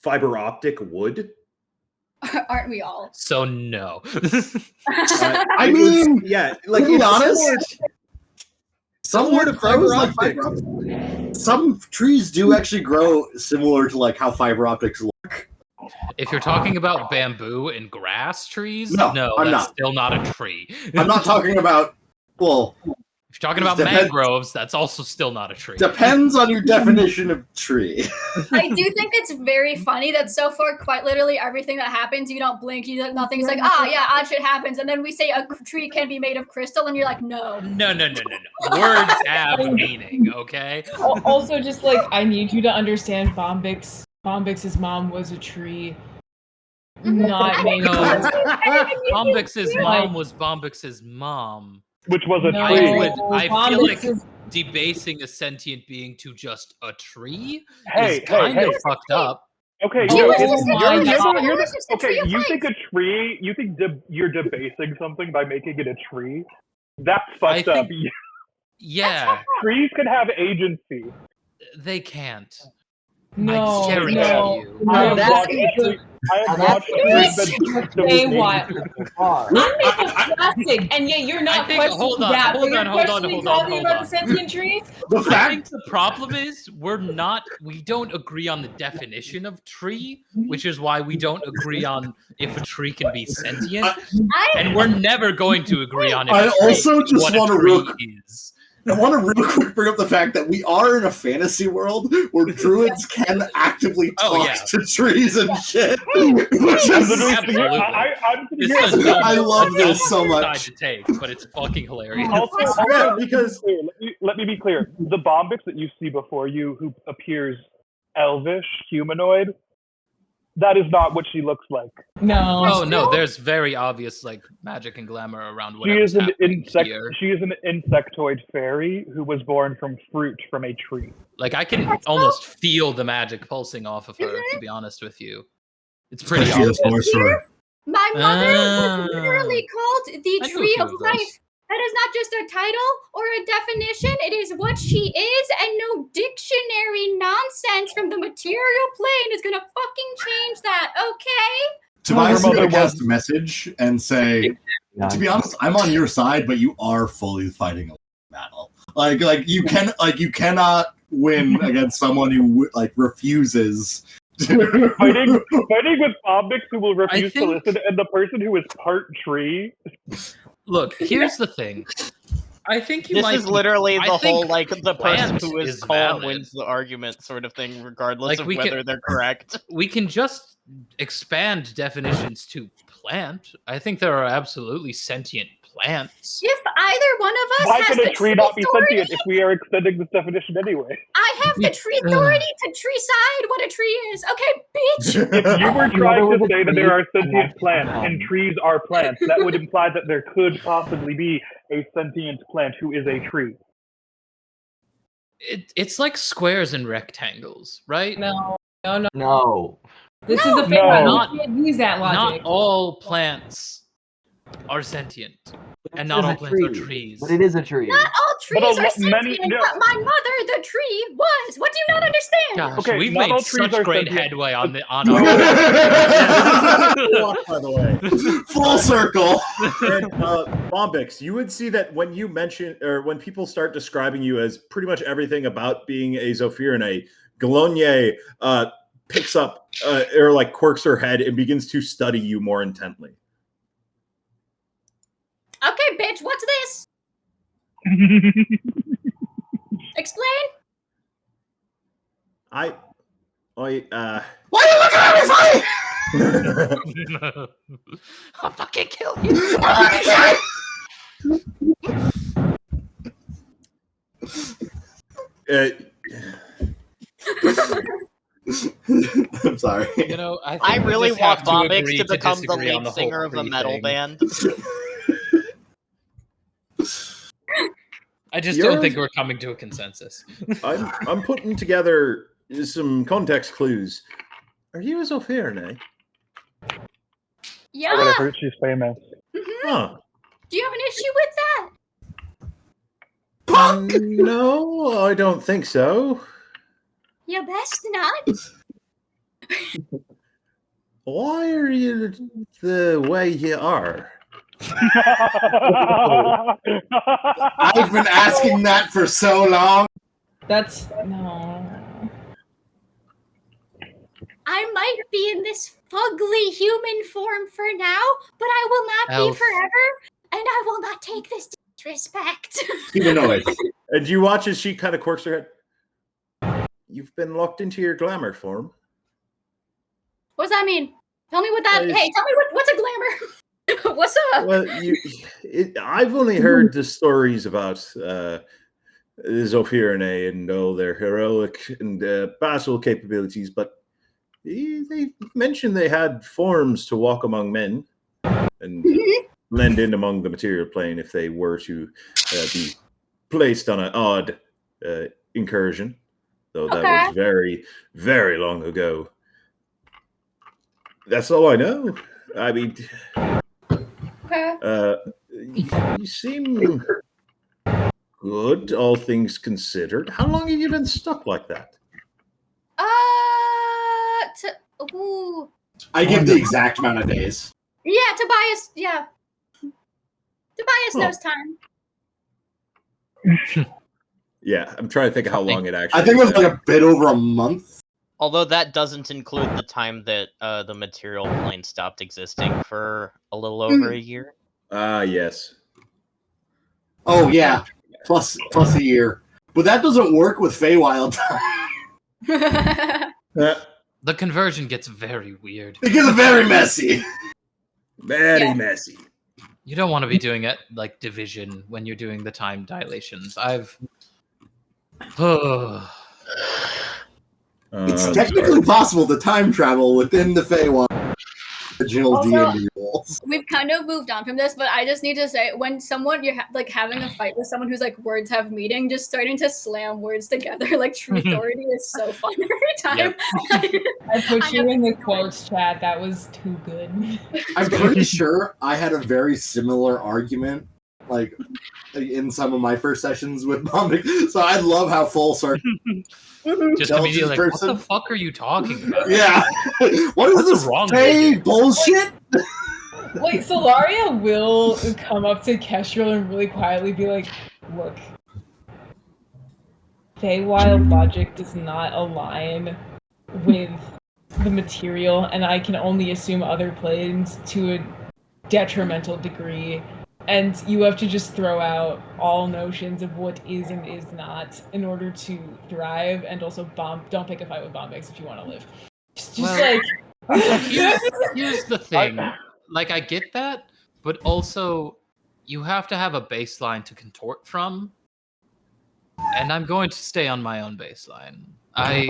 fiber optic wood. Aren't we all? So no. I mean, yeah, like to be it's honest, some similar to wood grows fiber like optics. fiber optics. Some trees do actually grow similar to like how fiber optics look. If you're talking about bamboo and grass trees, No, I'm that's not. still not a tree. I'm not talking about. Well, If you're talking about mangroves, that's also still not a tree. depends on your definition of tree. I do think it's very funny that so far, quite literally everything that happens, you don't blink, you don't nothing. It's like, yeah, odd shit happens, and then we say a tree can be made of crystal, and you're like, no. No. Words have meaning, okay? Also, just like I need you to understand, Bombix's mom was a tree, not made No. of. Bombix's mom was Bombix's mom. Which was a No. tree. I feel like debasing a sentient being to just a tree Hey, is kind of hey. fucked up. Okay, Oh you're my the- God. you're the- It's just a okay, tree of you life. think a tree, you think you're debasing something by making it a tree? That's fucked up. Yeah, Trees can have agency. they can't. No, I guarantee no. you. I have that's watched it. trees. I have That's watched trees that Say what? Are. I'm made of plastic, and yet you're not think- questioning hold on, that. hold but you're on, hold on, questioning hold on, talking hold about on. the sentient trees. The I fact think the problem is we don't agree on the definition of tree, which is why we don't agree on if a tree can be sentient, and we're never going to agree on if I a tree also just what a wanna tree real- is. I want to real quick bring up the fact that we are in a fantasy world where druids can actively talk Oh, yeah. to trees and shit. I'm Which literally is, sitting here- I'm sitting This here- is a dumb, I love a dumb this so side much. to take, but it's fucking hilarious. Also, Yeah, because let me be clear. The Bombix that you see before you, who appears elvish, humanoid, that is not what she looks like. No. Oh no, there's very obvious like magic and glamour around She whatever's is an happening here. She is an insectoid fairy who was born from fruit from a tree. Like I can almost feel the magic pulsing off of her. To be honest with you, it's pretty Especially obvious. the sorcerer. My mother Ah. was literally called the I knew a Tree few of of Life. those. That is not just a title or a definition. It is what she is, and no dictionary nonsense from the material plane is gonna fucking change that, okay? Tobias Her is mother gonna cast was- a message and say, to be honest, I'm on your side, but you are fully fighting a battle. Like you cannot win against someone who like refuses. Fighting with Bombix who will refuse to think- listen, and the person who is part tree. Look, here's the thing. I think you This might is literally I the think whole like the person plant who is is calm valid. wins the argument sort of thing, regardless Like, of we can- whether they're correct. we can just expand definitions to plant. I think there are absolutely sentient plants. If either one of us Why has can the a tree tree not be authority, sentient if we are extending this definition anyway? I have the tree authority to tree side what a tree is. Okay, bitch. If you were trying to say that there are tree, sentient plants and trees are plants, that would imply that there could possibly be a sentient plant who is a tree. It's like squares and rectangles, right? No. No. This is the thing. No. You can't use that logic. Not all plants are sentient, and not It is all a plants are tree. trees. But it is a tree. Not all trees But are sentient, no. but my mother, the tree, was. What do you not understand? Gosh, Okay, we've not all made trees such are great sentient. headway on the on By our. the way, full circle. And Bombix, you would see that when you mention or when people start describing you as pretty much everything about being a Zophirinae, Galonier picks up or like quirks her head and begins to study you more intently. Okay, bitch, what's this? Explain. Why Why are you looking at me funny? I'll fucking kill you. I'm sorry. You know, I think we really just want have to Bombix agree to become the disagree on lead whole singer of a tree metal thing. band. I just Yours- don't think we're coming to a consensus. I'm putting together some context clues. Are you a Zophirinae? Yeah. I heard she's famous. Huh. Do you have an issue with that? No, I don't think so. Yeah, best not. Why are you the way you are? I've been asking that for so long. That's no. I might be in this fugly human form for now, but I will not Elf. be forever, and I will not take this disrespect. Humanoid. And you watch as she kind of quirks her head. You've been locked into your glamour form. What does that mean? Tell me what that. Nice. Hey, tell me what's a glamour? What's up? Well, I've only heard the stories about Zophirinae and all their heroic and battle capabilities, but they mentioned they had forms to walk among men and blend in among the material plane if they were to be placed on an odd incursion, though that was very, very long ago. That's all I know. I mean, you seem good, all things considered. How long have you been stuck like that? Ooh. I give the exact amount of days. Yeah, Tobias. Yeah, Tobias knows time. Yeah, I'm trying to think of how long it actually. I think it was like a bit over a month. Although that doesn't include the time that the material plane stopped existing for a little over a year. Yes. Oh yeah, plus a year. But that doesn't work with Feywild time. The conversion gets very weird. It gets very messy. Very messy. You don't want to be doing it like division when you're doing the time dilations. It's technically possible to time travel within the Feywild original D&D rules. We've kind of moved on from this, but I just need to say, when someone you're like having a fight with someone who's like words have meaning, just starting to slam words together like true authority is so fun every time. I put you in the quotes chat. That was too good. I'm pretty sure I had a very similar argument, like in some of my first sessions with Bombik. So I love how full circle. Just immediately like, what the fuck are you talking about? Yeah. What is this wrong Fey bullshit? Like, Solaria will come up to Kestrel and really quietly be like, look, Feywild logic does not align with the material, and I can only assume other planes to a detrimental degree. And you have to just throw out all notions of what is and is not in order to thrive, and also don't pick a fight with Bombex if you want to live. Just Well, here's the thing. Like, I get that, but also you have to have a baseline to contort from. And I'm going to stay on my own baseline. I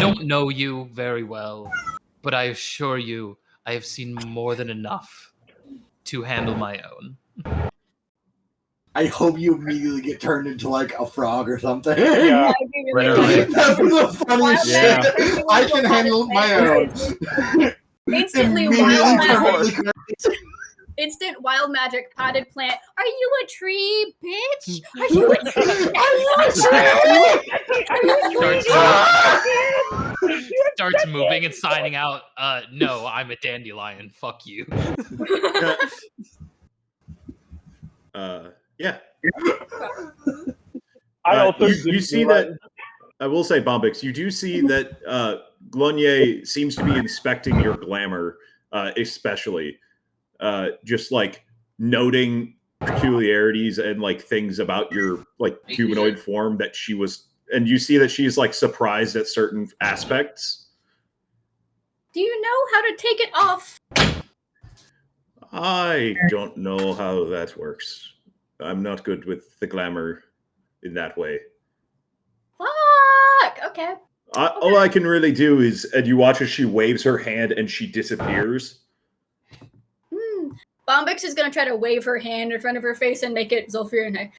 don't know you very well, but I assure you I have seen more than enough to handle my own. I hope you immediately get turned into like a frog or something. Yeah. That's the funniest shit. I can handle my own. Instant wild magic potted plant. Are you a tree, bitch? Are you a tree? Starts moving and signing out. No, I'm a dandelion. Fuck you. Yeah. I also you see that. I will say, Bombix, you do see that Glonier seems to be inspecting your glamour, especially. Just like noting peculiarities and like things about your like humanoid form that she was, and you see that she's like surprised at certain aspects. Do you know how to take it off? I don't know how that works. I'm not good with the glamour in that way. Fuck. Okay. All I can really do is, and you watch as she waves her hand and she disappears. Bombix is gonna try to wave her hand in front of her face and make it Zolfir.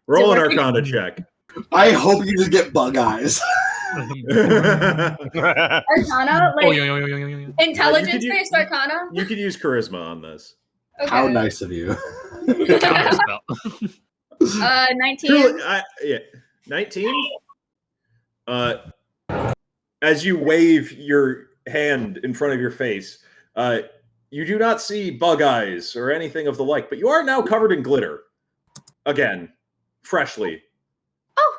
Roll an Arcana check. I hope you just get bug eyes. Arcana, like intelligence-based Arcana. You could use charisma on this. Okay. How nice of you. Counter spell. 19. Yeah, 19. As you wave your hand in front of your face, you do not see bug eyes or anything of the like, but you are now covered in glitter. Again, freshly. Oh,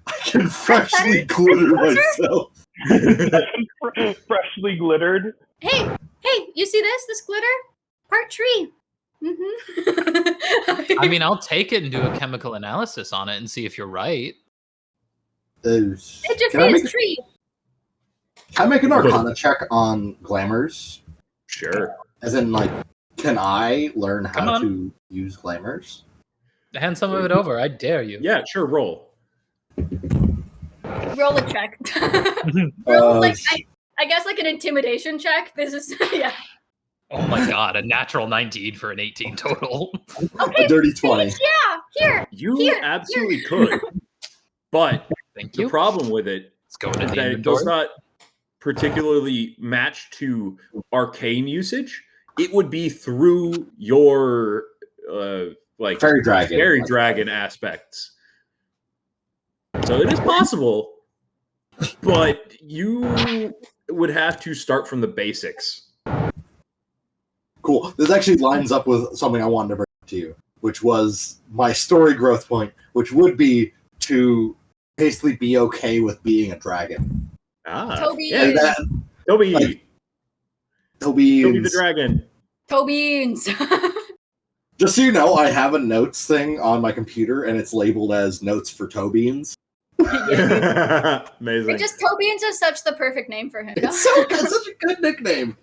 I can freshly glitter myself. Freshly glittered. hey, you see this? This glitter? Part tree. I mean, I'll take it and do a chemical analysis on it and see if you're right. It just Can I says tree. Can I make an Arcana check on glamours? Sure. As in, like, can I learn Come how on. to use glamours? Hand some of it over. I dare you. Yeah, sure. Roll. Roll a check. Roll, like, I guess like an intimidation check. This is yeah. Oh my god, a natural 19 for an 18 total. Okay. A dirty 20. Yeah, You absolutely could, but Thank the you. problem with it Let's go into is the that it does inventory. not particularly match to arcane usage. It would be through your like Fairy dragon aspects. So it is possible, but you would have to start from the basics. Cool. This actually lines up with something I wanted to bring up to you, which was my story growth point, which would be to basically be okay with being a dragon. Toby. Yeah, Toby. Like, Toby the dragon. Tobeans. Just so you know, I have a notes thing on my computer, and it's labeled as notes for Tobeans. Amazing. Just Tobeans is such the perfect name for him. It's such a good nickname.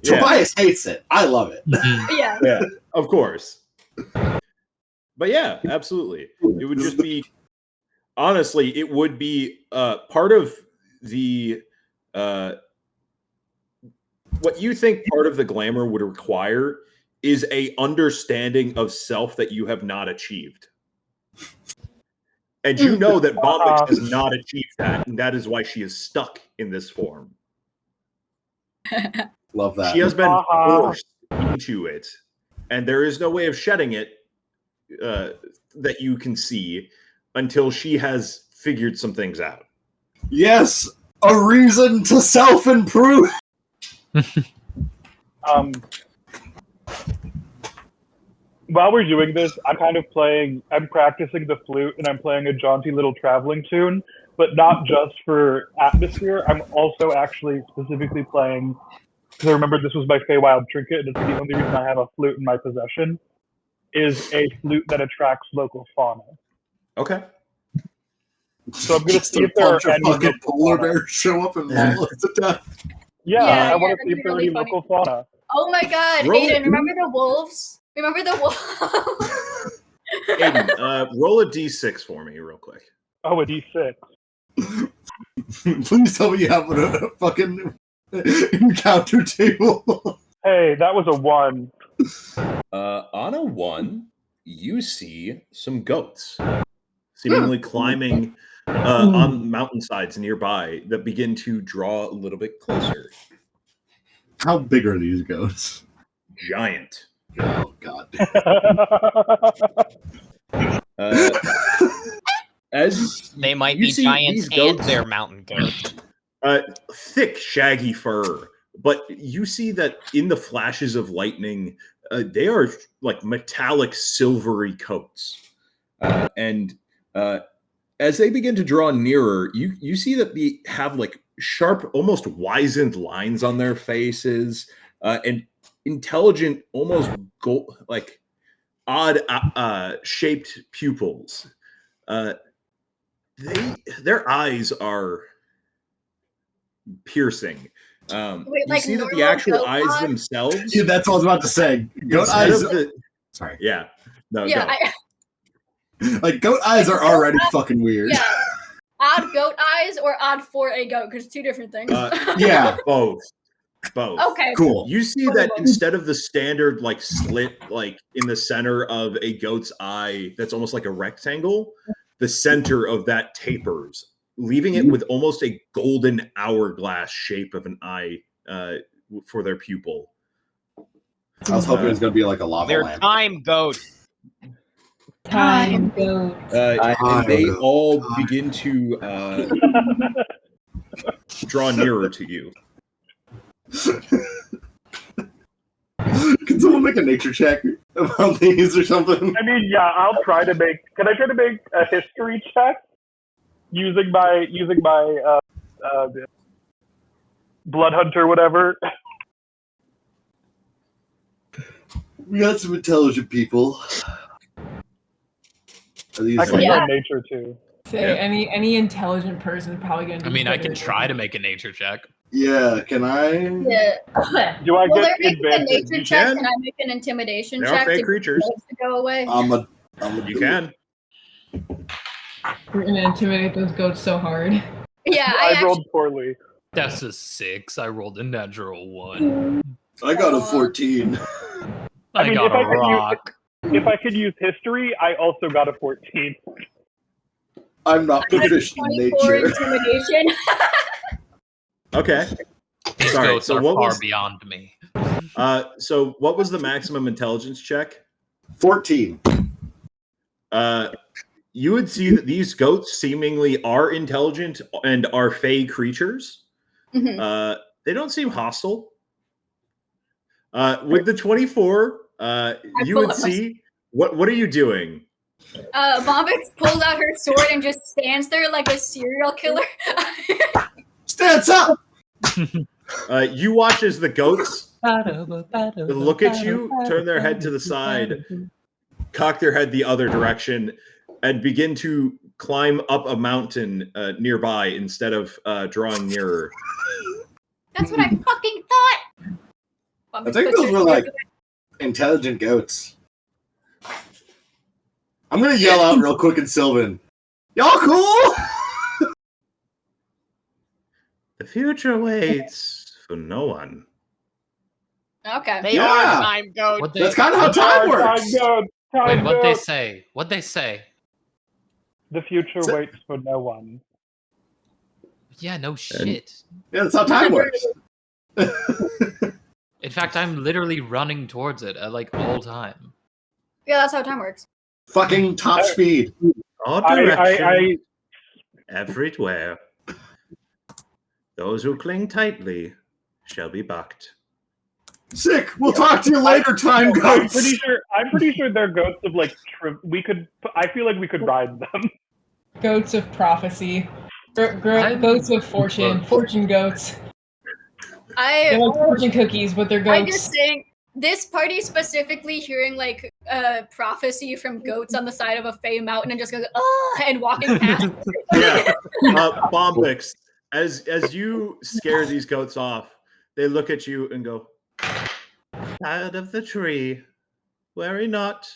Yeah. Tobias hates it. I love it. Yeah, of course. But yeah, absolutely. It would just be, honestly, it would be part of the what you think part of the glamour would require is a understanding of self that you have not achieved. And you know that Bombix has not achieved that, and that is why she is stuck in this form. Love that. She has been forced into it, and there is no way of shedding it that you can see until she has figured some things out. Yes, a reason to self-improve. While we're doing this, I'm practicing the flute and I'm playing a jaunty little traveling tune, but not just for atmosphere. I'm also actually specifically playing, because I remember this was my Feywild trinket, and it's the only reason I have a flute in my possession, is a flute that attracts local fauna. Okay. So I'm going to see if there are any fucking polar bears show up and maul us to death. Yeah, I want to see if there are any local fauna. Oh my god, Aiden, remember the wolves? Remember the wolves? Aiden, roll a d6 for me real quick. Oh, a d6. Please tell me you have a fucking encounter table. Hey, that was a 1. On a 1, you see some goats seemingly climbing on mountainsides nearby that begin to draw a little bit closer. How big are these goats? Giant. Oh, God. As they might be giants and they're mountain goats. Thick, shaggy fur. But you see that in the flashes of lightning, they are like metallic, silvery coats. And as they begin to draw nearer, you see that they have like sharp, almost wizened lines on their faces, and intelligent, almost like odd shaped pupils. Their eyes are piercing. Wait, you see that the actual eyes themselves. Yeah, that's what I was about to say. Goat eyes. Sorry. Yeah. No. Yeah. Like goat eyes are already fucking weird. Yeah. Odd goat eyes or odd for a goat, because 2 different things. Yeah, both. Okay. Cool. You see that instead of the standard like slit like in the center of a goat's eye that's almost like a rectangle, the center of that tapers leaving it with almost a golden hourglass shape of an eye for their pupil. I was hoping it was going to be like a lava They're lamp. time goats. Time goat. And they all begin to draw nearer to you. Can someone make a nature check about these or something? I mean, yeah, I'll try to make. Can I try to make a history check using my blood hunter, whatever? We got some intelligent people. Are these I can Yeah. roll nature too. Say any intelligent person is probably gonna. I mean, I can try to make a nature check. Yeah, can I? Yeah. Do I Well, they're get making a advantage? nature You check. can. Can I make an intimidation They are check fey to creatures. to go away? I'm a You do can. We're gonna intimidate those goats so hard. Yeah, I rolled poorly. That's a 6. I rolled a natural 1. I got a 14. I mean, got if a I could use- rock. If I could use history, I also got a 14. I'm not proficient in 24 nature. intimidation. Okay. These Sorry, goats so are what far was- beyond me. So what was the maximum intelligence check? 14. You would see that these goats seemingly are intelligent and are fey creatures. Mhm. They don't seem hostile. With the 24, you pull would up my- see what are you doing? Bombix pulls out her sword and just stands there like a serial killer. Stands up! You watch as the goats look at you, turn their head to the side, cock their head the other direction, and begin to climb up a mountain nearby instead of drawing nearer. That's what I fucking thought. I Bombix think puts those her were sword like away. intelligent goats. I'm gonna yell out real quick in Sylvan. Y'all cool? The future waits for no one. Okay. They Yeah. are time goats. What they, That's kind of how time works. wait, what they say? What they say? The future So- waits for no one. Yeah, no shit. Yeah, that's how time works. In fact, I'm literally running towards it at like all time. Yeah, that's how time works. Fucking top speed. All I directions, everywhere. Those who cling tightly shall be bucked. Sick. We'll talk to you later, time I'm goats. pretty sure they're goats of like. I feel like we could ride them. Goats of prophecy. Goats of fortune. Fortune goats. They're like fortune cookies, but they're I goats. just think this party specifically hearing like prophecy from goats on the side of a fey mountain and just goes oh and walking past. Yeah, Bombix. As you scare these goats off, they look at you and go, "Child of the tree, worry not.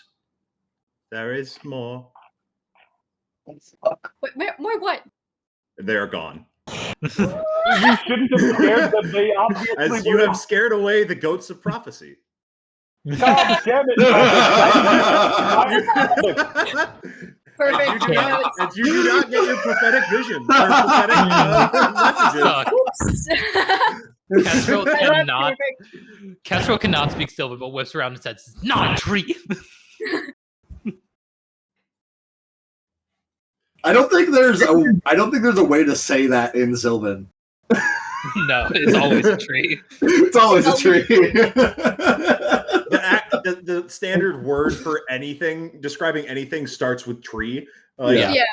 There is more." Wait, more what? They are gone. You shouldn't have scared them. They obviously As you were. have scared away the goats of prophecy. God damn it! Perfect. And you do not get your prophetic vision or prophetic messages. Kestrel I love cannot. perfect. Kestrel cannot speak Sylvan, but whips around and says, "Not a tree." I don't think there's a way to say that in Sylvan. No, it's always a tree. It's always a tree. The standard word for anything describing anything starts with tree. Yeah.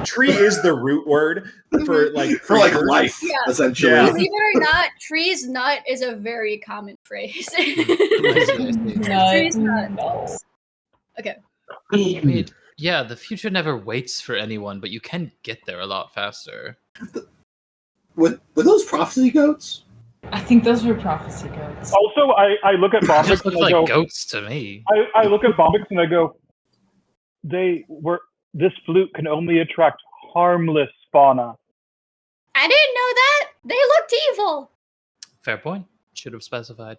Tree is the root word for like For like creatures. life, Yeah. essentially. Yeah. Believe it or not, trees nut is a very common phrase. Trees nut. No. Okay. I mean, yeah, the future never waits for anyone, but you can get there a lot faster. Were those prophecy goats? I think those were prophecy goats. Also, I look at They Bombix just look and I like go. goats to me. I look at Bombix and I go. This flute can only attract harmless fauna. I didn't know that. They looked evil. Fair point. Should have specified.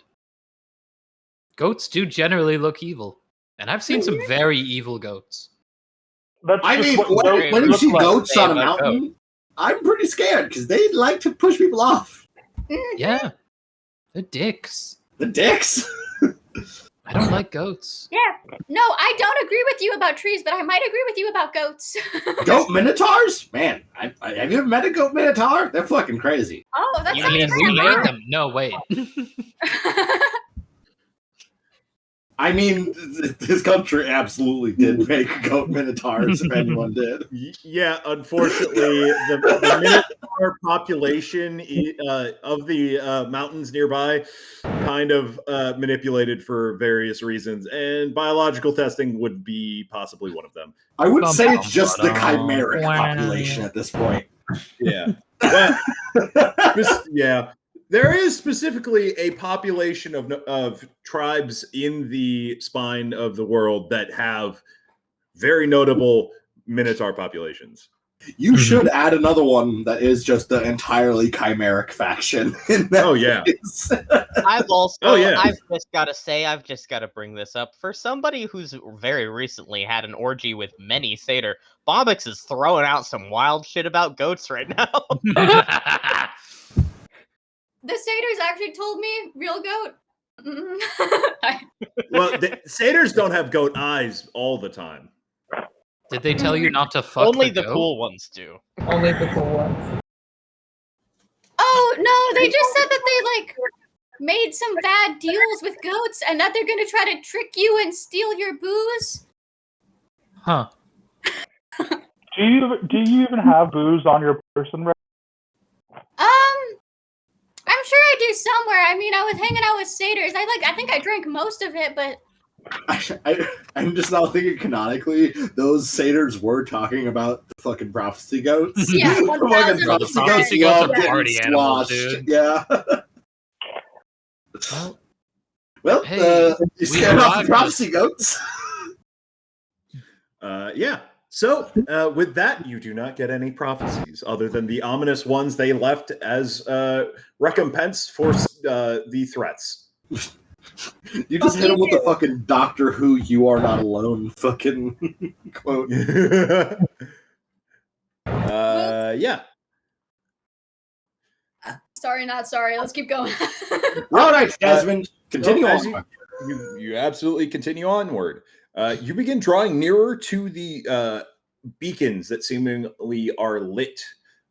Goats do generally look evil, and I've seen some very evil goats. That's I just mean, what goats when you look see like. goats on a about mountain, I'm pretty scared because they like to push people off. Yeah. They're dicks. The dicks. I don't like goats. Yeah. No, I don't agree with you about trees, but I might agree with you about goats. Goat minotaurs? Man, have you ever met a goat minotaur? They're fucking crazy. Oh, that's I mean, we made them. No, wait. I mean, this country absolutely did make goat minotaurs, if anyone did. Yeah, unfortunately, the minotaur population of the mountains nearby kind of manipulated for various reasons, and biological testing would be possibly one of them. I would say it's just the chimeric population at this point. Yeah. Well, yeah. There is specifically a population of tribes in the spine of the world that have very notable minotaur populations. You should add another one that is just the entirely chimeric faction. Oh yeah. I've also, Oh, yeah. I've just got to bring this up. For somebody who's very recently had an orgy with many satyr, Bombix is throwing out some wild shit about goats right now. The satyrs actually told me, real goat. Well, the satyrs don't have goat eyes all the time. Did they tell you not to fuck Only the the goat? cool ones do. Only the cool ones. Oh, no, they just said that they, like, made some bad deals with goats and that they're gonna try to trick you and steal your booze. Huh. Do you even have booze on your person? I'm sure I do somewhere. I mean, I was hanging out with satyrs. I think I drank most of it, but I'm just now thinking canonically, those satyrs were talking about the fucking prophecy goats. Yeah, The fucking 1000%. prophecy goats Yeah. love getting Party animals, sloshed. dude. Yeah. Well, Hey, you we scared off the arrived prophecy goats. Yeah. So with that, you do not get any prophecies other than the ominous ones they left as recompense for the threats. You just hit him with the fucking Doctor Who "You Are Not Alone" fucking quote. Yeah. sorry, not sorry. Let's keep going. All right, Desmond, continue as on. You absolutely continue onward. You begin drawing nearer to the beacons that seemingly are lit.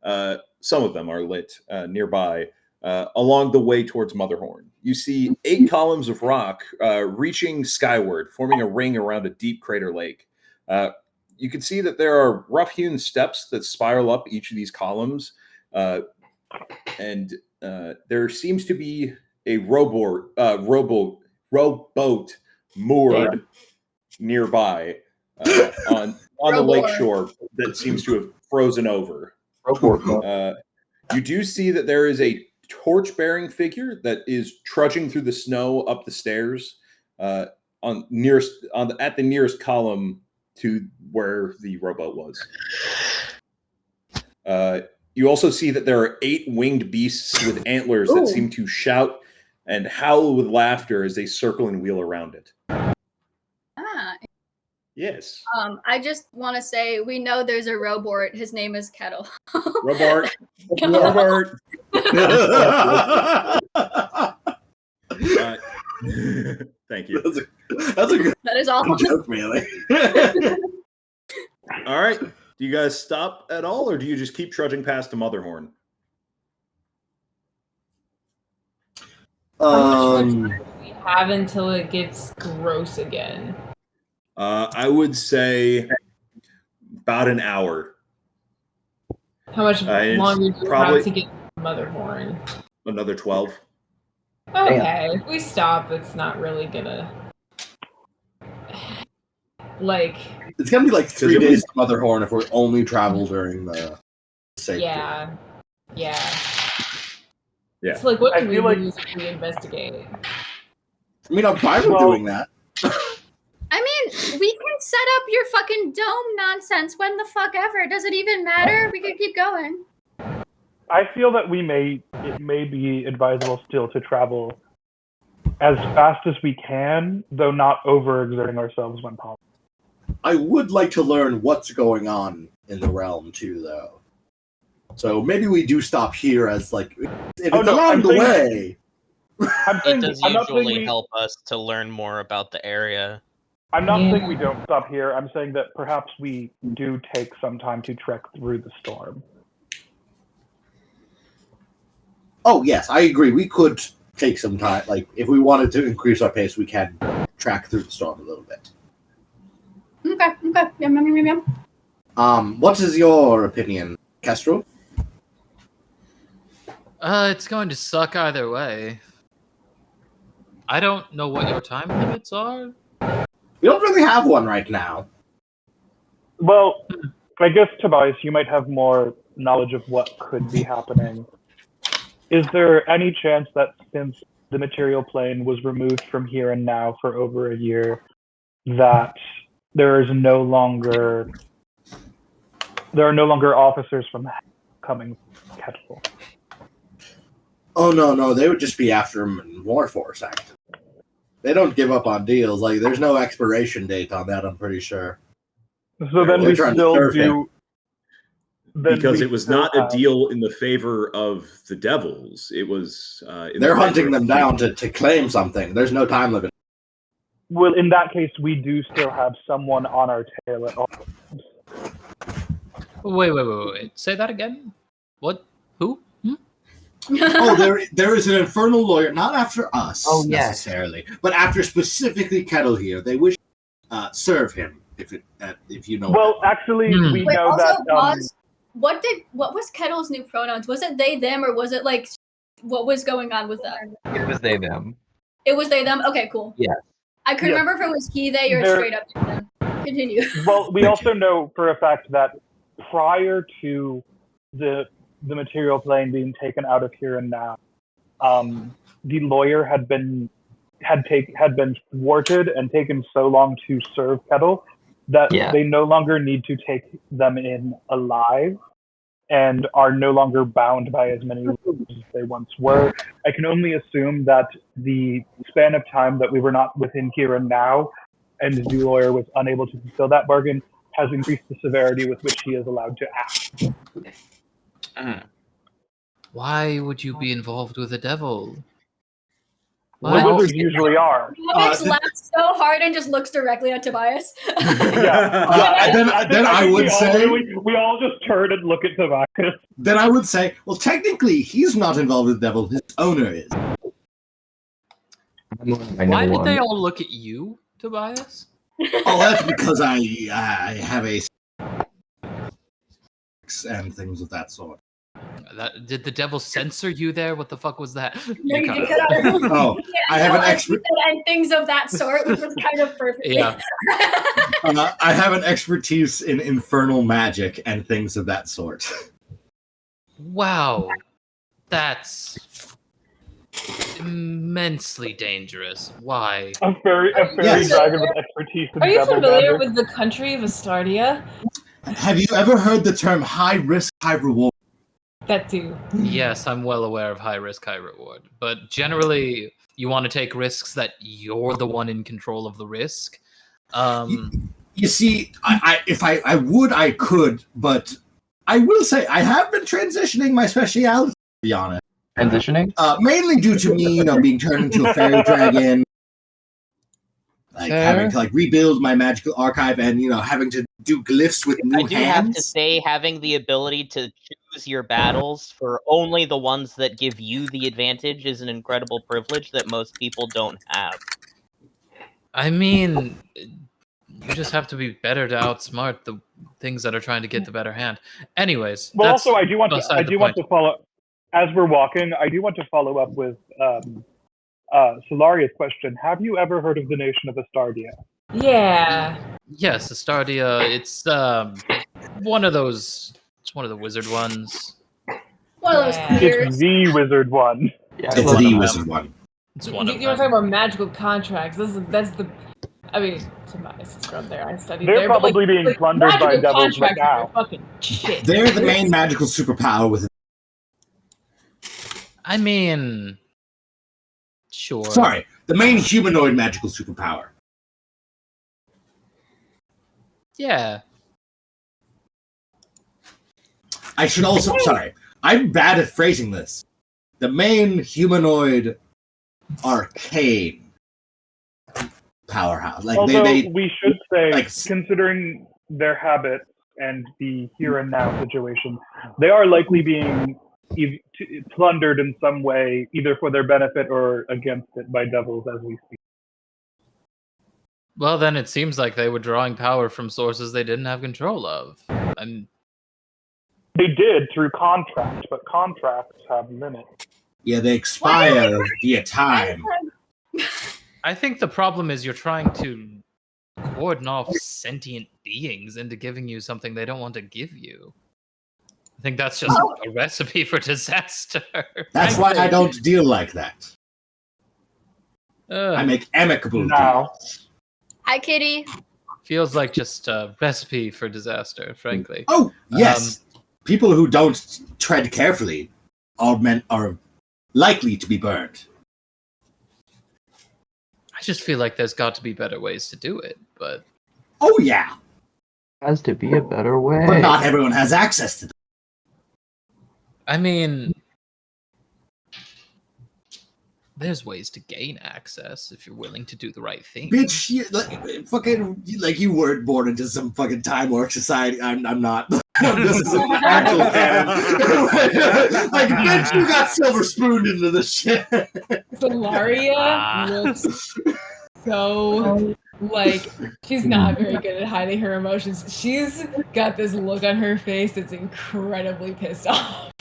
Some of them are lit nearby along the way towards Motherhorn. You see 8 columns of rock reaching skyward, forming a ring around a deep crater lake. You can see that there are rough-hewn steps that spiral up each of these columns, and there seems to be a rowboat moored nearby on the lake shore that seems to have frozen over. You do see that there is a torch-bearing figure that is trudging through the snow up the stairs at the nearest column to where the rowboat was. You also see that there are 8 winged beasts with antlers that seem to shout and howl with laughter as they circle and wheel around it. Yes. I just want to say we know there's a Robort. His name is Kettle. Robart. Robart. Thank you. That's a good That is all. joke, Melee. All right. Do you guys stop at all, or do you just keep trudging past to Motherhorn? How much time do we have until it gets gross again? I would say about an hour. How much longer do we probably have to get to Motherhorn? Another 12. Okay, if we stop, it's not really gonna like. It's gonna be like 3 days to Motherhorn if we only travel during the safety. Yeah. Yeah. It's like, what I do we feel like- use if we investigate? I mean, I'm fine with doing that. I mean, we can set up your fucking dome nonsense when the fuck ever. Does it even matter? We can keep going. I feel that it may be advisable still to travel as fast as we can, though not overexerting ourselves when possible. I would like to learn what's going on in the realm too, though. So maybe we do stop here as like if it's no, along I'm the saying- way. It does I'm not saying usually we- help us to learn more about the area. I'm not saying we don't stop here. I'm saying that perhaps we do take some time to trek through the storm. Oh yes, I agree. We could take some time. Like if we wanted to increase our pace, we can track through the storm a little bit. Okay. Yum. What is your opinion, Kestrel? It's going to suck either way. I don't know what your time limits are. We don't really have one right now. Well, I guess, Tobias, you might have more knowledge of what could be happening. Is there any chance that since the material plane was removed from here and now for over a year, that there are no longer officers from coming Kettle? Oh no, they would just be after him in more force act. They don't give up on deals. Like there's no expiration date on that. I'm pretty sure. So then They're we trying to still serve him. do. then Because we it was still not a have- deal in the favor of the devils. It was. They're hunting them down to claim something. There's no time limit. Well, in that case, we do still have someone on our tail at all. Wait. Say that again. What? Who? Oh, there is an infernal lawyer, not after us Oh, yes. necessarily, but after specifically Kettle here. They wish serve him if you know. Well, actually, we Wait, know also, that. pause. What was Kettle's new pronouns? Was it they, them, or was it like what was going on with that? It was they them. It was they, them? Okay, cool. Yeah. I couldn't Yeah. remember if it was he, they, or There- straight up they, them. Continue. Well, we also know for a fact that prior to the material plane being taken out of here and now, the lawyer had been thwarted and taken so long to serve Kettle that Yeah. they no longer need to take them in alive and are no longer bound by as many rules as they once were. I can only assume that the span of time that we were not within here and now and the lawyer was unable to fulfill that bargain has increased the severity with which he is allowed to act. Why would you be involved with the devil? The What? wizards usually are. Alex laughs so hard and just looks directly at Tobias. Then I would say we all just turn and look at Tobias. Then I would say, well, technically, he's not involved with the devil. His owner is. Why did they all look at you, Tobias? Oh, that's because I have a and things of that sort. Did the devil censor you there? What the fuck was that? No, you did cut out. Oh, I have an expert. And things of that sort, which was kind of perfect. Yeah. I have an expertise in infernal magic and things of that sort. Wow, that's immensely dangerous. Why? A fairy Yes. dragon with expertise in Are you devil familiar magic. with the country of Astardia? Have you ever heard the term high risk, high reward? That too. Yes, I'm well aware of high risk, high reward. But generally, you want to take risks that you're the one in control of the risk. You see, if I would, I could, but I will say I have been transitioning my speciality, to be honest. Transitioning? Mainly due to me, being turned into a fairy dragon. Like having to rebuild my magical archive and having to do glyphs with new I do have to hands. say, having the ability to choose your battles for only the ones that give you the advantage is an incredible privilege that most people don't have. I mean, you just have to be better to outsmart the things that are trying to get the better hand. Anyways, Well, that's also, I do want beside the to follow. As we're walking, I do want to follow up with Solaria's question. Have you ever heard of the nation of Astardia? Yeah. Yes, Astardia. It's one of those. It's one of the wizard ones. One of those Yeah. queers. It's the wizard one. Yeah, It's one the of wizard them. one. It's one of You're them. talking about magical contracts. That's the. I mean, Tobias is from there. I studied They're there. but, probably being plundered by magical devils right contracts now. are fucking shit. They're the main magical superpower with. I mean, sure. Sorry, the main humanoid magical superpower. Yeah. I should also. Sorry, I'm bad at phrasing this. The main humanoid arcane powerhouse. Like Although they we should say, like considering their habits and the here and now situation, they are likely being plundered in some way, either for their benefit or against it by devils as we speak. Well, then it seems like they were drawing power from sources they didn't have control of. And They did through contract, but contracts have limits. yeah, they expire via time. I think the problem is you're trying to cordon off sentient beings into giving you something they don't want to give you. I think that's just a recipe for disaster. That's why I don't deal like that. Ugh. I make amicable No. deals. Hi, Kitty. Feels like just a recipe for disaster, frankly. Oh, yes. People who don't tread carefully are likely to be burned. I just feel like there's got to be better ways to do it, but Oh, yeah. Has to be a better way. But not everyone has access to them. I mean, there's ways to gain access if you're willing to do the right thing. Bitch, you weren't born into some fucking Time Lord society. I'm not. This is an actual canon. Like, bitch, you got silver spooned into this shit. Solaria looks so like she's not very good at hiding her emotions. She's got this look on her face that's incredibly pissed off.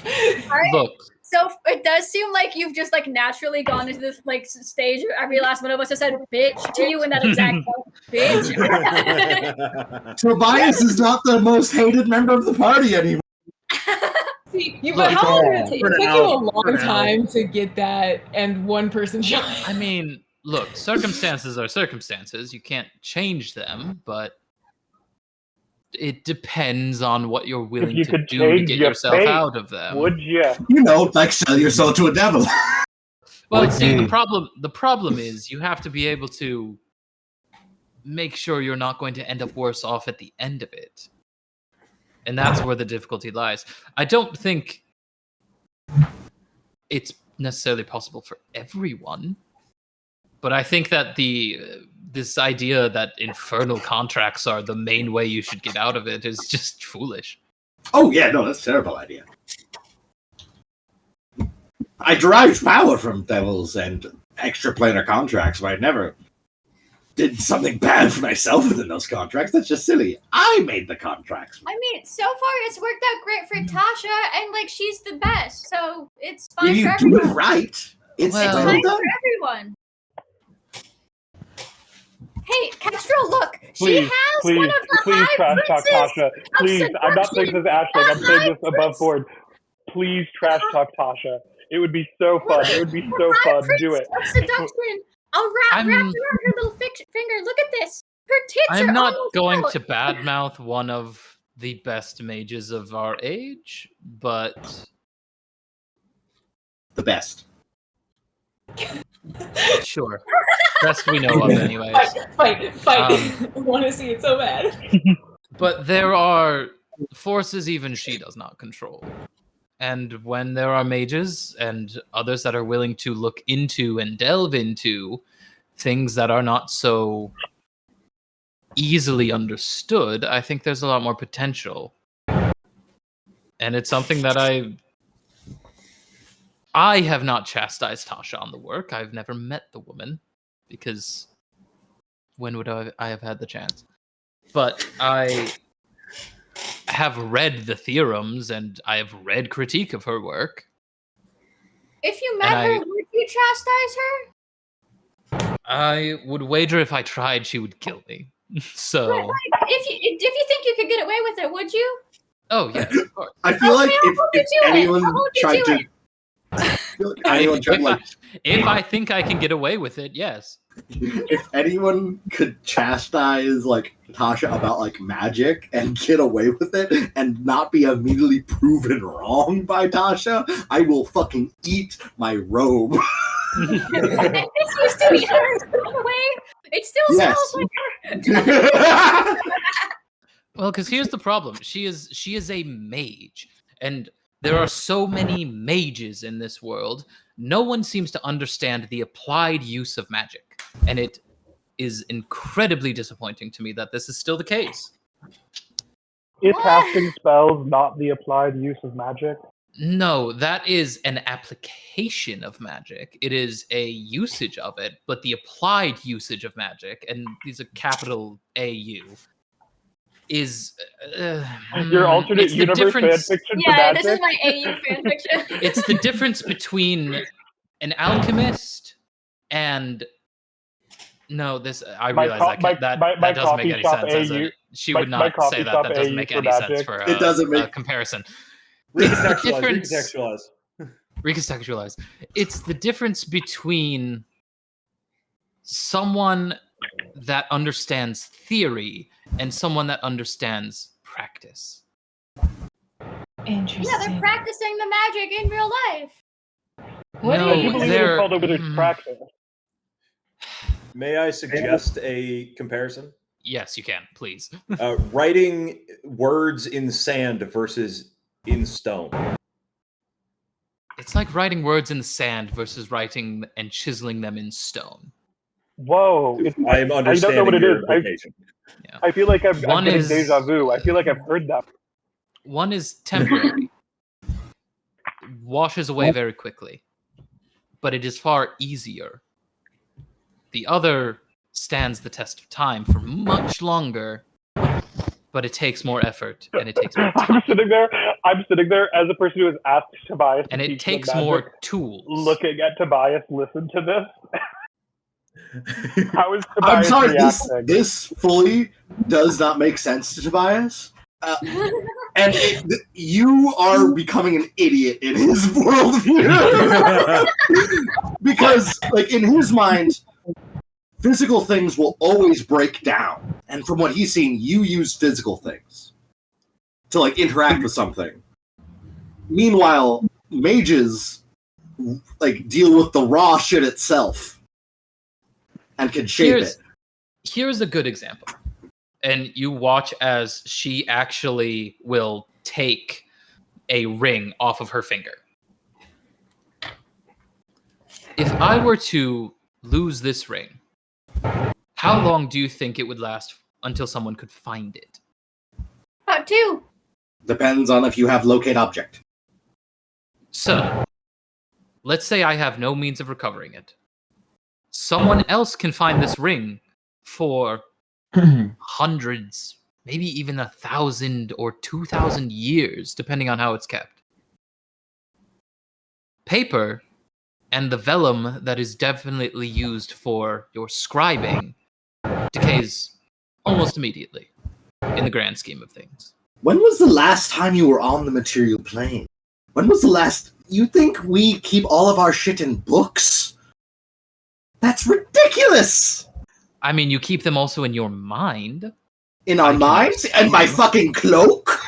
Look, So it does seem like you've just like naturally gone into this like stage where every last one of us has said "bitch" to you in that exact moment. Bitch. Tobias is not the most hated member of the party anymore. See, but Look, how long did it take? It for took now, you a long for now. time to get that, and one person shot. I mean, look, circumstances are circumstances. You can't change them, but it depends on what you're willing you to could do to change get your yourself fate, out of them. Would you? You know, like sell your soul to a devil. Well, see, Okay. the problem is you have to be able to make sure you're not going to end up worse off at the end of it. And that's where the difficulty lies. I don't think it's necessarily possible for everyone, but I think that this idea that infernal contracts are the main way you should get out of it is just foolish. Oh, yeah, no, that's a terrible idea. I derived power from devils and extraplanar contracts, but I never did something bad for myself within those contracts. That's just silly. I made the contracts. I mean, so far it's worked out great for Tasha, and like she's the best, so it's fine If you for do it everyone. right, it's Well- well Fine done. for everyone. Hey, Castro, look, she Please, has please, one of the please high trash talk princes Tasha. Please, of I'm not saying this as Ashley. I'm saying this above prince. board. Please trash talk Tasha. It would be so fun. It would be so High fun. prince Do it. of seduction. I'll wrap I'm- around her little finger. Look at this. Her tits are I'm not almost going out. to badmouth one of the best mages of our age, but The best. sure. Best we know of, anyways. Fight! I want to see it so bad. But there are forces even she does not control. And when there are mages and others that are willing to look into and delve into things that are not so easily understood, I think there's a lot more potential. And it's something that I have not chastised Tasha on the work. I've never met the woman because when would I have had the chance? But I have read the theorems and I have read critique of her work. If you met And her, would you chastise her? I would wager if I tried, she would kill me. So, If you think you could get away with it, would you? oh yes, of course. I feel like Okay, if how would you do it? anyone How would you tried do to. it? I feel like anyone tried, like, If I think I can get away with it, yes. if anyone could chastise like Tasha about like magic and get away with it and not be immediately proven wrong by Tasha, I will fucking eat my robe. This used to be hers, by the way. It still Yes. smells like her. Well, because here's the problem: she is a mage, And there are so many mages in this world, no one seems to understand the applied use of magic. And it is incredibly disappointing to me that this is still the case. Is casting spells not the applied use of magic? No, that is an application of magic. It is a usage of it, but the applied usage of magic, and these are capital AU, is Your alternate it's the universe difference. fanfiction for Yeah, magic? this is my AU fanfiction. It's the difference between an alchemist and this. I realize that doesn't make any sense. She would not say that. That doesn't make any sense for It doesn't make a comparison. Recontextualize. Recontextualize. It's the difference between someone that understands theory and someone that understands practice. Interesting. Yeah, they're practicing the magic in real life. What No, do you believe they're it's called a wizard's practice? May I suggest a comparison? Yes, you can, please. Writing words in sand versus in stone. It's like writing words in the sand versus writing and chiseling them in stone. Whoa. I am understanding I don't know what it your is. implication. I feel like I'm One getting is- deja vu. I feel like I've heard that. One is temporary. Washes away very quickly. But it is far easier. The other stands the test of time for much longer, but it takes more effort and it takes more time. I'm sitting there as a person who has asked Tobias And to it teach them takes magic, more tools. looking at Tobias listen to this. How is I'm Tobias sorry, reacting? this fully does not make sense to Tobias. And you are becoming an idiot in his worldview. Because, like, in his mind, physical things will always break down. And from what he's seen, you use physical things to, like, interact with something. Meanwhile, mages, like, deal with the raw shit itself and can shape it. Here's a good example. And you watch as she actually will take a ring off of her finger. If I were to lose this ring, how long do you think it would last until someone could find it? About 2. Depends on if you have locate object. So, let's say I have no means of recovering it. Someone else can find this ring for hundreds, maybe even 1,000 or 2,000 years, depending on how it's kept. Paper and the vellum that is definitely used for your scribing decays almost immediately in the grand scheme of things. When was the last time you were on the material plane? When was the last... You think we keep all of our shit in books? That's ridiculous! I mean, you keep them also in your mind. In our minds? And my fucking cloak?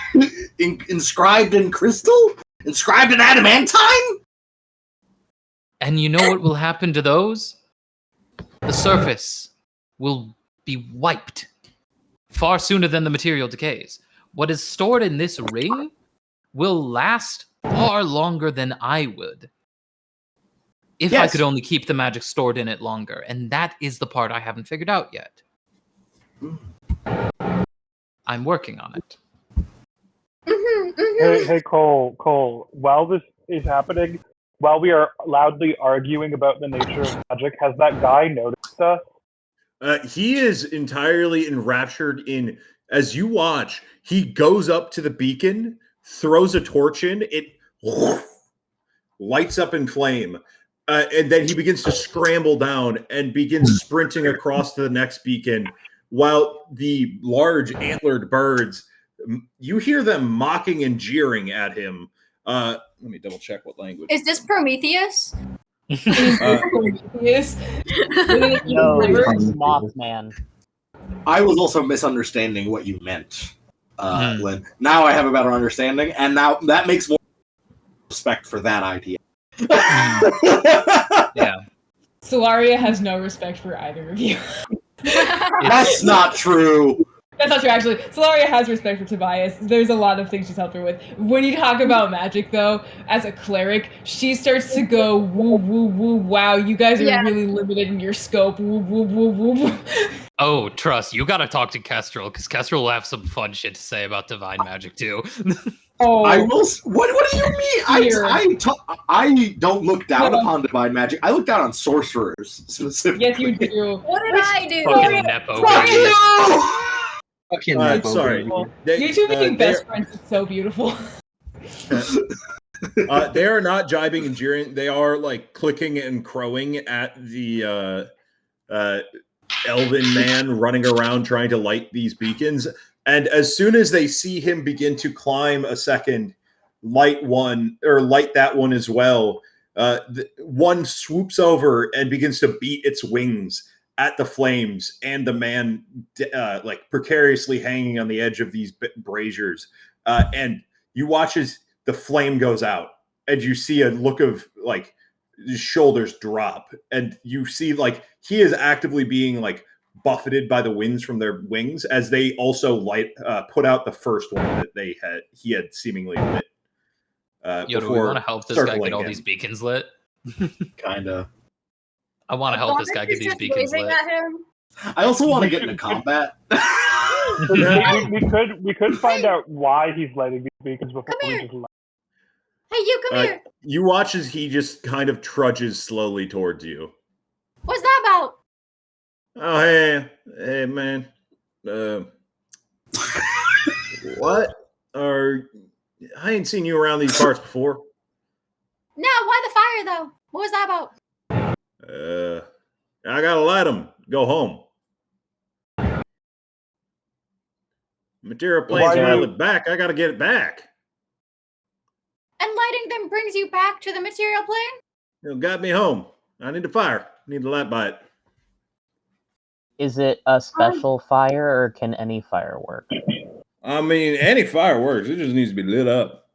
Inscribed in crystal? Inscribed in adamantine? And you know what will happen to those? The surface will be wiped far sooner than the material decays. What is stored in this ring will last far longer than I would. If I could only keep the magic stored in it longer. And that is the part I haven't figured out yet. I'm working on it. Hey, Cole, while this is happening, while we are loudly arguing about the nature of magic, has that guy noticed us? He is entirely enraptured in, as you watch, he goes up to the beacon, throws a torch in, it lights up in flame. And then he begins to scramble down and begins sprinting across to the next beacon, while the large antlered birds, you hear them mocking and jeering at him. Let me double check what language. Is this Prometheus? Prometheus. Yo, Mothman. I was also misunderstanding what you meant, Lynn. Now I have a better understanding, and now that makes more respect for that idea. Yeah. Solaria has no respect for either of you. That's not true. That's not true, actually. Solaria has respect for Tobias. There's a lot of things she's helped her with. When you talk about magic, though, as a cleric, she starts to go, woo, woo, woo, wow, you guys are really limited in your scope, woo, woo, woo, woo, woo. Oh, trust, you gotta talk to Kestrel, because Kestrel will have some fun shit to say about divine magic, too. I will. What do you mean? I don't look down upon divine magic. I look down on sorcerers specifically. Yes, you do. What did I do? Fucking Nepo, Fuck baby. you! Fucking Nepo, sorry. baby. You two being best friends is so beautiful. They are not jibing and jeering. They are like clicking and crowing at the elven man running around trying to light these beacons. And as soon as they see him begin to climb a second, light that one as well, one swoops over and begins to beat its wings at the flames and the man like precariously hanging on the edge of these braziers. And you watch as the flame goes out and you see a look of like his shoulders drop and you see like he is actively being like buffeted by the winds from their wings as they also put out the first one that he had seemingly lit. Yo, do we want to help this guy get all these beacons lit? Kinda. I want to help this guy get these beacons lit. I also want to get into combat. we could find out why he's lighting these beacons before we just light. Hey, you come here. You watch as he just kind of trudges slowly towards you. What's that about? Oh, hey, man. What? I ain't seen you around these parts before. No, why the fire though? What was that about? I gotta light them. Go home. Material plane's finally back. I gotta get it back. And lighting them brings you back to the material plane? It got me home. I need a fire. Need to light by it. Is it a special fire, or can any fire work? I mean, any fire works. It just needs to be lit up.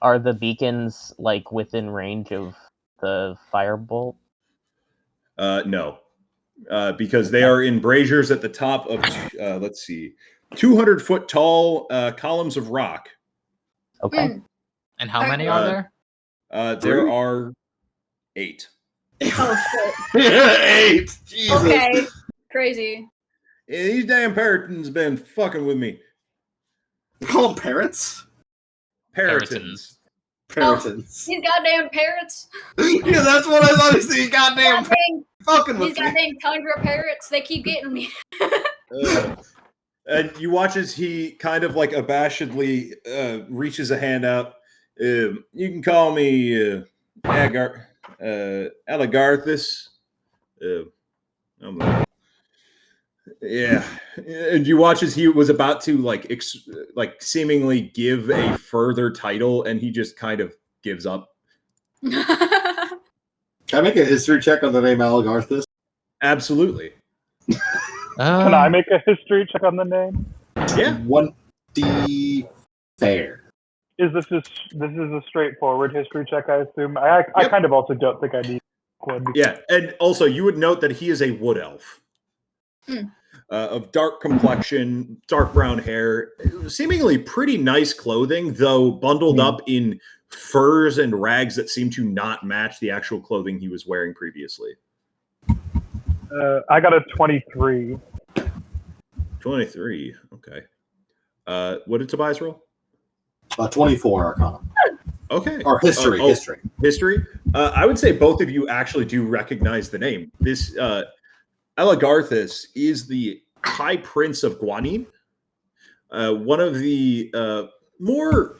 Are the beacons like within range of the firebolt? No, because they are in braziers at the top of, let's see, 200-foot tall columns of rock. Okay. And how many are there? There are 8. Oh, shit. 8! Jesus. Okay. Crazy. Yeah, these damn parrotons been fucking with me. You call them parrots? Parrotons. Parrotons. These goddamn parrots. Yeah, that's what I thought. These goddamn fucking with These goddamn tundra parrots, they keep getting me. And you watch as he kind of like abashedly reaches a hand out. You can call me Alagarthus. Yeah, and you watch as he was about to like seemingly give a further title, and he just kind of gives up. Can I make a history check on the name Alagarthus? Absolutely. Can I make a history check on the name? Yeah. 1D fair. This is a straightforward history check, I assume. I kind of also don't think I need one. Yeah, and also you would note that he is a wood elf. Of dark complexion, dark brown hair, seemingly pretty nice clothing, though bundled up in furs and rags that seem to not match the actual clothing he was wearing previously. I got a 23. 23, okay. What did Tobias roll? 24 Arcana. Okay. Or history. History. I would say both of you actually do recognize the name. This Alagarthus is the High Prince of Guanine, one of the more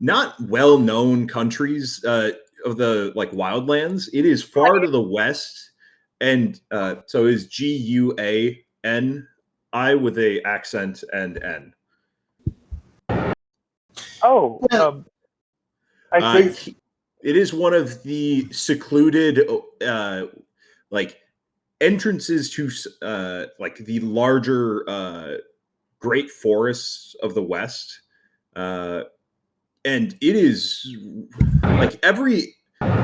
not well-known countries of the wildlands. It is far to the west, and so is Guani with a accent and N. Oh, I think it is one of the secluded entrances to the larger great forests of the west, and it is every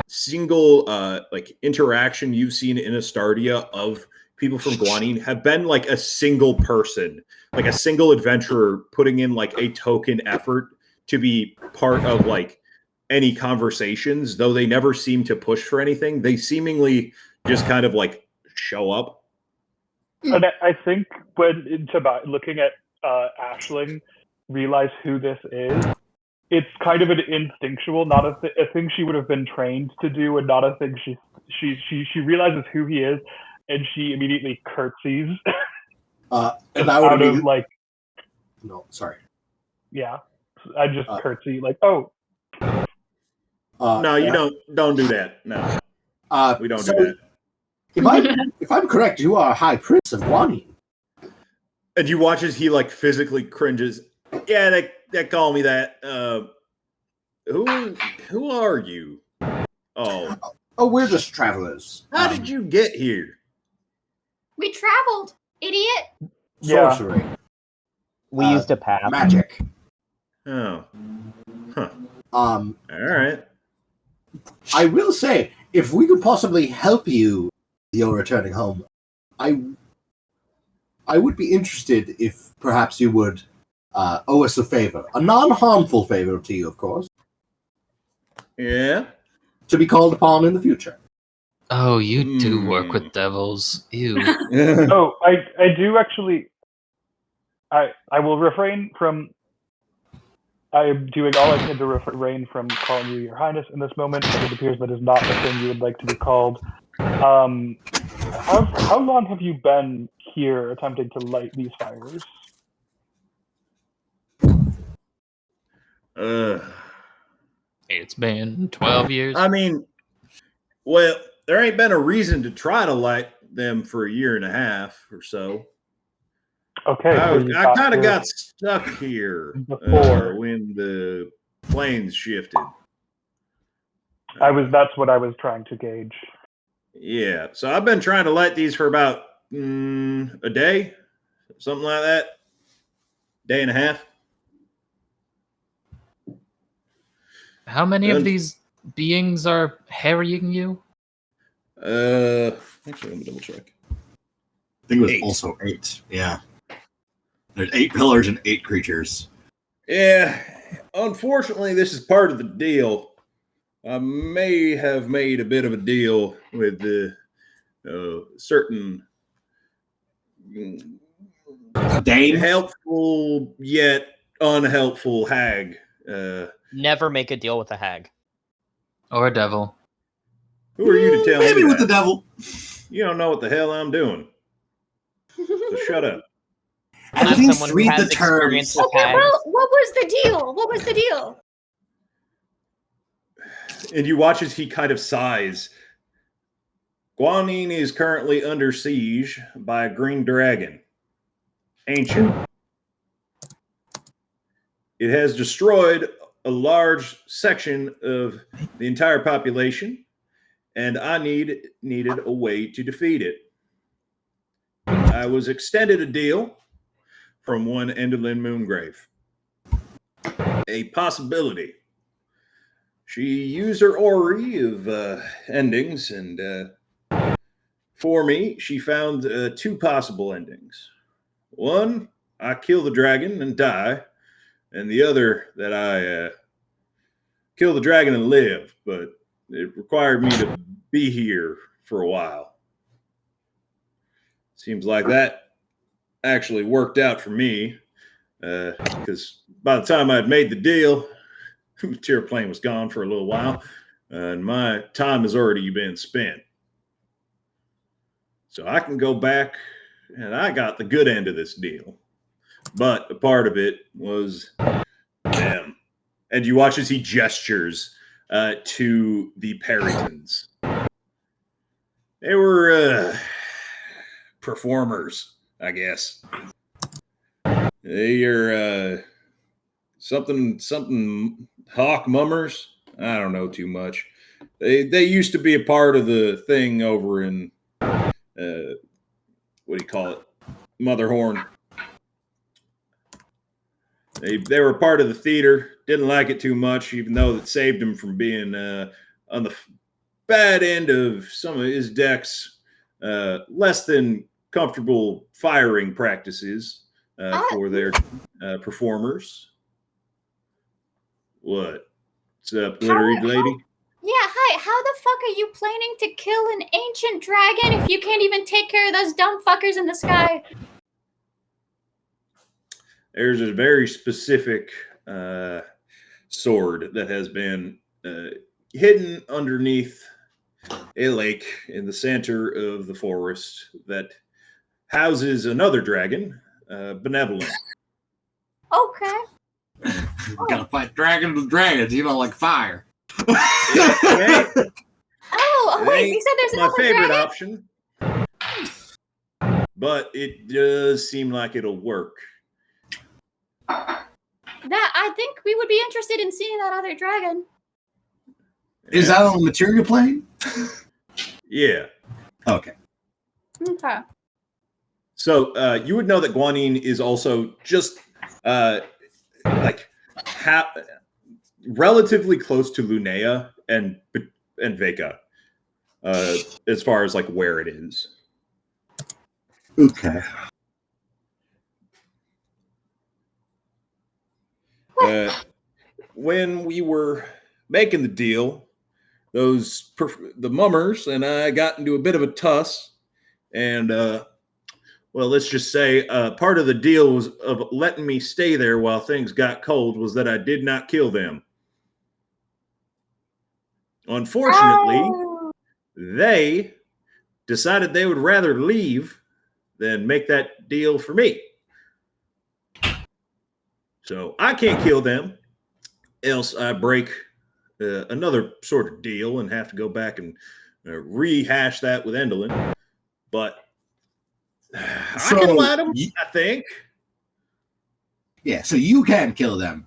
single interaction you've seen in Astardia of people from Guanine have been like a single person, like a single adventurer putting in like a token effort to be part of like any conversations, though they never seem to push for anything. They seemingly just kind of like show up. And I think when it's about looking at Aisling, realize who this is, it's kind of an instinctual, not a thing she would have been trained to do, and not a thing she realizes who he is, and she immediately curtsies. And I would out of like, no, sorry. Yeah, I just curtsy like, oh. No, you don't do that. No, we don't do that. If I'm correct, you are High Prince of Guanine. And you watch as he like physically cringes. Yeah, they call me that. Who are you? Oh, we're just travelers. How did you get here? We traveled, idiot. Sorcery. We used a path. Magic. Oh. Huh. All right. I will say, if we could possibly help you, you're returning home, I would be interested if perhaps you would owe us a favor, a non-harmful favor to you, of course. Yeah. To be called upon in the future. Oh, you do work with devils. Ew. Oh, I do actually. I will refrain from. I am doing all I can to refrain from calling you Your Highness in this moment, but it appears that is not the thing you would like to be called. How long have you been here attempting to light these fires? It's been 12 years. I mean, well, there ain't been a reason to try to light them for a year and a half or so. Okay, I kind of got stuck here when the planes shifted. That's what I was trying to gauge. Yeah, so I've been trying to light these for about a day, something like that, day and a half. How many of these beings are harrying you? Actually, let me double check. I think it was also 8. Yeah. There's 8 pillars and 8 creatures. Yeah, unfortunately, this is part of the deal. I may have made a bit of a deal with the certain helpful yet unhelpful hag. Never make a deal with a hag. Or a devil. Who are you to tell me Maybe with that? the devil. You don't know what the hell I'm doing. So shut up. At least read the terms. Okay, well, what was the deal? What was the deal? And you watch as he kind of sighs. Guanine is currently under siege by a green dragon. Ancient. It has destroyed a large section of the entire population, and I needed a way to defeat it. I was extended a deal from one Enderlin Moongrave. A possibility. She used her Ori of endings, and for me, she found 2 possible endings. One, I kill the dragon and die, and the other that I kill the dragon and live, but it required me to be here for a while. Seems like that actually worked out for me, because by the time I'd made the deal, the material plane was gone for a little while, and my time has already been spent. So I can go back, and I got the good end of this deal. But a part of it was them. And you watch as he gestures to the Perrytons. They were performers, I guess. They are something hawk mummers. I don't know too much. They used to be a part of the thing over in what do you call it? Motherhorn. They were part of the theater. Didn't like it too much, even though it saved him from being on the bad end of some of his decks less than comfortable firing practices for their performers. What? What's up, glittery lady? Yeah, hi. How the fuck are you planning to kill an ancient dragon if you can't even take care of those dumb fuckers in the sky? There's a very specific sword that has been hidden underneath a lake in the center of the forest that houses another dragon, Benevolent. Okay. Gotta fight dragons with dragons. You don't like fire. Oh, wait, you said there's my another favorite dragon? option, but it does seem like it'll work. That I think we would be interested in seeing that other dragon. Is that on the material plane? Yeah. Okay. Okay. So you would know that Guanine is also just like relatively close to Lunea and Vega, as far as like where it is. Okay. When we were making the deal, the mummers and I got into a bit of a tuss, and well, let's just say part of the deal was of letting me stay there while things got cold was that I did not kill them. Unfortunately, they decided they would rather leave than make that deal for me. So I can't kill them, else I break another sort of deal and have to go back and rehash that with Endelin. But I can let them, I think. Yeah, so you can kill them.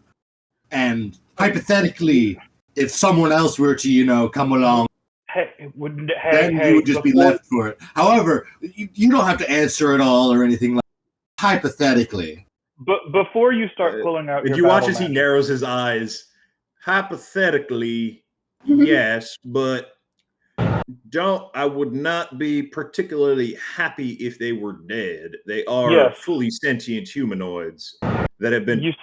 And hypothetically, if someone else were to, come along, then you would just be left for it. However, you don't have to answer at all or anything like that. Hypothetically. But before you start pulling out, if you watch as he narrows his eyes, hypothetically, yes, but I would not be particularly happy if they were dead. They are fully sentient humanoids that have been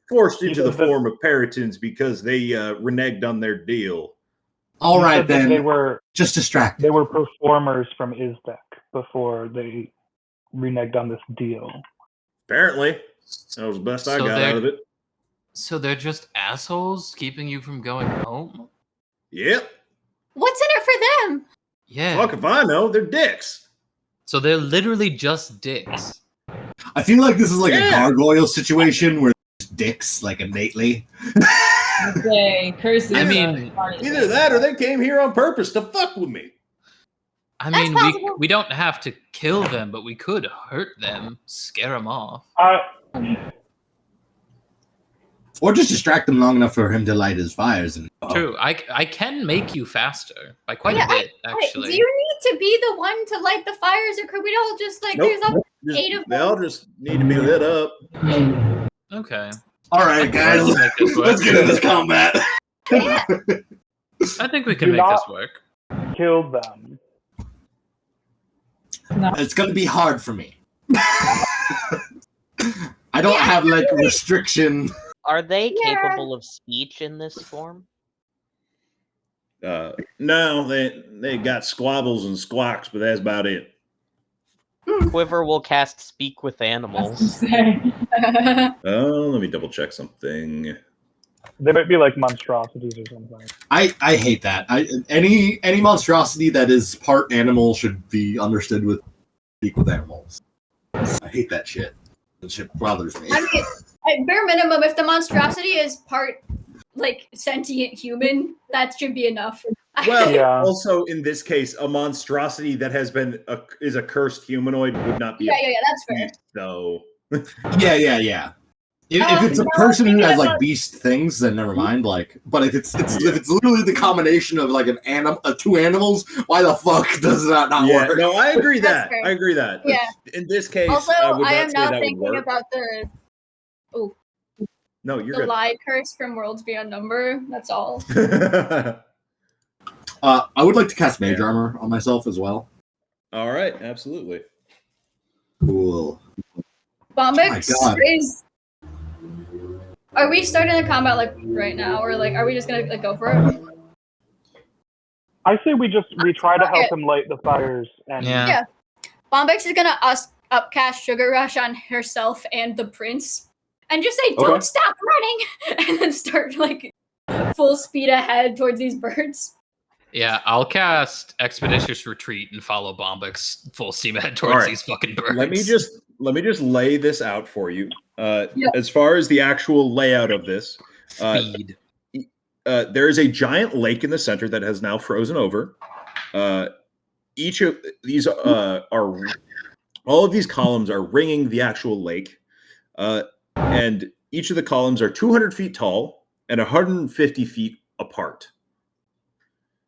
forced into the form of Paratons because they reneged on their deal. All right, then. They were just distracted. They were performers from Iztek before they reneged on this deal. Apparently. That was the best I got out of it. So they're just assholes keeping you from going home? Yep. What's in it for them? Yeah. Fuck if I know. They're dicks. So they're literally just dicks. I feel like this is like a gargoyle situation where there's dicks, like innately. Okay, curses. I mean, either that or they came here on purpose to fuck with me. I mean, we don't have to kill them, but we could hurt them, scare them off. Or just distract them long enough for him to light his fires. And True. I can make you faster by quite a bit, actually. Do you need to be the one to light the fires, or could we all just there's all 8 of them? They all just need to be lit up. Okay. All right, guys, let's get into this combat. I think we can make this work. Kill them. No. It's going to be hard for me. I don't have restriction. Are they capable of speech in this form? No, they got squabbles and squawks, but that's about it. Quiver will cast Speak with Animals. Oh, let me double check something. They might be like monstrosities or something. I hate that. Any monstrosity that is part animal should be understood with Speak with Animals. I hate that shit. That shit bothers me. I mean, at bare minimum, if the monstrosity is part sentient human, that should be enough. Well, also in this case, a monstrosity that has been is a cursed humanoid would not be. Yeah, that's fair. So. Yeah. If it's a person who has beast things, then never mind. But if it's literally the combination of two animals, why the fuck does that not work? No, I agree that. I agree that. Yeah. In this case, also, I am now thinking about the. Oh. No, you're the good. lie curse from Worlds Beyond Number. That's all. I would like to cast Mage Armor on myself as well. All right, absolutely. Cool. Bombix Oh my God. is. Are we starting the combat like right now, or like are we just gonna like go for it? I say we try to help Okay. him light the fires and Yeah. Bombix is gonna upcast Sugar Rush on herself and the prince, and just say, "Don't stop running," and then start like full speed ahead towards these birds. Yeah, I'll cast Expeditious Retreat and follow Bombix full steam ahead towards these fucking birds. Let me just lay this out for you. As far as the actual layout of this, speed. There is a giant lake in the center that has now frozen over. Each of these all of these columns are ringing the actual lake, and each of the columns are 200 feet tall and 150 feet apart.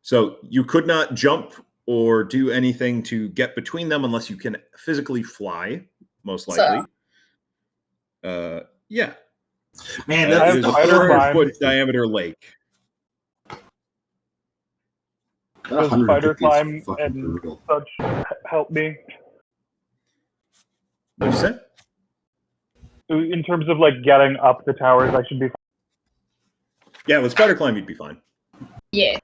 So you could not jump or do anything to get between them unless you can physically fly, most likely. Yeah. Man, It that's is a spider 400-foot diameter lake. does spider climb and such help me? What'd you say? In terms of like getting up the towers, I should be. Yeah, with spider climb, you'd be fine. Yeah.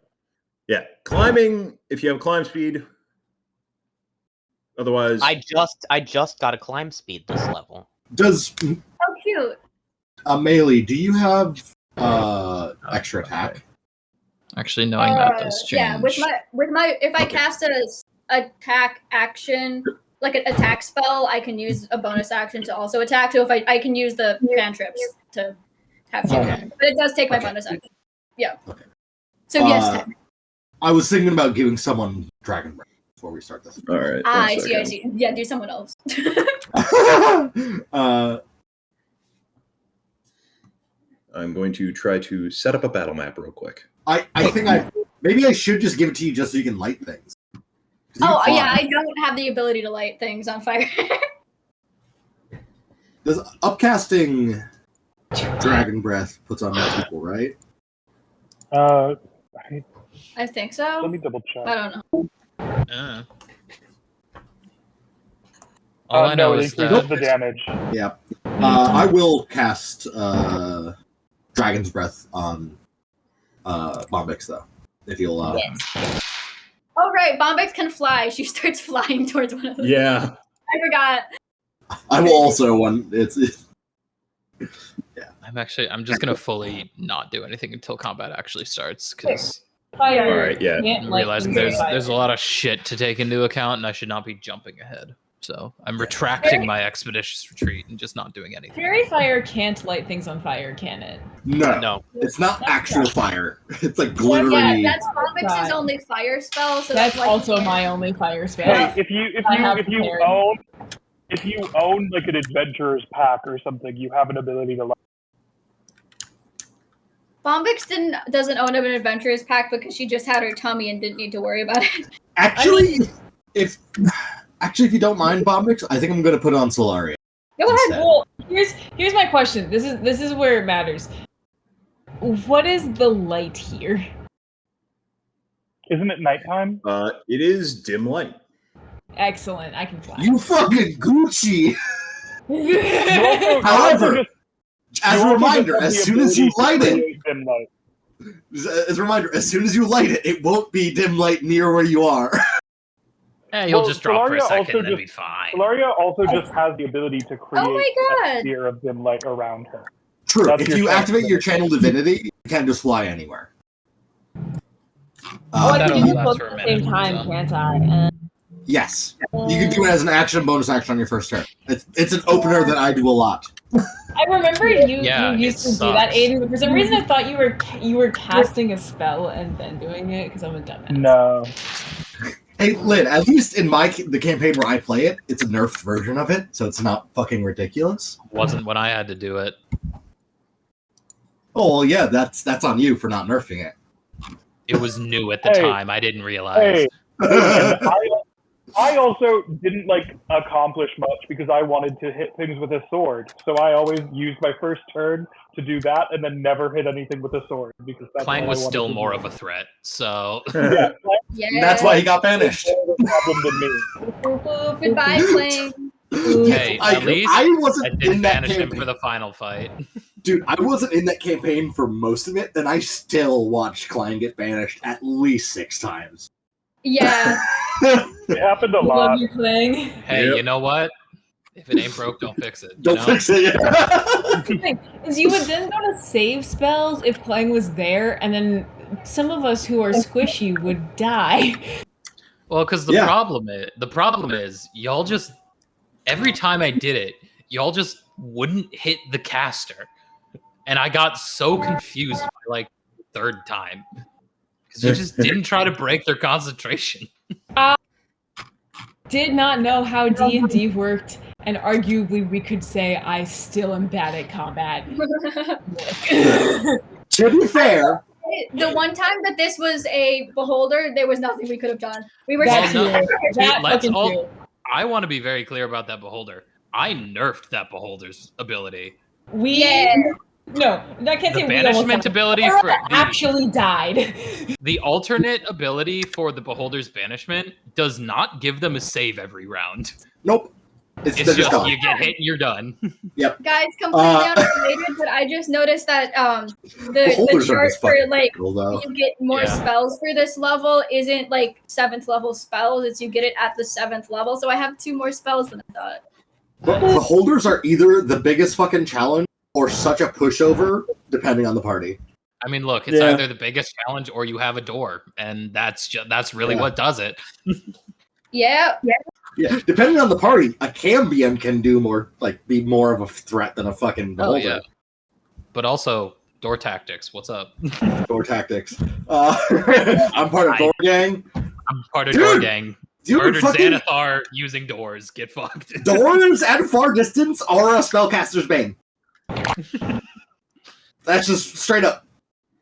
Yeah, climbing if you have climb speed. Otherwise, I just got a climb speed this level. Does Oh, cute. Melee, do you have extra attack? Actually, knowing that does change. Yeah, with my if I cast a attack action, like an attack spell, I can use a bonus action to also attack. So if I can use the cantrips to have shield, but it does take my bonus action. Yeah. Okay. So yes. I was thinking about giving someone Dragon Breath before we start this. All right. I see. Yeah, do someone else. I'm going to try to set up a battle map real quick. I think maybe I should just give it to you just so you can light things. Oh yeah, I don't have the ability to light things on fire. Does upcasting Dragon Breath puts on more people, right? I think so. Let me double check. I don't know. All I know it is increases that the damage. Yeah. I will cast Dragon's Breath on Bombix though, if you'll allow. Yes. Oh right, Bombix can fly. She starts flying towards one of them. Yeah. I forgot. I will also one. It's yeah. I'm just gonna fully not do anything until combat actually starts because. Fire. All right, yeah. I'm realizing there's a lot of shit to take into account, and I should not be jumping ahead. So I'm retracting my expeditious retreat and just not doing anything. Fairy fire can't light things on fire, can it? No. It's not actual fire. It's like glittery. Yeah, that's Bombix's only fire spell. So That's like, also my only fire spell. Hey, if you own like an adventurer's pack or something, you have an ability to. Bombix doesn't own an adventurer's pack because she just had her tummy and didn't need to worry about it. Actually, if you don't mind, Bombix, I think I'm gonna put it on Solaria. Go ahead. Well, here's my question. This is where it matters. What is the light here? Isn't it nighttime? It is dim light. Excellent. I can fly. You fucking Gucci. Also, However, as a reminder, as soon as you light it, it won't be dim light near where you are. Yeah, you'll just drop for a Solaria second and then also be fine. Solaria also just has the ability to create God. a sphere of dim light around her. True. That's If your you channel activate your divinity. channel divinity, you can just fly anywhere. I that can only do lasts both for a at the minute, same time, so. can't I? Yes. You can do it as an action, bonus action on your first turn. It's an opener that I do a lot. I remember you Yeah, used it to do that, sucks. Aiden, but for some reason I thought you were casting a spell and then doing it because I'm a dumbass. No. Hey, Lynn, at least in the campaign where I play it, it's a nerfed version of it, so it's not fucking ridiculous. Wasn't when I had to do it. Oh, well, yeah, that's on you for not nerfing it. It was new at the Hey. time. I didn't realize. Hey, and I also didn't accomplish much because I wanted to hit things with a sword. So I always used my first turn to do that, and then never hit anything with a sword because that's Clang all was I wanted still to more do. of a threat, so Yeah, Yeah. That's why he got banished. more of a problem than me. Goodbye, Clang. hey, at least I I wasn't did in that banish him campaign. for the final fight. Dude, I wasn't in that campaign for most of it, and I still watched Klein get banished at least 6 times. Yeah. It happened a We lot. love you, Clang. Hey, Yep. you know what? If it ain't broke, don't fix it. Don't fix it. The thing is, you would then go to save spells if Clang was there, and then some of us who are squishy would die. Well, because the Yeah. problem is, y'all just every time I did it, y'all just wouldn't hit the caster, and I got so confused by the 3rd time because you just didn't try to break their concentration. I did not know how D&D worked, and arguably we could say I still am bad at combat. To be fair, The one time that this was a beholder, there was nothing we could have done. We were That Well, no, too. That let's fucking all. too. I want to be very clear about that beholder. I nerfed that beholder's ability. We Yeah. no, I can't The say banishment we ability almost for died. Actually died. the alternate ability for the beholder's banishment does not give them a save every round. nope. It's They're just gone. you get hit and you're done. Guys, completely unrelated, but I just noticed that the Beholders are chart just for fucking cool, though. you get more Yeah. spells for this level isn't 7th level spells, it's you get it at the 7th level. So I have 2 more spells than I thought. But beholders are either the biggest fucking challenge or such a pushover, depending on the party. I mean, look, it's Yeah. either the biggest challenge or you have a door, and that's really what does it. Yeah. Yeah, depending on the party, a Cambion can do more, be more of a threat than a fucking beholder. Oh yeah, but also door tactics. What's up? Door tactics. I'm part of Door Gang. I'm part of Dude, door gang. Dude, Murdered fucking Xanathar using doors. Get fucked. doors at far distance are a spellcaster's bane. That's just straight up.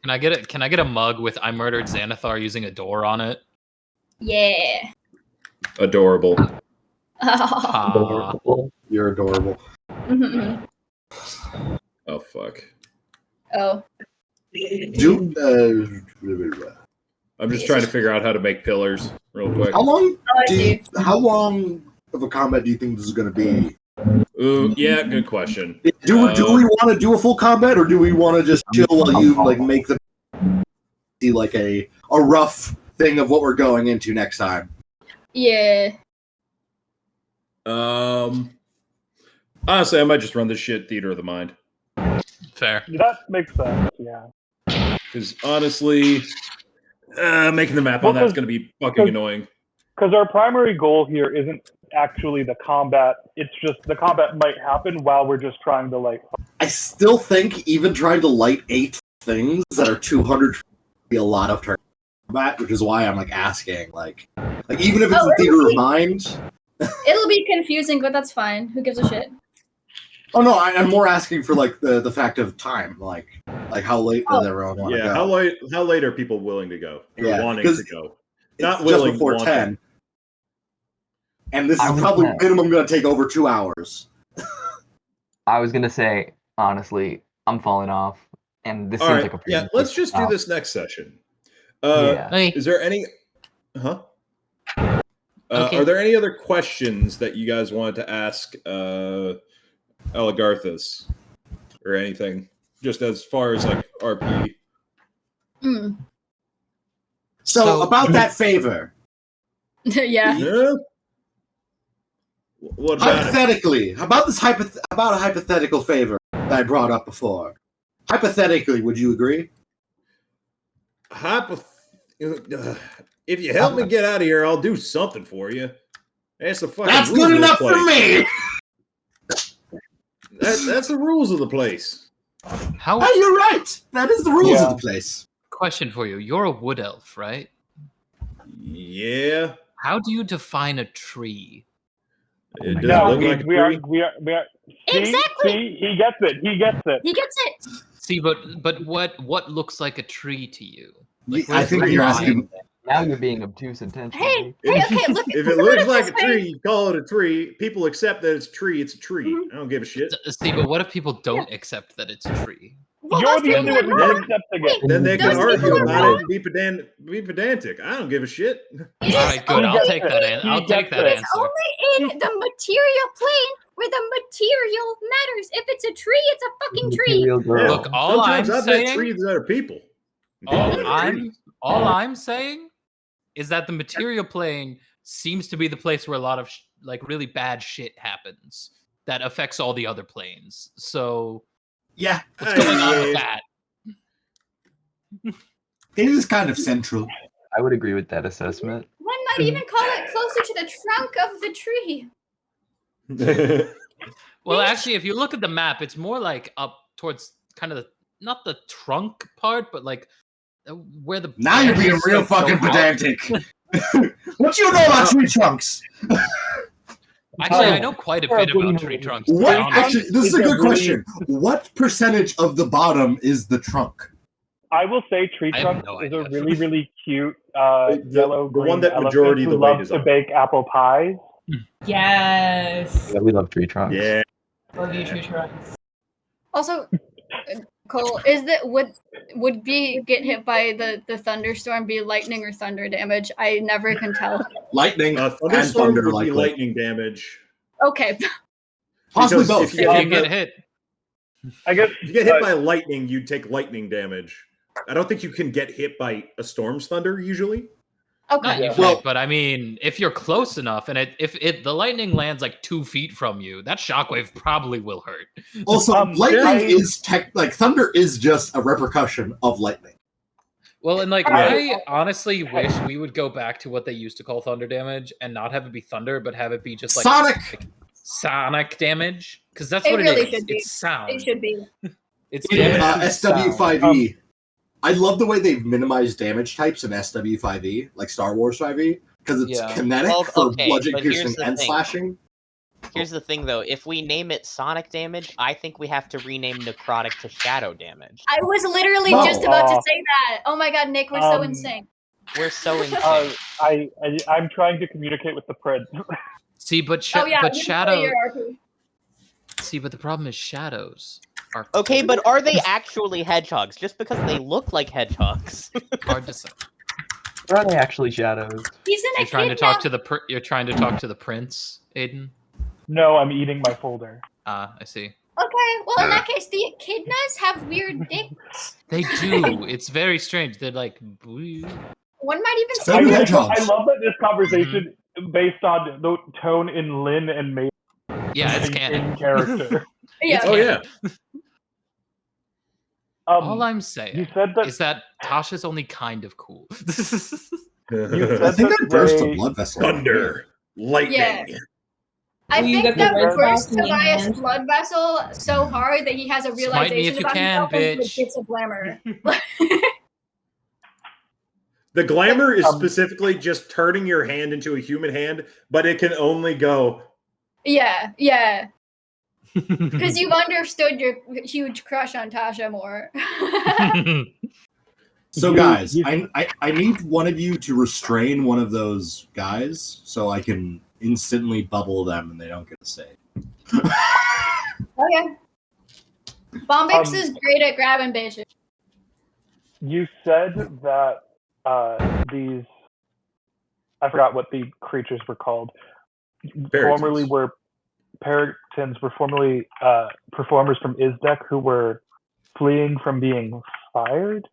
Can I get a mug with I murdered Xanathar using a door on it? Yeah. Adorable. Ah. You're adorable. Oh fuck. Oh. Dude, I'm just trying to figure out how to make pillars real quick. how long I how long of a combat do you think this is going to be? Ooh, yeah, good question. Do we want to do a full combat, or do we want to just chill while you make the see a rough thing of what we're going into next time? Yeah. Honestly, I might just run this shit Theater of the Mind. Fair. That makes sense. Yeah. Because honestly, making the map on that's going to be fucking annoying. Because our primary goal here isn't actually the combat. It's just the combat might happen while we're just trying to I still think even trying to light 8 things that are 200 would be a lot of turn combat, which is why I'm asking, even if it's the Theater of Mind. It'll be confusing, but that's fine. Who gives a shit? Oh no, I'm more asking for the fact of time, how late does everyone want to go? How late are people willing to go? Or Yeah, wanting because to go? It's Not just willing, before wanting. 10. And this I is was probably gonna- minimum going to take over 2 hours. I was gonna say, honestly, I'm falling off, and this All seems right, like a pretty yeah. Let's quick just do stop. this next session. Yeah. Hey. Is there any? Huh? Okay. Are there any other questions that you guys wanted to ask Eligarthus or anything? Just as far as RP. So about that favor, Yeah. Yeah. What about it? hypothetically, about a hypothetical favor that I brought up before. Hypothetically, would you agree? If you help me get out of here, I'll do something for you. That's the fucking That's rules good of the enough for place. me. That's the rules of the place. How? Oh, you're right. That is the rules Yeah. of the place. Question for you. You're a wood elf, right? Yeah. How do you define a tree? It doesn't No, look like a we are. tree. See, Exactly. See, he gets it. He gets it. He gets it. See, but what looks like a tree to you? I think you're asking. Now you're being obtuse intentionally. Hey, okay, look. If it looks like a tree, you call it a tree. People accept that it's a tree. It's a tree. I don't give a shit. See, but what if people don't accept that it's a tree? Well, You're those the people only are one who's wrong. accepting it. Then they can Those argue people are about wrong. it and be pedantic. I don't give a shit. It All is right, good. I'll only- take that. I'll take that It's answer. only in the material plane where the material matters. If it's a tree, it's a fucking tree. Material girl. Look, all I'm Sometimes I've met saying, trees that are people. all I'm saying is that the material plane seems to be the place where a lot of like really bad shit happens that affects all the other planes. So Yeah, what's going on with that? it is kind of central. I would agree with that assessment. One might even call it closer to the trunk of the tree. Well, actually, if you look at the map, it's more like up towards kind of not the trunk part, but like where the Now you're being branches, real like, go fucking out. pedantic. What you know about tree trunks? Actually, I know quite a bit about tree trunks. to be What? honest. Actually, this is a good question. What percentage of the bottom is the trunk? I will say tree I have trunk no is a idea. really, really cute yellow the one green that elephant majority of who the weight loves is to on. bake apple pies. Yes. Yeah, we love tree trunks. Yeah. Love you, tree trunks. Also, Cole, is that would be get hit by the thunderstorm be lightning or thunder damage? I never can tell. Lightning and Thunderstorm thunder, would be likely. lightning damage. Okay. Possibly Because both. If you If get, you get hit, I guess if you get hit by lightning, you'd take lightning damage. I don't think you can get hit by a storm's thunder usually. not Okay. usually, Well- but I mean, if you're close enough, and if the lightning lands like 2 feet from you, that shockwave probably will hurt. Also, lightning is like thunder is just a repercussion of lightning. Well, and like Yeah. I honestly wish we would go back to what they used to call thunder damage and not have it be thunder, but have it be just like Sonic. sonic damage, because that's It what really it is. should be. It's sound. It should be. It's In damage to sound. SW5E, I love the way they've minimized damage types in SW5E, like Star Wars 5E, because it's Yeah. kinetic Well, for okay, bludgeoning, but here's piercing, the and thing. slashing. Here's the thing, though. If we name it sonic damage, I think we have to rename necrotic to shadow damage. I was literally No. just about to say that. Oh my god, Nick, we're so insane. We're so in I'm trying to communicate with the prince. See, but Oh yeah, but you shadow. play your RP. See, but the problem is shadows are Okay, but are they actually hedgehogs? Just because they look like hedgehogs. hard to say. Or are they actually shadows? He's in a You're trying to kidnap. talk to the you're trying to talk to the prince, Aiden. No, I'm eating my folder. Ah, I see. Okay, well in that case, the echidnas have weird dicks. They do. It's very strange. They're like, blue. One might even So say do I hedgehogs. love that this conversation based on the tone in Lynn and May Yeah, it's in canon. character. yeah. Oh yeah. All I'm saying You said that is that Tasha's only kind of cool. you I said think that burst a they- blood vessel. Thunder, lightning. Yeah. I Ooh, you think got that the red burst box in your Tobias' hand. blood vessel so hard that he has a Smite me realization if you about can, himself and bitch. gets a glamour. The glamour is specifically just turning your hand into a human hand, but it can only go. Yeah, yeah. Because you've understood your huge crush on Tasha more. So, guys, I need one of you to restrain one of those guys so I can instantly bubble them and they don't get a save. Okay. Bombix is great at grabbing bitches. You said that these, I forgot what the creatures were called. Formerly were Peritons were formerly performers from Izdek who were fleeing from being fired.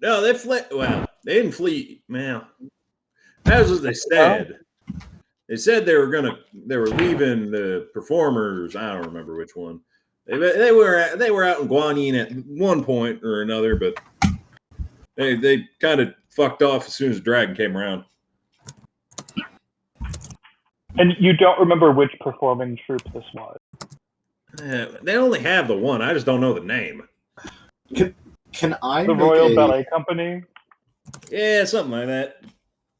No, they fled. Well, they didn't flee. Well, that's what they said. They said they were leaving the performers. I don't remember which one. They were out in Guanyin at one point or another, but they kind of fucked off as soon as the dragon came around. And you don't remember which performing troupe this was. They only have the one. I just don't know the name. Can I The make Royal a, Ballet Company? Yeah, something like that.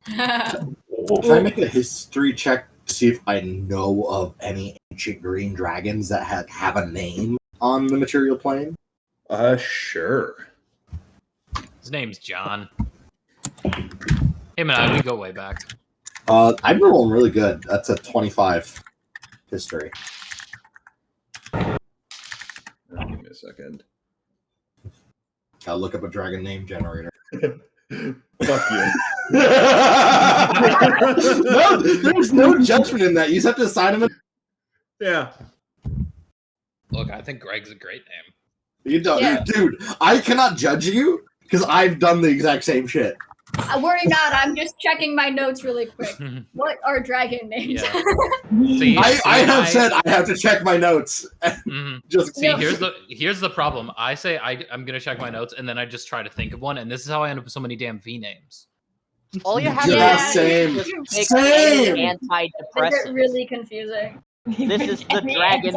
Can I make a history check to see if I know of any ancient green dragons that have a name on the material plane? Sure. His name's John. Hey man, we go way back. I'm rolling really good. That's a 25 history. Give me a second. I'll look up a dragon name generator. Fuck you. No, there's no judgment in that. You just have to assign him. Yeah. Look, I think Greg's a great name. You don't, Yeah. dude. I cannot judge you because I've done the exact same shit. Worry not. I'm just checking my notes really quick. What are dragon names? Yeah. See, I have said I have to check my notes. Just see, here's the problem. I say I'm gonna check my notes, and then I just try to think of one, and this is how I end up with so many damn V names. All you have Yeah, to same. do is just pick Same. any Is it antidepressant. really confusing? This is the dragon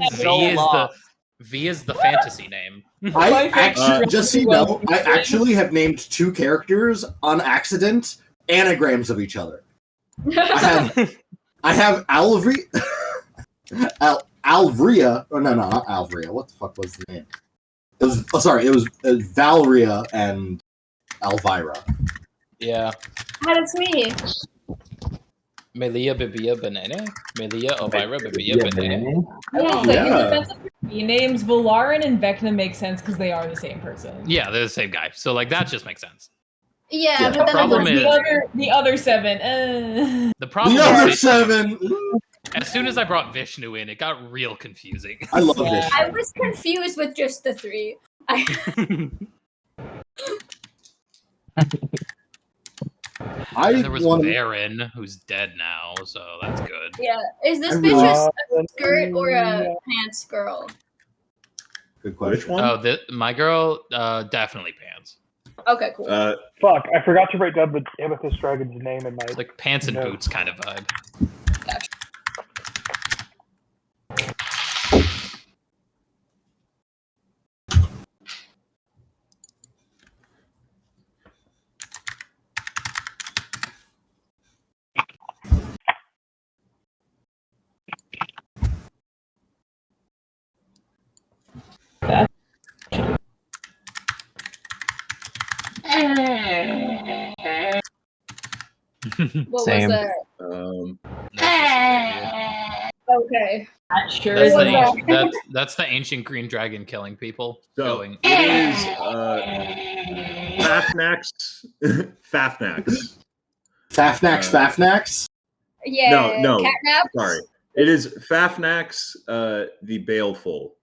V is the fantasy name. I actually, just so you know, I actually have named 2 characters on accident anagrams of each other. I have Alvria. Alvria. Oh no, not Alvria. What the fuck was the name? It was it was Valeria and Elvira. Yeah. That's me. Melia Bibia Banana? Melia Elvira Bibia Banana? Names Valarin and Vecna make sense because they are the same person. Yeah, they're the same guy. So like that just makes sense. Yeah, The but then problem is the other 7. the problem The is other Vishnu. 7. As soon as I brought Vishnu in, it got real confusing. I love Vishnu. I was confused with just the 3. And there was Varen, who's dead now, so that's good. Yeah. Is this bitch a skirt or a pants girl? Good question. Which one? Oh, my girl, definitely pants. Okay, cool. Fuck, I forgot to write down the Amethyst Dragon's name in my... It's like pants and notes. boots kind of vibe. Gotcha. What Same. was that? Okay. Not sure. That's the ancient green dragon killing people. So Going. it is Fafnax. Fafnax. Fafnax. Fafnax. Yeah. No. Catnap. Sorry. It is Fafnax, the Baleful.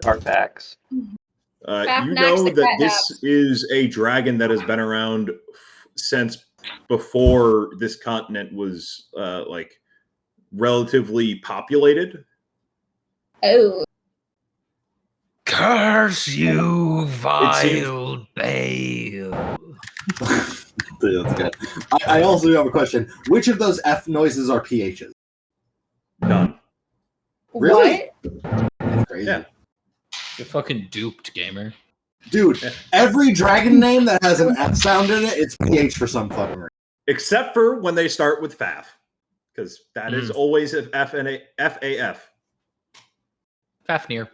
Artbacks. You know that this is a dragon that has been around since before this continent was like relatively populated. Oh. Curse you, vile Bale. That's good. I also have a question. Which of those F noises are PHs? None. Really? What? That's crazy. Yeah. You're fucking duped, gamer. Dude, every dragon name that has an F sound in it, it's PH for some fucking reason. Except for when they start with Faf. Because that is always an F-A-F. Fafnir.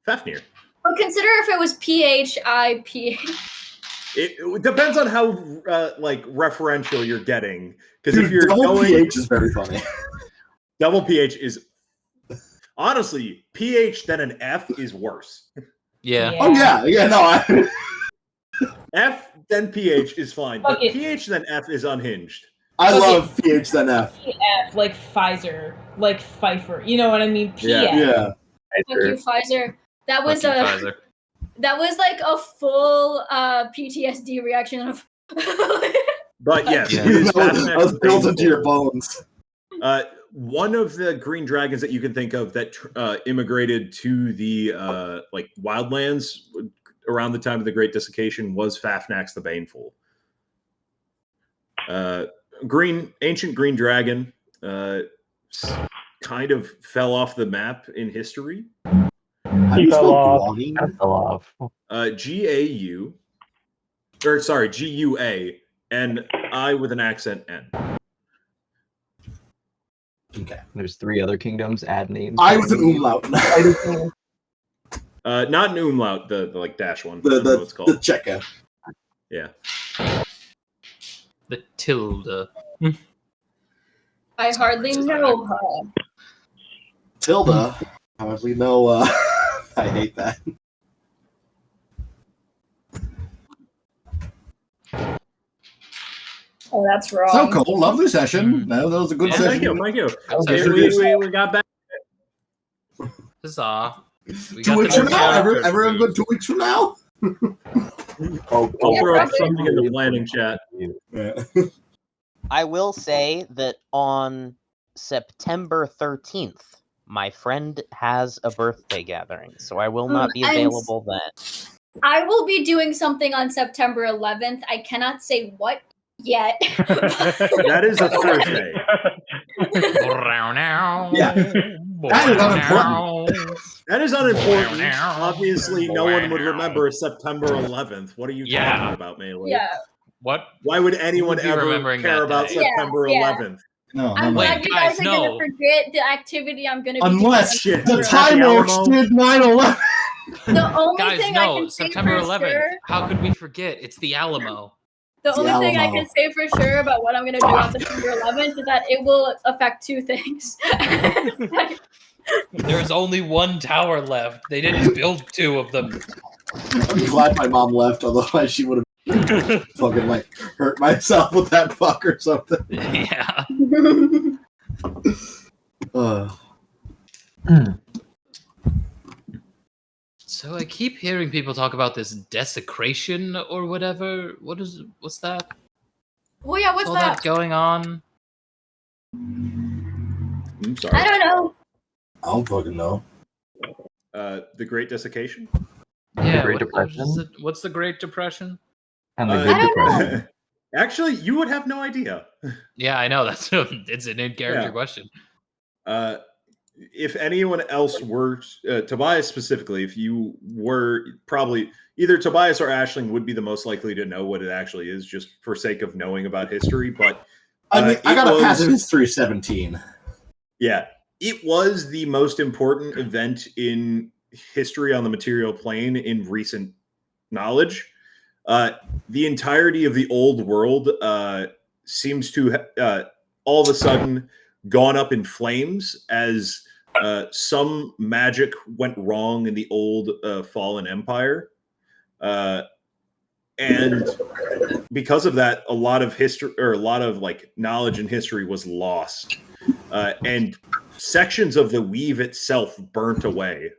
Fafnir. Well, consider if it was P-H-I-P. It depends on how like referential you're getting. Because if Dude, you're double going, PH is very funny. double PH is honestly PH then an F is worse. Yeah. Oh yeah, no. F then PH is fine, but Okay. PH then F is unhinged. I love PH then F. PF, like Pfizer, like Pfeiffer. You know what I mean? PF. Yeah. Fuck you, Pfizer. That was Fuck you, a Pfizer. that was like a full PTSD reaction of But yes, Yeah. it is That Fafnax was the built into Baneful. your bones. One of the green dragons that you can think of that immigrated to the like wildlands around the time of the Great Desiccation was Fafnax the Baneful. Ancient green dragon kind of fell off the map in history. How do you spell Guani? I fell off. G-A-U, or sorry, G-U-A, and I with an accent N. Okay. There's 3 other kingdoms. Add names. I with an umlaut. Not an umlaut, the like dash one. I the don't know what it's called. checker. Yeah. The Tilda. I hardly know her. Tilda. Hardly know. I hate that. Oh, that's wrong. So cool. Lovely session. No, that was a good Yeah, session. thank you. session. We got back. Huzzah. 2 weeks from now? Everyone good 2 weeks from now? I'll throw up something in the planning chat. Yeah. I will say that on September 13th, my friend has a birthday gathering, so I will not be available then. I will be doing something on September 11th. I cannot say what yet. That is a Thursday. Yeah. That is unimportant. That is unimportant. Obviously, no one would remember September 11th. What are you talking about, Melee? Yeah. What? Why would anyone Who would be ever remembering care that about day? September Yeah, 11th? No, I'm no. glad you guys, guys are no. gonna forget the activity I'm gonna be Unless doing. the Is that Time the Lords Alamo? did 9/11. The only Guys, thing I no, can say September for 11th. sure, How could we forget? It's the Alamo. the It's only the thing I Alamo. can say for sure about what I'm gonna do on September 11th is that it will affect two things. There's only one tower left. They didn't build two of them. I'm glad my mom left, otherwise she would have fucking like hurt myself with that fuck or something. Yeah. So I keep hearing people talk about this desecration or whatever. What's that? Oh yeah, what's All that? that going on? I'm sorry. I don't know. I don't fucking know. The Great Desiccation? Yeah, Great Depression? What's the Great Depression? And the Uh, Good I don't know. Depression. Actually, you would have no idea. Yeah, I know. It's an in-character Yeah. question. If anyone else were, Tobias specifically, if you were probably either Tobias or Ashling would be the most likely to know what it actually is, just for sake of knowing about history. But I mean, I it got a was- passive history 17. Yeah, it was the most important event in history on the material plane in recent knowledge. The entirety of the old world seems to all of a sudden gone up in flames as some magic went wrong in the old fallen empire. And because of that, a lot of history or a lot of like knowledge and history was lost. And sections of the weave itself burnt away.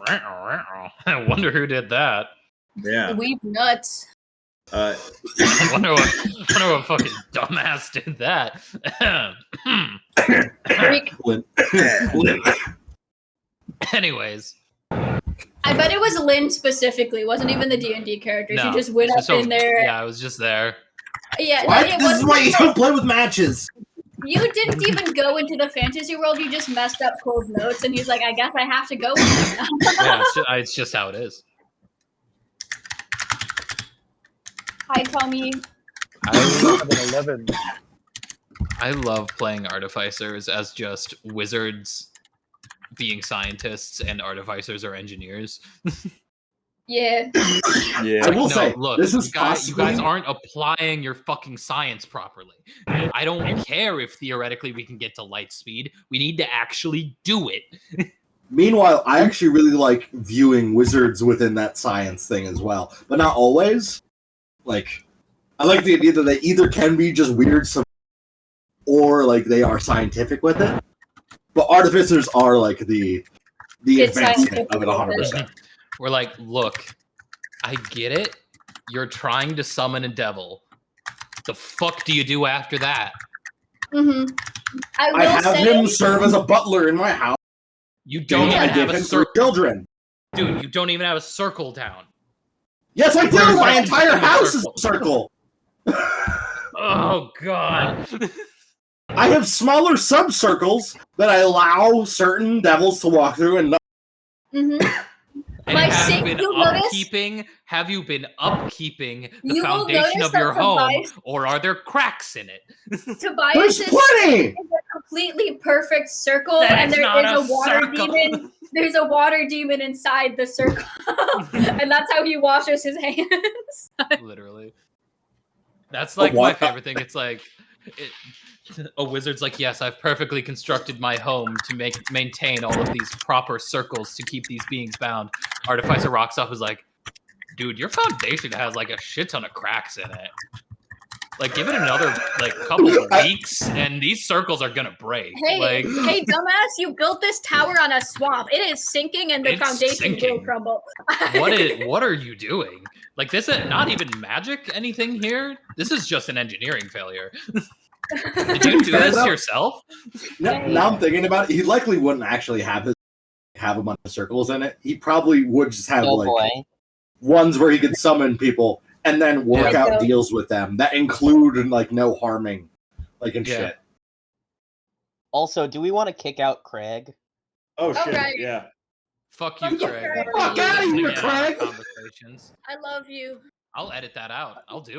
I wonder who did that. Yeah. We've nuts. I wonder what fucking dumbass did that. Anyways, I bet it was Lynn specifically. It wasn't even the D&D character. no, She just went up in there. Yeah, I was just there. Yeah, What? it This is why you don't play with matches. You didn't even go into the fantasy world. You just messed up Cole's notes, and he's like, "I guess I have to go." With it now. Yeah, it's just how it is. Hi, Tommy. I love playing artificers as just wizards being scientists and artificers are engineers. Yeah. Yeah. I will say, look, this is you guys possibly- aren't applying your fucking science properly. I don't care if theoretically we can get to light speed. We need to actually do it. Meanwhile, I actually really like viewing wizards within that science thing as well, but not always. Like, I like the idea that they either can be just weird, or like they are scientific with it. But artificers are like the It's advancement scientific of it 100%. We're like, look, I get it. You're trying to summon a devil. The fuck do you do after that? Mm-hmm. I have him serve as a butler in my house. You don't and even I have give a him 3 circle. children. Dude, you don't even have a circle down. Yes, I do. Where's My the entire fucking house is a circle. Oh god. I have smaller subcircles that I allow certain devils to walk through, and Mm-hmm. And My have you sink, been you'll notice- upkeeping? Have you been upkeeping the You will foundation notice of that your home, Tobias- or are there cracks in it? Tobias There's plenty! is a completely perfect circle, That and is there not is a a water circle. demon. There's a water demon inside the circle, and that's how he washes his hands. Literally. That's like my what? favorite thing. It's like a wizard's like, yes, I've perfectly constructed my home to maintain all of these proper circles to keep these beings bound. Artificer rocks up is like, dude, your foundation has like a shit ton of cracks in it. Like, give it another like couple weeks, and these circles are gonna break. Hey, hey, dumbass! You built this tower on a swamp. It is sinking, and the foundation will crumble. What are you doing? Like, this is not even magic anything here. This is just an engineering failure. Did you do this yourself? Now I'm thinking about it. He likely wouldn't actually have a bunch of circles in it. He probably would just have ones where he could summon people and then work out deals with them that include like no harming, like and shit. Also, do we want to kick out Craig? Oh shit! Yeah. Fuck you, Craig. Fuck out of here, Craig. Conversations. I love you. I'll edit that out. I'll do it.